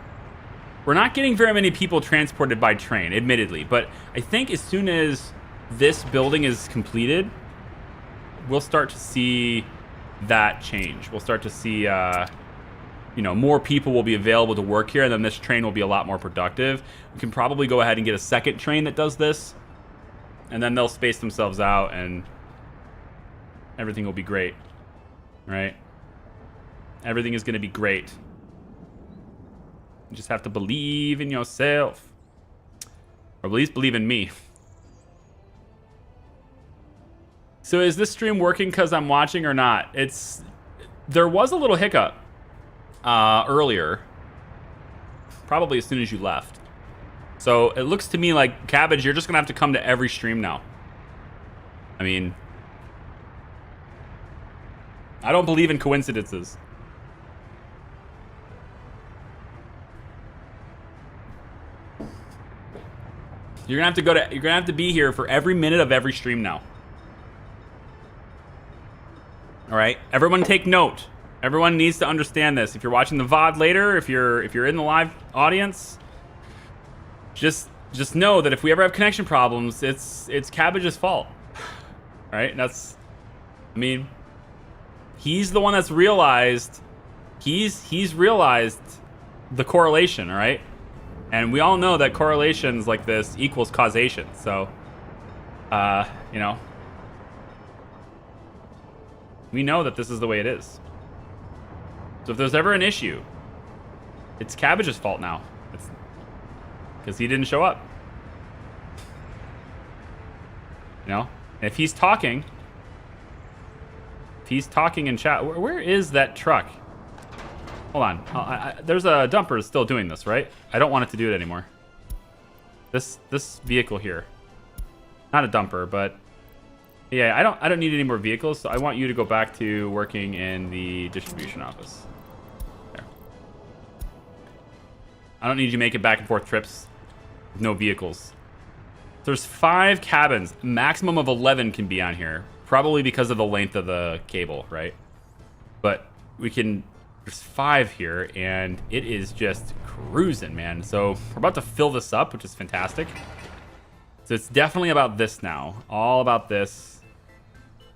We're not getting very many people transported by train, admittedly, but I think as soon as this building is completed, we'll start to see that change. We'll start to see, you know, more people will be available to work here, and then this train will be a lot more productive. We can probably go ahead and get a second train that does this, and then they'll space themselves out, and everything will be great. Right? Everything is going to be great. You just have to believe in yourself. Or at least believe in me. So is this stream working because I'm watching or not? There was a little hiccup earlier. Probably as soon as you left. So it looks to me like, Cabbage, you're just going to have to come to every stream now. I mean... I don't believe in coincidences. You're gonna have to be here for every minute of every stream now. All right, everyone take note. Everyone needs to understand this. If you're watching the VOD later, if you're in the live audience, just know that if we ever have connection problems, it's Cabbage's fault. Right? I mean, he's the one that's realized, he's realized the correlation, all right? And we all know that correlations like this equals causation. So, you know, we know that this is the way it is. So if there's ever an issue, it's Cabbage's fault now. It's because he didn't show up. You know? And if he's talking in chat, where is that truck? Hold on. There's a dumper still doing this, right? I don't want it to do it anymore. This vehicle here. Not a dumper, but yeah, I don't need any more vehicles, so I want you to go back to working in the distribution office. There. I don't need you making back and forth trips with no vehicles. There's 5 cabins. Maximum of 11 can be on here. Probably because of the length of the cable, right? But there's 5 here, and it is just cruising, man. So we're about to fill this up, which is fantastic. So it's definitely about this now. All about this.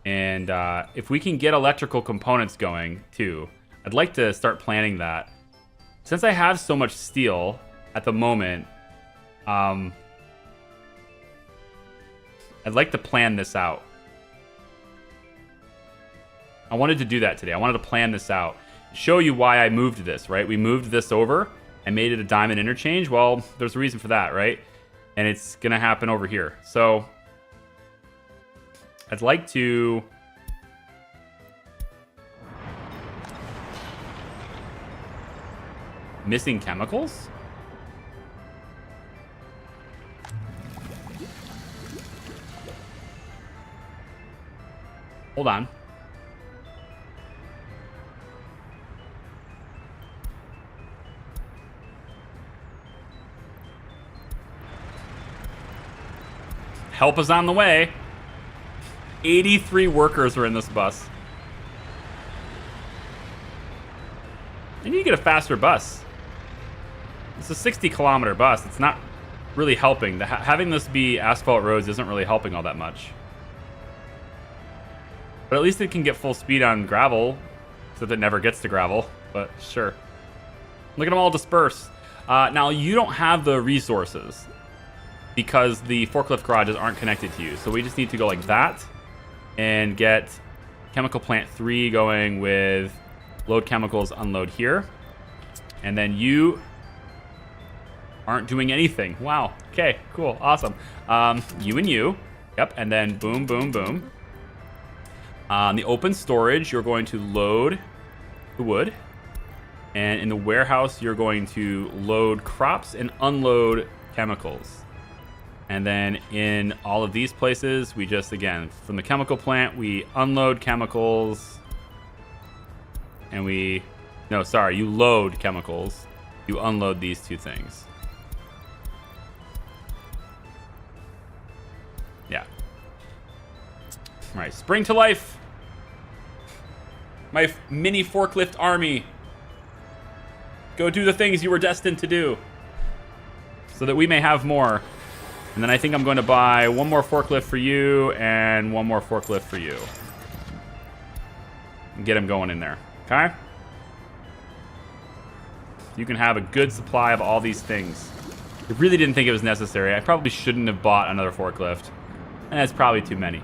And if we can get electrical components going, too, I'd like to start planning that. Since I have so much steel at the moment, I'd like to plan this out. I wanted to do that today. I wanted to plan this out. Show you why I moved this, right? We moved this over and made it a diamond interchange. Well, there's a reason for that, right? and it's gonna happen over here. So I'd like to missing chemicals. Hold on. Help is on the way. 83 workers are in this bus. I need to get a faster bus. It's a 60-kilometer bus. It's not really helping. Having this be asphalt roads isn't really helping all that much. But at least it can get full speed on gravel, except it never gets to gravel. But sure. Look at them all disperse. Now, you don't have the resources because the forklift garages aren't connected to you. So we just need to go like that and get chemical plant 3 going with load chemicals, unload here. And then you aren't doing anything. Wow. Okay, cool. Awesome. You and you. Yep. And then boom, boom, boom. On the open storage, you're going to load the wood. And in the warehouse, you're going to load crops and unload chemicals. And then in all of these places, we just, again, from the chemical plant, we unload chemicals. And you load chemicals. You unload these two things. Yeah. All right, spring to life. My mini forklift army. Go do the things you were destined to do. So that we may have more. And then I think I'm going to buy one more forklift for you and one more forklift for you. And get them going in there. Okay? You can have a good supply of all these things. I really didn't think it was necessary. I probably shouldn't have bought another forklift. And that's probably too many.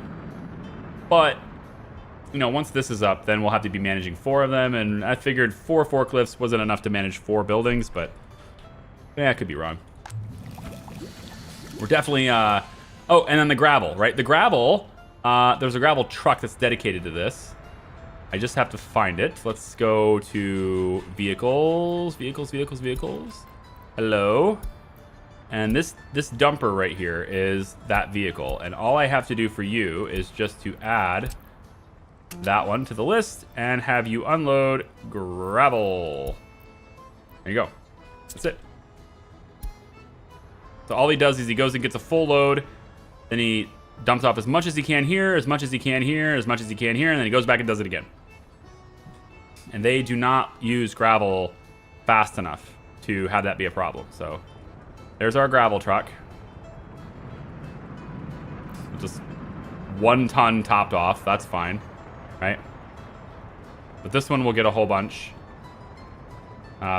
But, you know, once this is up, then we'll have to be managing 4 of them. And I figured 4 forklifts wasn't enough to manage 4 buildings, but yeah, I could be wrong. We're definitely, oh, and then the gravel, right? The gravel, there's a gravel truck that's dedicated to this. I just have to find it. Let's go to vehicles. Hello. And this dumper right here is that vehicle. And all I have to do for you is just to add that one to the list and have you unload gravel. There you go. That's it. So all he does is he goes and gets a full load, then he dumps off as much as he can here, as much as he can here, as much as he can here, and then he goes back and does it again. And they do not use gravel fast enough to have that be a problem. So there's our gravel truck. Just 1 ton topped off. That's fine, right? But this one will get a whole bunch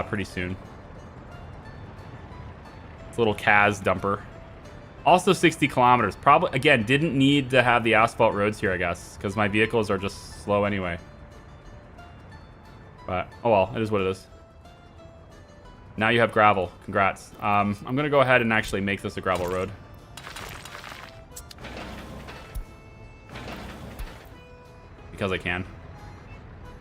pretty soon. It's a little Kaz dumper. Also 60 kilometers. Probably, again, didn't need to have the asphalt roads here, I guess, because my vehicles are just slow anyway. But, oh well, it is what it is. Now you have gravel. Congrats. I'm going to go ahead and actually make this a gravel road. Because I can.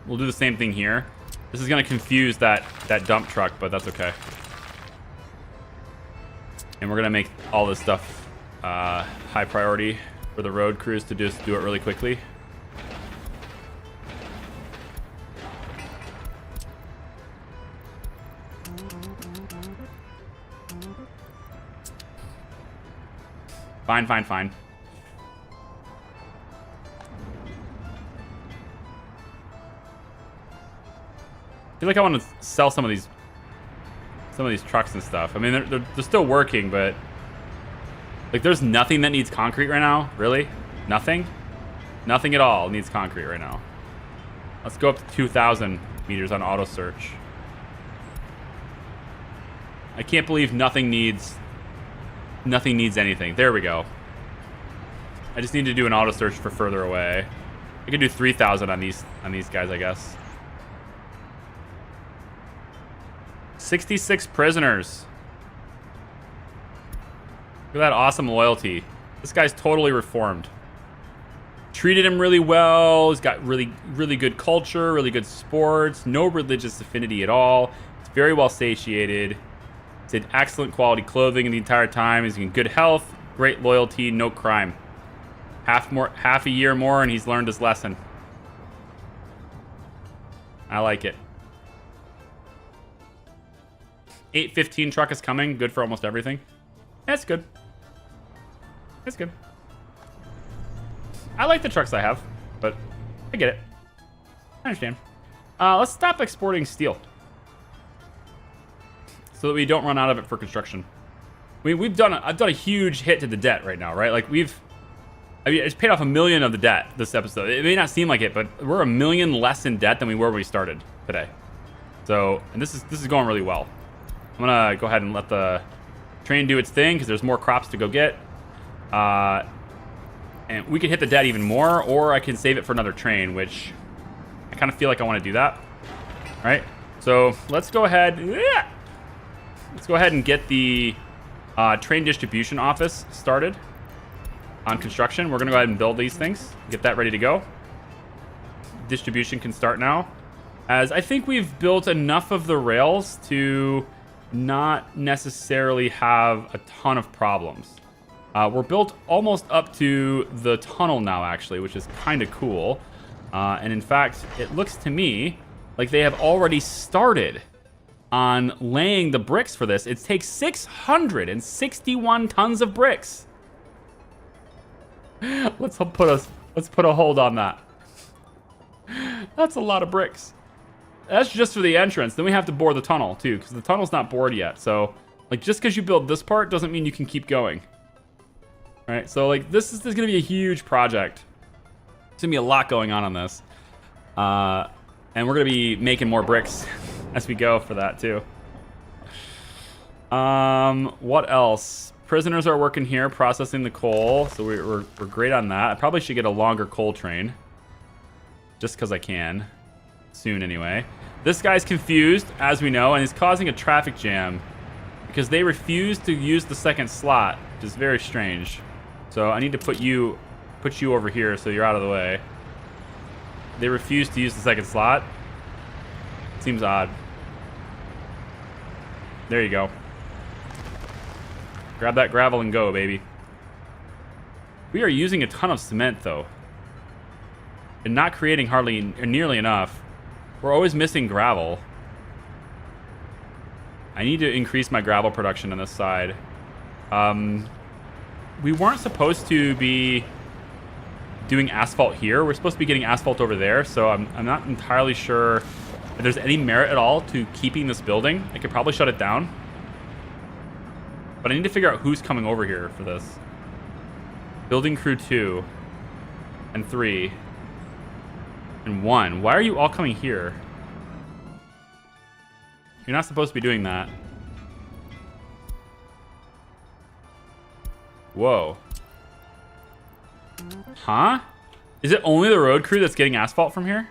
We'll do the same thing here. This is going to confuse that dump truck, but that's okay. And we're going to make all this stuff high priority for the road crews to just do it really quickly. Fine, fine, fine. I feel like I want to sell some of these trucks and stuff. I mean, they're still working, but like there's nothing that needs concrete right now. Really? Nothing? Nothing at all needs concrete right now. Let's go up to 2,000 meters on auto search. I can't believe nothing needs anything. There we go. I just need to do an auto search for further away. I could do 3,000 on these guys, I guess. 66 prisoners. Look at that awesome loyalty. This guy's totally reformed. Treated him really well. He's got really, really good culture, really good sports, no religious affinity at all. He's very well satiated. He's had excellent quality clothing the entire time. He's in good health, great loyalty, no crime. Half a year more, and he's learned his lesson. I like it. 815 truck is coming. Good for almost everything. That's good. That's good. I like the trucks I have, but I get it. I understand. Let's stop exporting steel so that we don't run out of it for construction. I mean, I've done a huge hit to the debt right now, right? Like it's paid off $1 million of the debt this episode. It may not seem like it, but we're $1 million less in debt than we were when we started today. So, and this is going really well. I'm gonna go ahead and let the train do its thing because there's more crops to go get. And we can hit the debt even more, or I can save it for another train, which I kind of feel like I want to do that. All right, so let's go ahead. Let's go ahead and get the train distribution office started on construction. We're gonna go ahead and build these things, get that ready to go. Distribution can start now, as I think we've built enough of the rails to not necessarily have a ton of problems. We're built almost up to the tunnel now, actually, which is kind of cool. And in fact, it looks to me like they have already started on laying the bricks for this. It takes 661 tons of bricks. Let's put a hold on that. That's a lot of bricks. That's just for the entrance. Then we have to bore the tunnel too, because the tunnel's not bored yet. So, like, just because you build this part doesn't mean you can keep going. All right, so like this is going to be a huge project. There's going to be a lot going on this. And we're going to be making more bricks as we go for that too. What else? Prisoners are working here, processing the coal. So we're great on that. I probably should get a longer coal train. Just because I can. Soon anyway. This guy's confused, as we know, and he's causing a traffic jam. Because they refuse to use the second slot, which is very strange. So I need to put you over here so you're out of the way. They refuse to use the second slot. Seems odd. There you go. Grab that gravel and go, baby. We are using a ton of cement, though. And not creating hardly or nearly enough. We're always missing gravel. I need to increase my gravel production on this side. We weren't supposed to be doing asphalt here. We're supposed to be getting asphalt over there, so I'm not entirely sure if there's any merit at all to keeping this building. I could probably shut it down. But I need to figure out who's coming over here for this. Building crew 2 and 3 and 1. Why are you all coming here? You're not supposed to be doing that. Whoa. Huh? Is it only the road crew that's getting asphalt from here?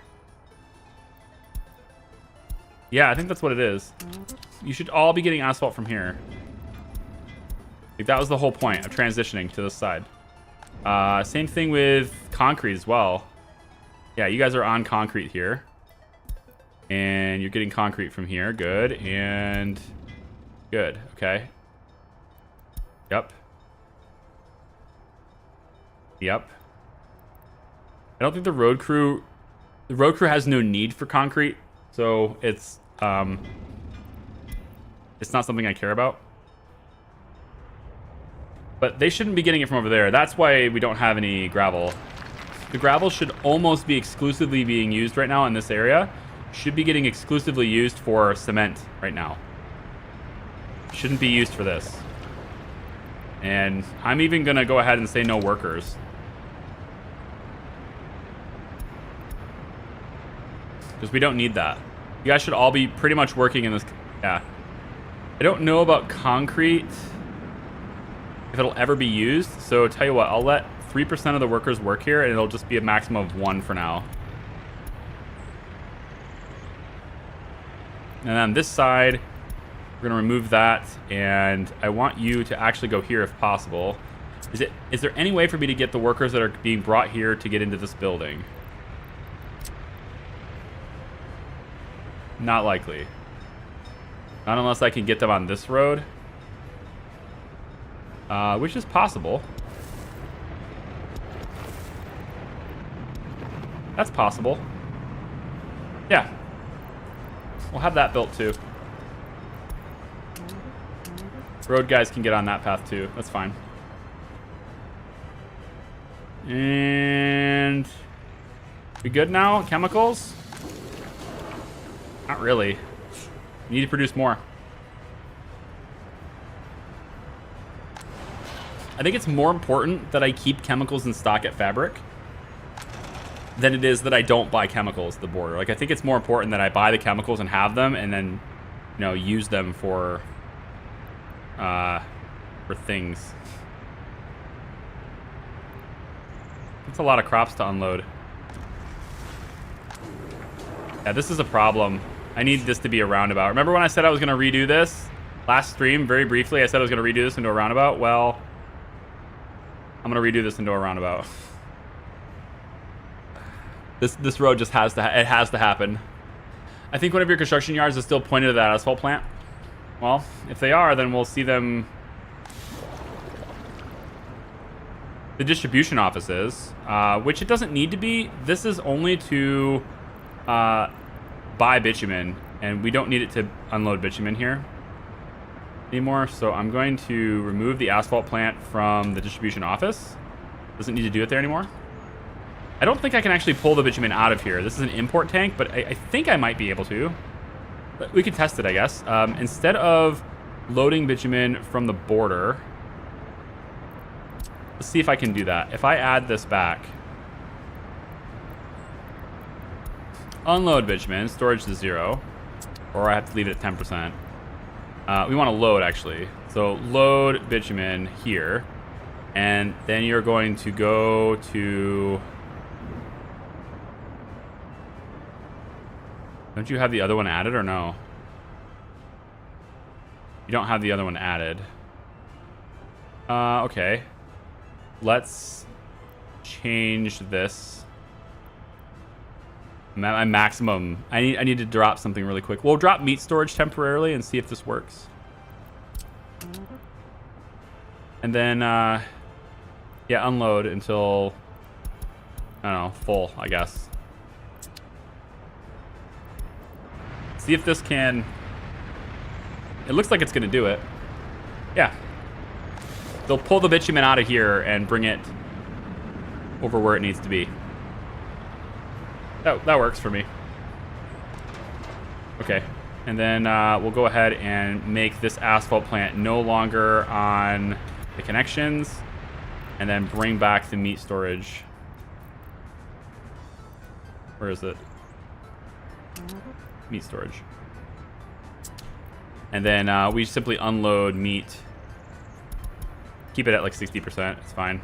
Yeah, I think that's what it is. You should all be getting asphalt from here. Like, that was the whole point of transitioning to this side. Same thing with concrete as well. Yeah, you guys are on concrete here. And you're getting concrete from here. Good. And good. Okay. Yep. Yep. I don't think the road crew has no need for concrete, so it's not something I care about. But they shouldn't be getting it from over there. That's why we don't have any gravel. The gravel should almost be exclusively being used right now in this area. Should be getting exclusively used for cement right now. Shouldn't be used for this. And I'm even gonna go ahead and say no workers. Because we don't need that. You guys should all be pretty much working in this. Yeah. I don't know about concrete, if it'll ever be used. So tell you what, I'll let 3% of the workers work here, and it'll just be a maximum of 1 for now. And on this side, We're going to remove that, and I want you to actually go here if possible. Is there any way for me to get the workers that are being brought here to get into this building? Not likely. Not unless I can get them on this road. Which is possible. That's possible. Yeah. We'll have that built too. Road guys can get on that path too. That's fine. And we good now? Chemicals? Not really. Need to produce more. I think it's more important that I keep chemicals in stock at Fabric than it is that I don't buy chemicals at the border. Like, I think it's more important that I buy the chemicals and have them, and then, you know, use them for things. It's a lot of crops to unload. Yeah, this is a problem. I need this to be a roundabout. Remember when I said I was going to redo this? Last stream, very briefly, I said I was going to redo this into a roundabout? Well, I'm going to redo this into a roundabout. This road just has to happen. I think one of your construction yards is still pointed to that asphalt plant. Well, if they are, then we'll see them. The distribution offices, which it doesn't need to be. This is only to buy bitumen, and we don't need it to unload bitumen here anymore. So I'm going to remove the asphalt plant from the distribution office. Doesn't need to do it there anymore. I don't think I can actually pull the bitumen out of here. This is an import tank, but I think I might be able to. We could test it, I guess. Instead of loading bitumen from the border, let's see if I can do that. If I add this back, unload bitumen, storage to 0, or I have to leave it at 10%. We want to load, actually. So load bitumen here, and then you're going to go to... Don't you have the other one added or no? You don't have the other one added. Okay. Let's change this. My maximum. I need to drop something really quick. We'll drop meat storage temporarily and see if this works. And then, yeah, unload until, I don't know, full, I guess. See if this can... It looks like it's going to do it. Yeah. They'll pull the bitumen out of here and bring it over where it needs to be. That works for me. Okay. And then we'll go ahead and make this asphalt plant no longer on the connections. And then bring back the meat storage. Where is it? Meat storage. And then we simply unload meat. Keep it at like 60%. It's fine.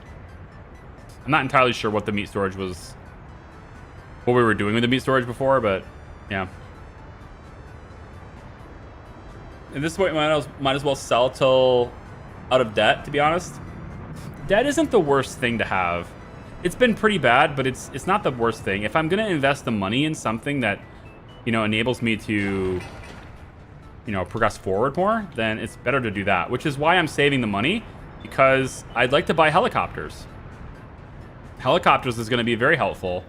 I'm not entirely sure what the meat storage was, what we were doing with the meat storage before, but yeah. At this point, might as well sell till out of debt, to be honest. Debt isn't the worst thing to have. It's been pretty bad, but it's not the worst thing. If I'm going to invest the money in something that, you know, enables me to, you know, progress forward more, then it's better to do that, which is why I'm saving the money, because I'd like to buy helicopters. Helicopters is going to be very helpful.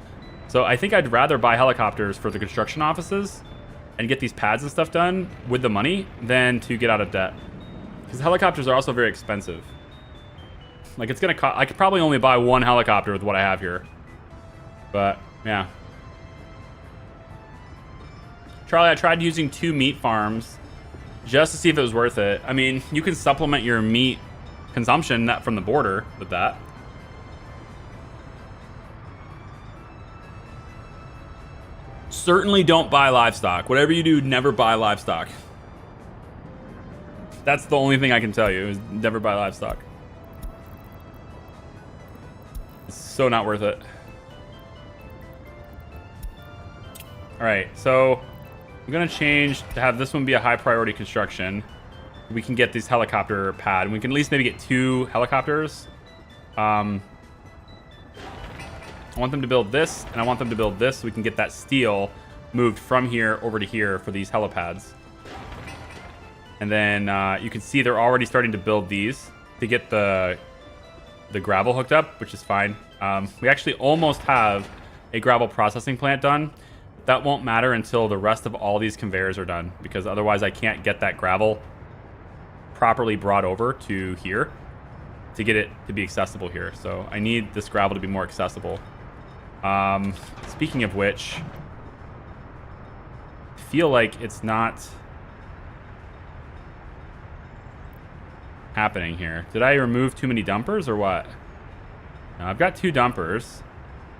So I think I'd rather buy helicopters for the construction offices and get these pads and stuff done with the money than to get out of debt. Because helicopters are also very expensive. Like, it's going to cost... I could probably only buy one helicopter with what I have here. But, yeah. Charlie, I tried using 2 meat farms just to see if it was worth it. I mean, you can supplement your meat consumption from the border with that. Certainly don't buy livestock. Whatever you do, never buy livestock. That's the only thing I can tell you, is never buy livestock. It's so not worth it. All right, so I'm gonna change to have this one be a high priority construction. we can get this helicopter pad. We can at least maybe get 2 helicopters. I want them to build this, and I want them to build this so we can get that steel moved from here over to here for these helipads. And then you can see they're already starting to build these to get the gravel hooked up, which is fine. We actually almost have a gravel processing plant done. That won't matter until the rest of all these conveyors are done, because otherwise I can't get that gravel properly brought over to here to get it to be accessible here. So I need this gravel to be more accessible. Speaking of which, I feel like it's not happening here. Did I remove too many dumpers or what? No, I've got 2 dumpers.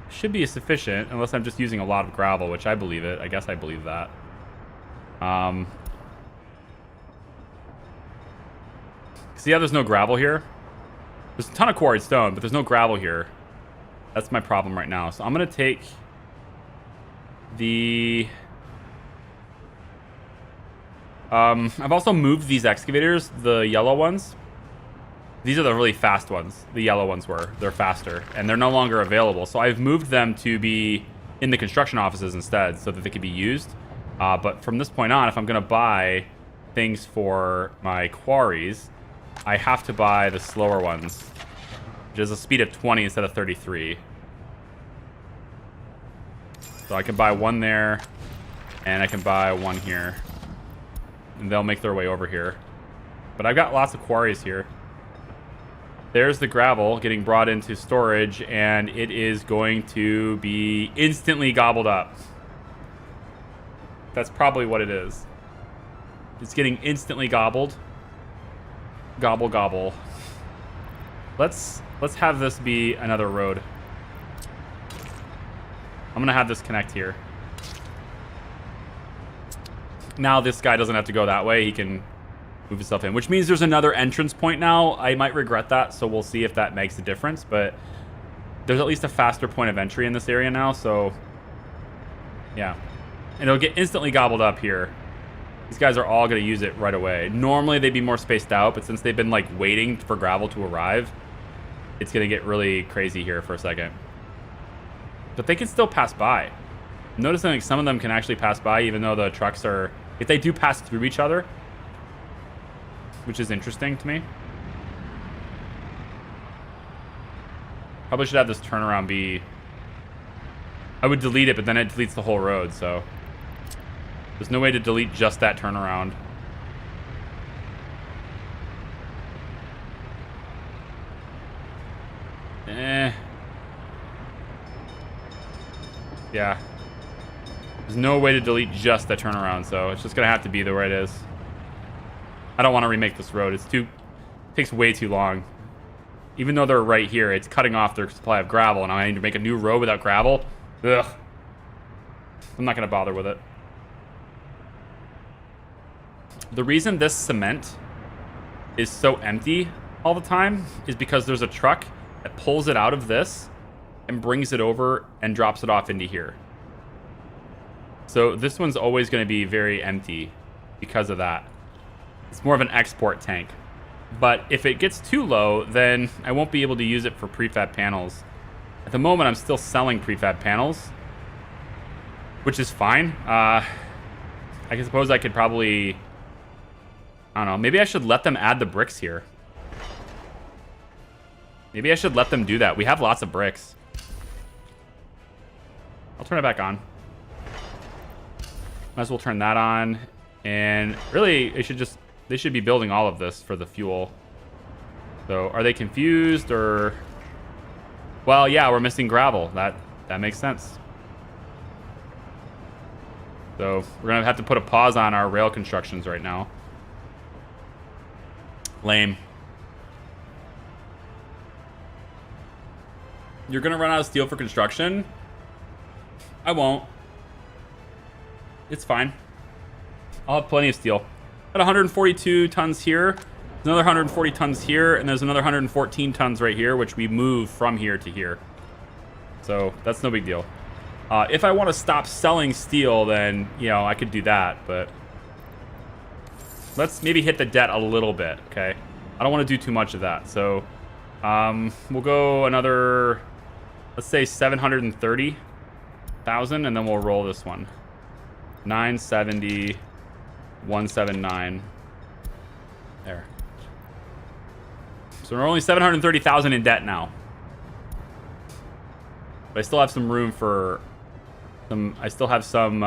Should be sufficient unless I'm just using a lot of gravel, which I believe it. I guess I believe that. See how there's no gravel here? There's a ton of quarried stone, but there's no gravel here. That's my problem right now. So I'm going to take the... I've also moved these excavators, the yellow ones. These are the really fast ones. The yellow ones were. They're faster, and they're no longer available. So I've moved them to be in the construction offices instead so that they could be used. But from this point on, if I'm going to buy things for my quarries, I have to buy the slower ones, which is a speed of 20 instead of 33. So I can buy one there, and I can buy one here. And they'll make their way over here. But I've got lots of quarries here. There's the gravel getting brought into storage, and it is going to be instantly gobbled up. That's probably what it is. It's getting instantly gobbled. Gobble, gobble. Let's have this be another road. I'm gonna have this connect here. Now this guy doesn't have to go that way. He can move himself in, which means there's another entrance point now. I might regret that, so we'll see if that makes a difference, but there's at least a faster point of entry in this area now, so yeah. And it'll get instantly gobbled up here. These guys are all going to use it right away. Normally they'd be more spaced out, but since they've been like waiting for gravel to arrive, it's going to get really crazy here for a second. But they can still pass by. I'm noticing like some of them can actually pass by even though the trucks are... If they do pass through each other, which is interesting to me. Probably should have this turnaround be... I would delete it, but then it deletes the whole road, so... There's no way to delete just that turnaround. Yeah. There's no way to delete just that turnaround, so it's just gonna have to be the way it is. I don't want to remake this road. It takes way too long. Even though they're right here, it's cutting off their supply of gravel, and I need to make a new road without gravel. Ugh. I'm not gonna bother with it. The reason this cement is so empty all the time is because there's a truck that pulls it out of this and brings it over and drops it off into here. So this one's always going to be very empty because of that. It's more of an export tank. But if it gets too low, then I won't be able to use it for prefab panels. At the moment, I'm still selling prefab panels, which is fine. I suppose I could probably... I don't know. Maybe I should let them add the bricks here. Maybe I should let them do that. We have lots of bricks. I'll turn it back on. Might as well turn that on. And really, they should be building all of this for the fuel. So, are they confused or... Well, yeah, we're missing gravel. That makes sense. So, we're going to have to put a pause on our rail constructions right now. Lame. You're going to run out of steel for construction? I won't. It's fine. I'll have plenty of steel. Got 142 tons here. There's another 140 tons here, and there's another 114 tons right here, which we move from here to here. So that's no big deal. If I want to stop selling steel, then, you know, I could do that, but Let's maybe hit the debt a little bit, okay? I don't want to do too much of that. So we'll go another, let's say 730,000, and then we'll roll this one. 970, 179. There. So we're only 730,000 in debt now. But I still have some room for some, I still have some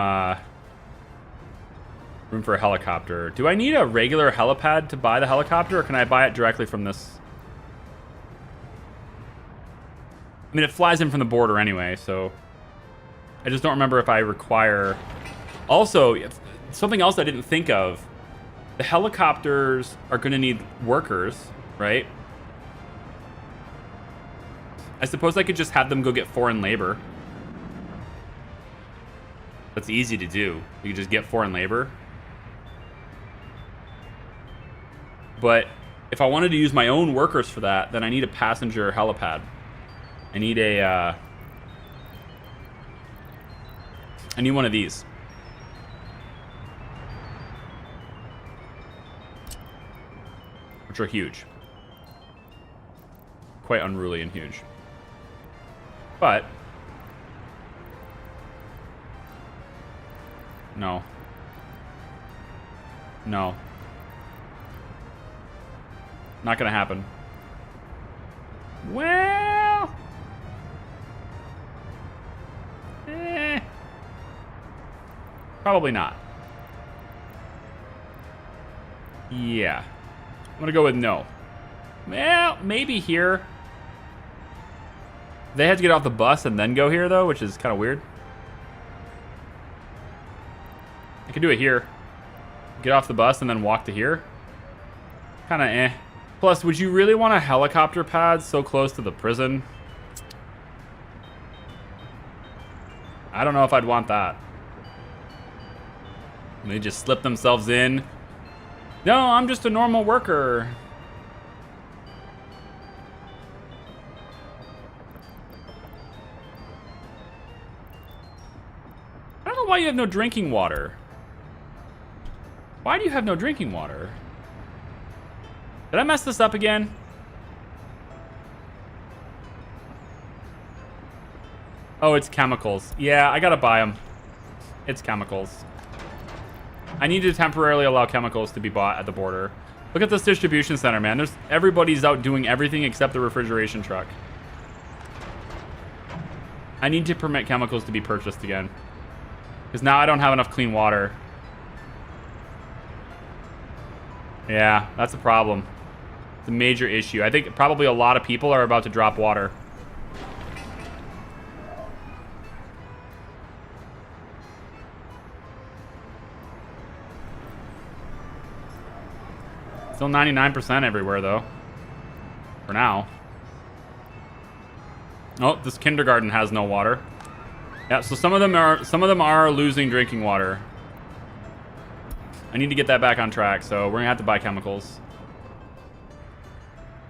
room for a helicopter. Do I need a regular helipad to buy the helicopter, or can I buy it directly from this? I mean, it flies in from the border anyway, so I just don't remember if I require. Also, something else I didn't think of. The helicopters are going to need workers, right? I suppose I could just have them go get foreign labor. That's easy to do. You can just get foreign labor. But if I wanted to use my own workers for that, then I need a passenger helipad. I need a, I need one of these. Which are huge. Quite unruly and huge. But no. No. Not gonna happen. Well, probably not. Yeah. I'm gonna go with no. Well, maybe here. They had to get off the bus and then go here, though, which is kind of weird. I could do it here. Get off the bus and then walk to here. Kind of eh. Plus, would you really want a helicopter pad so close to the prison? I don't know if I'd want that. And they just slip themselves in. No, I'm just a normal worker. I don't know why you have no drinking water. Why do you have no drinking water? Did I mess this up again? Oh, it's chemicals. Yeah, I gotta buy them. It's chemicals. I need to temporarily allow chemicals to be bought at the border. Look at this distribution center, man. Everybody's out doing everything except the refrigeration truck. I need to permit chemicals to be purchased again. Because now I don't have enough clean water. Yeah, that's a problem. It's a major issue. I think probably a lot of people are about to drop water. Still 99% everywhere, though. For now. Oh, this kindergarten has no water. Yeah, so some of them are losing drinking water. I need to get that back on track, so we're gonna have to buy chemicals.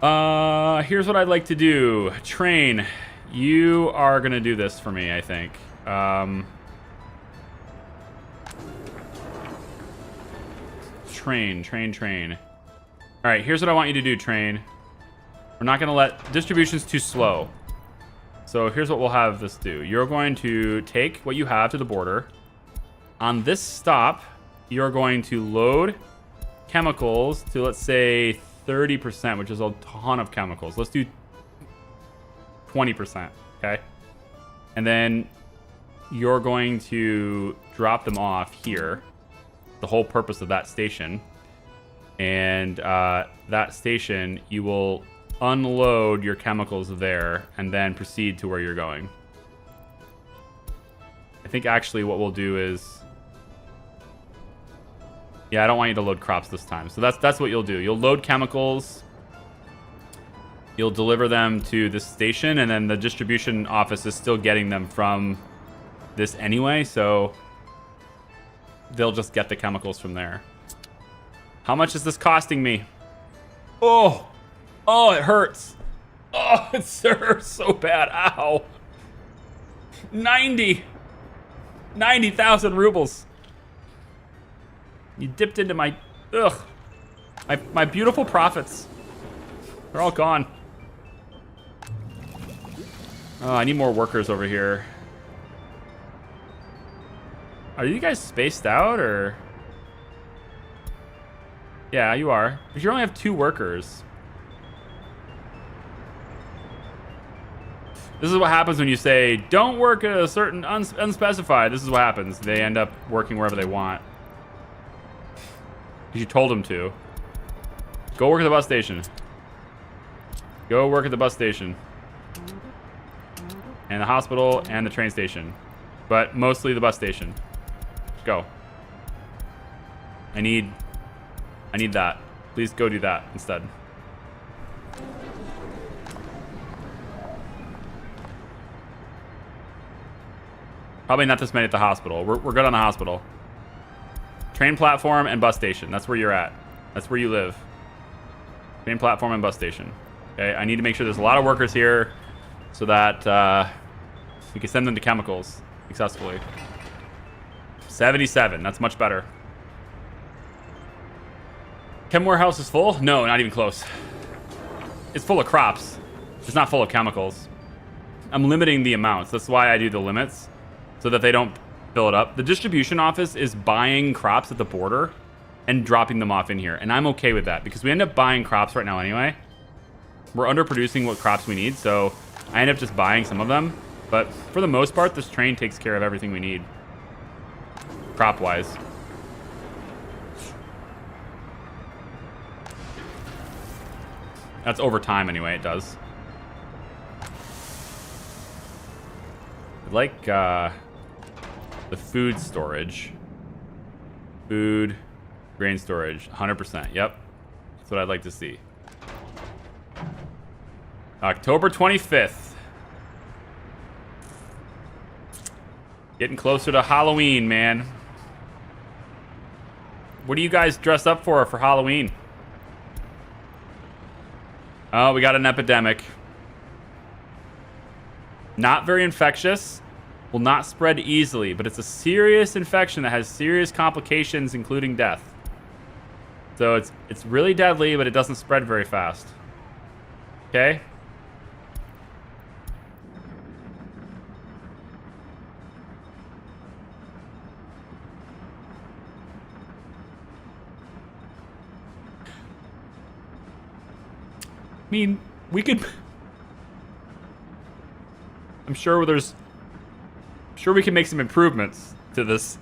Here's what I'd like to do. Train, you are gonna do this for me, I think. Train. All right, here's what I want you to do, train. We're not gonna let distribution's too slow. So here's what we'll have this do. You're going to take what you have to the border. On this stop, you're going to load chemicals to, let's say, 30%, which is a ton of chemicals. Let's do 20%, okay? And then you're going to drop them off here. The whole purpose of that station. And that station, you will unload your chemicals there and then proceed to where you're going. I think actually what we'll do is... Yeah, I don't want you to load crops this time. So that's what you'll do. You'll load chemicals. You'll deliver them to this station, and then the distribution office is still getting them from this anyway, so they'll just get the chemicals from there. How much is this costing me? Oh, it hurts. Oh, it hurts so bad. Ow. 90,000 rubles. You dipped into my Ugh. My beautiful profits. They're all gone. Oh, I need more workers over here. Are you guys spaced out, or? Yeah, you are. But you only have 2 workers. This is what happens when you say, don't work at a certain unspecified. This is what happens. They end up working wherever they want. Because you told them to. Go work at the bus station. Go work at the bus station. And the hospital and the train station. But mostly the bus station. Go. I need that. Please go do that instead. Probably not this many at the hospital. We're good on the hospital. Train platform and bus station. That's where you're at. That's where you live. Train platform and bus station. Okay, I need to make sure there's a lot of workers here so that we can send them to chemicals successfully. 77. That's much better. Chem warehouse is full? No, not even close. It's full of crops. It's not full of chemicals. I'm limiting the amounts. That's why I do the limits, so that they don't fill it up. The distribution office is buying crops at the border and dropping them off in here. And I'm okay with that because we end up buying crops right now anyway. We're underproducing what crops we need, so I end up just buying some of them. But for the most part, this train takes care of everything we need, crop-wise. That's over time anyway, it does. I like the food storage. Food, grain storage, 100%. Yep. That's what I'd like to see. October 25th. Getting closer to Halloween, man. What do you guys dress up for Halloween? Oh, we got an epidemic. Not very infectious. Will not spread easily, but it's a serious infection that has serious complications, including death. So it's really deadly, but it doesn't spread very fast. Okay? I mean, we could... I'm sure we can make some improvements to this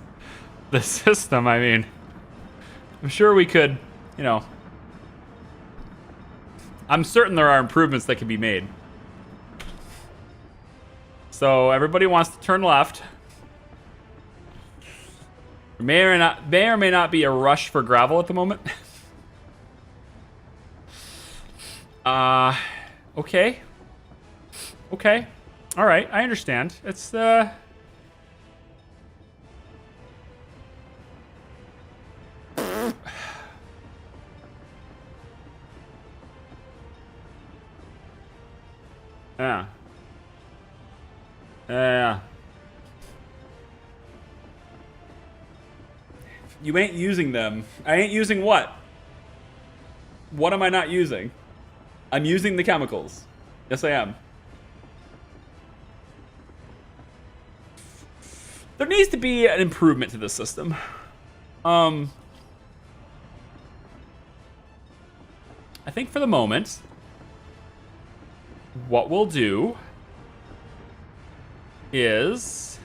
system. I mean, I'm sure we could, you know... I'm certain there are improvements that can be made. So everybody wants to turn left. There may or may not be a rush for gravel at the moment. Okay. Okay. All right, I understand. It's, Yeah. Yeah. You ain't using them. I ain't using what? What am I not using? I'm using the chemicals. Yes, I am. There needs to be an improvement to this system. I think for the moment, what we'll do is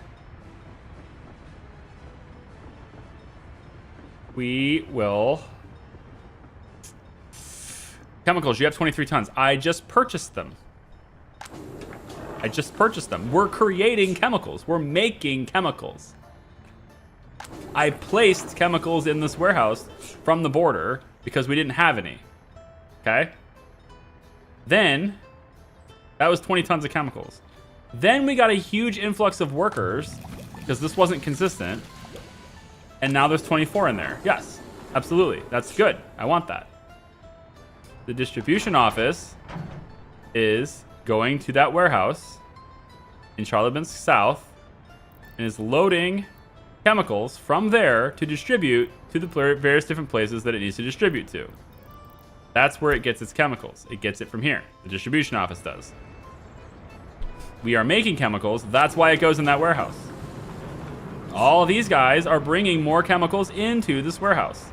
we will... Chemicals, you have 23 tons. I just purchased them. We're creating chemicals. We're making chemicals. I placed chemicals in this warehouse from the border because we didn't have any. Okay? Then, that was 20 tons of chemicals. Then we got a huge influx of workers because this wasn't consistent. And now there's 24 in there. Yes, absolutely. That's good. I want that. The distribution office is going to that warehouse in Charlottesville South and is loading chemicals from there to distribute to the various different places that it needs to distribute to. That's where it gets its chemicals. It gets it from here. The distribution office does. We are making chemicals. That's why it goes in that warehouse. All of these guys are bringing more chemicals into this warehouse.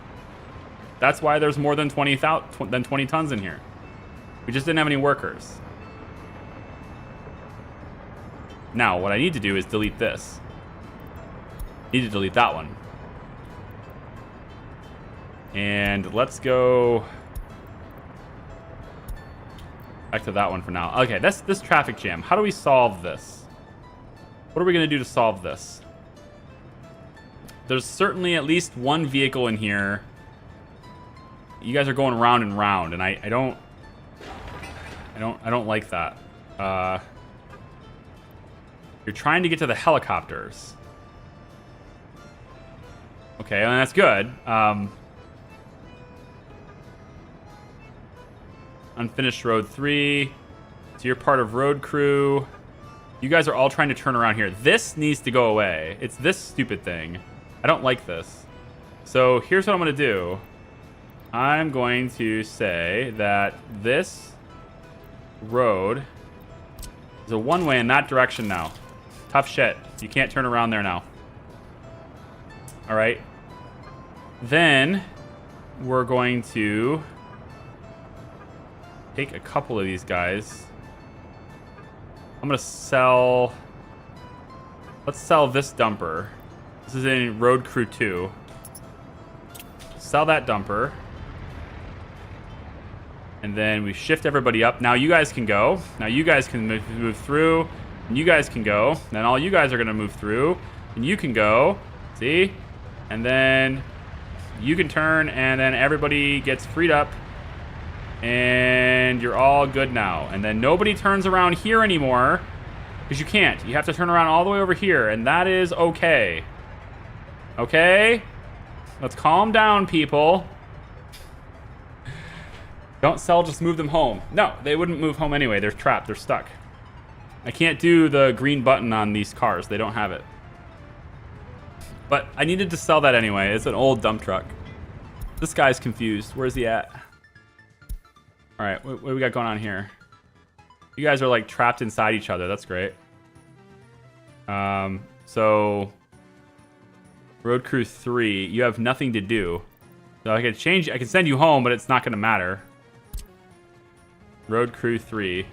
That's why there's more than 20 tons in here. We just didn't have any workers. Now, what I need to do is delete this. Need to delete that one. And let's go back to that one for now. Okay, that's this traffic jam. How do we solve this? What are we going to do to solve this? There's certainly at least one vehicle in here. You guys are going round and round, and I don't like that. You're trying to get to the helicopters. Okay, and that's good. Unfinished road 3. So you're part of road crew. You guys are all trying to turn around here. This needs to go away. It's this stupid thing. I don't like this. So here's what I'm going to do. I'm going to say that this road is a one-way in that direction now. Tough shit. You can't turn around there now. All right. Then we're going to take a couple of these guys. I'm going to sell... Let's sell this dumper. This is in Road Crew 2. Sell that dumper. And then we shift everybody up. Now you guys can go. Now you guys can move through. And you guys can go. Then all you guys are going to move through. And you can go. See? And then you can turn. And then everybody gets freed up. And you're all good now. And then nobody turns around here anymore. Because you can't. You have to turn around all the way over here. And that is okay. Okay? Let's calm down, people. Don't sell, just move them home. No, they wouldn't move home anyway. They're trapped. They're stuck. I can't do the green button on these cars. They don't have it. But I needed to sell that anyway. It's an old dump truck. This guy's confused. Where's he at? All right, what do we got going on here? You guys are like trapped inside each other. That's great. So Road Crew 3, you have nothing to do. So I can change. I can send you home, but it's not going to matter. Road Crew 3.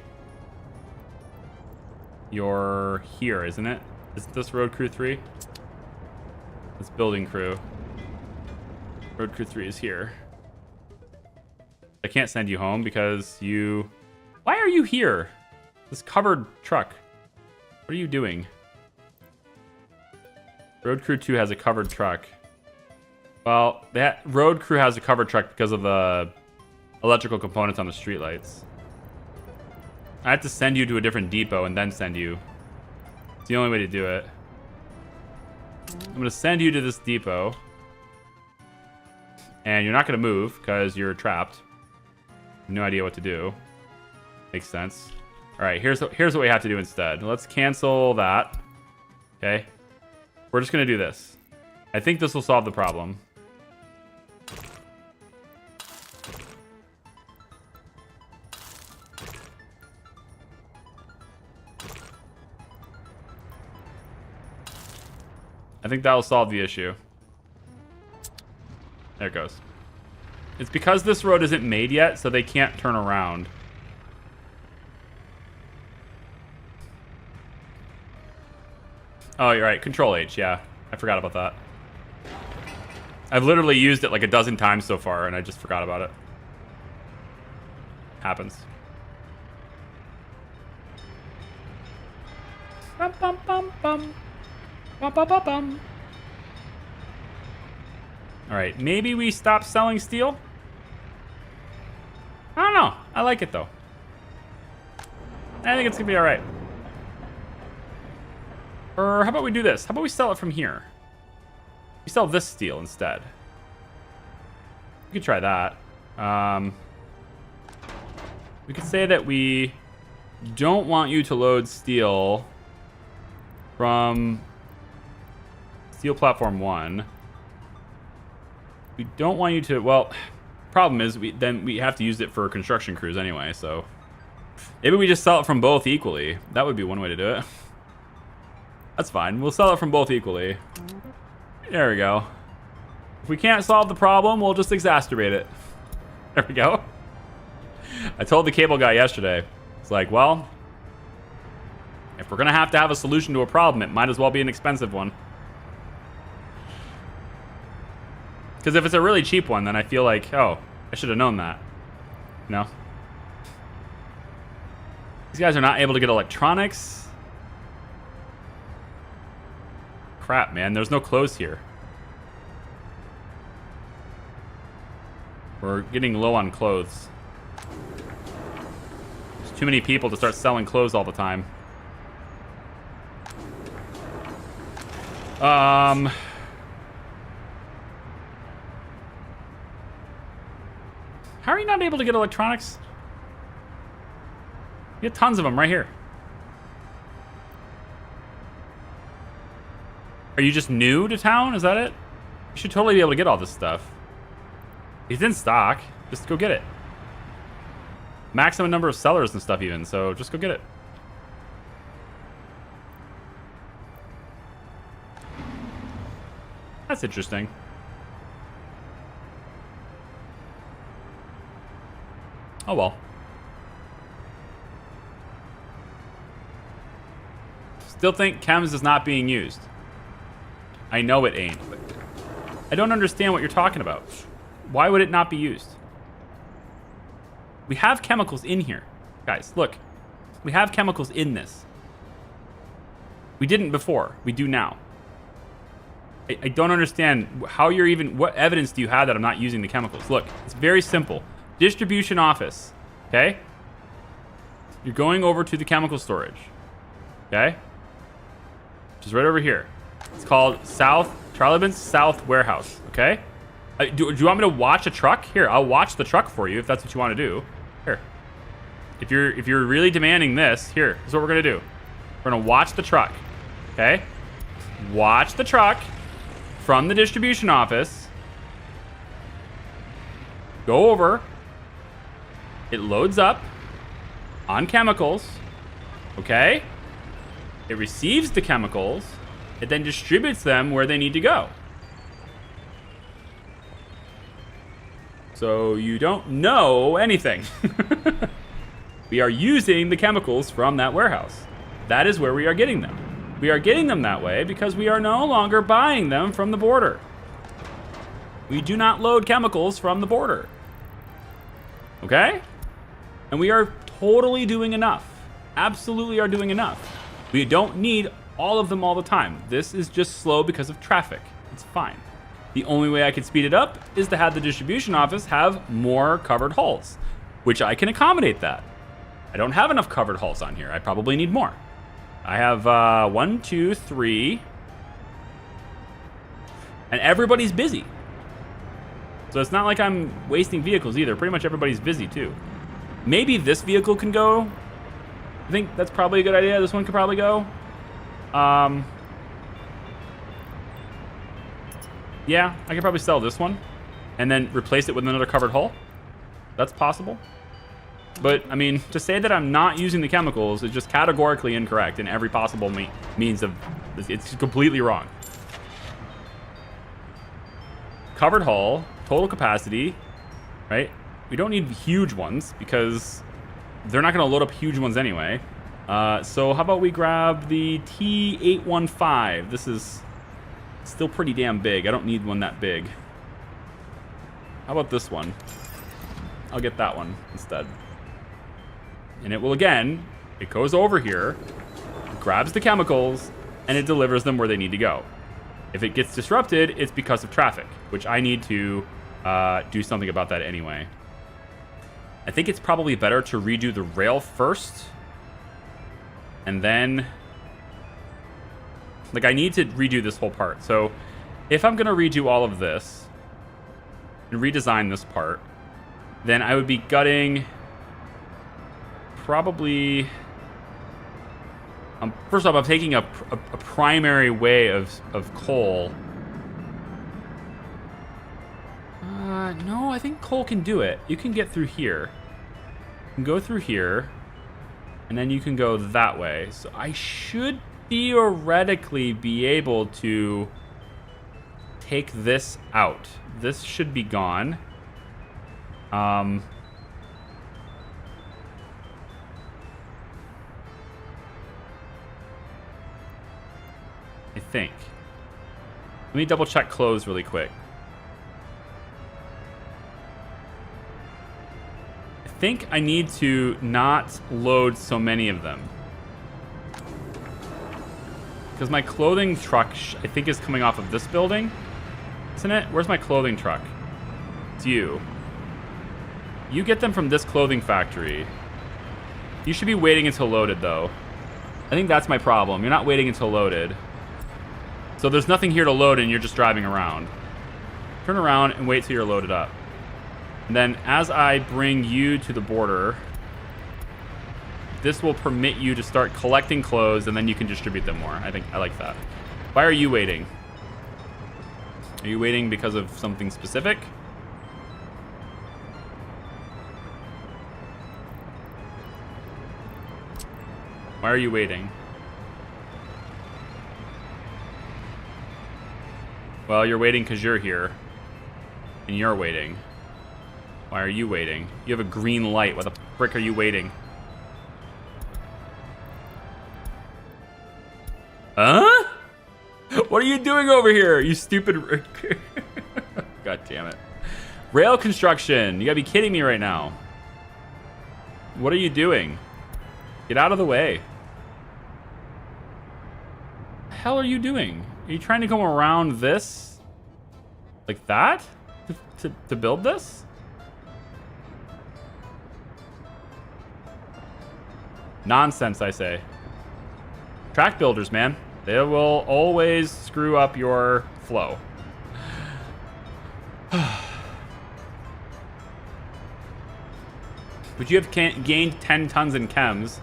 You're here, isn't it? Isn't this Road Crew 3? It's Building Crew. Road Crew 3 is here. I can't send you home because you... Why are you here? This covered truck. What are you doing? Road Crew 2 has a covered truck. Well, that Road Crew has a covered truck because of the electrical components on the streetlights. I have to send you to a different depot and then send you. It's the only way to do it. I'm going to send you to this depot. And you're not going to move because you're trapped. No idea what to do. Makes sense. All right, here's what we have to do instead. Let's cancel that. Okay. We're just going to do this. I think this will solve the problem. I think that'll solve the issue. There it goes. It's because this road isn't made yet, so they can't turn around. Oh, you're right. Control H, yeah. I forgot about that. I've literally used it like a dozen times so far, and I just forgot about it. Happens. Bum, bum, bum, bum. Bum, bum, bum, bum. All right, maybe we stop selling steel? I don't know. I like it, though. I think it's going to be all right. Or how about we do this? How about we sell it from here? We sell this steel instead. We could try that. We could say that we don't want you to load steel from steel platform 1. We don't want you to, well, problem is then we have to use it for construction crews anyway, so maybe we just sell it from both equally. That would be one way to do it. That's fine. We'll sell it from both equally. There we go. If we can't solve the problem, we'll just exacerbate it. There we go. I told the cable guy yesterday. It's like, well, if we're going to have a solution to a problem, it might as well be an expensive one. Because if it's a really cheap one, then I feel like, oh, I should have known that. No. These guys are not able to get electronics. Crap, man. There's no clothes here. We're getting low on clothes. There's too many people to start selling clothes all the time. How are you not able to get electronics? You get tons of them right here. Are you just new to town? Is that it? You should totally be able to get all this stuff. It's in stock. Just go get it. Maximum number of sellers and stuff even, so just go get it. That's interesting. Oh well. Still think chems is not being used. I know it ain't, but I don't understand what you're talking about. Why would it not be used? We have chemicals in here. Guys, look. We have chemicals in this. We didn't before. We do now. I don't understand how you're even... What evidence do you have that I'm not using the chemicals? Look, it's very simple. Distribution office. Okay? You're going over to the chemical storage. Okay? Which is right over here. It's called Charlie Benz South Warehouse. Okay? Do you want me to watch a truck? Here, I'll watch the truck for you if that's what you want to do. Here. If you're really demanding this, here, this is what we're going to do. We're going to watch the truck. Okay? Watch the truck from the distribution office. Go over. It loads up on chemicals. Okay? It receives the chemicals. It then distributes them where they need to go. So you don't know anything. We are using the chemicals from that warehouse. That is where we are getting them. We are getting them that way because we are no longer buying them from the border. We do not load chemicals from the border. Okay? And we are totally doing enough. Absolutely are doing enough. We don't need all of them all the time. This is just slow because of traffic. It's fine. The only way I can speed it up is to have the distribution office have more covered hulls, which I can accommodate that. I don't have enough covered hulls on here. I probably need more. I have 1, 2, 3. And everybody's busy. So it's not like I'm wasting vehicles either. Pretty much everybody's busy too. Maybe this vehicle can go. I think that's probably a good idea. This one could probably go. Yeah, I could probably sell this one and then replace it with another covered hull. That's possible. But, I mean, to say that I'm not using the chemicals is just categorically incorrect in every possible means of... It's completely wrong. Covered hull, total capacity, right? We don't need huge ones because they're not going to load up huge ones anyway. So how about we grab the T815? This is still pretty damn big. I don't need one that big. How about this one? I'll get that one instead. And it will, again, it goes over here, grabs the chemicals, and it delivers them where they need to go. If it gets disrupted, it's because of traffic, which I need to do something about that anyway. I think it's probably better to redo the rail first. And then... Like, I need to redo this whole part. So, if I'm going to redo all of this and redesign this part, then I would be gutting... Probably... First off, I'm taking a primary way of coal. No, I think coal can do it. You can get through here. You can go through here. And then you can go that way. So I should theoretically be able to take this out. This should be gone. I think. Let me double check clothes really quick. I think I need to not load so many of them. Because my clothing truck, I think, is coming off of this building. Isn't it? Where's my clothing truck? It's you. You get them from this clothing factory. You should be waiting until loaded, though. I think that's my problem. You're not waiting until loaded. So there's nothing here to load and you're just driving around. Turn around and wait till you're loaded up. And then as I bring you to the border, this will permit you to start collecting clothes and then you can distribute them more. I think I like that. Why are you waiting? Are you waiting because of something specific? Why are you waiting? Well, you're waiting because you're here. And you're waiting. Why are you waiting? You have a green light. Why the frick are you waiting? Huh? What are you doing over here, you stupid... God damn it. Rail construction. You gotta be kidding me right now. What are you doing? Get out of the way. What the hell are you doing? Are you trying to go around this? Like that? To build this? Nonsense, I say. Track builders, man. They will always screw up your flow. But you have gained 10 tons in chems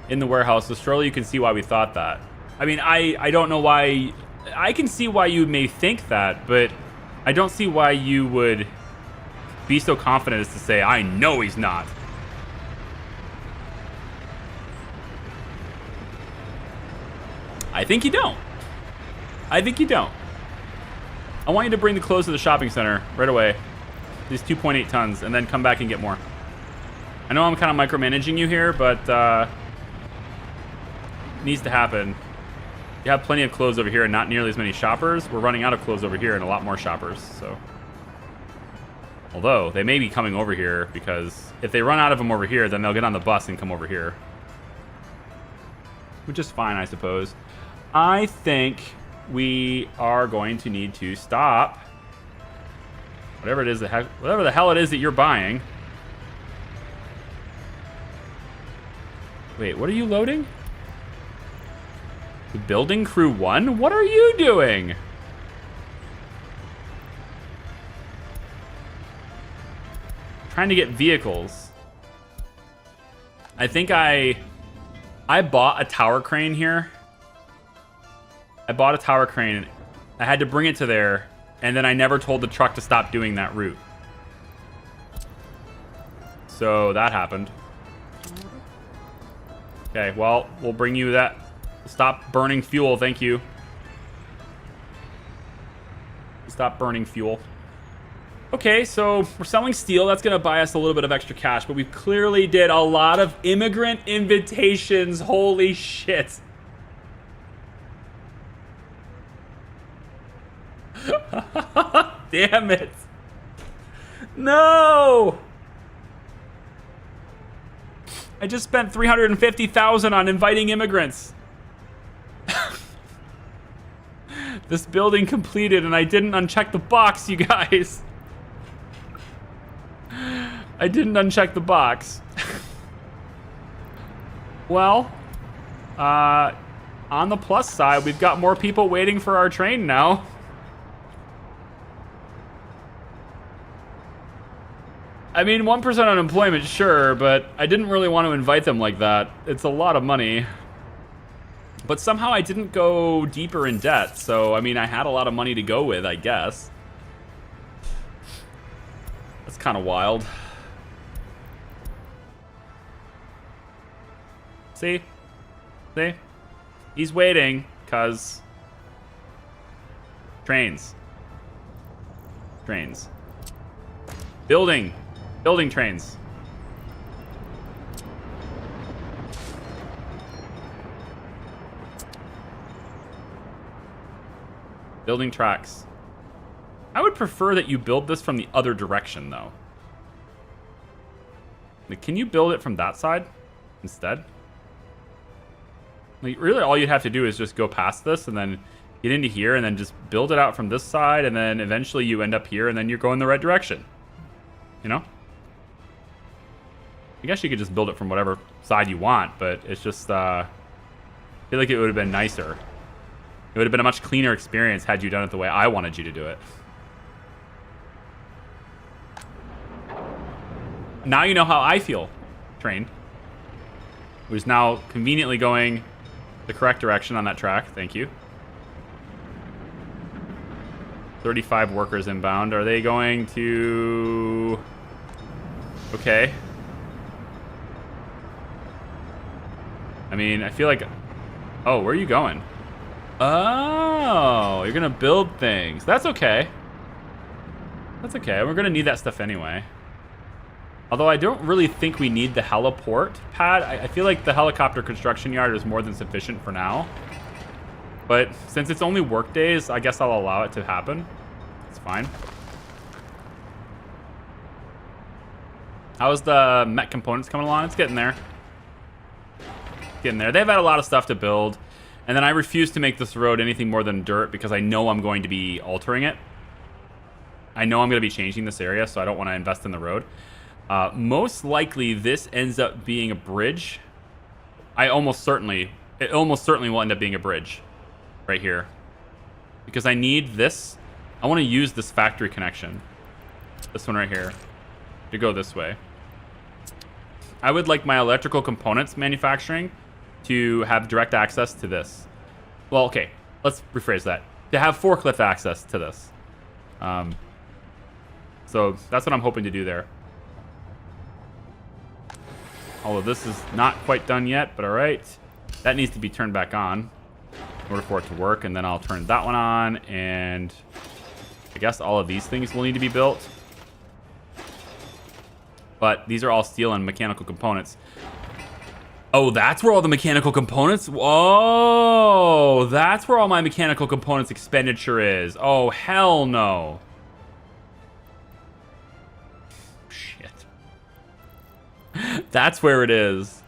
in the warehouse, so surely you can see why we thought that. I mean, I don't know why... I can see why you may think that, but I don't see why you would be so confident as to say, I know he's not. I think you don't. I think you don't. I want you to bring the clothes to the shopping center right away. These 2.8 tons, and then come back and get more. I know I'm kind of micromanaging you here, but it needs to happen. You have plenty of clothes over here and not nearly as many shoppers. We're running out of clothes over here and a lot more shoppers, so. Although, they may be coming over here because if they run out of them over here, then they'll get on the bus and come over here. Which is fine, I suppose. I think we are going to need to stop whatever it is whatever the hell it is that you're buying. Wait, what are you loading? The building crew 1? What are you doing? Trying to get vehicles. I think I bought a tower crane here. I bought a tower crane. I had to bring it to there, and then I never told the truck to stop doing that route. So that happened. Okay, well, we'll bring you that. Stop burning fuel, thank you. Stop burning fuel. Okay, so we're selling steel. That's going to buy us a little bit of extra cash, but we clearly did a lot of immigrant invitations. Holy shit. Damn it. No. I just spent $350,000 on inviting immigrants. This building completed and I didn't uncheck the box, you guys. I didn't uncheck the box. Well, on the plus side, we've got more people waiting for our train now. I mean, 1% unemployment, sure, but I didn't really want to invite them like that. It's a lot of money. But somehow I didn't go deeper in debt, so, I mean, I had a lot of money to go with, I guess. That's kind of wild. See? See? He's waiting, because... Trains. Trains. Building. Building trains. Building tracks. I would prefer that you build this from the other direction, though. Like, can you build it from that side instead? Like, really, all you'd have to do is just go past this and then get into here and then just build it out from this side, and then eventually you end up here and then you're going the right direction. You know? I guess you could just build it from whatever side you want, but it's just, I feel like it would have been nicer. It would have been a much cleaner experience had you done it the way I wanted you to do it. Now you know how I feel, train. Who's now conveniently going the correct direction on that track. Thank you. 35 workers inbound. Are they going to... Okay. I mean, I feel like... Oh, where are you going? Oh, you're gonna build things. That's okay. That's okay. We're gonna need that stuff anyway. Although I don't really think we need the heliport pad. I feel like the helicopter construction yard is more than sufficient for now. But since it's only work days, I guess I'll allow it to happen. It's fine. How's the mech components coming along? It's getting there. Getting there. They've had a lot of stuff to build. And then I refuse to make this road anything more than dirt because I know I'm going to be altering it. I know I'm going to be changing this area, so I don't want to invest in the road. Most likely, this ends up being a bridge. It almost certainly will end up being a bridge right here. Because I need this. I want to use this factory connection. This one right here. To go this way. I would like my electrical components manufacturing to have direct access to this. Well, okay, let's rephrase that. To have forklift access to this. So that's what I'm hoping to do there. Although this is not quite done yet, but all right. That needs to be turned back on in order for it to work, and then I'll turn that one on, and I guess all of these things will need to be built. But these are all steel and mechanical components. Oh, that's where all the mechanical components... Whoa! That's where all my mechanical components expenditure is. Oh, hell no. Shit. That's where it is.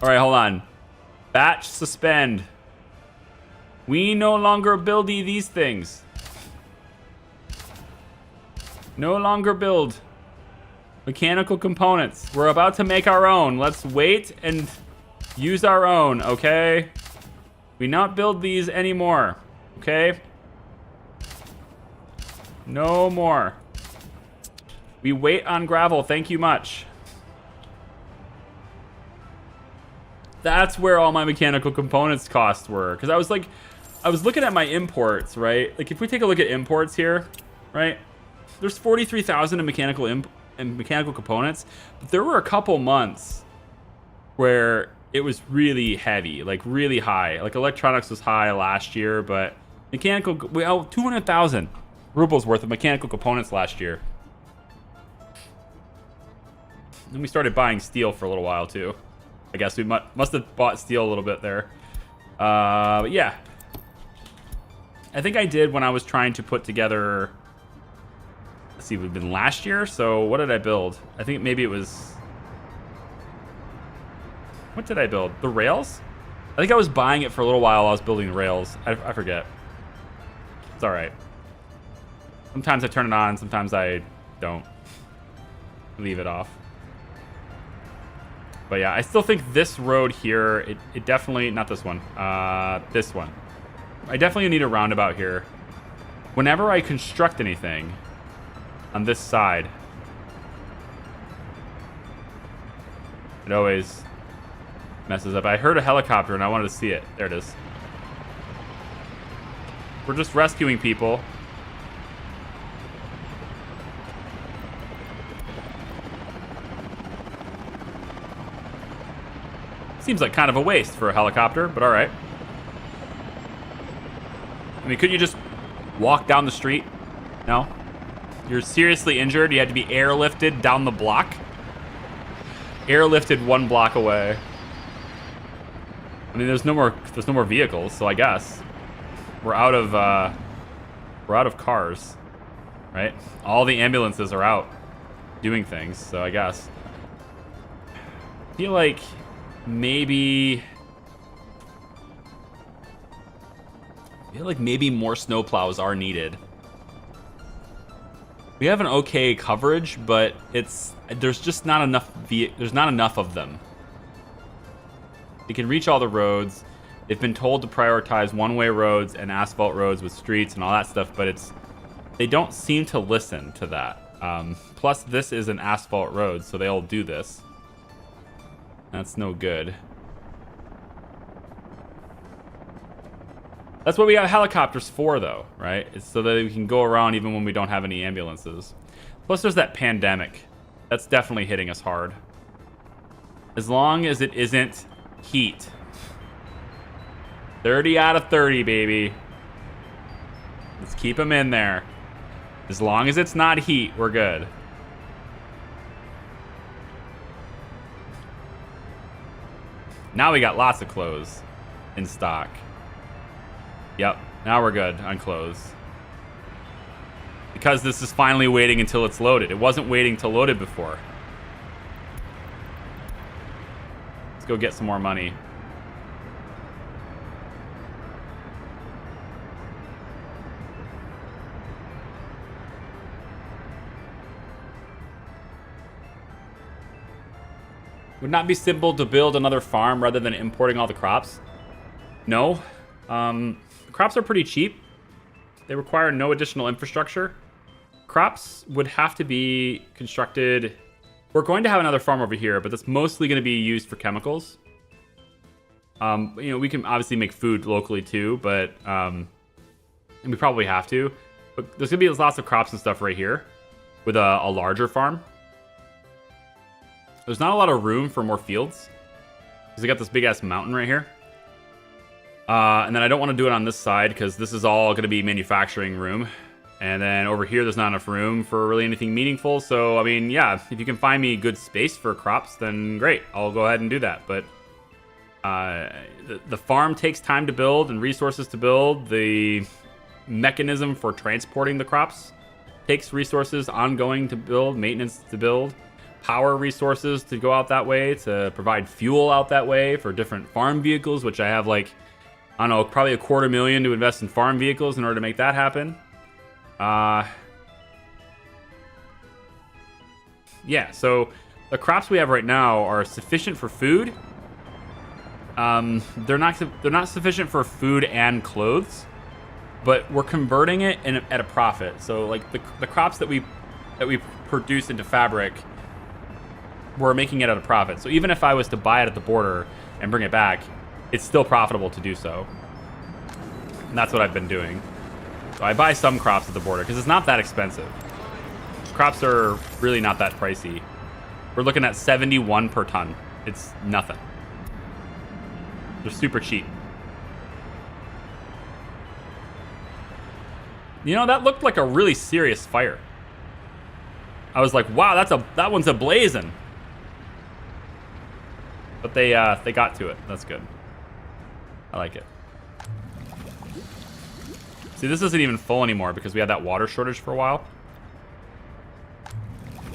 All right, hold on. Batch suspend. We no longer build these things. No longer build mechanical components. We're about to make our own. Let's wait and use our own, okay? We not build these anymore, okay? No more. We wait on gravel, thank you much. That's where all my mechanical components costs were. Because I was looking at my imports, right? Like, if we take a look at imports here, right? There's 43,000 in mechanical components, but there were a couple months where it was really heavy, like really high. Like electronics was high last year, but mechanical, well, 200,000 rubles worth of mechanical components last year. And we started buying steel for a little while too. I guess we must have bought steel a little bit there. But yeah. I think I did when I was trying to put together... Let's see, we've been last year, so what did I build? I think maybe it was... What did I build? The rails? I think I was buying it for a little while while I was building the rails. I forget. It's alright. Sometimes I turn it on, sometimes I don't. Leave it off. But yeah, I still think this road here, it definitely... Not this one. This one. I definitely need a roundabout here. Whenever I construct anything on this side, it always messes up. I heard a helicopter and I wanted to see it. There it is. We're just rescuing people. Seems like kind of a waste for a helicopter, but all right. I mean, couldn't you just walk down the street? No? You're seriously injured. You had to be airlifted down the block. Airlifted 1 block away. I mean, there's no more vehicles, so I guess we're out of cars, right? All the ambulances are out doing things, so I guess. I feel like maybe more snowplows are needed. We have an okay coverage, but there's just not enough. There's not enough of them. They can reach all the roads. They've been told to prioritize one-way roads and asphalt roads with streets and all that stuff, but they don't seem to listen to that. Plus, this is an asphalt road, so they'll do this. That's no good. That's what we got helicopters for, though, right? It's so that we can go around even when we don't have any ambulances. Plus, there's that pandemic. That's definitely hitting us hard. As long as it isn't heat. 30 out of 30, baby. Let's keep them in there. As long as it's not heat, we're good. Now we got lots of clothes in stock. Yep, now we're good on clothes. Because this is finally waiting until it's loaded. It wasn't waiting till loaded before. Let's go get some more money. Would not be simple to build another farm rather than importing all the crops? No. Crops are pretty cheap. They require no additional infrastructure. Crops would have to be constructed. We're going to have another farm over here, but that's mostly going to be used for chemicals. We can obviously make food locally too, but and we probably have to. But there's going to be lots of crops and stuff right here with a larger farm. There's not a lot of room for more fields because I got this big ass mountain right here. And then I don't want to do it on this side because this is all going to be manufacturing room. And then over here, there's not enough room for really anything meaningful. So, I mean, yeah, if you can find me good space for crops, then great. I'll go ahead and do that. But the farm takes time to build and resources to build. The mechanism for transporting the crops takes resources ongoing to build, maintenance to build, power resources to go out that way, to provide fuel out that way for different farm vehicles, which I have like, I don't know, probably $250,000 to invest in farm vehicles in order to make that happen. Yeah, so the crops we have right now are sufficient for food. They're not sufficient for food and clothes, but we're converting it at a profit. So like the crops that we produce into fabric, we're making it at a profit. So even if I was to buy it at the border and bring it back, it's still profitable to do so. And that's what I've been doing. So I buy some crops at the border because it's not that expensive. Crops are really not that pricey. We're looking at 71 per ton. It's nothing. They're super cheap. You know, that looked like a really serious fire. I was like, wow, that one's a blazing. But they got to it. That's good. I like it. See, this isn't even full anymore because we had that water shortage for a while.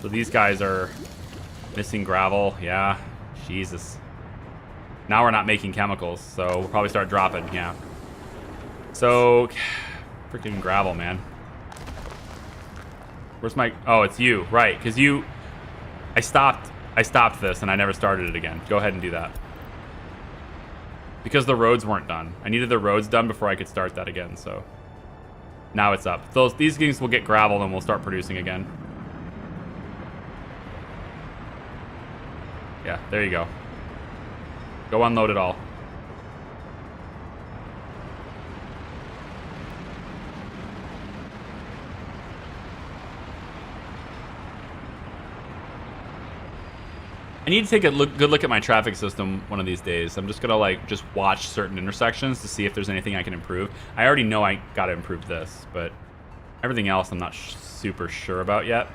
So these guys are missing gravel. Yeah, Jesus. Now we're not making chemicals, so we'll probably start dropping. Yeah. So, freaking gravel, man. Where's my? Oh, it's you, right? Because I stopped this and I never started it again. Go ahead and do that. Because the roads weren't done. I needed the roads done before I could start that again. So now it's up. These things will get gravel and we'll start producing again. Yeah, there you go. Go unload it all. I need to take a good look at my traffic system one of these days. I'm just gonna like just watch certain intersections to see if there's anything I can improve. I already know I gotta improve this, but everything else I'm not super sure about yet.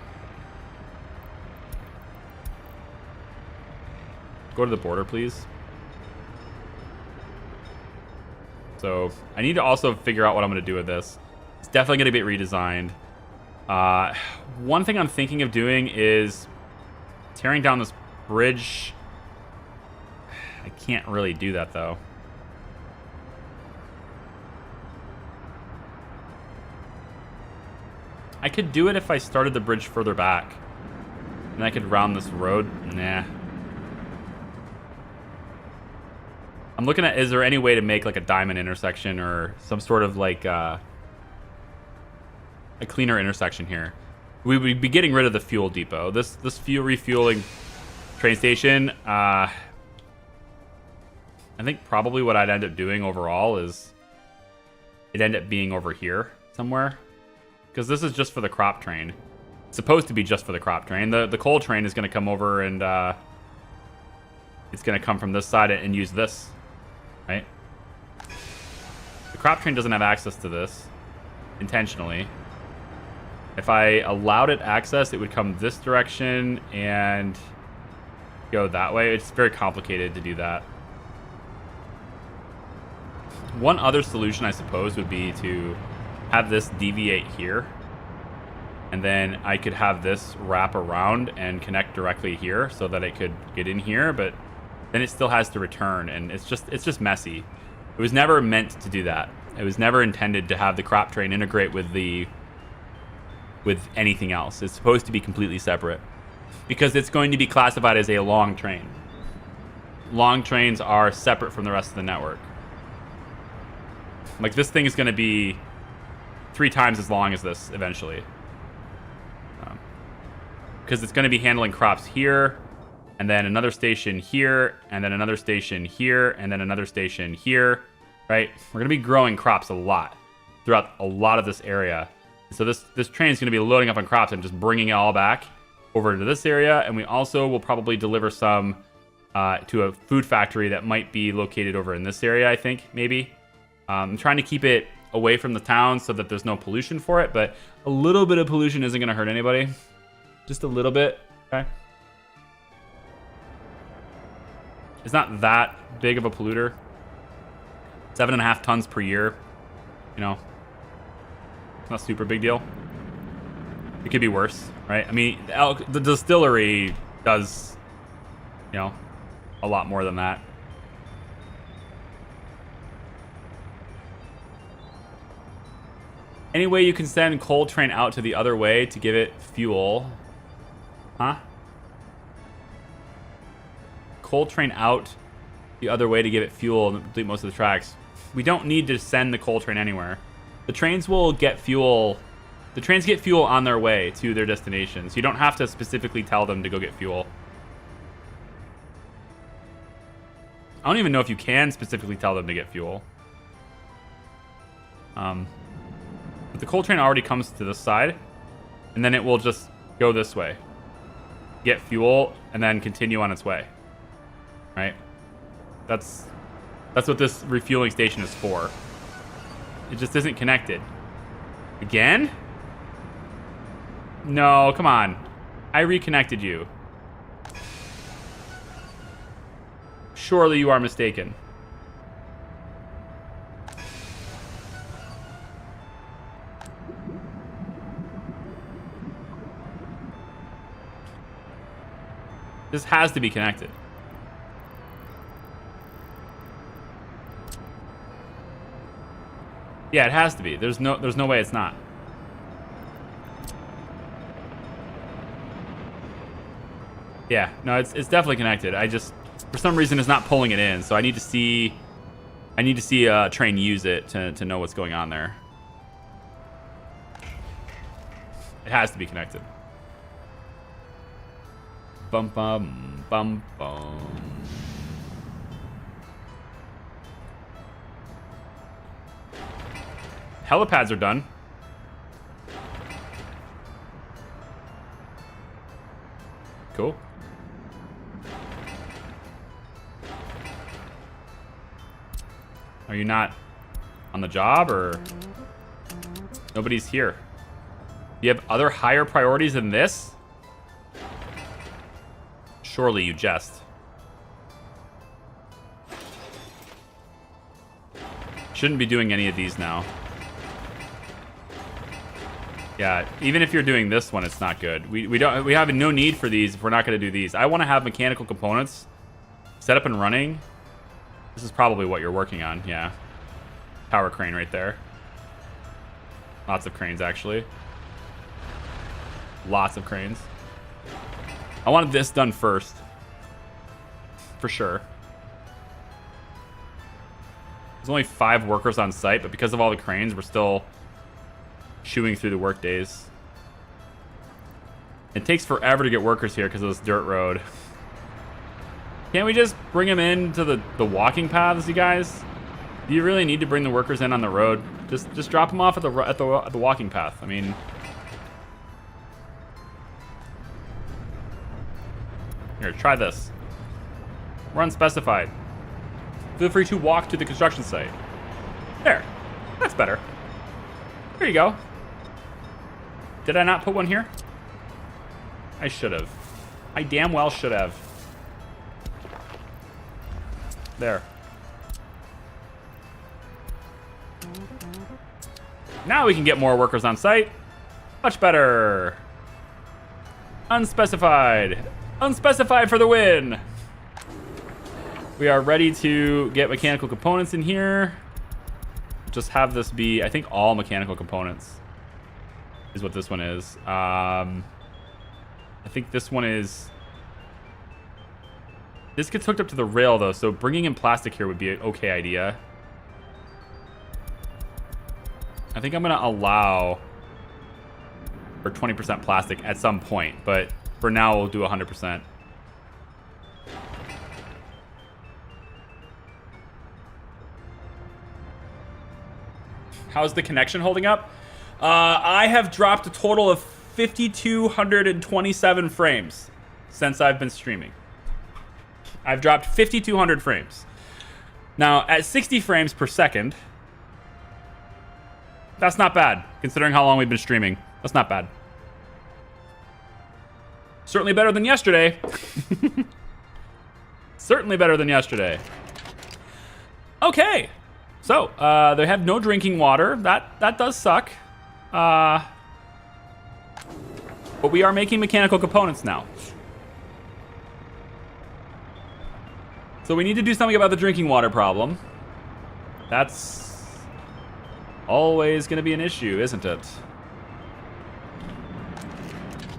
Go to the border, please. So I need to also figure out what I'm gonna do with this. It's definitely gonna get redesigned. One thing I'm thinking of doing is tearing down this bridge. I can't really do that though. I could do it if I started the bridge further back. And I could round this road. Nah. I'm looking at, is there any way to make like a diamond intersection or some sort of like a cleaner intersection here? We would be getting rid of the fuel depot. This fuel refueling train station, I think probably what I'd end up doing overall is it'd end up being over here somewhere. Because this is just for the crop train. It's supposed to be just for the crop train. The coal train is going to come over and it's going to come from this side and use this, right? The crop train doesn't have access to this intentionally. If I allowed it access, it would come this direction and go that way. It's very complicated to do that. One other solution, I suppose, would be to have this deviate here. And then I could have this wrap around and connect directly here so that it could get in here, but then it still has to return, and it's just messy. It was never meant to do that. It was never intended to have the crop train integrate with anything else. It's supposed to be completely separate because it's going to be classified as a long train. Long trains are separate from the rest of the network. Like this thing is going to be 3 times as long as this eventually. Because it's going to be handling crops here, and then another station here, and then another station here, and then another station here, right? We're going to be growing crops a lot throughout a lot of this area. So this train is going to be loading up on crops and just bringing it all back over to this area. And we also will probably deliver some to a food factory that might be located over in this area, I think, maybe. I'm trying to keep it away from the town so that there's no pollution for it, but a little bit of pollution isn't going to hurt anybody. Just a little bit, okay? It's not that big of a polluter. 7.5 tons per year, you know. It's not a super big deal. It could be worse, right? I mean, the distillery does, you know, a lot more than that. Any way you can send coal train out to the other way to give it fuel? Huh? Coal train out the other way to give it fuel and complete most of the tracks. We don't need to send the coal train anywhere. The trains will get fuel. The trains get fuel on their way to their destinations. You don't have to specifically tell them to go get fuel. I don't even know if you can specifically tell them to get fuel. But the coal train already comes to this side, and then it will just go this way, get fuel, and then continue on its way. Right? That's what this refueling station is for. It just isn't connected. Again? No, come on. I reconnected you. Surely you are mistaken. This has to be connected. Yeah, it has to be. There's no way it's not. Yeah, no, it's definitely connected. I just, for some reason, it's not pulling it in. So I need to see a train use it to know what's going on there. It has to be connected. Bum bum bum bum. Helipads are done. Cool. Are you not on the job, or nobody's here? You have other higher priorities than this? Surely you jest. Shouldn't be doing any of these now. Yeah, even if you're doing this one, it's not good. We have no need for these if we're not going to do these. I want to have mechanical components set up and running. This is probably what you're working on, yeah. Tower crane right there. Lots of cranes, actually. Lots of cranes. I wanted this done first. For sure. There's only 5 workers on site, but because of all the cranes, we're still chewing through the work days. It takes forever to get workers here because of this dirt road. Can't we just bring them into the walking paths, you guys? Do you really need to bring the workers in on the road? Just drop them off at the walking path. I mean, here, try this. We're unspecified. Feel free to walk to the construction site. There. That's better. There you go. Did I not put one here? I should have. I damn well should have. There. Now we can get more workers on site. Much better. Unspecified. Unspecified for the win. We are ready to get mechanical components in here. Just have this be, I think, all mechanical components is what this one is. I think this one is... This gets hooked up to the rail, though, so bringing in plastic here would be an okay idea. I think I'm going to allow for 20% plastic at some point, but for now, we'll do 100%. How's the connection holding up? I have dropped a total of 5,227 frames since I've been streaming. I've dropped 5,200 frames. Now, at 60 frames per second, that's not bad, considering how long we've been streaming. That's not bad. Certainly better than yesterday. Certainly better than yesterday. Okay. So, they have no drinking water. That does suck. But we are making mechanical components now. So we need to do something about the drinking water problem. That's always going to be an issue, isn't it?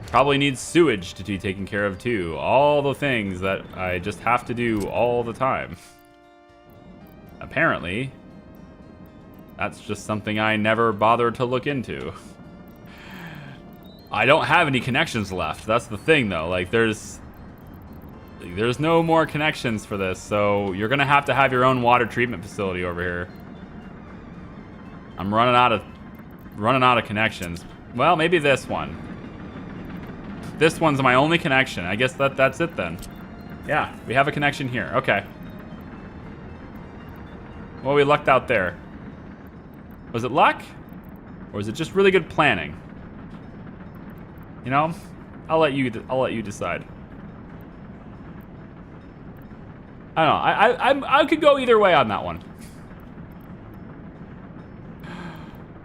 Probably needs sewage to be taken care of too. All the things that I just have to do all the time. Apparently, that's just something I never bothered to look into. I don't have any connections left. That's the thing, though. Like, there's no more connections for this, so you're gonna have to have your own water treatment facility over here. I'm running out of connections. Well, maybe this one. This one's my only connection. I guess that's it then. Yeah, we have a connection here. Okay. Well, we lucked out there. Was it luck? Or was it just really good planning? You know? I'll let you decide. I don't know. I could go either way on that one.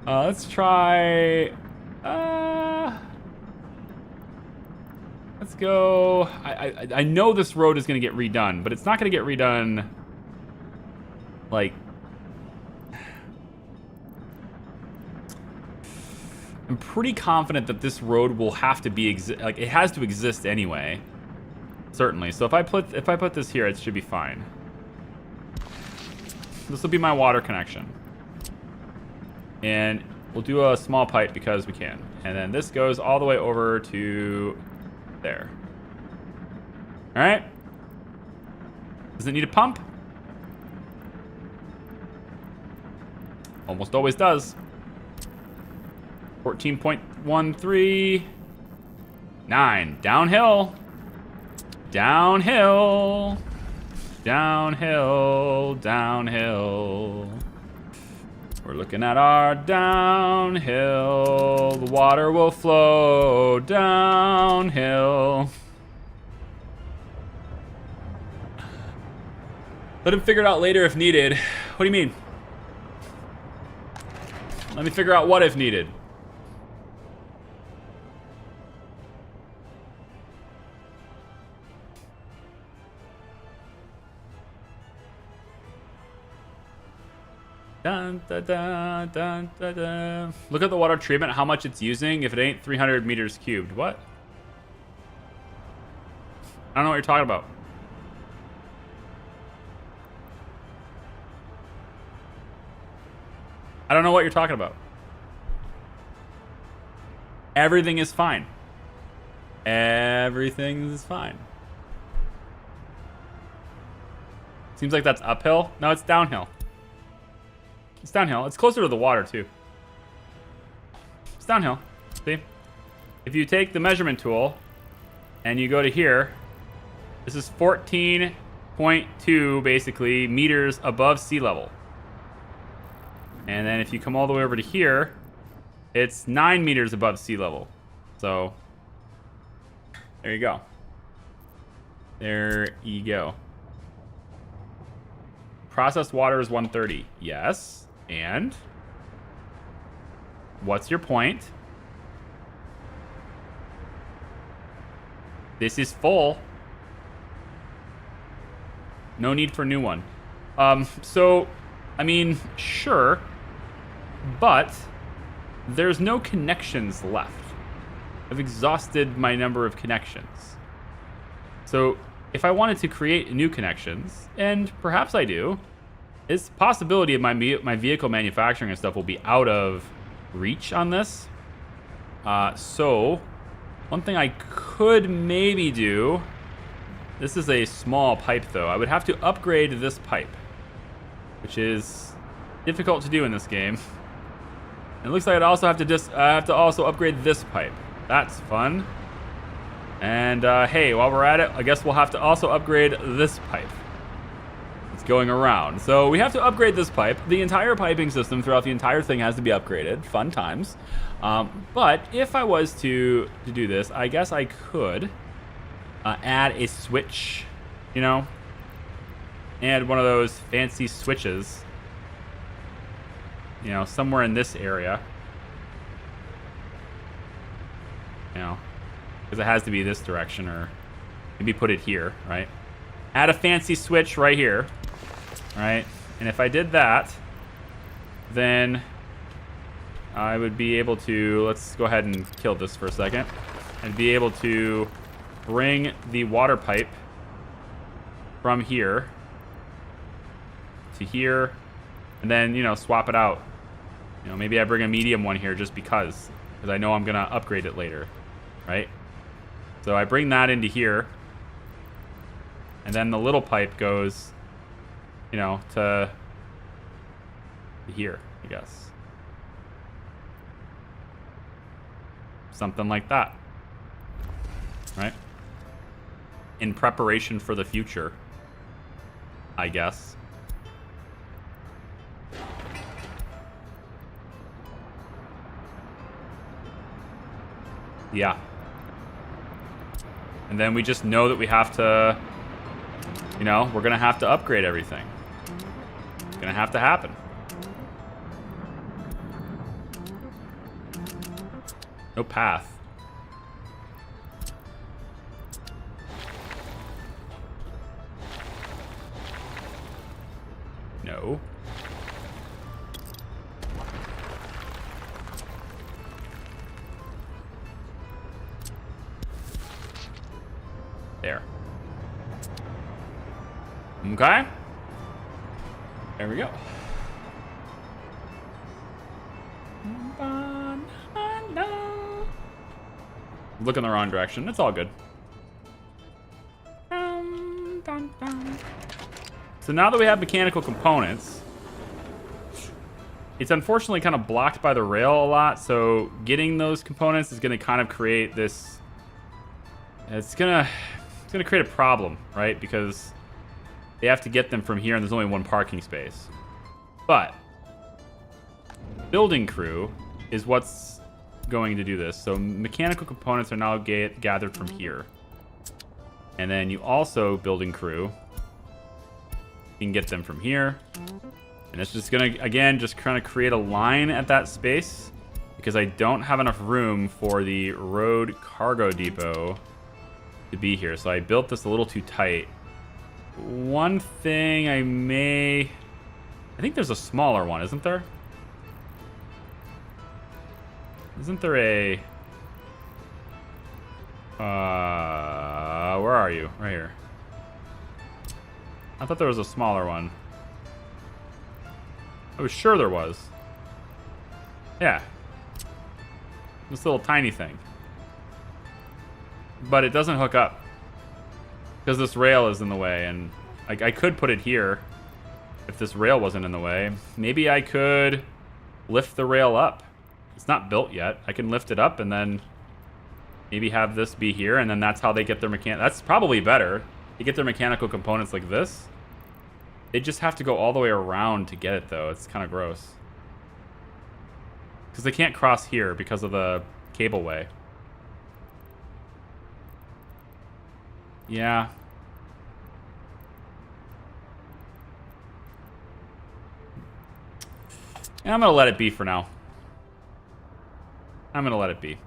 Let's try... let's go... I know this road is going to get redone, but it's not going to get redone... Like... I'm pretty confident that this road will have to be... Like, it has to exist anyway. Certainly. So if I put this here, it should be fine. This will be my water connection. And we'll do a small pipe because we can. And then this goes all the way over to there. All right. Does it need a pump? Almost always does. 14.13. 9. Downhill. Downhill. Downhill, downhill. We're looking at our downhill. The water will flow downhill. Let him figure it out later if needed. What do you mean? Let me figure out what if needed. Dun, dun, dun, dun, dun, dun. Look at the water treatment, how much it's using if it ain't 300 meters cubed. What? I don't know what you're talking about. I don't know what you're talking about. Everything is fine. Everything is fine. Seems like that's uphill. No, it's downhill. It's downhill. It's closer to the water, too. It's downhill. See? If you take the measurement tool and you go to here, this is 14.2, basically, meters above sea level. And then if you come all the way over to here, it's 9 meters above sea level. So, there you go. There you go. Processed water is 130. Yes. And? What's your point? This is full. No need for a new one. So, I mean, sure. But there's no connections left. I've exhausted my number of connections. So if I wanted to create new connections, and perhaps I do, it's a possibility of my vehicle manufacturing and stuff will be out of reach on this. So one thing I could maybe do, this is a small pipe though. I would have to upgrade this pipe, which is difficult to do in this game. It looks like I'd also have to also upgrade this pipe. That's fun. And hey, while we're at it, I guess we'll have to also upgrade this pipe. It's going around. So we have to upgrade this pipe. The entire piping system throughout the entire thing has to be upgraded. Fun times. But if I was to do this, I guess I could add a switch, you know? Add one of those fancy switches. You know, somewhere in this area. You know, because it has to be this direction, or maybe put it here, right? Add a fancy switch right here, right? And if I did that, then I would be able to, let's go ahead and kill this for a second. I'd be able to bring the water pipe from here to here, and then, you know, swap it out. You know, maybe I bring a medium one here just because I know I'm gonna upgrade it later, right? So I bring that into here, and then the little pipe goes, you know, to here, I guess. Something like that, right? In preparation for the future, I guess. Yeah. And then we just know that we have to, you know, we're going to have to upgrade everything. It's going to have to happen. No path. No. There. Okay. There we go. Look in the wrong direction. It's all good. So now that we have mechanical components, it's unfortunately kind of blocked by the rail a lot. So getting those components is going to kind of create this. It's gonna create a problem, right? Because they have to get them from here, and there's only one parking space. But building crew is what's going to do this. So mechanical components are now gathered from here. And then you also, building crew, you can get them from here. And it's just going to, again, just kind of create a line at that space because I don't have enough room for the road cargo depot to be here. So I built this a little too tight. One thing I think there's a smaller one, isn't there? Isn't there a... where are you? Right here. I thought there was a smaller one. I was sure there was. Yeah. This little tiny thing. But it doesn't hook up. Because this rail is in the way, and I could put it here if this rail wasn't in the way. Maybe I could lift the rail up. It's not built yet. I can lift it up and then maybe have this be here, and then that's how they get their That's probably better. They get their mechanical components like this. They just have to go all the way around to get it, though. It's kind of gross. Because they can't cross here because of the cableway. Yeah. And I'm going to let it be for now. I'm going to let it be.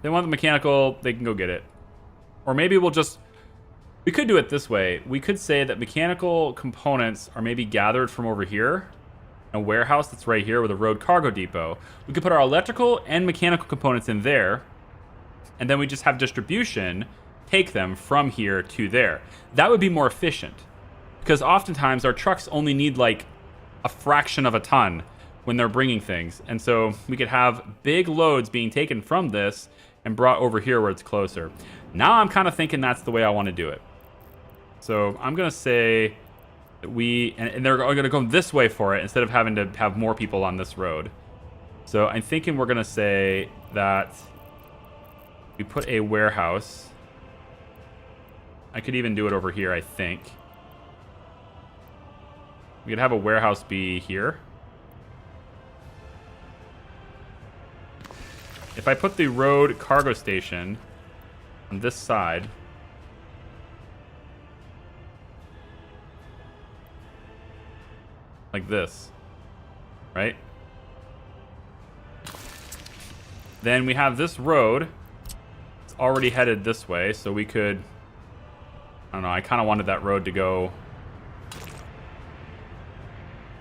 They want the mechanical, they can go get it. Or maybe we'll just... We could do it this way. We could say that mechanical components are maybe gathered from over here. A warehouse that's right here with a road cargo depot. We could put our electrical and mechanical components in there. And then we just have distribution take them from here to there. That would be more efficient. Because oftentimes our trucks only need like a fraction of a ton when they're bringing things. And so we could have big loads being taken from this and brought over here where it's closer. Now I'm kind of thinking that's the way I want to do it. So I'm going to say that and they're going to go this way for it instead of having to have more people on this road. So I'm thinking we're going to say that we put a warehouse. I could even do it over here, I think. We could have a warehouse be here. If I put the road cargo station on this side, like this, right? Then we have this road. It's already headed this way, so we could... I don't know, I kind of wanted that road to go...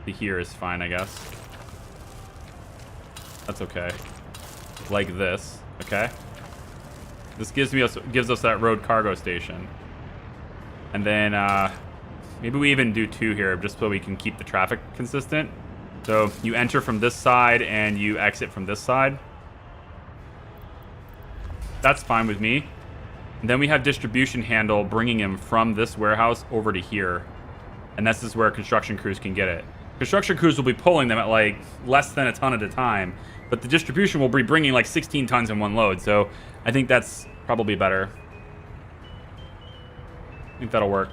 to here is fine, I guess. That's okay. Like this, okay? This gives us that road cargo station. And then maybe we even do 2 here just so we can keep the traffic consistent. So you enter from this side and you exit from this side. That's fine with me. And then we have distribution handle bringing him from this warehouse over to here. And this is where construction crews can get it. Construction crews will be pulling them at like less than a ton at a time. But the distribution will be bringing like 16 tons in one load. So I think that's probably better. I think that'll work.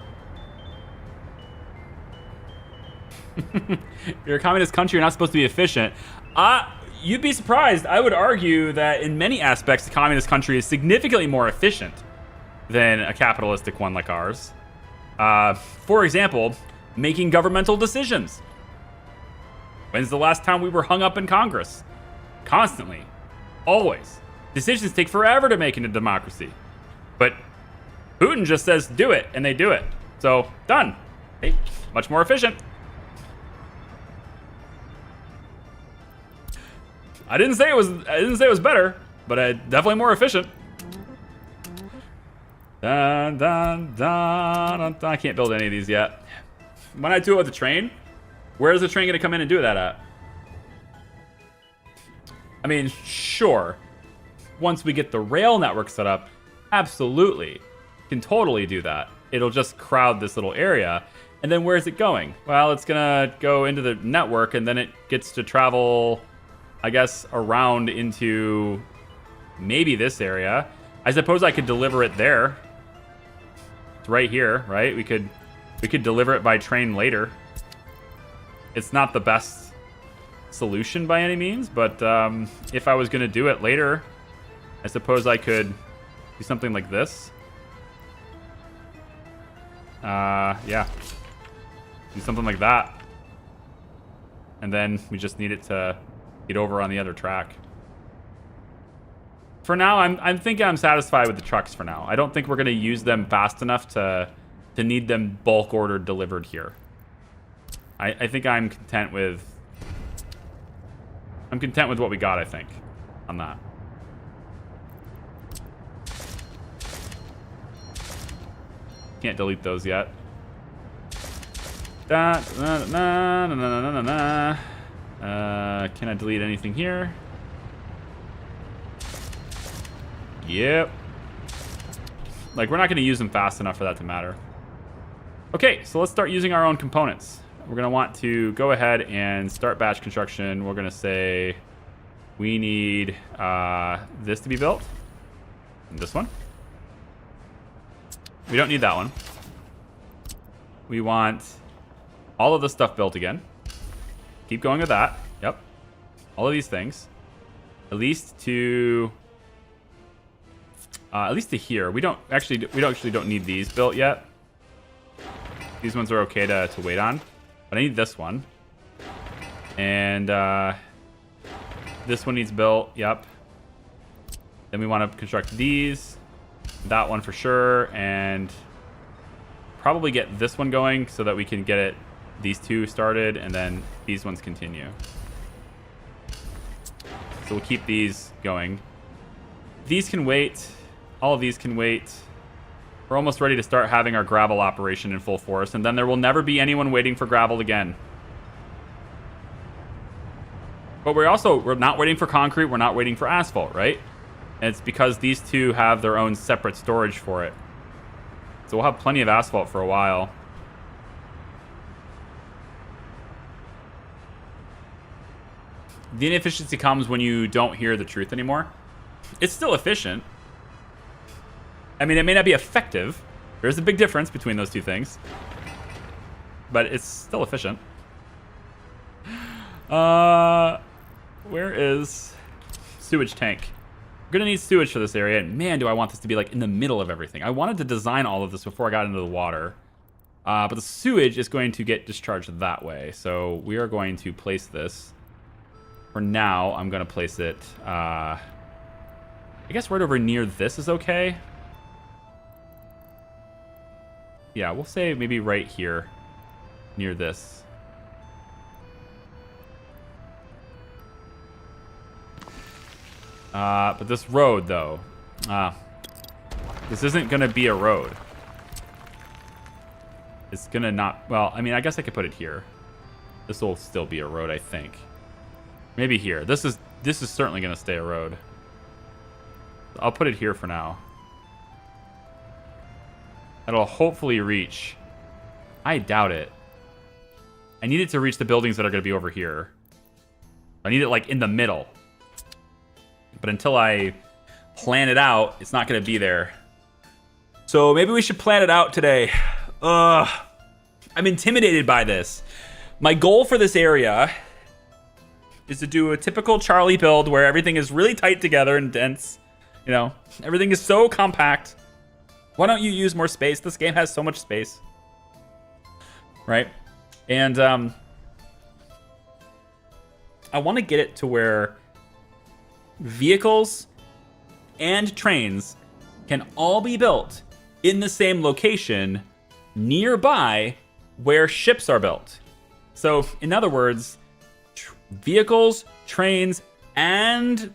You're a communist country. You're not supposed to be efficient. You'd be surprised. I would argue that in many aspects, the communist country is significantly more efficient than a capitalistic one like ours. For example, making governmental decisions. When's the last time we were hung up in Congress? Constantly. Always. Decisions take forever to make in a democracy. But Putin just says, do it, and they do it. So, done. Hey, much more efficient. I didn't say it was better, but definitely more efficient. Dun, dun, dun, dun, dun. I can't build any of these yet. When I do it with the train, where is the train going to come in and do that at? I mean, sure. Once we get the rail network set up, absolutely. Can totally do that. It'll just crowd this little area. And then where's it going? Well, it's going to go into the network, and then it gets to travel, I guess, around into maybe this area. I suppose I could deliver it there. It's right here, right? We could We could deliver it by train later. It's not the best solution by any means, but if I was going to do it later, I suppose I could do something like this. Yeah. Do something like that. And then we just need it to get over on the other track. For now, I'm thinking I'm satisfied with the trucks for now. I don't think we're going to use them fast enough to need them bulk ordered delivered here. I think I'm content with what we got, I think, on that. Can't delete those yet. Can I delete anything here? Yep. Like, we're not going to use them fast enough for that to matter. Okay, so let's start using our own components. We're going to want to go ahead and start batch construction. We're going to say we need this to be built. And this one. We don't need that one. We want all of this stuff built again. Keep going with that. Yep. All of these things. At least to here. We actually don't need these built yet. These ones are okay to wait on. But I need this one. And this one needs built. Yep. Then we want to construct these. That one for sure. And probably get this one going so that we can get these two started. And then these ones continue. So we'll keep these going. These can wait. All of these can wait. We're almost ready to start having our gravel operation in full force, and then there will never be anyone waiting for gravel again. But we're not waiting for concrete, we're not waiting for asphalt, right? And it's because these two have their own separate storage for it. So we'll have plenty of asphalt for a while. The inefficiency comes when you don't hear the truth anymore. It's still efficient. I mean, it may not be effective. There's a big difference between those two things. But it's still efficient. Where is sewage tank? We're going to need sewage for this area. And man, do I want this to be like in the middle of everything. I wanted to design all of this before I got into the water. But the sewage is going to get discharged that way. So we are going to place this. For now, I'm going to place it... I guess right over near this is okay. Yeah, we'll say maybe right here, near this. But this road, though, this isn't going to be a road. It's going to not... Well, I mean, I guess I could put it here. This will still be a road, I think. Maybe here. This is certainly going to stay a road. I'll put it here for now. It'll hopefully reach. I doubt it. I need it to reach the buildings that are going to be over here. I need it like in the middle. But until I plan it out, it's not going to be there. So maybe we should plan it out today. I'm intimidated by this. My goal for this area is to do a typical Charlie build where everything is really tight together and dense. You know, everything is so compact. Why don't you use more space? This game has so much space. Right? And I want to get it to where vehicles and trains can all be built in the same location nearby where ships are built. So, in other words, vehicles, trains, and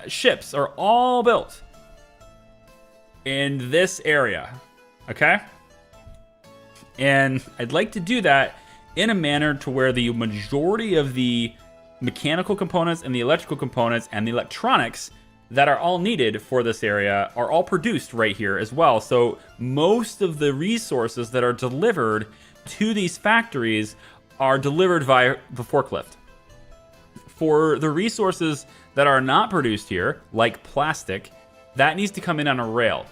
ships are all built in this area, okay? And I'd like to do that in a manner to where the majority of the mechanical components and the electrical components and the electronics that are all needed for this area are all produced right here as well. So most of the resources that are delivered to these factories are delivered via the forklift. For the resources that are not produced here, like plastic, that needs to come in on a rail.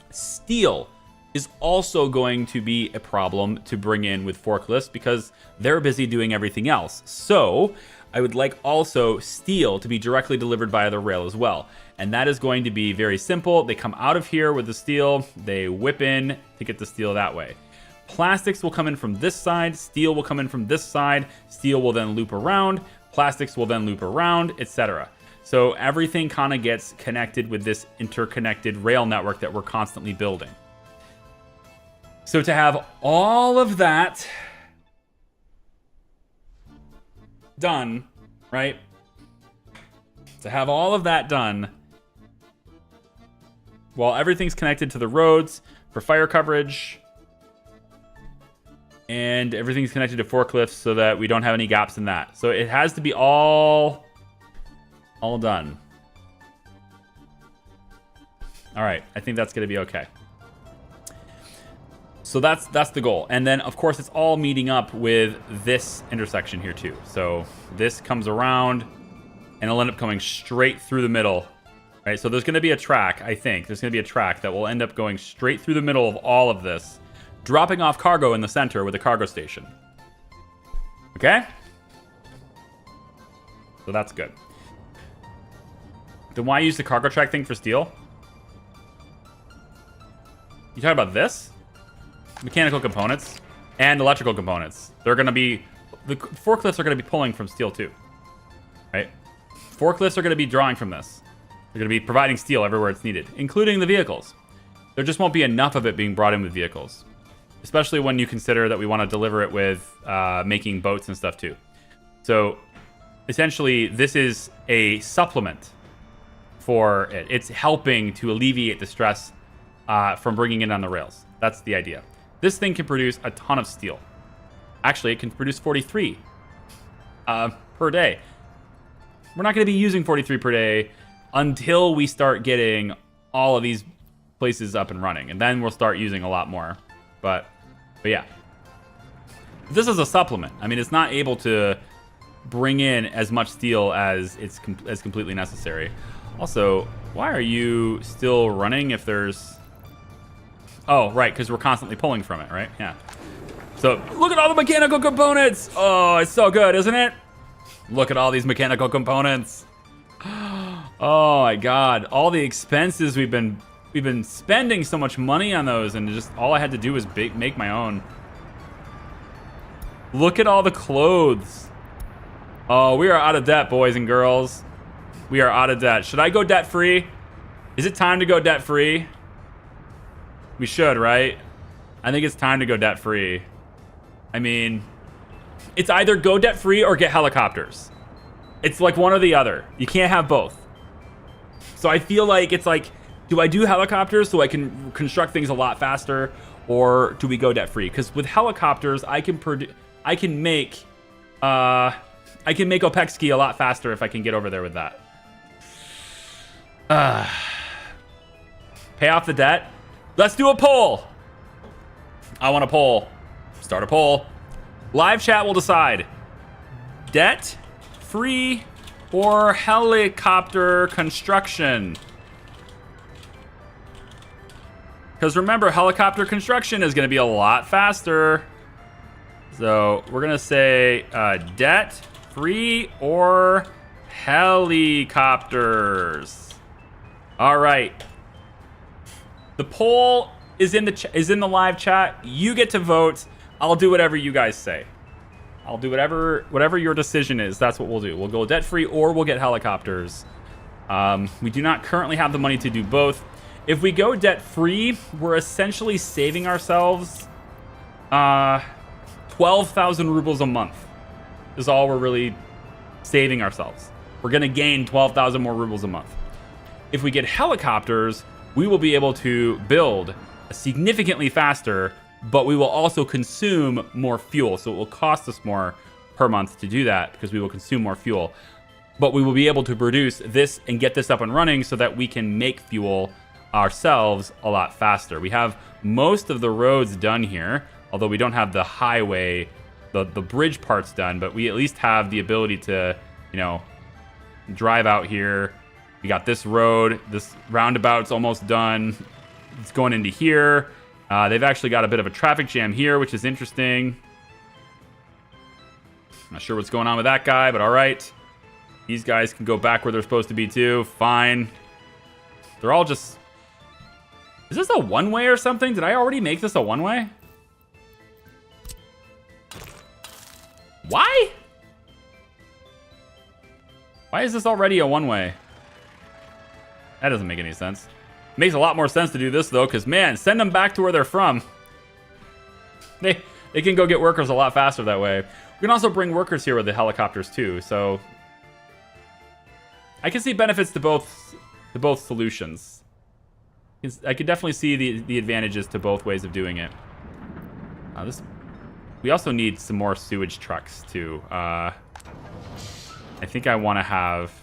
Steel is also going to be a problem to bring in with forklifts because they're busy doing everything else. So I would like also steel to be directly delivered via the rail as well. And that is going to be very simple. They come out of here with the steel, they whip in to get the steel that way. Plastics will come in from this side, steel will come in from this side, steel will then loop around, plastics will then loop around, etc. So everything kind of gets connected with this interconnected rail network that we're constantly building. So to have all of that done, right? To have all of that done while everything's connected to the roads for fire coverage and everything's connected to forklifts so that we don't have any gaps in that. So it has to be all done. All right, I think that's going to be okay. So that's the goal. And then, of course, it's all meeting up with this intersection here, too. So this comes around, and it'll end up coming straight through the middle. Right? So there's going to be a track, I think. There's going to be a track that will end up going straight through the middle of all of this, dropping off cargo in the center with a cargo station. Okay? So that's good. Then why use the cargo track thing for steel? You talking about this? Mechanical components and electrical components. They're going to be... The forklifts are going to be pulling from steel too. Right? Forklifts are going to be drawing from this. They're going to be providing steel everywhere it's needed, including the vehicles. There just won't be enough of it being brought in with vehicles. Especially when you consider that we want to deliver it with making boats and stuff too. So, essentially, this is a supplement for it. It's helping to alleviate the stress from bringing it on the rails. That's the idea. This thing can produce a ton of steel. Actually, it can produce 43 per day. We're not going to be using 43 per day until we start getting all of these places up and running. And then we'll start using a lot more. But yeah. This is a supplement. I mean, it's not able to bring in as much steel as it's as completely necessary. Also, why are you still running if there's... Oh, right, because we're constantly pulling from it, right? Yeah. So, look at all the mechanical components! Oh, it's so good, isn't it? Look at all these mechanical components. Oh my god, all the expenses we've been spending so much money on those, and just all I had to do was make my own. Look at all the clothes. Oh, we are out of debt, boys and girls. We are out of debt. Should I go debt-free? Is it time to go debt-free? We should, right? I think it's time to go debt-free. I mean, it's either go debt-free or get helicopters. It's like one or the other. You can't have both. So I feel like it's like, do I do helicopters so I can construct things a lot faster, or do we go debt-free? Because with helicopters, I can make Opexki a lot faster if I can get over there with that. Pay off the debt. Let's do a poll. I want a poll. Start a poll. Live chat will decide. Debt, free, or helicopter construction? Because remember, helicopter construction is going to be a lot faster. So we're going to say debt, free, or helicopters. All right. The poll is in the live chat. You get to vote. I'll do whatever you guys say. I'll do whatever your decision is. That's what we'll do. We'll go debt free or we'll get helicopters. We do not currently have the money to do both. If we go debt free, we're essentially saving ourselves 12,000 rubles a month. Is all we're really saving ourselves. We're gonna gain 12,000 more rubles a month. If we get helicopters, we will be able to build significantly faster, but we will also consume more fuel. So it will cost us more per month to do that because we will consume more fuel. But we will be able to produce this and get this up and running so that we can make fuel ourselves a lot faster. We have most of the roads done here, although we don't have the highway, the bridge parts done, but we at least have the ability to, drive out here. We got this road, this roundabout's almost done. It's going into here. They've actually got a bit of a traffic jam here, which is interesting. Not sure what's going on with that guy, but all right. These guys can go back where they're supposed to be too. Fine. They're all just... Is this a one-way or something? Did I already make this a one-way? Why? Why is this already a one-way? That doesn't make any sense. Makes a lot more sense to do this, though, because, man, send them back to where they're from. They can go get workers a lot faster that way. We can also bring workers here with the helicopters, too, so... I can see benefits to both solutions. I can definitely see the advantages to both ways of doing it. We also need some more sewage trucks, too. I think I want to have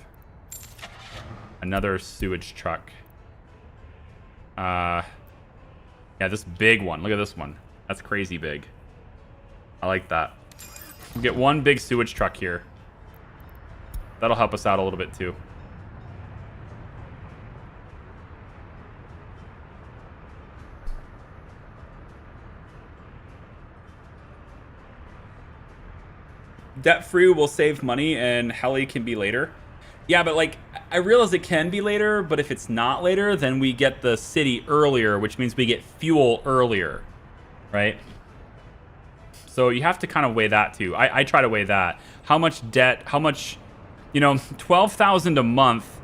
another sewage truck. Yeah, this big one. Look at this one. That's crazy big. I like that. We'll get one big sewage truck here. That'll help us out a little bit, too. Debt-free will save money and heli can be later. Yeah, but like, I realize it can be later, but if it's not later, then we get the city earlier, which means we get fuel earlier, right? So you have to kind of weigh that too. I try to weigh that. How much debt, how much, you know, 12,000 a month,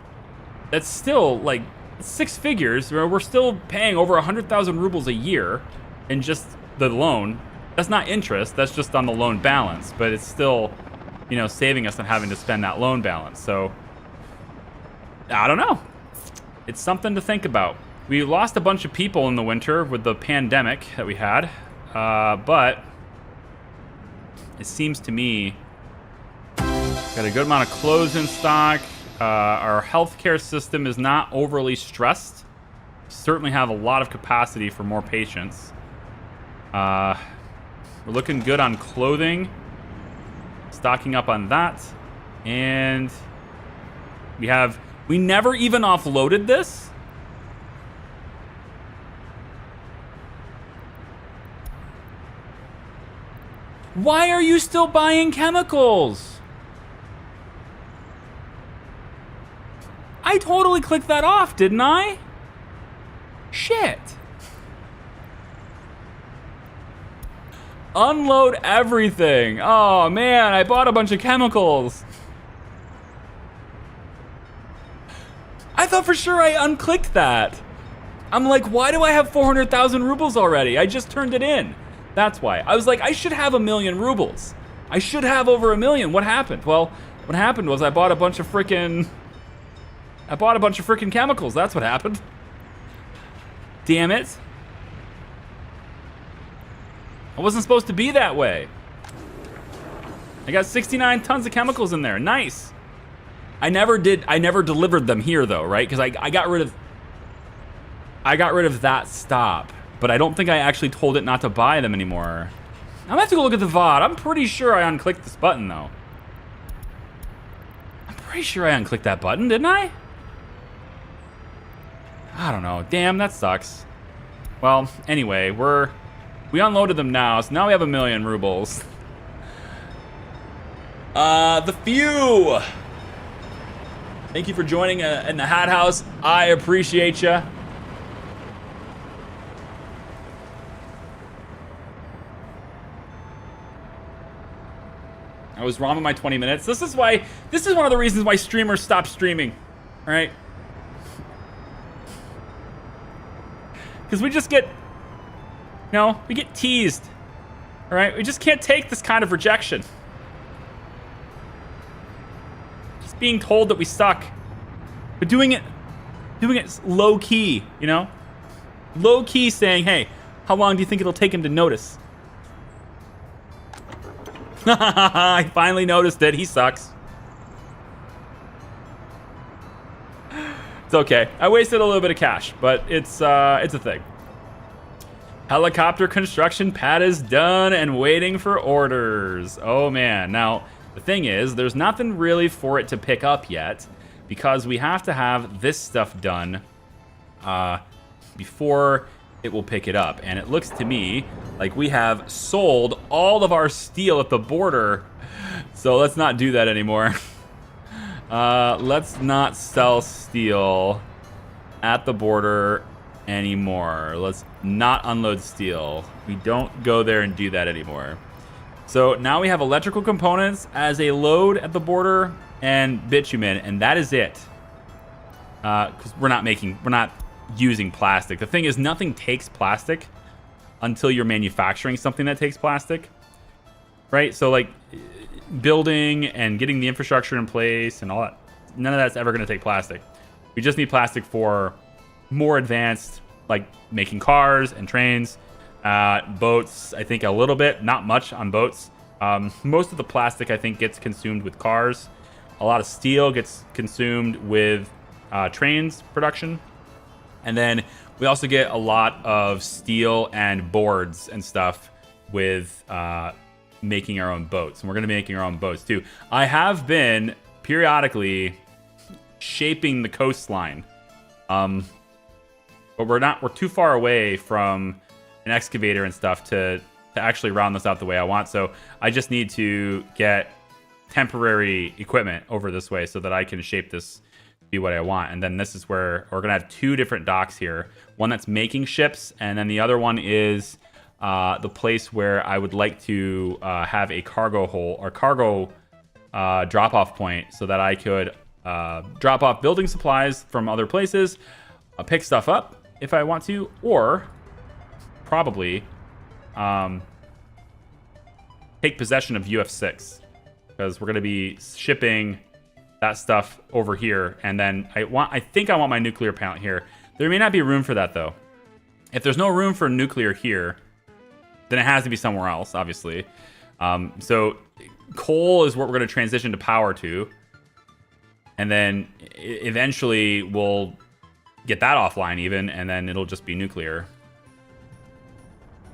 that's still like 6 figures. We're still paying over 100,000 rubles a year in just the loan. That's not interest, that's just on the loan balance, but it's still, you know, saving us on having to spend that loan balance. So, I don't know. It's something to think about. We lost a bunch of people in the winter with the pandemic that we had, but it seems to me got a good amount of clothes in stock. Our healthcare system is not overly stressed. Certainly have a lot of capacity for more patients. We're looking good on clothing. Stocking up on that. And we never even offloaded this? Why are you still buying chemicals? I totally clicked that off, didn't I? Shit. Unload everything. Oh man, I bought a bunch of chemicals. I thought for sure I unclicked that. I'm like, why do I have 400,000 rubles already? I just turned it in. That's why. I was like, I should have 1 million rubles. I should have over 1 million. What happened? Well, what happened was I bought a bunch of freaking chemicals. That's what happened. Damn it. I wasn't supposed to be that way. I got 69 tons of chemicals in there. Nice. I never delivered them here though, right? Because I got rid of that stop, but I don't think I actually told it not to buy them anymore. I'm gonna have to go look at the VOD. I'm pretty sure I unclicked this button though. I'm pretty sure I unclicked that button, didn't I? I don't know. Damn, that sucks. Well, anyway, we unloaded them now, so now we have 1 million rubles. The Few. Thank you for joining in the Hat House. I appreciate you. I was wrong with my 20 minutes. This is one of the reasons why streamers stop streaming, all right? Because we just get, we get teased, all right? We just can't take this kind of rejection. Just being told that we suck, but doing it low key, low key saying, hey, how long do you think it'll take him to notice? I finally noticed it. He sucks. It's okay. I wasted a little bit of cash, but it's a thing. Helicopter construction pad is done and waiting for orders. Oh man. Now, the thing is, there's nothing really for it to pick up yet because we have to have this stuff done before it will pick it up. And it looks to me like we have sold all of our steel at the border. So let's not do that anymore. Let's not sell steel at the border anymore. Let's not unload steel. We don't go there and do that anymore. So now we have electrical components as a load at the border and bitumen, and that is it. Because we're not using plastic. The thing is, nothing takes plastic until you're manufacturing something that takes plastic, right? So like building and getting the infrastructure in place and all that, none of that's ever going to take plastic. We just need plastic for more advanced, like making cars and trains, boats. I think a little bit, not much on boats. Most of the plastic I think gets consumed with cars. A lot of steel gets consumed with trains production. And then we also get a lot of steel and boards and stuff with making our own boats. And we're going to be making our own boats too. I have been periodically shaping the coastline. But we're too far away from an excavator and stuff to actually round this out the way I want. So I just need to get temporary equipment over this way so that I can shape this to be what I want. And then this is where we're going to have two different docks here. One that's making ships, and then the other one is the place where I would like to have a cargo hole or cargo drop-off point so that I could drop off building supplies from other places, pick stuff up if I want to, or probably take possession of UF6, because we're going to be shipping that stuff over here. And then I think I want my nuclear plant here. There may not be room for that though. If there's no room for nuclear here, then it has to be somewhere else, obviously. So coal is what we're going to transition to power to. And then eventually we'll get that offline even, and then it'll just be nuclear.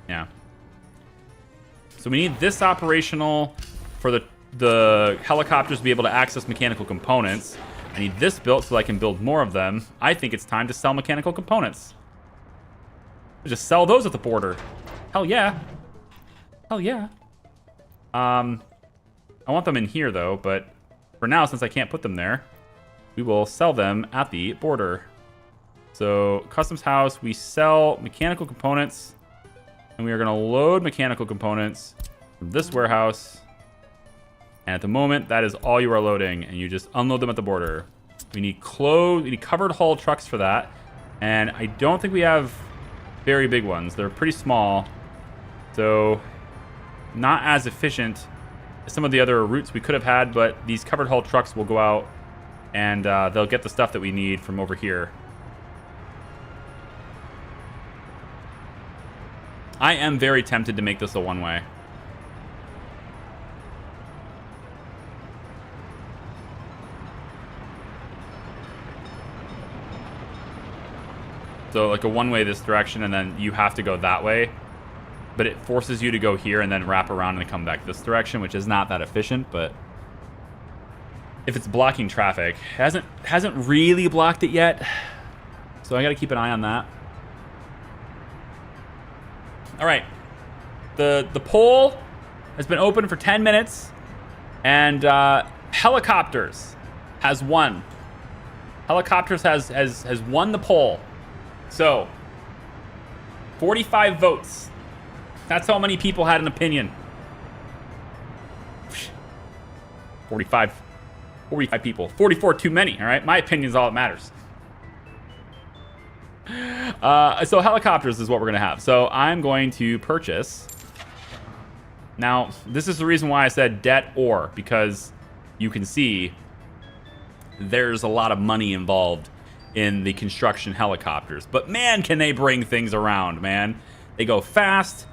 Yeah. So we need this operational for the helicopters to be able to access mechanical components. I need this built so I can build more of them. I think it's time to sell mechanical components. Just sell those at the border. Hell yeah. Hell yeah. I want them in here though, but for now, since I can't put them there, we will sell them at the border. So customs house, we sell mechanical components, and we are going to load mechanical components from this warehouse. And at the moment, that is all you are loading, and you just unload them at the border. We need covered hull trucks for that, and I don't think we have very big ones. They're pretty small, so not as efficient as some of the other routes we could have had, but these covered hull trucks will go out, and they'll get the stuff that we need from over here. I am very tempted to make this a one-way. So like a one-way this direction, and then you have to go that way. But it forces you to go here and then wrap around and come back this direction, which is not that efficient, but if it's blocking traffic, hasn't really blocked it yet. So I gotta keep an eye on that. All right, the poll has been open for 10 minutes, and helicopters has won. Helicopters has won the poll. So 45 votes. That's how many people had an opinion. 45 people. 44 too many, all right? My opinion is all that matters. So helicopters is what we're going to have. So I'm going to purchase. Now, this is the reason why I said debt or, because you can see there's a lot of money involved in the construction helicopters. But man, can they bring things around, man. They go fast.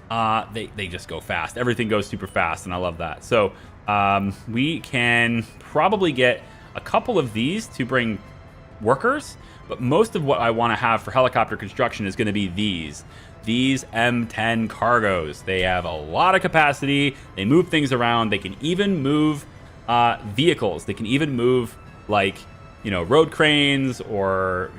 They just go fast. Everything goes super fast, and I love that. So we can probably get a couple of these to bring workers, but most of what I want to have for helicopter construction is going to be these M10 cargos. They have a lot of capacity. They move things around. They can even move vehicles. They can even move, like, road cranes or,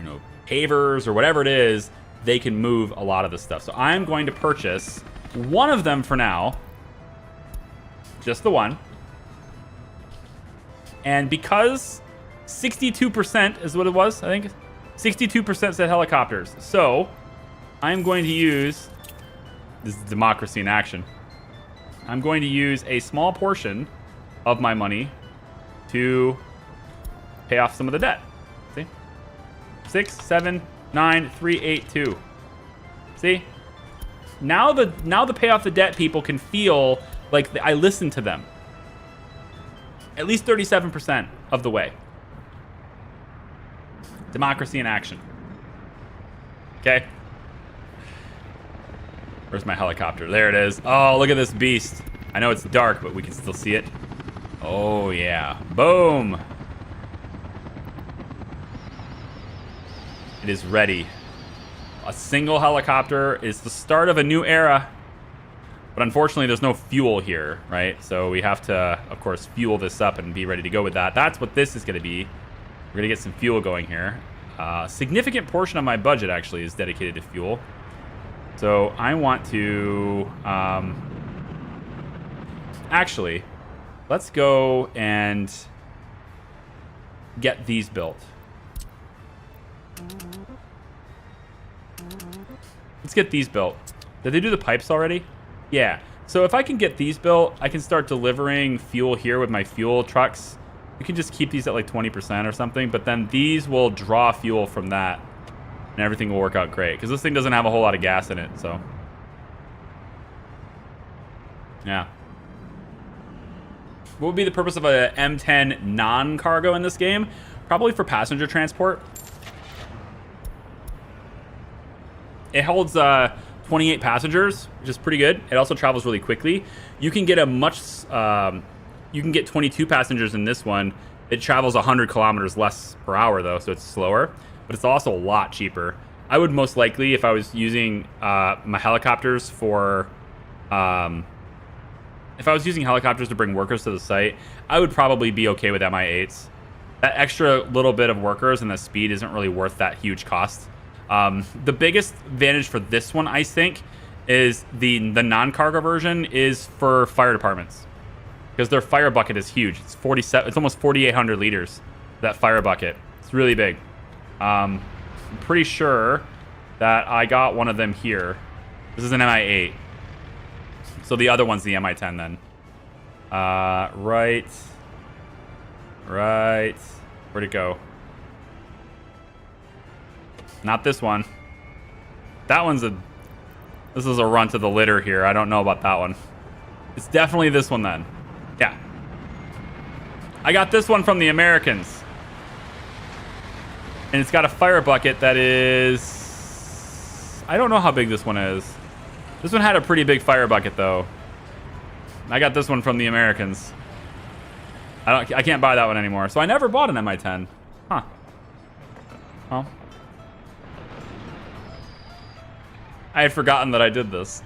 pavers or whatever it is they can move a lot of this stuff. So I'm going to purchase one of them for now. Just the one. And because 62% is what it was, I think. 62% said helicopters. So I'm going to use, this is democracy in action. I'm going to use a small portion of my money to pay off some of the debt. See? 6, 7, 9, 3, 8, 2. See? Now the pay off the debt people can feel like I listened to them. At least 37% of the way. Democracy in action. Okay. Where's my helicopter? There it is. Oh, look at this beast. I know it's dark, but we can still see it. Oh, yeah. Boom. It is ready. A single helicopter is the start of a new era. But unfortunately, there's no fuel here, right? So we have to, of course, fuel this up and be ready to go with that. That's what this is going to be. We're going to get some fuel going here. Significant portion of my budget, actually, is dedicated to fuel. So I want to... actually, let's go and get these built. Let's get these built. Did they do the pipes already? Yeah. So if I can get these built, I can start delivering fuel here with my fuel trucks. We can just keep these at like 20% or something, but then these will draw fuel from that, and everything will work out great. Because this thing doesn't have a whole lot of gas in it, so. Yeah. What would be the purpose of a M10 non-cargo in this game? Probably for passenger transport. It holds 28 passengers, which is pretty good. It also travels really quickly. You can get a much, you can get 22 passengers in this one. It travels 100 kilometers less per hour though, so it's slower, but it's also a lot cheaper. I would most likely, if I was using my helicopters for, if I was using helicopters to bring workers to the site, I would probably be okay with MI8s. That extra little bit of workers and the speed isn't really worth that huge cost. The biggest advantage for this one, I think, is the non-cargo version is for fire departments, because their fire bucket is huge. It's 47. It's almost 4,800 liters. That fire bucket. It's really big. I'm pretty sure that I got one of them here. This is an MI8. So the other one's the MI10 then. Right. Where'd it go? Not this one. That one's this is a run to the litter here. I don't know about that one. It's definitely this one then. Yeah. I got this one from the Americans. And it's got a fire bucket that is... I don't know how big this one is. This one had a pretty big fire bucket though. I got this one from the Americans. I can't buy that one anymore. So I never bought an MI10. Huh. Well. I had forgotten that I did this.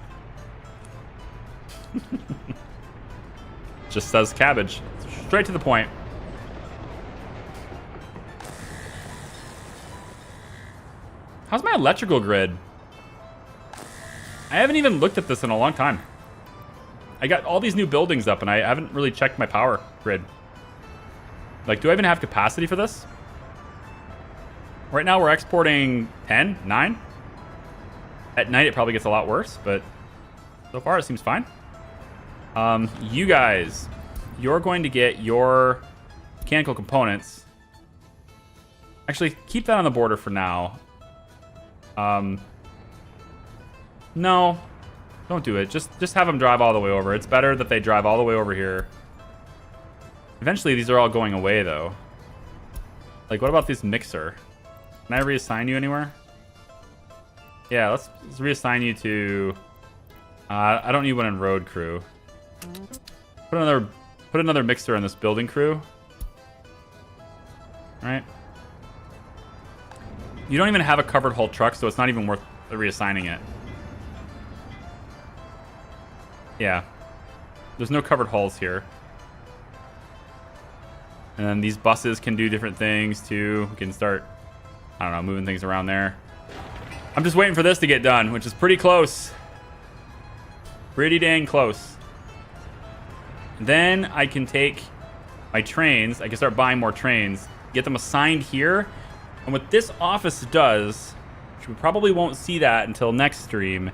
Just says cabbage. Straight to the point. How's my electrical grid? I haven't even looked at this in a long time. I got all these new buildings up and I haven't really checked my power grid. Like, do I even have capacity for this? Right now we're exporting 10, 9. At night it probably gets a lot worse, but so far it seems fine. You guys, you're going to get your mechanical components. Actually, keep that on the border for now. No, don't do it. Just have them drive all the way over. It's better that they drive all the way over here. Eventually, these are all going away, though. Like, what about this mixer? Can I reassign you anywhere? Yeah, let's reassign you to... I don't need one in road crew. Put another mixer in this building crew. All right. You don't even have a covered hull truck, so it's not even worth reassigning it. Yeah. There's no covered hulls here. And then these buses can do different things too. We can start, I don't know, moving things around there. I'm just waiting for this to get done, which is pretty close. Pretty dang close. Then I can take my trains. I can start buying more trains, get them assigned here. And what this office does, which we probably won't see that until next stream,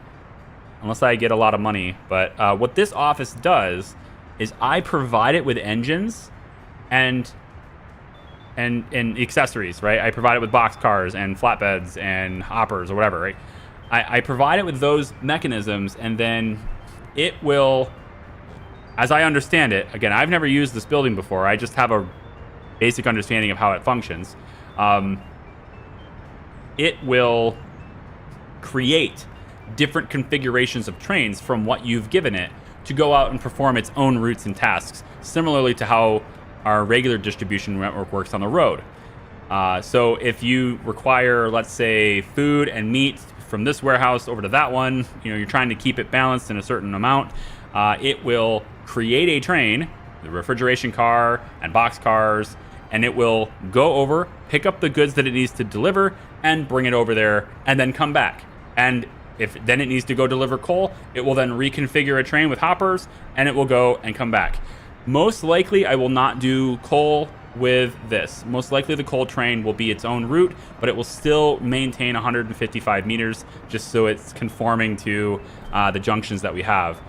unless I get a lot of money. But what this office does is I provide it with engines and accessories, right? I provide it with boxcars and flatbeds and hoppers or whatever, right? I provide it with those mechanisms, and then it will, as I understand it, again, I've never used this building before. I just have a basic understanding of how it functions. It will create different configurations of trains from what you've given it to go out and perform its own routes and tasks, similarly to how our regular distribution network works on the road. So if you require, let's say, food and meat from this warehouse over to that one, you're trying to keep it balanced in a certain amount, it will create a train, the refrigeration car and box cars, and it will go over, pick up the goods that it needs to deliver, and bring it over there, and then come back. And if then it needs to go deliver coal, it will then reconfigure a train with hoppers, and it will go and come back. Most likely, I will not do coal with this. Most likely, the coal train will be its own route, but it will still maintain 155 meters, just so it's conforming to the junctions that we have.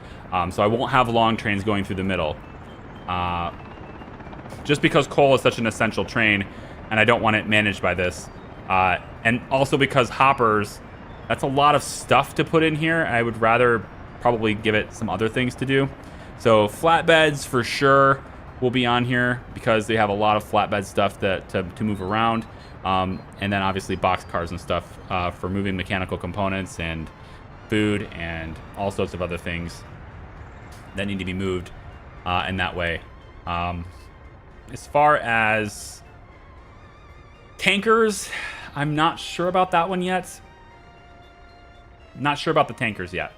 So I won't have long trains going through the middle. Just because coal is such an essential train, and I don't want it managed by this. And also because hoppers, that's a lot of stuff to put in here. I would rather probably give it some other things to do. So flatbeds for sure will be on here because they have a lot of flatbed stuff to move around. And then obviously box cars and stuff for moving mechanical components and food and all sorts of other things that need to be moved in that way. As far as tankers, I'm not sure about that one yet. Not sure about the tankers yet.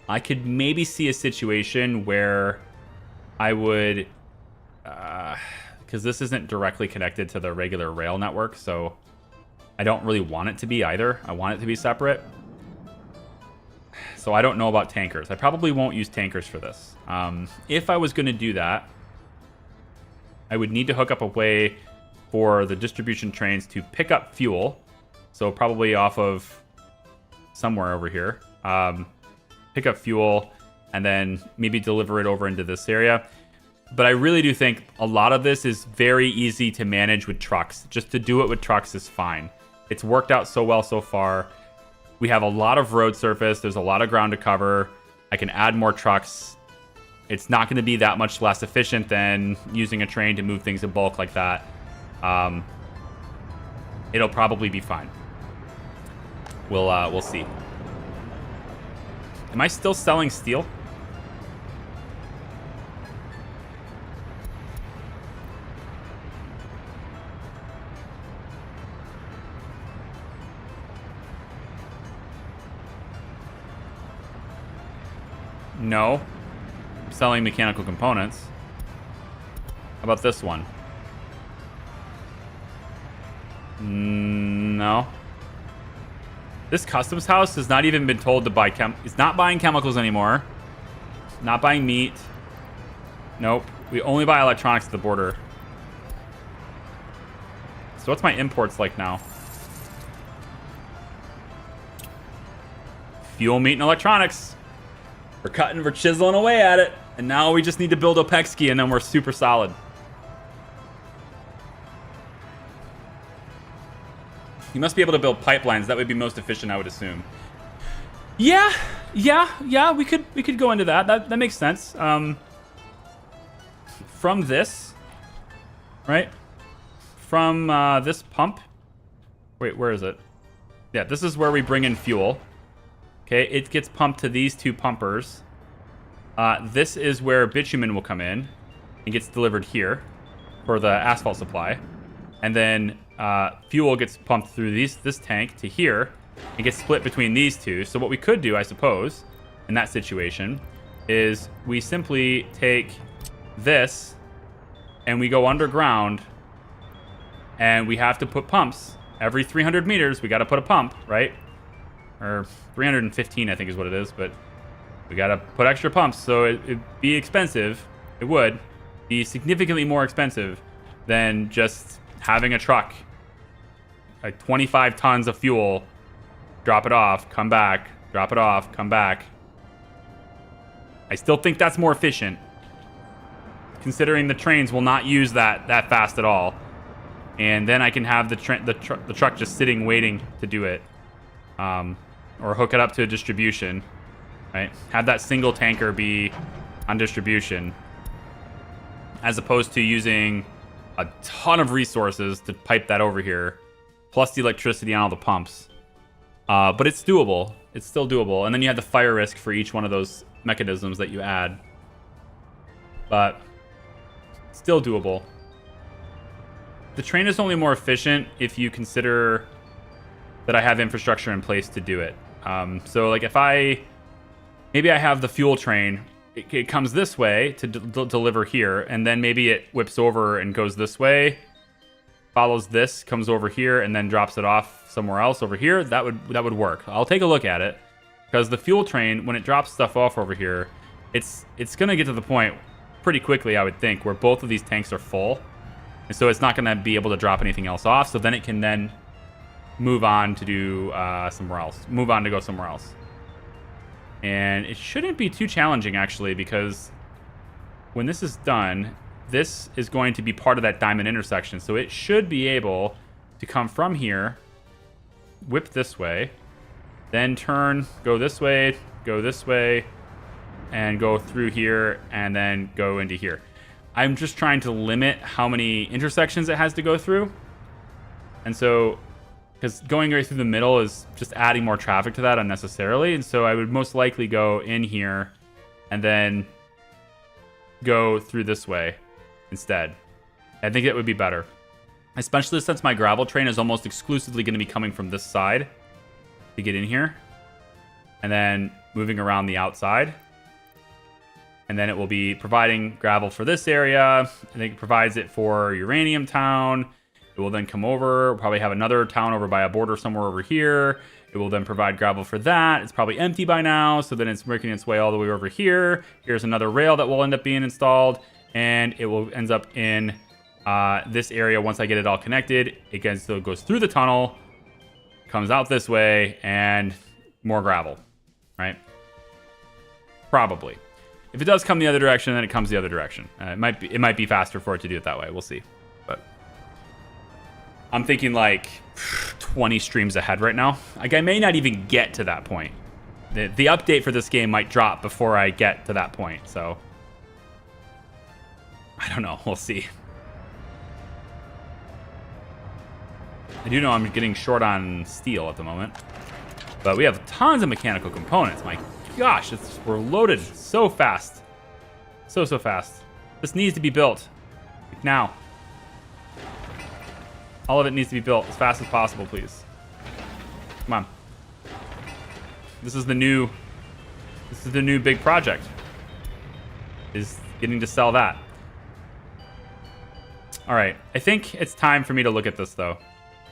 I could maybe see a situation where I would, because this isn't directly connected to the regular rail network, so I don't really want it to be either. I want it to be separate. So I don't know about tankers. I probably won't use tankers for this. If I was going to do that, I would need to hook up a way for the distribution trains to pick up fuel. So probably off of somewhere over here. Pick up fuel and then maybe deliver it over into this area. But I really do think a lot of this is very easy to manage with trucks. Just to do it with trucks is fine. It's worked out so well so far. We have a lot of road surface. There's a lot of ground to cover. I can add more trucks. It's not going to be that much less efficient than using a train to move things in bulk like that. It'll probably be fine. We'll see. Am I still selling steel? No. I'm selling mechanical components. How about this one? No. This customs house has not even been told to buy it's not buying chemicals anymore. Not buying meat. Nope. We only buy electronics at the border. So what's my imports like now? Fuel, meat, and electronics. We're chiseling away at it. And now we just need to build Opexki and then we're super solid. You must be able to build pipelines. That would be most efficient, I would assume. Yeah. We could go into that. That makes sense. From this, right? From this pump. Wait, where is it? Yeah, this is where we bring in fuel. Okay, it gets pumped to these two pumpers. This is where bitumen will come in and gets delivered here for the asphalt supply. And then fuel gets pumped through this tank to here and gets split between these two. So what we could do, I suppose, in that situation is we simply take this and we go underground and we have to put pumps. Every 300 meters, we got to put a pump, right? or 315, I think is what it is. But we got to put extra pumps, so it'd be expensive. It would be significantly more expensive than just having a truck, like 25 tons of fuel, drop it off, come back, drop it off, come back. I still think that's more efficient, considering the trains will not use that fast at all. And then I can have the truck just sitting waiting to do it, or hook it up to a distribution, right? Have that single tanker be on distribution, as opposed to using a ton of resources to pipe that over here, plus the electricity on all the pumps. But it's doable. It's still doable. And then you have the fire risk for each one of those mechanisms that you add. But still doable. The train is only more efficient if you consider that I have infrastructure in place to do it. So like if maybe I have the fuel train, it comes this way to deliver here, and then maybe it whips over and goes this way, follows this, comes over here, and then drops it off somewhere else over here. That would work. I'll take a look at it, because the fuel train, when it drops stuff off over here, it's gonna get to the point pretty quickly, I would think, where both of these tanks are full, and so it's not gonna be able to drop anything else off. So then it can then move on to do somewhere else. Move on to go somewhere else. And it shouldn't be too challenging, actually, because when this is done, this is going to be part of that diamond intersection. So it should be able to come from here, whip this way, then turn, go this way, and go through here, and then go into here. I'm just trying to limit how many intersections it has to go through. And so, because going right through the middle is just adding more traffic to that unnecessarily. And so I would most likely go in here and then go through this way instead. I think it would be better, especially since my gravel train is almost exclusively going to be coming from this side to get in here, and then moving around the outside. And then it will be providing gravel for this area. I think it provides it for Uranium Town. It will then come over. We'll probably have another town over by a border somewhere over here. It will then provide gravel for that. It's probably empty by now, so then it's making its way all the way over here. Here's another rail that will end up being installed, and it will ends up in this area once I get it all connected. It still goes through the tunnel, comes out this way, and more gravel, right? Probably. If it does come the other direction, then it comes the other direction. It might be faster for it to do it that way. We'll see. But I'm thinking like 20 streams ahead right now. Like I may not even get to that point. The update for this game might drop before I get to that point. So I don't know. We'll see. I do know I'm getting short on steel at the moment, but we have tons of mechanical components. My gosh, we're loaded so fast. So fast. This needs to be built. Like now. All of it needs to be built as fast as possible, please. Come on. This is the new big project. Is getting to sell that. All right. I think it's time for me to look at this, though.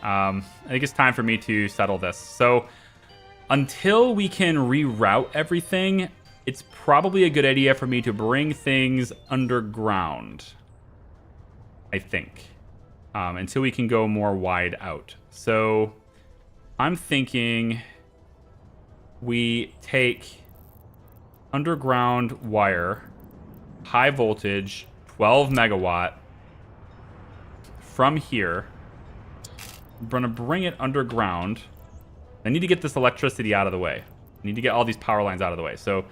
I think it's time for me to settle this. So until we can reroute everything, it's probably a good idea for me to bring things underground, I think, until we can go more wide out. So I'm thinking we take underground wire, high voltage, 12 megawatt from here. I'm going to bring it underground. I need to get this electricity out of the way. I need to get all these power lines out of the way. So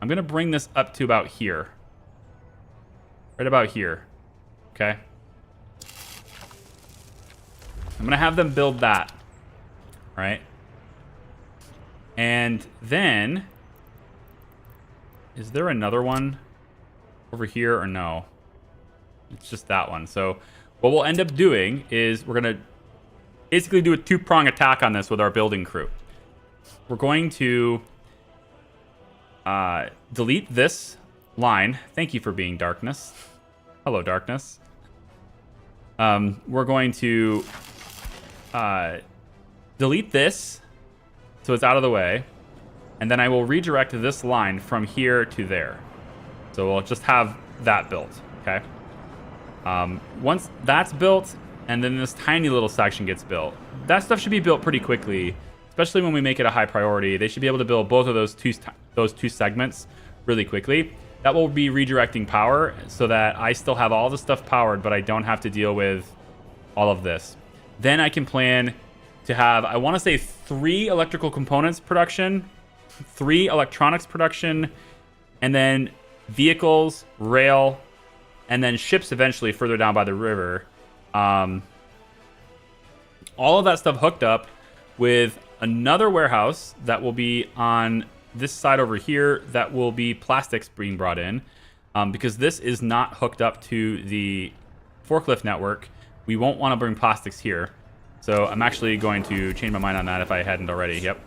I'm going to bring this up to about here. Right about here. Okay. I'm going to have them build that. Right? And then, is there another one over here or no? It's just that one. So what we'll end up doing is we're going to basically do a two-prong attack on this with our building crew. We're going to delete this line. Thank you for being darkness. Hello, darkness. We're going to delete this so it's out of the way. And then I will redirect this line from here to there. So we'll just have that built, okay? Once that's built, and then this tiny little section gets built, that stuff should be built pretty quickly, especially when we make it a high priority. They should be able to build both of those two segments really quickly. That will be redirecting power so that I still have all the stuff powered, but I don't have to deal with all of this. Then I can plan to have, I want to say 3 electrical components production, 3 electronics production, and then vehicles, rail, and then ships eventually further down by the river. All of that stuff hooked up with another warehouse that will be on this side over here that will be plastics being brought in, because this is not hooked up to the forklift network. We won't want to bring plastics here. So I'm actually going to change my mind on that if I hadn't already. Yep.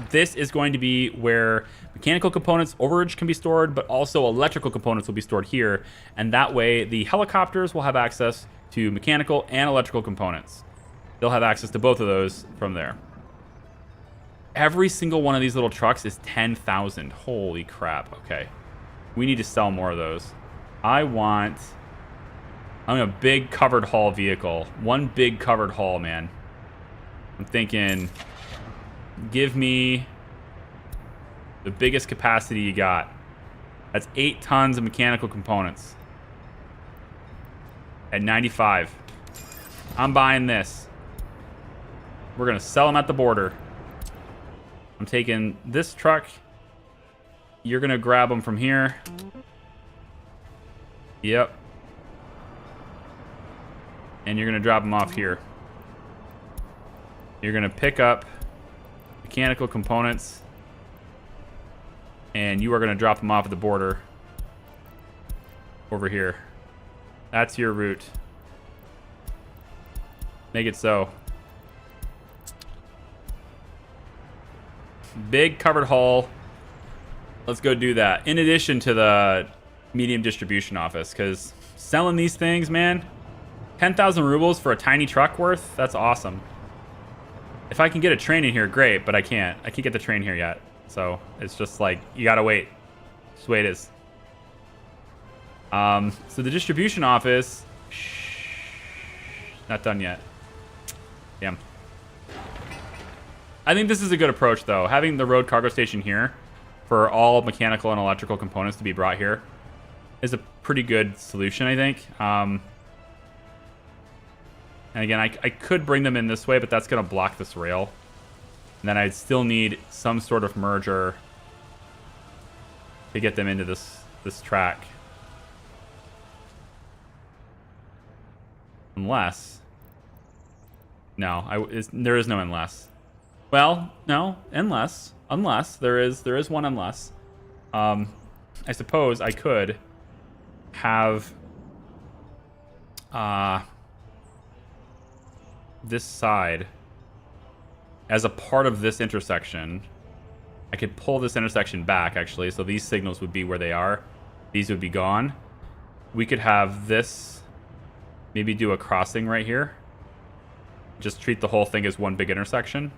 This is going to be where mechanical components overage can be stored, but also electrical components will be stored here. And that way the helicopters will have access to mechanical and electrical components. They'll have access to both of those from there. Every single one of these little trucks is 10,000. Holy crap. Okay. We need to sell more of those. I want a big covered haul vehicle. One big covered haul, man. I'm thinking, give me the biggest capacity you got. That's 8 tons of mechanical components. At 95. I'm buying this. We're going to sell them at the border. I'm taking this truck. You're going to grab them from here. Yep. And you're going to drop them off here. You're going to pick up mechanical components. And you are going to drop them off at the border. Over here. That's your route. Make it so. Big covered haul. Let's go do that. In addition to the medium distribution office, because selling these things, man, 10,000 rubles for a tiny truck worth, that's awesome. If I can get a train in here, great, but I can't. I can't get the train here yet. So it's just like, you gotta wait. Just wait is. So the distribution office, not done yet. Damn. I think this is a good approach, though. Having the road cargo station here for all mechanical and electrical components to be brought here is a pretty good solution, I think. And again, I could bring them in this way, but that's going to block this rail. And then I'd still need some sort of merger to get them into this track. Unless... No, there is no unless. Well, no, unless there is one unless. I suppose I could have this side as a part of this intersection. I could pull this intersection back, actually, so these signals would be where they are. These would be gone. We could have this, maybe do a crossing right here. Just treat the whole thing as one big intersection.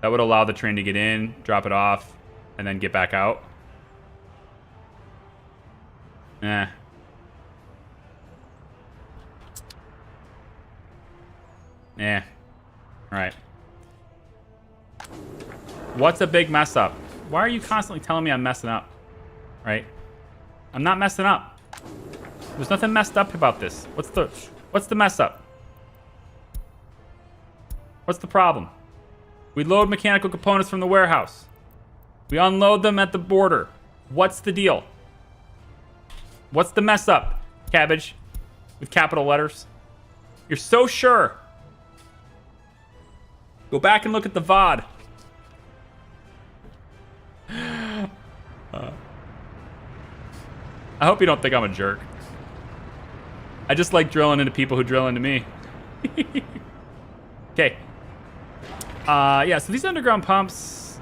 That would allow the train to get in, drop it off, and then get back out. Eh. Eh. Alright. What's a big mess up? Why are you constantly telling me I'm messing up? Right? I'm not messing up. There's nothing messed up about this. What's the mess up? What's the problem? We load mechanical components from the warehouse. We unload them at the border. What's the deal? What's the mess up, Cabbage? With capital letters. You're so sure. Go back and look at the VOD. I hope you don't think I'm a jerk. I just like drilling into people who drill into me. Okay. Yeah, so these underground pumps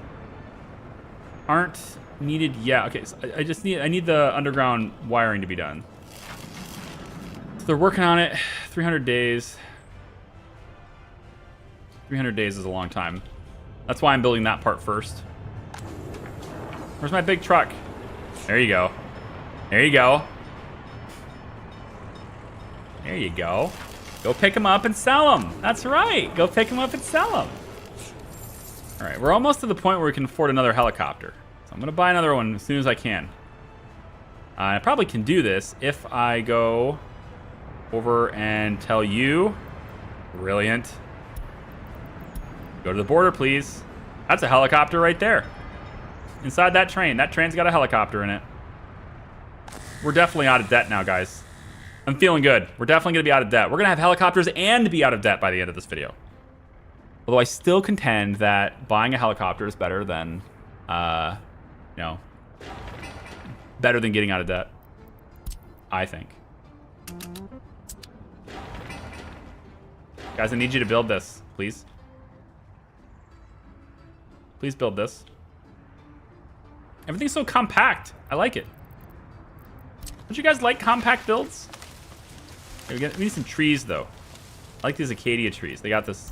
aren't needed yet. Okay, so I need the underground wiring to be done. So they're working on it. 300 days. 300 days is a long time. That's why I'm building that part first. Where's my big truck? There you go. There you go. There you go. Go pick them up and sell them. That's right. Go pick them up and sell them. All right, we're almost to the point where we can afford another helicopter. So I'm going to buy another one as soon as I can. I probably can do this if I go over and tell you. Brilliant. Go to the border, please. That's a helicopter right there. Inside that train. That train's got a helicopter in it. We're definitely out of debt now, guys. I'm feeling good. We're definitely going to be out of debt. We're going to have helicopters and be out of debt by the end of this video. Although I still contend that buying a helicopter is better than, better than getting out of debt. I think. Guys, I need you to build this, please. Please build this. Everything's so compact. I like it. Don't you guys like compact builds? Okay, we need some trees, though. I like these acacia trees. They got this,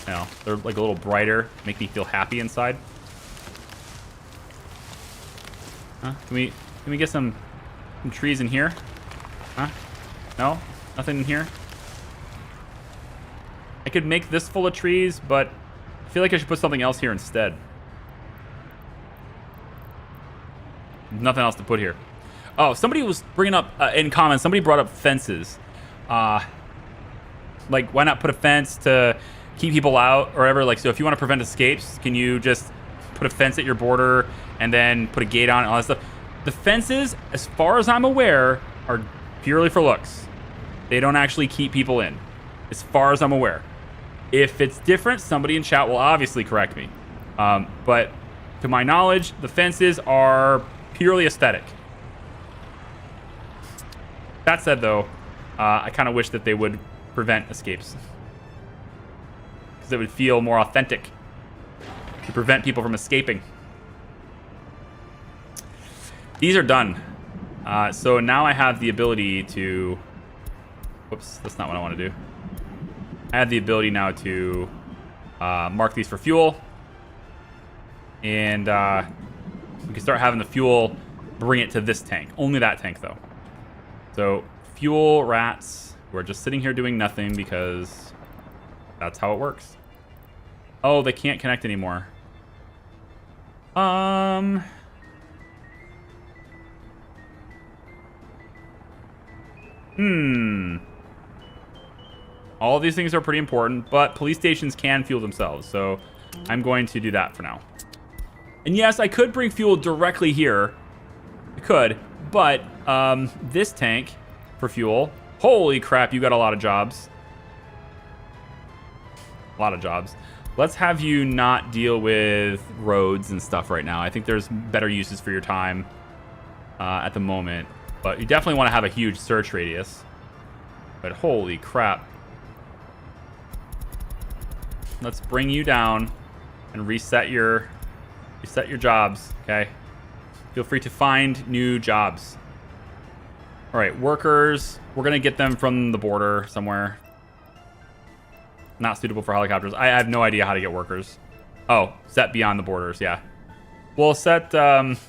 they're like a little brighter. Make me feel happy inside. Huh? Can we get some trees in here? Huh? No? Nothing in here? I could make this full of trees, but I feel like I should put something else here instead. Nothing else to put here. Oh, somebody was bringing up in comments, somebody brought up fences. Like, why not put a fence to keep people out or whatever? Like, so if you want to prevent escapes, can you just put a fence at your border and then put a gate on it and all that stuff? The fences, as far as I'm aware, are purely for looks. They don't actually keep people in, as far as I'm aware. If it's different, somebody in chat will obviously correct me. But to my knowledge, the fences are purely aesthetic. That said, though, I kind of wish that they would prevent escapes. Because it would feel more authentic to prevent people from escaping. These are done. So now I have the ability to... Whoops, that's not what I want to do. I have the ability now to mark these for fuel. And we can start having the fuel bring it to this tank. Only that tank, though. So, fuel rats who are just sitting here doing nothing because that's how it works. Oh, they can't connect anymore. All of these things are pretty important, but police stations can fuel themselves, so I'm going to do that for now. And yes, I could bring fuel directly here. I could, but this tank for fuel, holy crap, you got a lot of jobs. A lot of jobs. Let's have you not deal with roads and stuff right now. I think there's better uses for your time at the moment, but you definitely want to have a huge search radius. But holy crap. Let's bring you down and reset your jobs, okay? Feel free to find new jobs. All right, workers. We're going to get them from the border somewhere. Not suitable for helicopters. I have no idea how to get workers. Oh, set beyond the borders, yeah. We'll set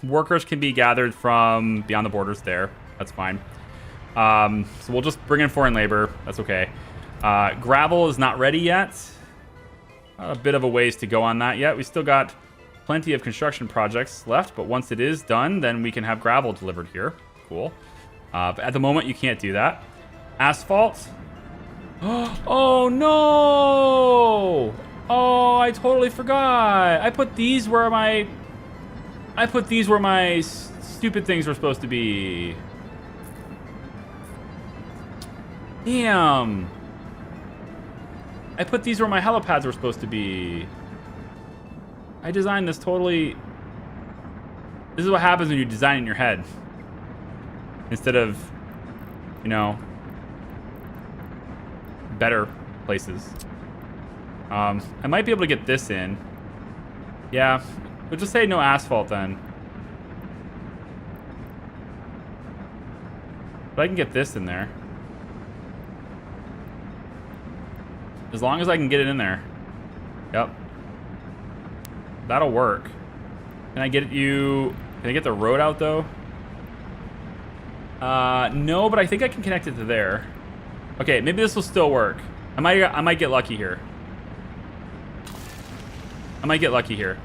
workers can be gathered from beyond the borders there. That's fine. So we'll just bring in foreign labor. That's okay. Gravel is not ready yet. A bit of a ways to go on that yet. We still got plenty of construction projects left, but once it is done, then we can have gravel delivered here. Cool. But at the moment, you can't do that. Asphalt. Oh, no! Oh, I totally forgot. I put these where my stupid things were supposed to be. Damn. I put these where my helipads were supposed to be. I designed this totally... This is what happens when you design it in your head. Instead of, you know, better places. I might be able to get this in. Yeah, we'll just say no asphalt then. But I can get this in there. As long as I can get it in there. Yep. That'll work. Can I get you... Can I get the road out, though? No, but I think I can connect it to there. Okay, maybe this will still work. I might get lucky here. I might get lucky here.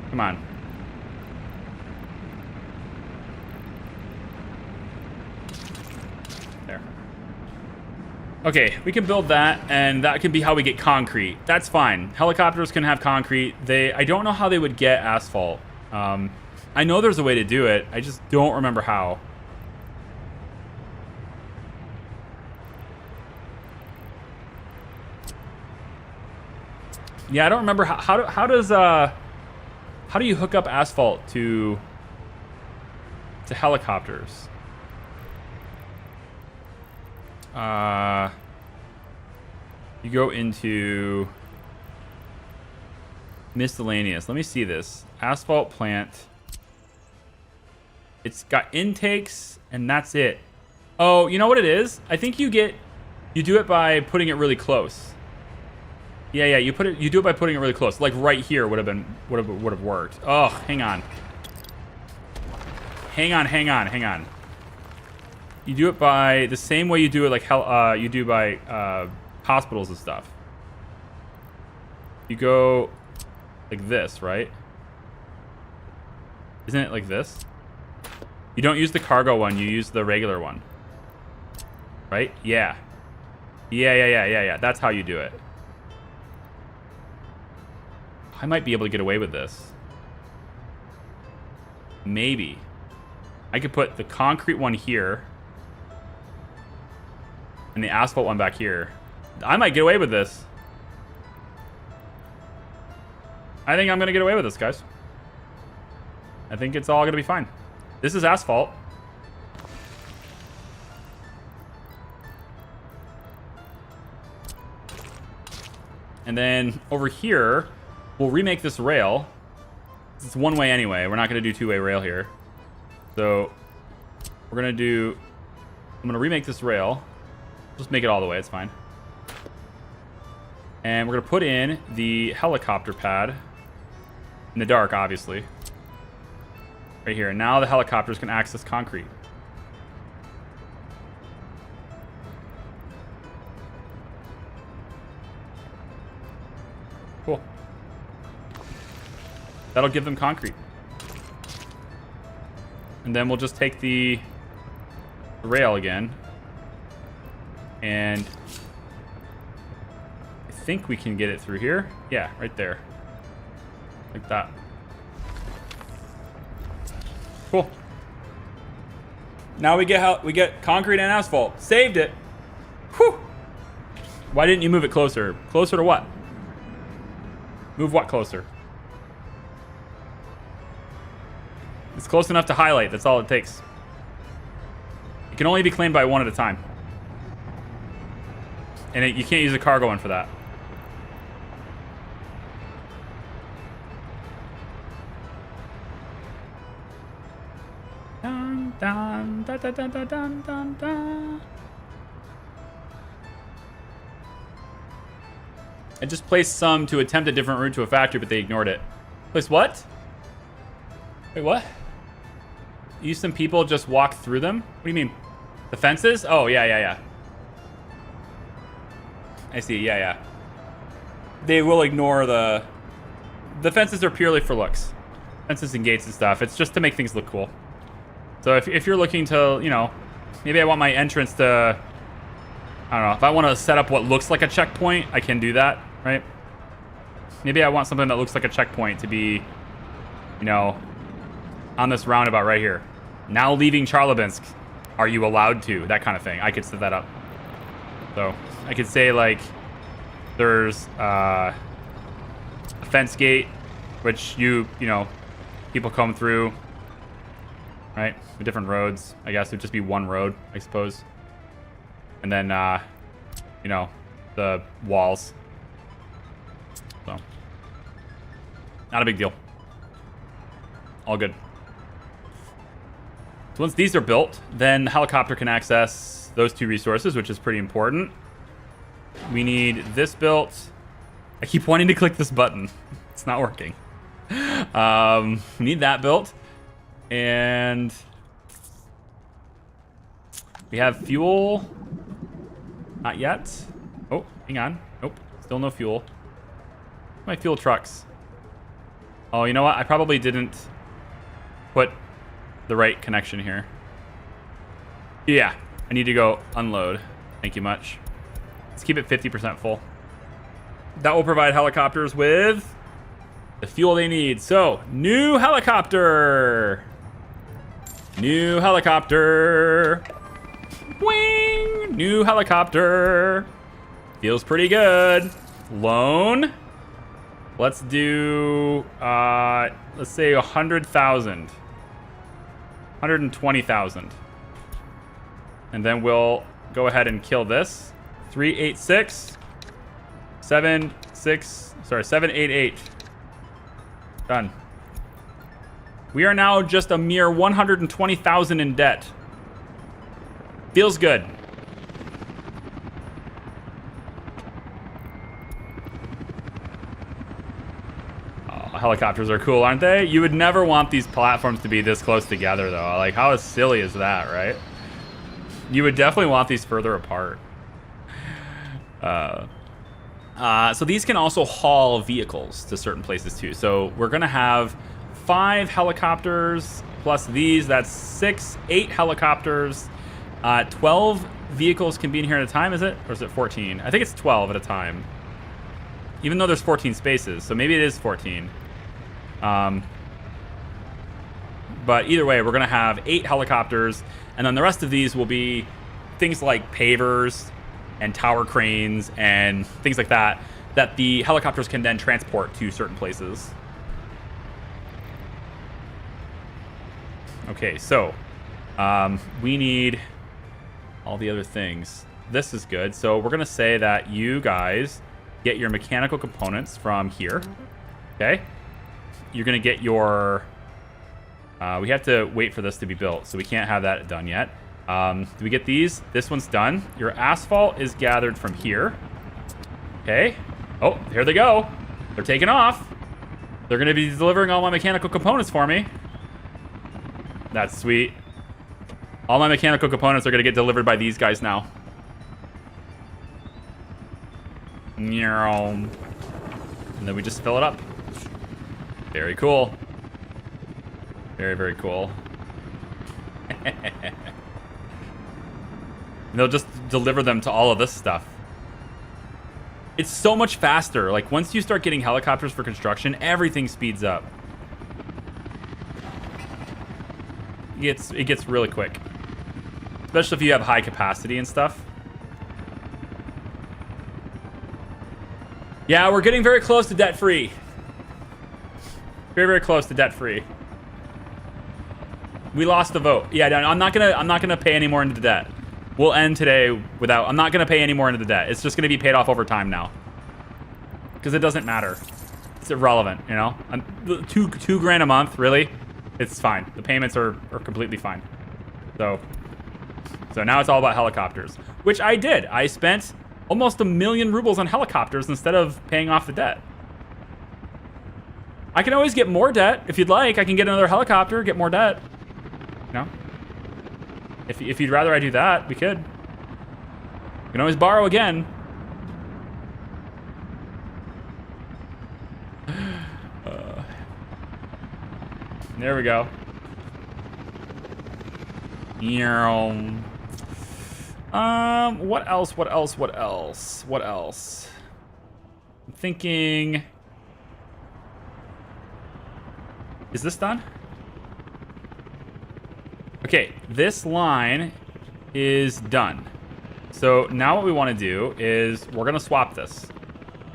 Come on. There. Okay, we can build that, and that can be how we get concrete. That's fine. Helicopters can have concrete. I don't know how they would get asphalt. I know there's a way to do it. I just don't remember how. Yeah, I don't remember how do you hook up asphalt to helicopters? You go into miscellaneous. Let me see this. Asphalt plant. It's got intakes and that's it. Oh, you know what it is? I think you do it by putting it really close. Yeah, you do it by putting it really close. Like right here would have worked. Oh, hang on. Hang on. You do it by the same way you do it like you do by hospitals and stuff. You go like this, right? Isn't it like this? You don't use the cargo one, you use the regular one. Right? Yeah. Yeah. That's how you do it. I might be able to get away with this. Maybe. I could put the concrete one here and the asphalt one back here. I might get away with this. I think I'm going to get away with this, guys. I think it's all going to be fine. This is asphalt. And then over here, we'll remake this rail. It's one way anyway. We're not going to do two-way rail here. So we're going to do... I'm going to remake this rail. Just make it all the way. It's fine. And we're going to put in the helicopter pad. In the dark, obviously. Right here. Now the helicopters can access concrete. Cool. That'll give them concrete. And then we'll just take the rail again. And I think we can get it through here. Yeah, right there. Like that. Cool. Now we get concrete and asphalt. Saved it. Whew. Why didn't you move it closer? Closer to what? Move what closer? It's close enough to highlight. That's all it takes. It can only be claimed by one at a time. And you can't use a cargo one for that. Dun, dun, dun, dun, dun, dun, dun, dun. I just placed some to attempt a different route to a factory, but they ignored it. Place what? Wait, what? You some people just walk through them? What do you mean? The fences? Oh, yeah. I see, yeah. They will ignore the fences are purely for looks. Fences and gates and stuff. It's just to make things look cool. So if you're looking to, you know, maybe I want my entrance to, I don't know, if I want to set up what looks like a checkpoint, I can do that, right? Maybe I want something that looks like a checkpoint to be, you know, on this roundabout right here. Now leaving Charlabinsk. Are you allowed to? That kind of thing. I could set that up. So I could say, like, there's a fence gate, which you know, people come through, right? With different roads. I guess it would just be one road, I suppose. And then you know, the walls. So, not a big deal. All good. So once these are built, then the helicopter can access those 2 resources, which is pretty important. We need this built. I keep wanting to click this button. It's not working. We need that built. And we have fuel. Not yet. Oh, hang on. Nope. Still no fuel. My fuel trucks. Oh, you know what? I probably didn't put the right connection here. Yeah, I need to go unload. Thank you much. Let's keep it 50% full. That will provide helicopters with the fuel they need. So, new helicopter. New helicopter. Wing! New helicopter. Feels pretty good. Loan. Let's do, let's say 100,000. 120,000. And then we'll go ahead and kill this. 386. 788. Done. We are now just a mere 120,000 in debt. Feels good. Helicopters are cool, aren't they? You would never want these platforms to be this close together, though. Like, how silly is that, right? You would definitely want these further apart. So these can also haul vehicles to certain places, too. So we're going to have 5 helicopters plus these. That's 8 helicopters. 12 vehicles can be in here at a time, is it? Or is it 14? I think it's 12 at a time. Even though there's 14 spaces, so maybe it is 14. But either way, we're going to have 8 helicopters, and then the rest of these will be things like pavers and tower cranes and things like that, that the helicopters can then transport to certain places. Okay, so we need all the other things. This is good. So we're going to say that you guys get your mechanical components from here. Okay. You're going to get your... we have to wait for this to be built, so we can't have that done yet. Do we get these? This one's done. Your asphalt is gathered from here. Okay. Oh, here they go. They're taking off. They're going to be delivering all my mechanical components for me. That's sweet. All my mechanical components are going to get delivered by these guys now. And then we just fill it up. Very cool. Very, very cool. They'll just deliver them to all of this stuff. It's so much faster. Like, once you start getting helicopters for construction, everything speeds up. It gets really quick. Especially if you have high capacity and stuff. Yeah, we're getting very close to debt-free. Very, very close to debt-free. We lost the vote. Yeah, no, I'm not gonna pay any more into debt. We'll end today without... I'm not gonna pay any more into the debt. It's just gonna be paid off over time now. Because it doesn't matter. It's irrelevant, you know? Two grand a month, really? It's fine. The payments are completely fine. So now it's all about helicopters. Which I did. I spent almost 1 million rubles on helicopters instead of paying off the debt. I can always get more debt if you'd like. I can get another helicopter, get more debt. You know? If you'd rather I do that, we could. We can always borrow again. There we go. What else? I'm thinking... Is this done? Okay, this line is done. So now what we want to do is we're going to swap this.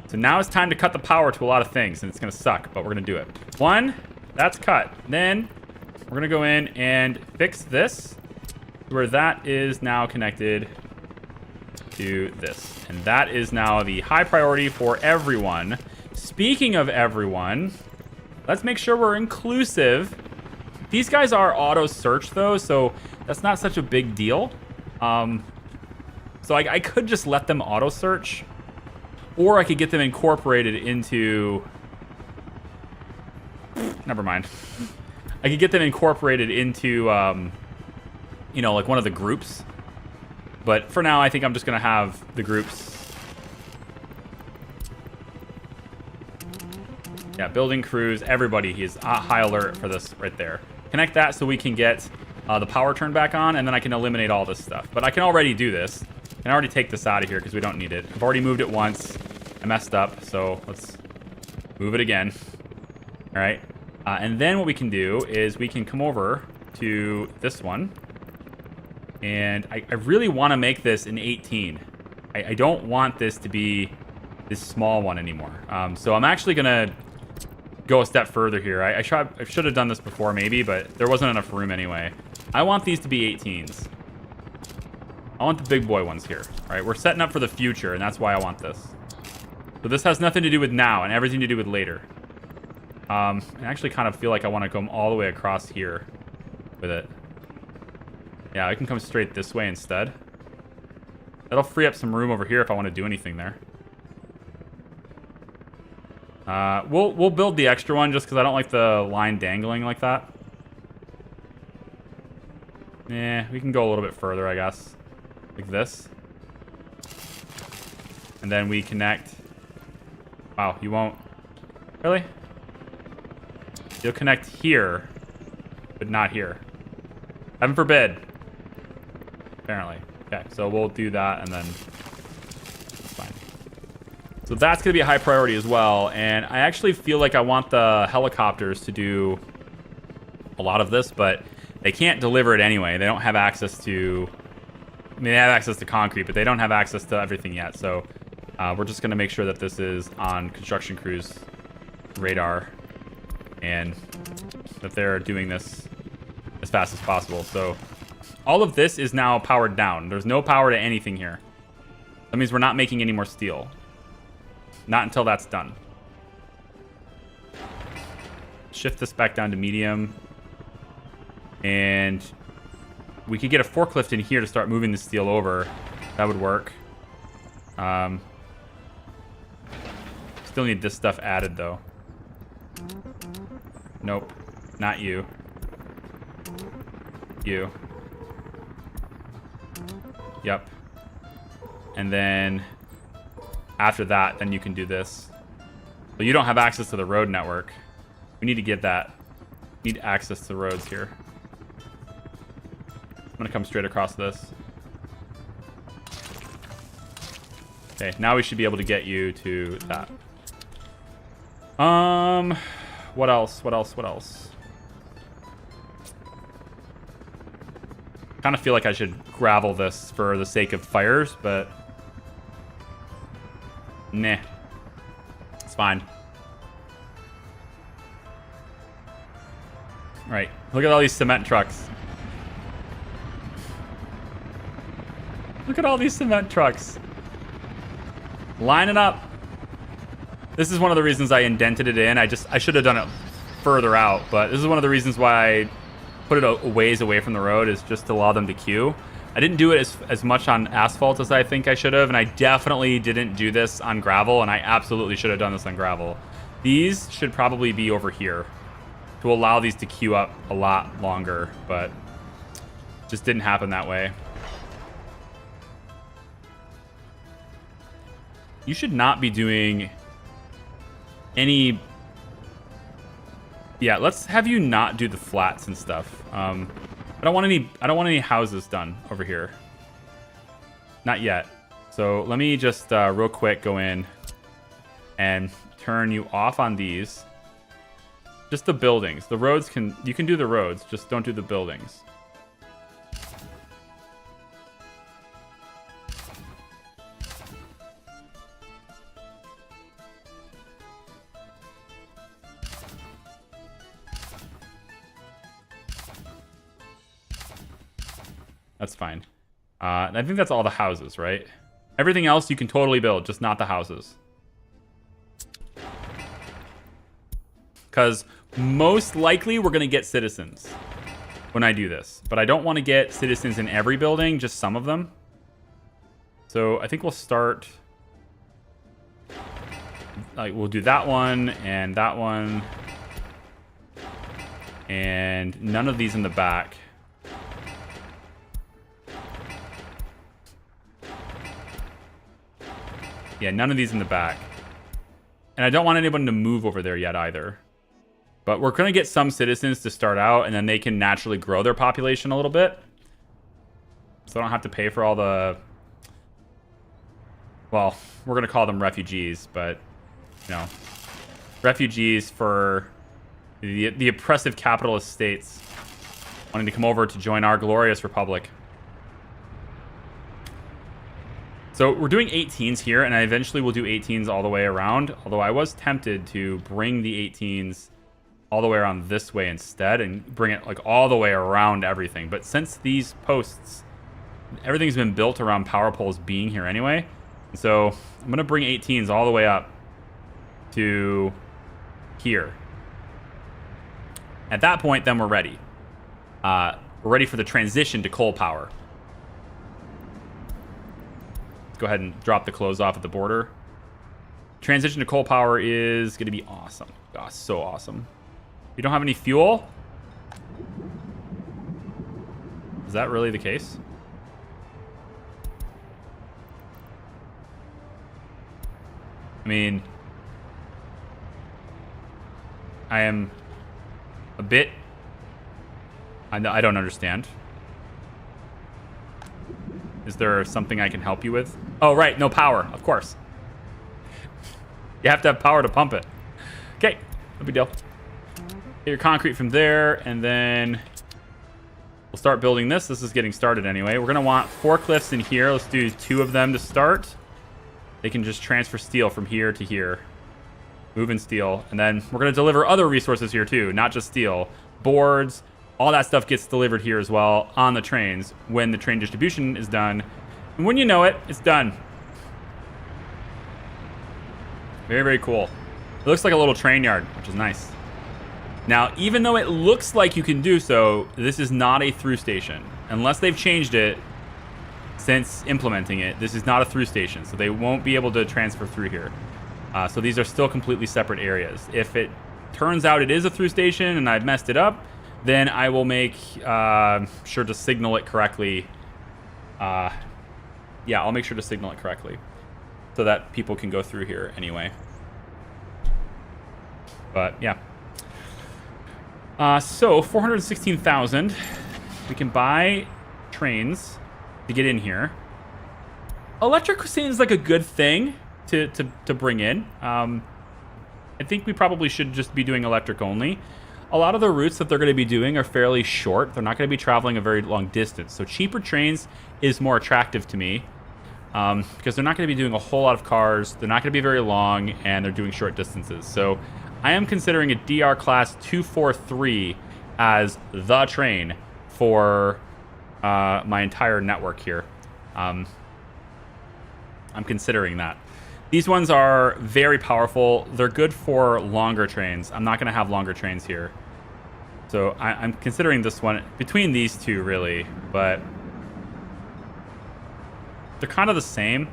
So now it's time to cut the power to a lot of things, and it's going to suck, but we're going to do it. 1, that's cut. Then we're going to go in and fix this where that is now connected to this. And that is now the high priority for everyone. Speaking of everyone, let's make sure we're inclusive. These guys are auto search though, so that's not such a big deal. So I could just let them auto search, or I could get them incorporated into... Never mind. I could get them incorporated into, you know, like one of the groups. But for now, I think I'm just going to have the groups. Yeah, building crews, everybody is high alert for this right there. Connect that so we can get the power turned back on, and then I can eliminate all this stuff. But I can already do this. I can already take this out of here because we don't need it. I've already moved it once. I messed up, so let's move it again. All right. And then what we can do is we can come over to this one. And I really want to make this an 18. I don't want this to be this small one anymore. So I'm actually going to go a step further here. I should have done this before maybe, but there wasn't enough room anyway. I want these to be 18s. I want the big boy ones here. All right, we're setting up for the future, and that's why I want this. So this has nothing to do with now and everything to do with later. I actually kind of feel like I want to come all the way across here with it. Yeah, I can come straight this way instead. That'll free up some room over here if I want to do anything there. We'll build the extra one just because I don't like the line dangling like that. Yeah, we can go a little bit further, I guess. Like this. And then we connect. Wow, you won't. Really? You'll connect here, but not here. Heaven forbid. Apparently. Okay, so we'll do that and then it's fine. So that's going to be a high priority as well. And I actually feel like I want the helicopters to do a lot of this, but they can't deliver it anyway. They don't have access to... I mean, they have access to concrete, but they don't have access to everything yet. So we're just going to make sure that this is on construction crews' radar and that they're doing this as fast as possible. So all of this is now powered down. There's no power to anything here. That means we're not making any more steel. Not until that's done. Shift this back down to medium. And we could get a forklift in here to start moving the steel over. That would work. Still need this stuff added, though. Nope. Not you. You. Yep. And then after that, then you can do this. But you don't have access to the road network. We need to get that. We need access to the roads here. I'm going to come straight across this. Okay, now we should be able to get you to that. What else? What else? What else? Kind of feel like I should gravel this for the sake of fires, but nah, it's fine. All right, look at all these cement trucks. Look at all these cement trucks. Line it up. This is one of the reasons I indented it in. I should have done it further out, but this is one of the reasons why I put it a ways away from the road, is just to allow them to queue. I didn't do it as much on asphalt as I think I should have, and I definitely didn't do this on gravel, and I absolutely should have done this on gravel. These should probably be over here to allow these to queue up a lot longer, but it just didn't happen that way. You should not be doing any... Yeah, let's have you not do the flats and stuff. I don't want any houses done over here. Not yet. So let me just real quick go in and turn you off on these. Just the buildings. The roads you can do the roads, just don't do the buildings. That's fine. I think that's all the houses, right? Everything else you can totally build, just not the houses. Because most likely we're going to get citizens when I do this. But I don't want to get citizens in every building, just some of them. So I think we'll start... Like, we'll do that one and that one. And none of these in the back. Yeah, none of these in the back. And I don't want anyone to move over there yet either. But we're going to get some citizens to start out, and then they can naturally grow their population a little bit. So I don't have to pay for all the... Well, we're going to call them refugees, but, you know, refugees for the oppressive capitalist states wanting to come over to join our glorious republic. So we're doing 18s here, and I eventually will do 18s all the way around, although I was tempted to bring the 18s all the way around this way instead and bring it like all the way around everything. But since these posts, everything's been built around power poles being here anyway, so I'm going to bring 18s all the way up to here. At that point, then we're ready. We're ready for the transition to coal power. Let's go ahead and drop the clothes off at the border. Transition to coal power is going to be awesome. Oh, so awesome. You don't have any fuel? Is that really the case? I mean, I am a bit... I don't understand. Is there something I can help you with? Oh, right. No power. Of course. You have to have power to pump it. Okay. No big deal. Get your concrete from there, and then we'll start building this. This is getting started anyway. We're going to want forklifts in here. Let's do 2 of them to start. They can just transfer steel from here to here. Moving steel. And then we're going to deliver other resources here too, not just steel. Boards, all that stuff gets delivered here as well on the trains when the train distribution is done. And when you know it, it's done. Very, very cool. It looks like a little train yard, which is nice. Now, even though it looks like you can do so, this is not a through station. Unless they've changed it since implementing it, this is not a through station, so they won't be able to transfer through here. So these are still completely separate areas. If it turns out it is a through station and I've messed it up, then I will make sure to signal it correctly. Yeah, I'll make sure to signal it correctly so that people can go through here anyway. But, yeah. So 416,000. We can buy trains to get in here. Electric seems like a good thing to bring in. I think we probably should just be doing electric only. A lot of the routes that they're going to be doing are fairly short. They're not going to be traveling a very long distance. So cheaper trains is more attractive to me because they're not going to be doing a whole lot of cars. They're not going to be very long, and they're doing short distances. So I am considering a DR Class 243 as the train for my entire network here. I'm considering that. These ones are very powerful. They're good for longer trains. I'm not going to have longer trains here. So I'm considering this one between these two, really. But they're kind of the same.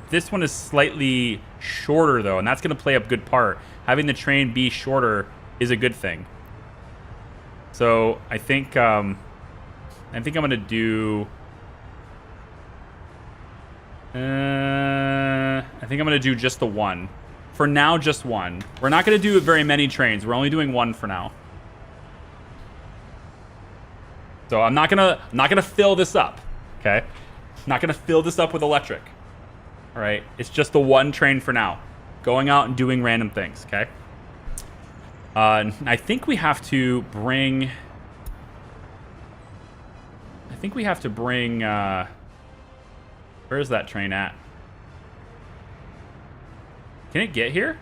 This one is slightly shorter, though, and that's going to play a good part. Having the train be shorter is a good thing. So I think I'm going to do... I think I'm going to do just the one. For now, just one. We're not going to do very many trains. We're only doing one for now. So I'm not gonna fill this up. Okay? I'm not going to fill this up with electric. All right? It's just the one train for now. Going out and doing random things, okay? I think we have to bring... where is that train at? Can it get here?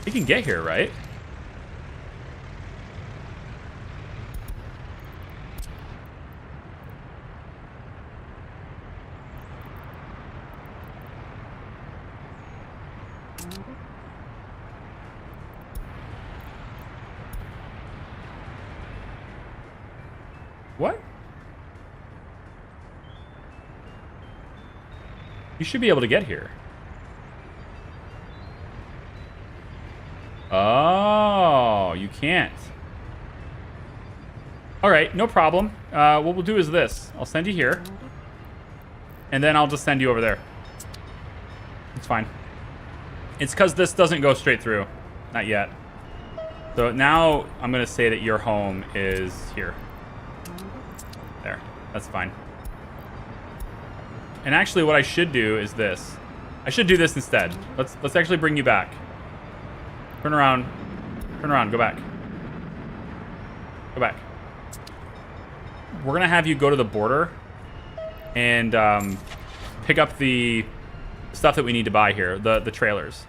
It can get here, right? What? You should be able to get here. Oh, you can't. All right, no problem. What we'll do is this. I'll send you here. And then I'll just send you over there. It's fine. It's because this doesn't go straight through. Not yet. So now I'm going to say that your home is here. There. That's fine. And actually what I should do is this. I should do this instead. Let's actually bring you back. Turn around. Turn around. Go back. Go back. We're going to have you go to the border and pick up the stuff that we need to buy here, the trailers.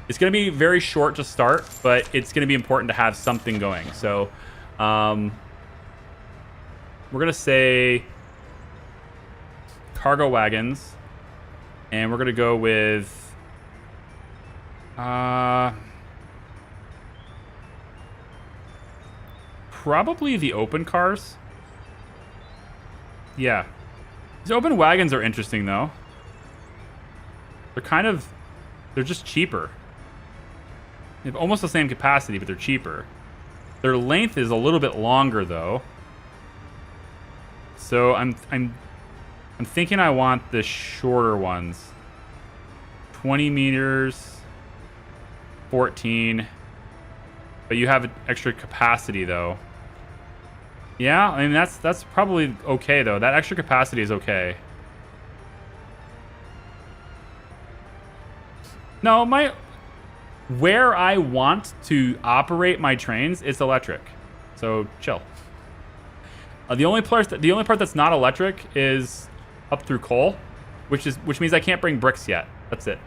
It's going to be very short to start, but it's going to be important to have something going. So we're going to say cargo wagons, and we're going to go with probably the open cars. Yeah. These open wagons are interesting, though. They're just cheaper. They have almost the same capacity, but they're cheaper. Their length is a little bit longer, though. So I'm thinking I want the shorter ones. 20 meters, 14. But you have extra capacity, though. Yeah, I mean, that's probably okay, though. That extra capacity is okay. No, where I want to operate my trains, it's electric. So chill. The only part that's not electric is up through coal, which means I can't bring bricks yet. That's it.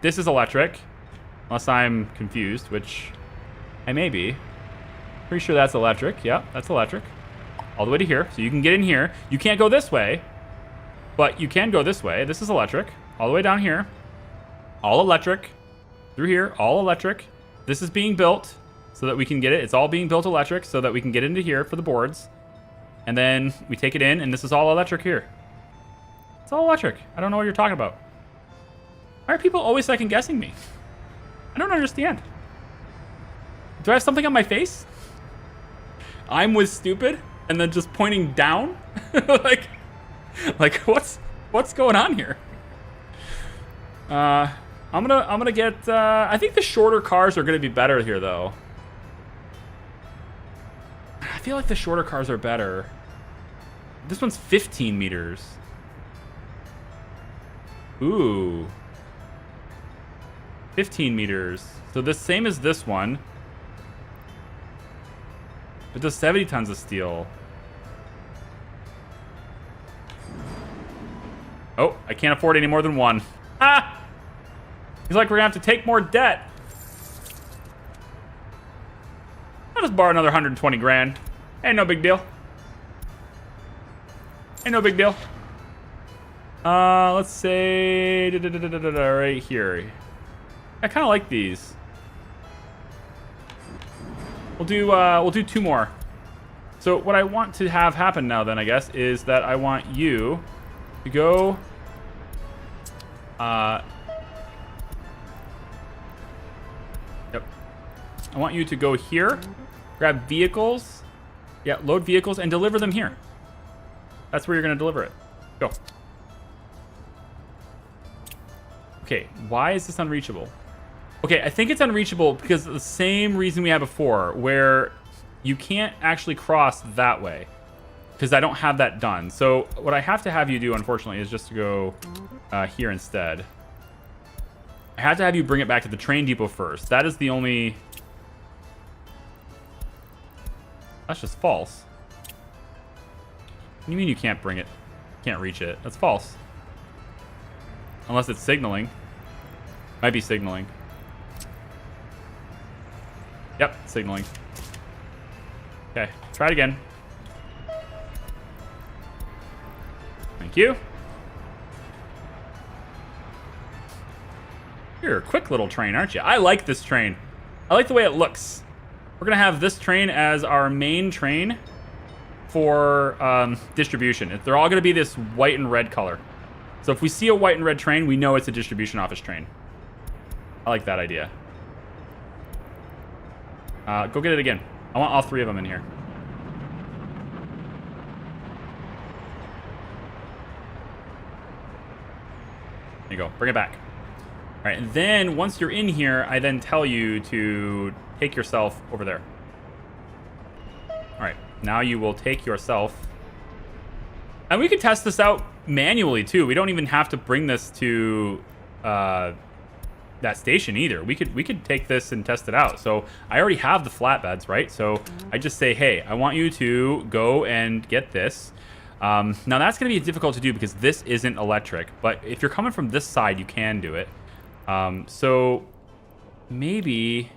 This is electric, unless I'm confused, which I may be. Pretty sure that's electric. Yeah, that's electric. All the way to here. So you can get in here. You can't go this way, but you can go this way. This is electric. All the way down here. All electric. Through here. All electric. This is being built so that we can get it. It's all being built electric so that we can get into here for the boards. And then we take it in, and this is all electric here. It's all electric. I don't know what you're talking about. Why are people always second guessing me? I don't understand. Do I have something on my face? I'm with stupid and then just pointing down? like what's going on here? I'm gonna get I think the shorter cars are gonna be better here, though. I feel like the shorter cars are better. This one's 15 meters. Ooh. 15 meters. So the same as this one. It does 70 tons of steel. Oh, I can't afford any more than one. Ah! He's like, we're gonna have to take more debt. I'll just borrow another 120 grand. Ain't no big deal. Ain't no big deal. Let's say right here. I kind of like these. We'll do two more. So what I want to have happen now, then, I guess, is that I want you to go. Yep. I want you to go here, grab vehicles. Yeah, load vehicles and deliver them here. That's where you're gonna deliver it. Go. Okay, why is this unreachable? Okay, I think it's unreachable because of the same reason we had before, where you can't actually cross that way because I don't have that done. So what I have to have you do, unfortunately, is just to go here instead. I have to have you bring it back to the train depot first. That is the only... That's just false. What do you mean you can't bring it? Can't reach it? That's false. Unless it's signaling. Might be signaling. Yep, signaling. Okay, try it again. Thank you. You're a quick little train, aren't you? I like this train. I like the way it looks. We're going to have this train as our main train for distribution. They're all going to be this white and red color. So if we see a white and red train, we know it's a distribution office train. I like that idea. Go get it again. I want all 3 of them in here. There you go. Bring it back. All right, and then once you're in here, I then tell you to take yourself over there. All right, now you will take yourself. And we could test this out manually, too. We don't even have to bring this to that station either. We could take this and test it out. So I already have the flatbeds, right? So I just say, hey, I want you to go and get this. Now that's going to be difficult to do because this isn't electric, but if you're coming from this side, you can do it. So maybe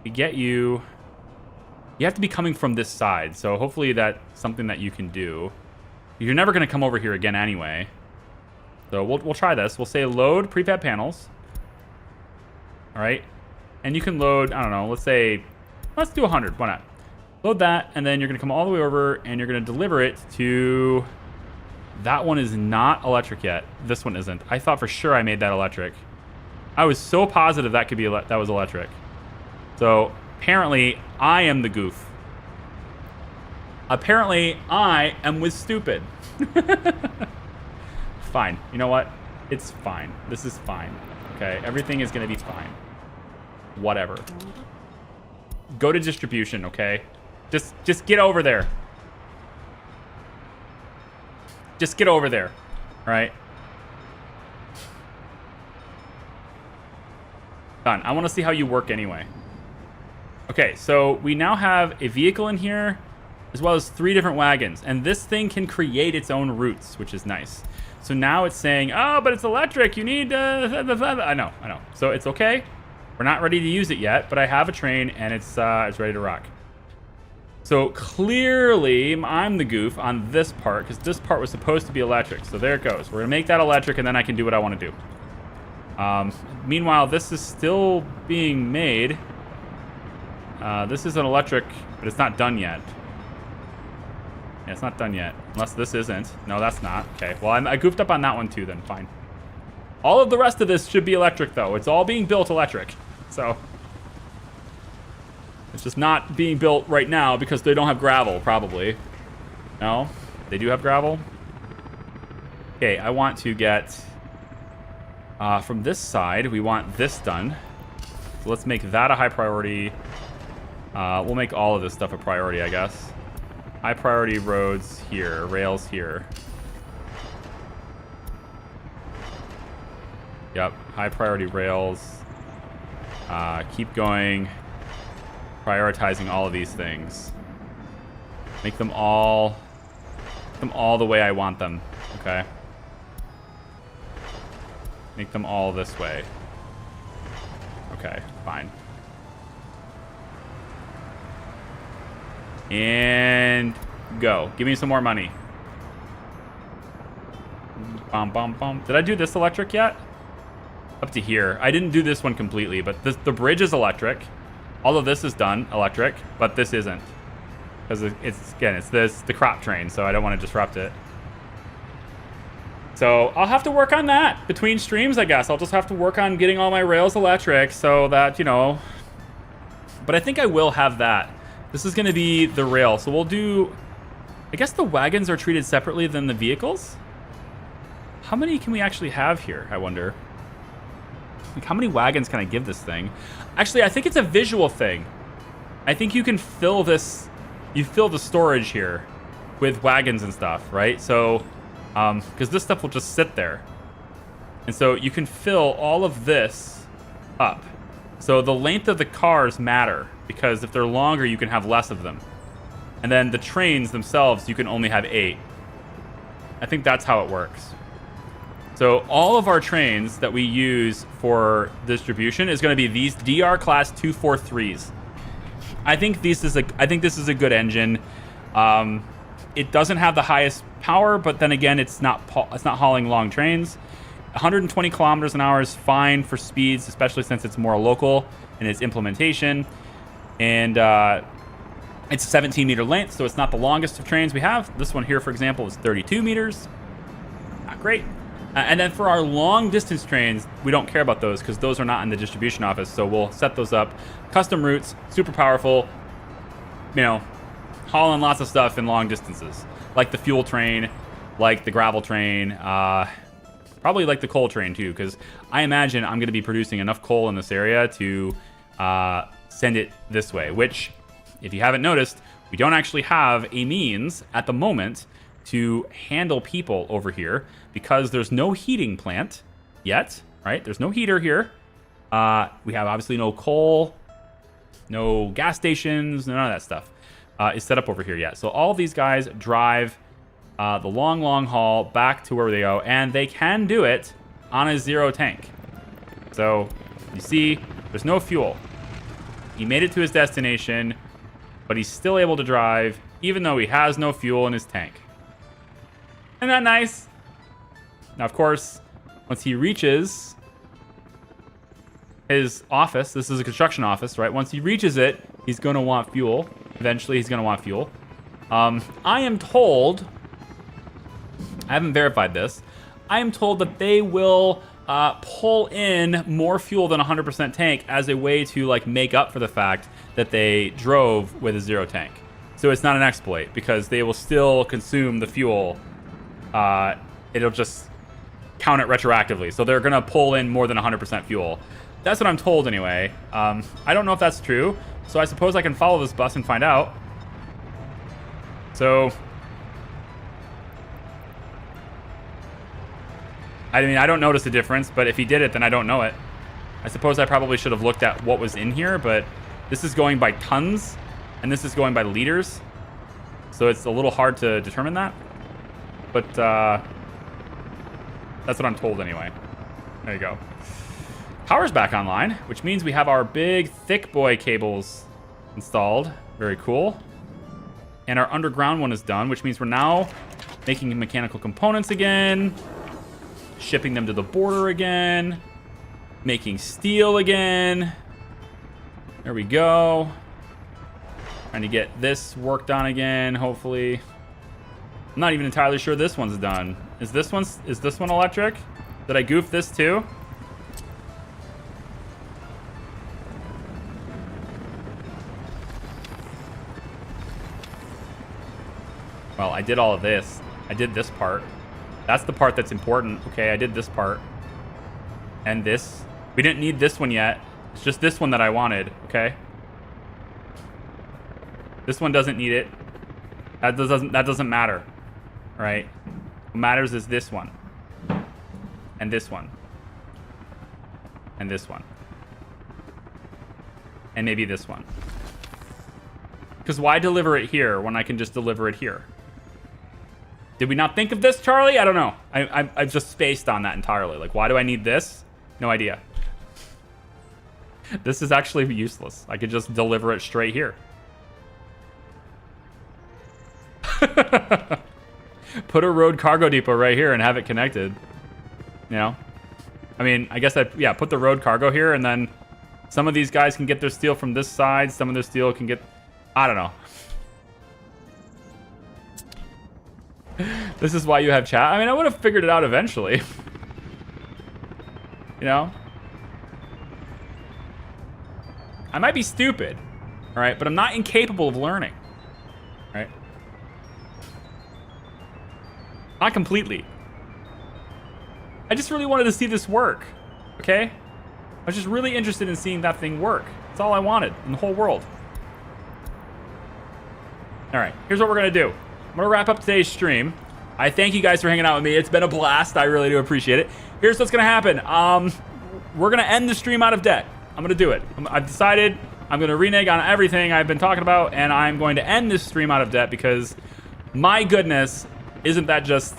we get you have to be coming from this side. So hopefully that's something that you can do. You're never going to come over here again anyway. So we'll try this. We'll say load prefab panels. All right. And you can load, I don't know, let's do 100. Why not? Load that, and then you're going to come all the way over, and you're going to deliver it to... That one is not electric yet. This one isn't. I thought for sure I made that electric. I was so positive that could be that was electric. So apparently I am the goof. Apparently I am with stupid. Fine. You know what? It's fine. This is fine. Okay, everything is going to be fine. Whatever. Go to distribution, okay? Just get over there. Just get over there. All right? Done. I want to see how you work anyway. Okay, so we now have a vehicle in here as well as 3 different wagons. And this thing can create its own routes, which is nice. So now it's saying, oh, but it's electric. You need... I know. So it's okay. We're not ready to use it yet, but I have a train, and it's ready to rock. So clearly, I'm the goof on this part, because this part was supposed to be electric. So there it goes. We're going to make that electric, and then I can do what I want to do. Meanwhile, this is still being made. This is an electric, but it's not done yet. Yeah, it's not done yet. Unless this isn't. No, that's not. Okay, well, I goofed up on that one too then. Fine. All of the rest of this should be electric, though. It's all being built electric. So it's just not being built right now because they don't have gravel, probably. No? They do have gravel? Okay, I want to get... from this side, we want this done. So let's make that a high priority. We'll make all of this stuff a priority, I guess. High priority roads here, rails here. Yep, high priority rails. Keep going. Prioritizing all of these things. Make them all the way I want them. Okay. Make them all this way. Okay, fine. And go. Give me some more money. Bum, bum, bum. Did I do this electric yet? Up to here. I didn't do this one completely, but the bridge is electric. All of this is done electric, but this isn't. Because it's the crop train, so I don't want to disrupt it. So I'll have to work on that between streams, I guess. I'll just have to work on getting all my rails electric so that, you know... But I think I will have that. This is going to be the rail. So we'll do... I guess the wagons are treated separately than the vehicles? How many can we actually have here, I wonder? Like, how many wagons can I give this thing? Actually, I think it's a visual thing. I think you can fill this... You fill the storage here with wagons and stuff, right? So... because this stuff will just sit there. And so you can fill all of this up. So the length of the cars matter, because if they're longer, you can have less of them. And then the trains themselves, you can only have 8. I think that's how it works. So all of our trains that we use for distribution is going to be these DR class 243s. I think this is a good engine. It doesn't have the highest power, but then again, it's not hauling long trains. 120 kilometers an hour is fine for speeds, especially since it's more local in its implementation. And it's a 17-meter length, so it's not the longest of trains we have. This one here, for example, is 32 meters. Not great. And then for our long-distance trains, we don't care about those because those are not in the distribution office. So we'll set those up. Custom routes, super powerful, you know, hauling lots of stuff in long distances. Like the fuel train, like the gravel train, probably like the coal train too, because I imagine I'm going to be producing enough coal in this area to send it this way, which, if you haven't noticed, we don't actually have a means at the moment to handle people over here because there's no heating plant yet, right? There's no heater here. We have obviously no coal, no gas stations, none of that stuff is set up over here yet. So all of these guys drive the long haul back to where they go, and they can do it on a zero tank. So you see, there's no fuel. He made it to his destination, but he's still able to drive even though he has no fuel in his tank. Isn't that nice? Now, of course, once he reaches his office, this is a construction office, right? Once he reaches it, he's going to want fuel. Eventually, he's going to want fuel. I am told, I haven't verified this, I am told that they will pull in more fuel than 100% tank as a way to like make up for the fact that they drove with a zero tank. So it's not an exploit because they will still consume the fuel. It'll just count it retroactively. So they're going to pull in more than 100% fuel. That's what I'm told anyway. I don't know if that's true. So I suppose I can follow this bus and find out. So, I mean, I don't notice a difference, but if he did it, then I don't know it. I suppose I probably should have looked at what was in here, but this is going by tons, and this is going by liters. So it's a little hard to determine that. But that's what I'm told anyway. There you go. Power's back online, which means we have our big thick boy cables installed. Very cool. And our underground one is done, which means we're now making mechanical components again, shipping them to the border again, making steel again. There we go. Trying to get this worked on again, hopefully. I'm not even entirely sure this one's done. Is this one electric? Did I goof this too? Well, I did all of this. I did this part. That's the part that's important. Okay, I did this part. And this. We didn't need this one yet. It's just this one that I wanted, okay? This one doesn't need it. That doesn't matter. Right? What matters is this one. And this one. And this one. And maybe this one. Because why deliver it here when I can just deliver it here? Did we not think of this, Charlie? I don't know. I've just spaced on that entirely. Like, why do I need this? No idea. This is actually useless. I could just deliver it straight here. Put a road cargo depot right here and have it connected. You know? I mean, I guess put the road cargo here, and then some of these guys can get their steel from this side. Some of their steel can get... I don't know. This is why you have chat. I mean, I would have figured it out eventually. You know? I might be stupid, all right? But I'm not incapable of learning, right? Not completely. I just really wanted to see this work, okay? I was just really interested in seeing that thing work. That's all I wanted in the whole world. All right, here's what we're going to do. I'm going to wrap up today's stream. I thank you guys for hanging out with me. It's been a blast. I really do appreciate it. Here's what's going to happen. We're going to end the stream out of debt. I'm going to do it. I've decided I'm going to renege on everything I've been talking about, and I'm going to end this stream out of debt because, my goodness, isn't that just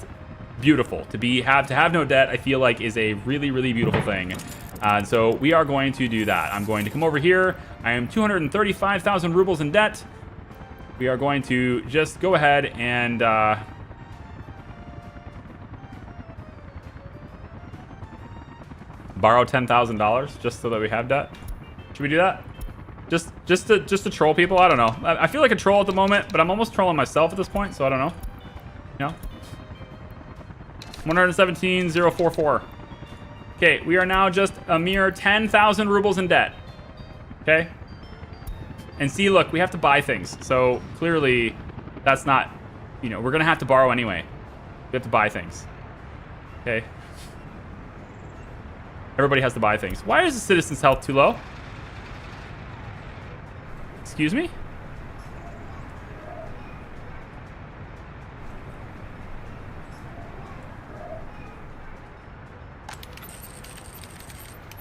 beautiful? To have no debt, I feel like is a really, really beautiful thing. So we are going to do that. I'm going to come over here. I am 235,000 rubles in debt. We are going to just go ahead and Borrow $10,000 just so that we have debt. Should we do that? Just to troll people? I don't know. I feel like a troll at the moment, but I'm almost trolling myself at this point, so I don't know. You know? 117,044. Okay, we are now just a mere 10,000 rubles in debt. Okay? And see, look, we have to buy things. So clearly, that's not, you know, we're going to have to borrow anyway. We have to buy things. Okay? Everybody has to buy things. Why is the citizen's health too low? Excuse me?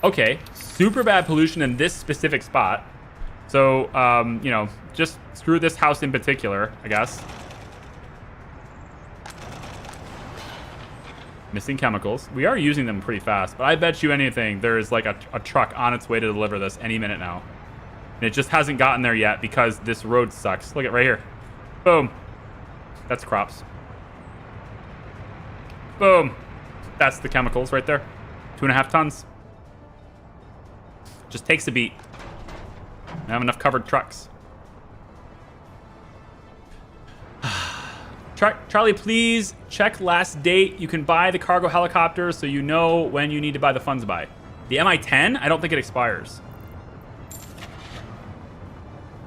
Okay, super bad pollution in this specific spot. So, you know, just screw this house in particular, I guess. Missing chemicals. We are using them pretty fast, but I bet you anything there's like a truck on its way to deliver this any minute now. And it just hasn't gotten there yet because this road sucks. Look at right here. Boom. That's crops. Boom. That's the chemicals right there. 2.5 tons. Just takes a beat. I have enough covered trucks. Charlie, please check last date. You can buy the cargo helicopter so you know when you need to buy the funds by. The Mi-10? I don't think it expires.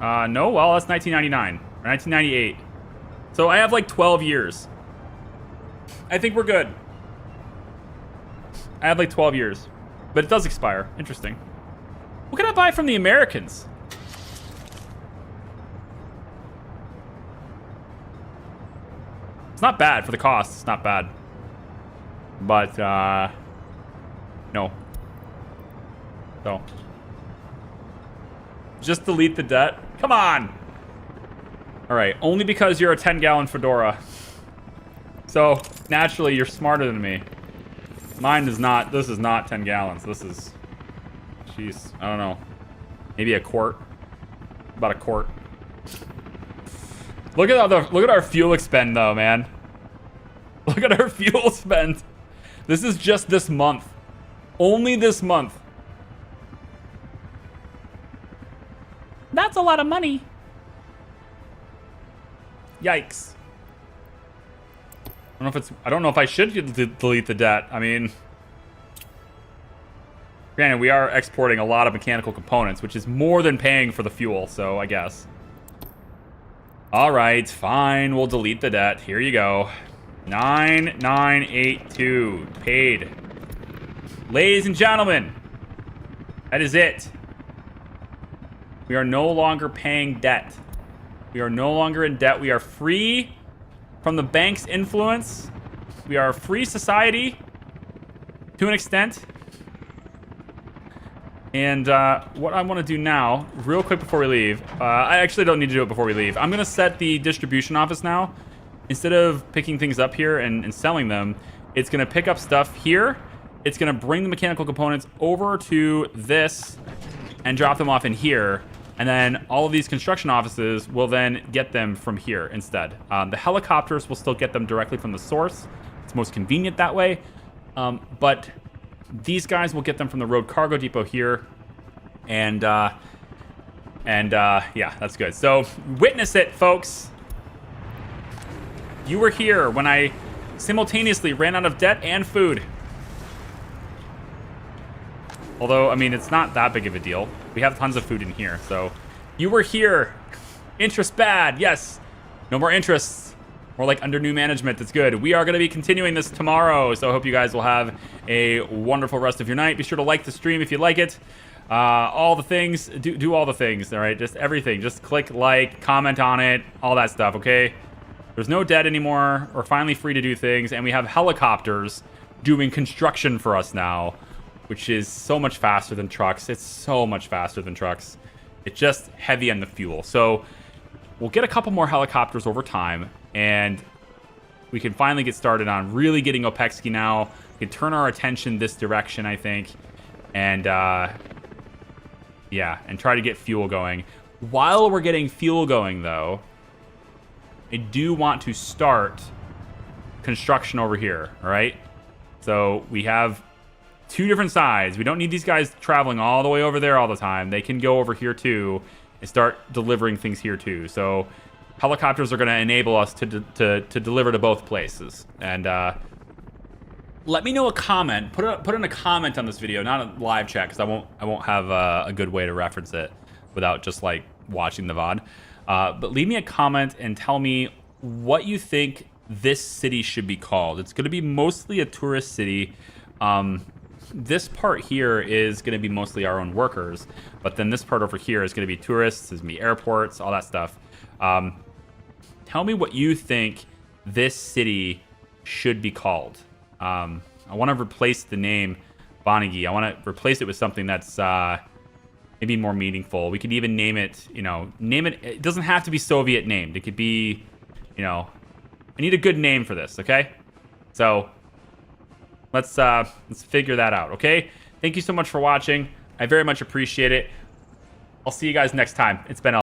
No, well, that's 1999 or 1998. So I have like 12 years. I think we're good. I have like 12 years, but it does expire. Interesting. What can I buy from the Americans? It's not bad for the cost. It's not bad. But, no. So. Just delete the debt. Come on. All right. Only because you're a 10-gallon fedora. So, naturally, you're smarter than me. Mine is not. This is not 10 gallons. This is... Jeez. I don't know. Maybe a quart. About a quart. Look at our fuel expend though, man. Look at our fuel spend. This is just this month. Only this month. That's a lot of money. Yikes. I don't know if I should delete the debt. I mean, granted, we are exporting a lot of mechanical components, which is more than paying for the fuel, so I guess. All right, fine. We'll delete the debt. Here you go. 9982 paid. Ladies and gentlemen, that is it. We are no longer paying debt. We are no longer in debt. We are free from the bank's influence. We are a free society to an extent. And what I want to do now, real quick before we leave, I actually don't need to do it before we leave. I'm going to set the distribution office now. Instead of picking things up here and selling them, it's going to pick up stuff here. It's going to bring the mechanical components over to this and drop them off in here. And then all of these construction offices will then get them from here instead. The helicopters will still get them directly from the source. It's most convenient that way. But these guys will get them from the road cargo depot here. And yeah, that's good. So witness it, folks. You were here when I simultaneously ran out of debt and food. Although, I mean, it's not that big of a deal. We have tons of food in here, so. You were here. Interest bad, yes. No more interests. More like under new management, that's good. We are going to be continuing this tomorrow, so I hope you guys will have a wonderful rest of your night. Be sure to like the stream if you like it. All the things, do all the things, all right? Just everything. Just click like, comment on it, all that stuff, okay? There's no debt anymore. We're finally free to do things, and we have helicopters doing construction for us now, which is so much faster than trucks. It's so much faster than trucks. It's just heavy on the fuel. So we'll get a couple more helicopters over time, and we can finally get started on really getting Opexki now. We can turn our attention this direction, I think, and yeah, and try to get fuel going. While we're getting fuel going, though, I do want to start construction over here, all right? So we have two different sides. We don't need these guys traveling all the way over there all the time. They can go over here too and start delivering things here too. So helicopters are going to enable us to deliver to both places. And let me know a comment. Put in a comment on this video, not a live chat, because I won't have a good way to reference it without just like watching the VOD. But leave me a comment and tell me what you think this city should be called. It's going to be mostly a tourist city. This part here is going to be mostly our own workers, but then this part over here is going to be tourists, there's going to be airports, all that stuff. Tell me what you think this city should be called. I want to replace the name Bonigi. I want to replace it with something that's maybe more meaningful. We could even name it, it doesn't have to be Soviet named. It could be, I need a good name for this, okay? So let's figure that out, okay? Thank you so much for watching. I very much appreciate it. I'll see you guys next time. It's been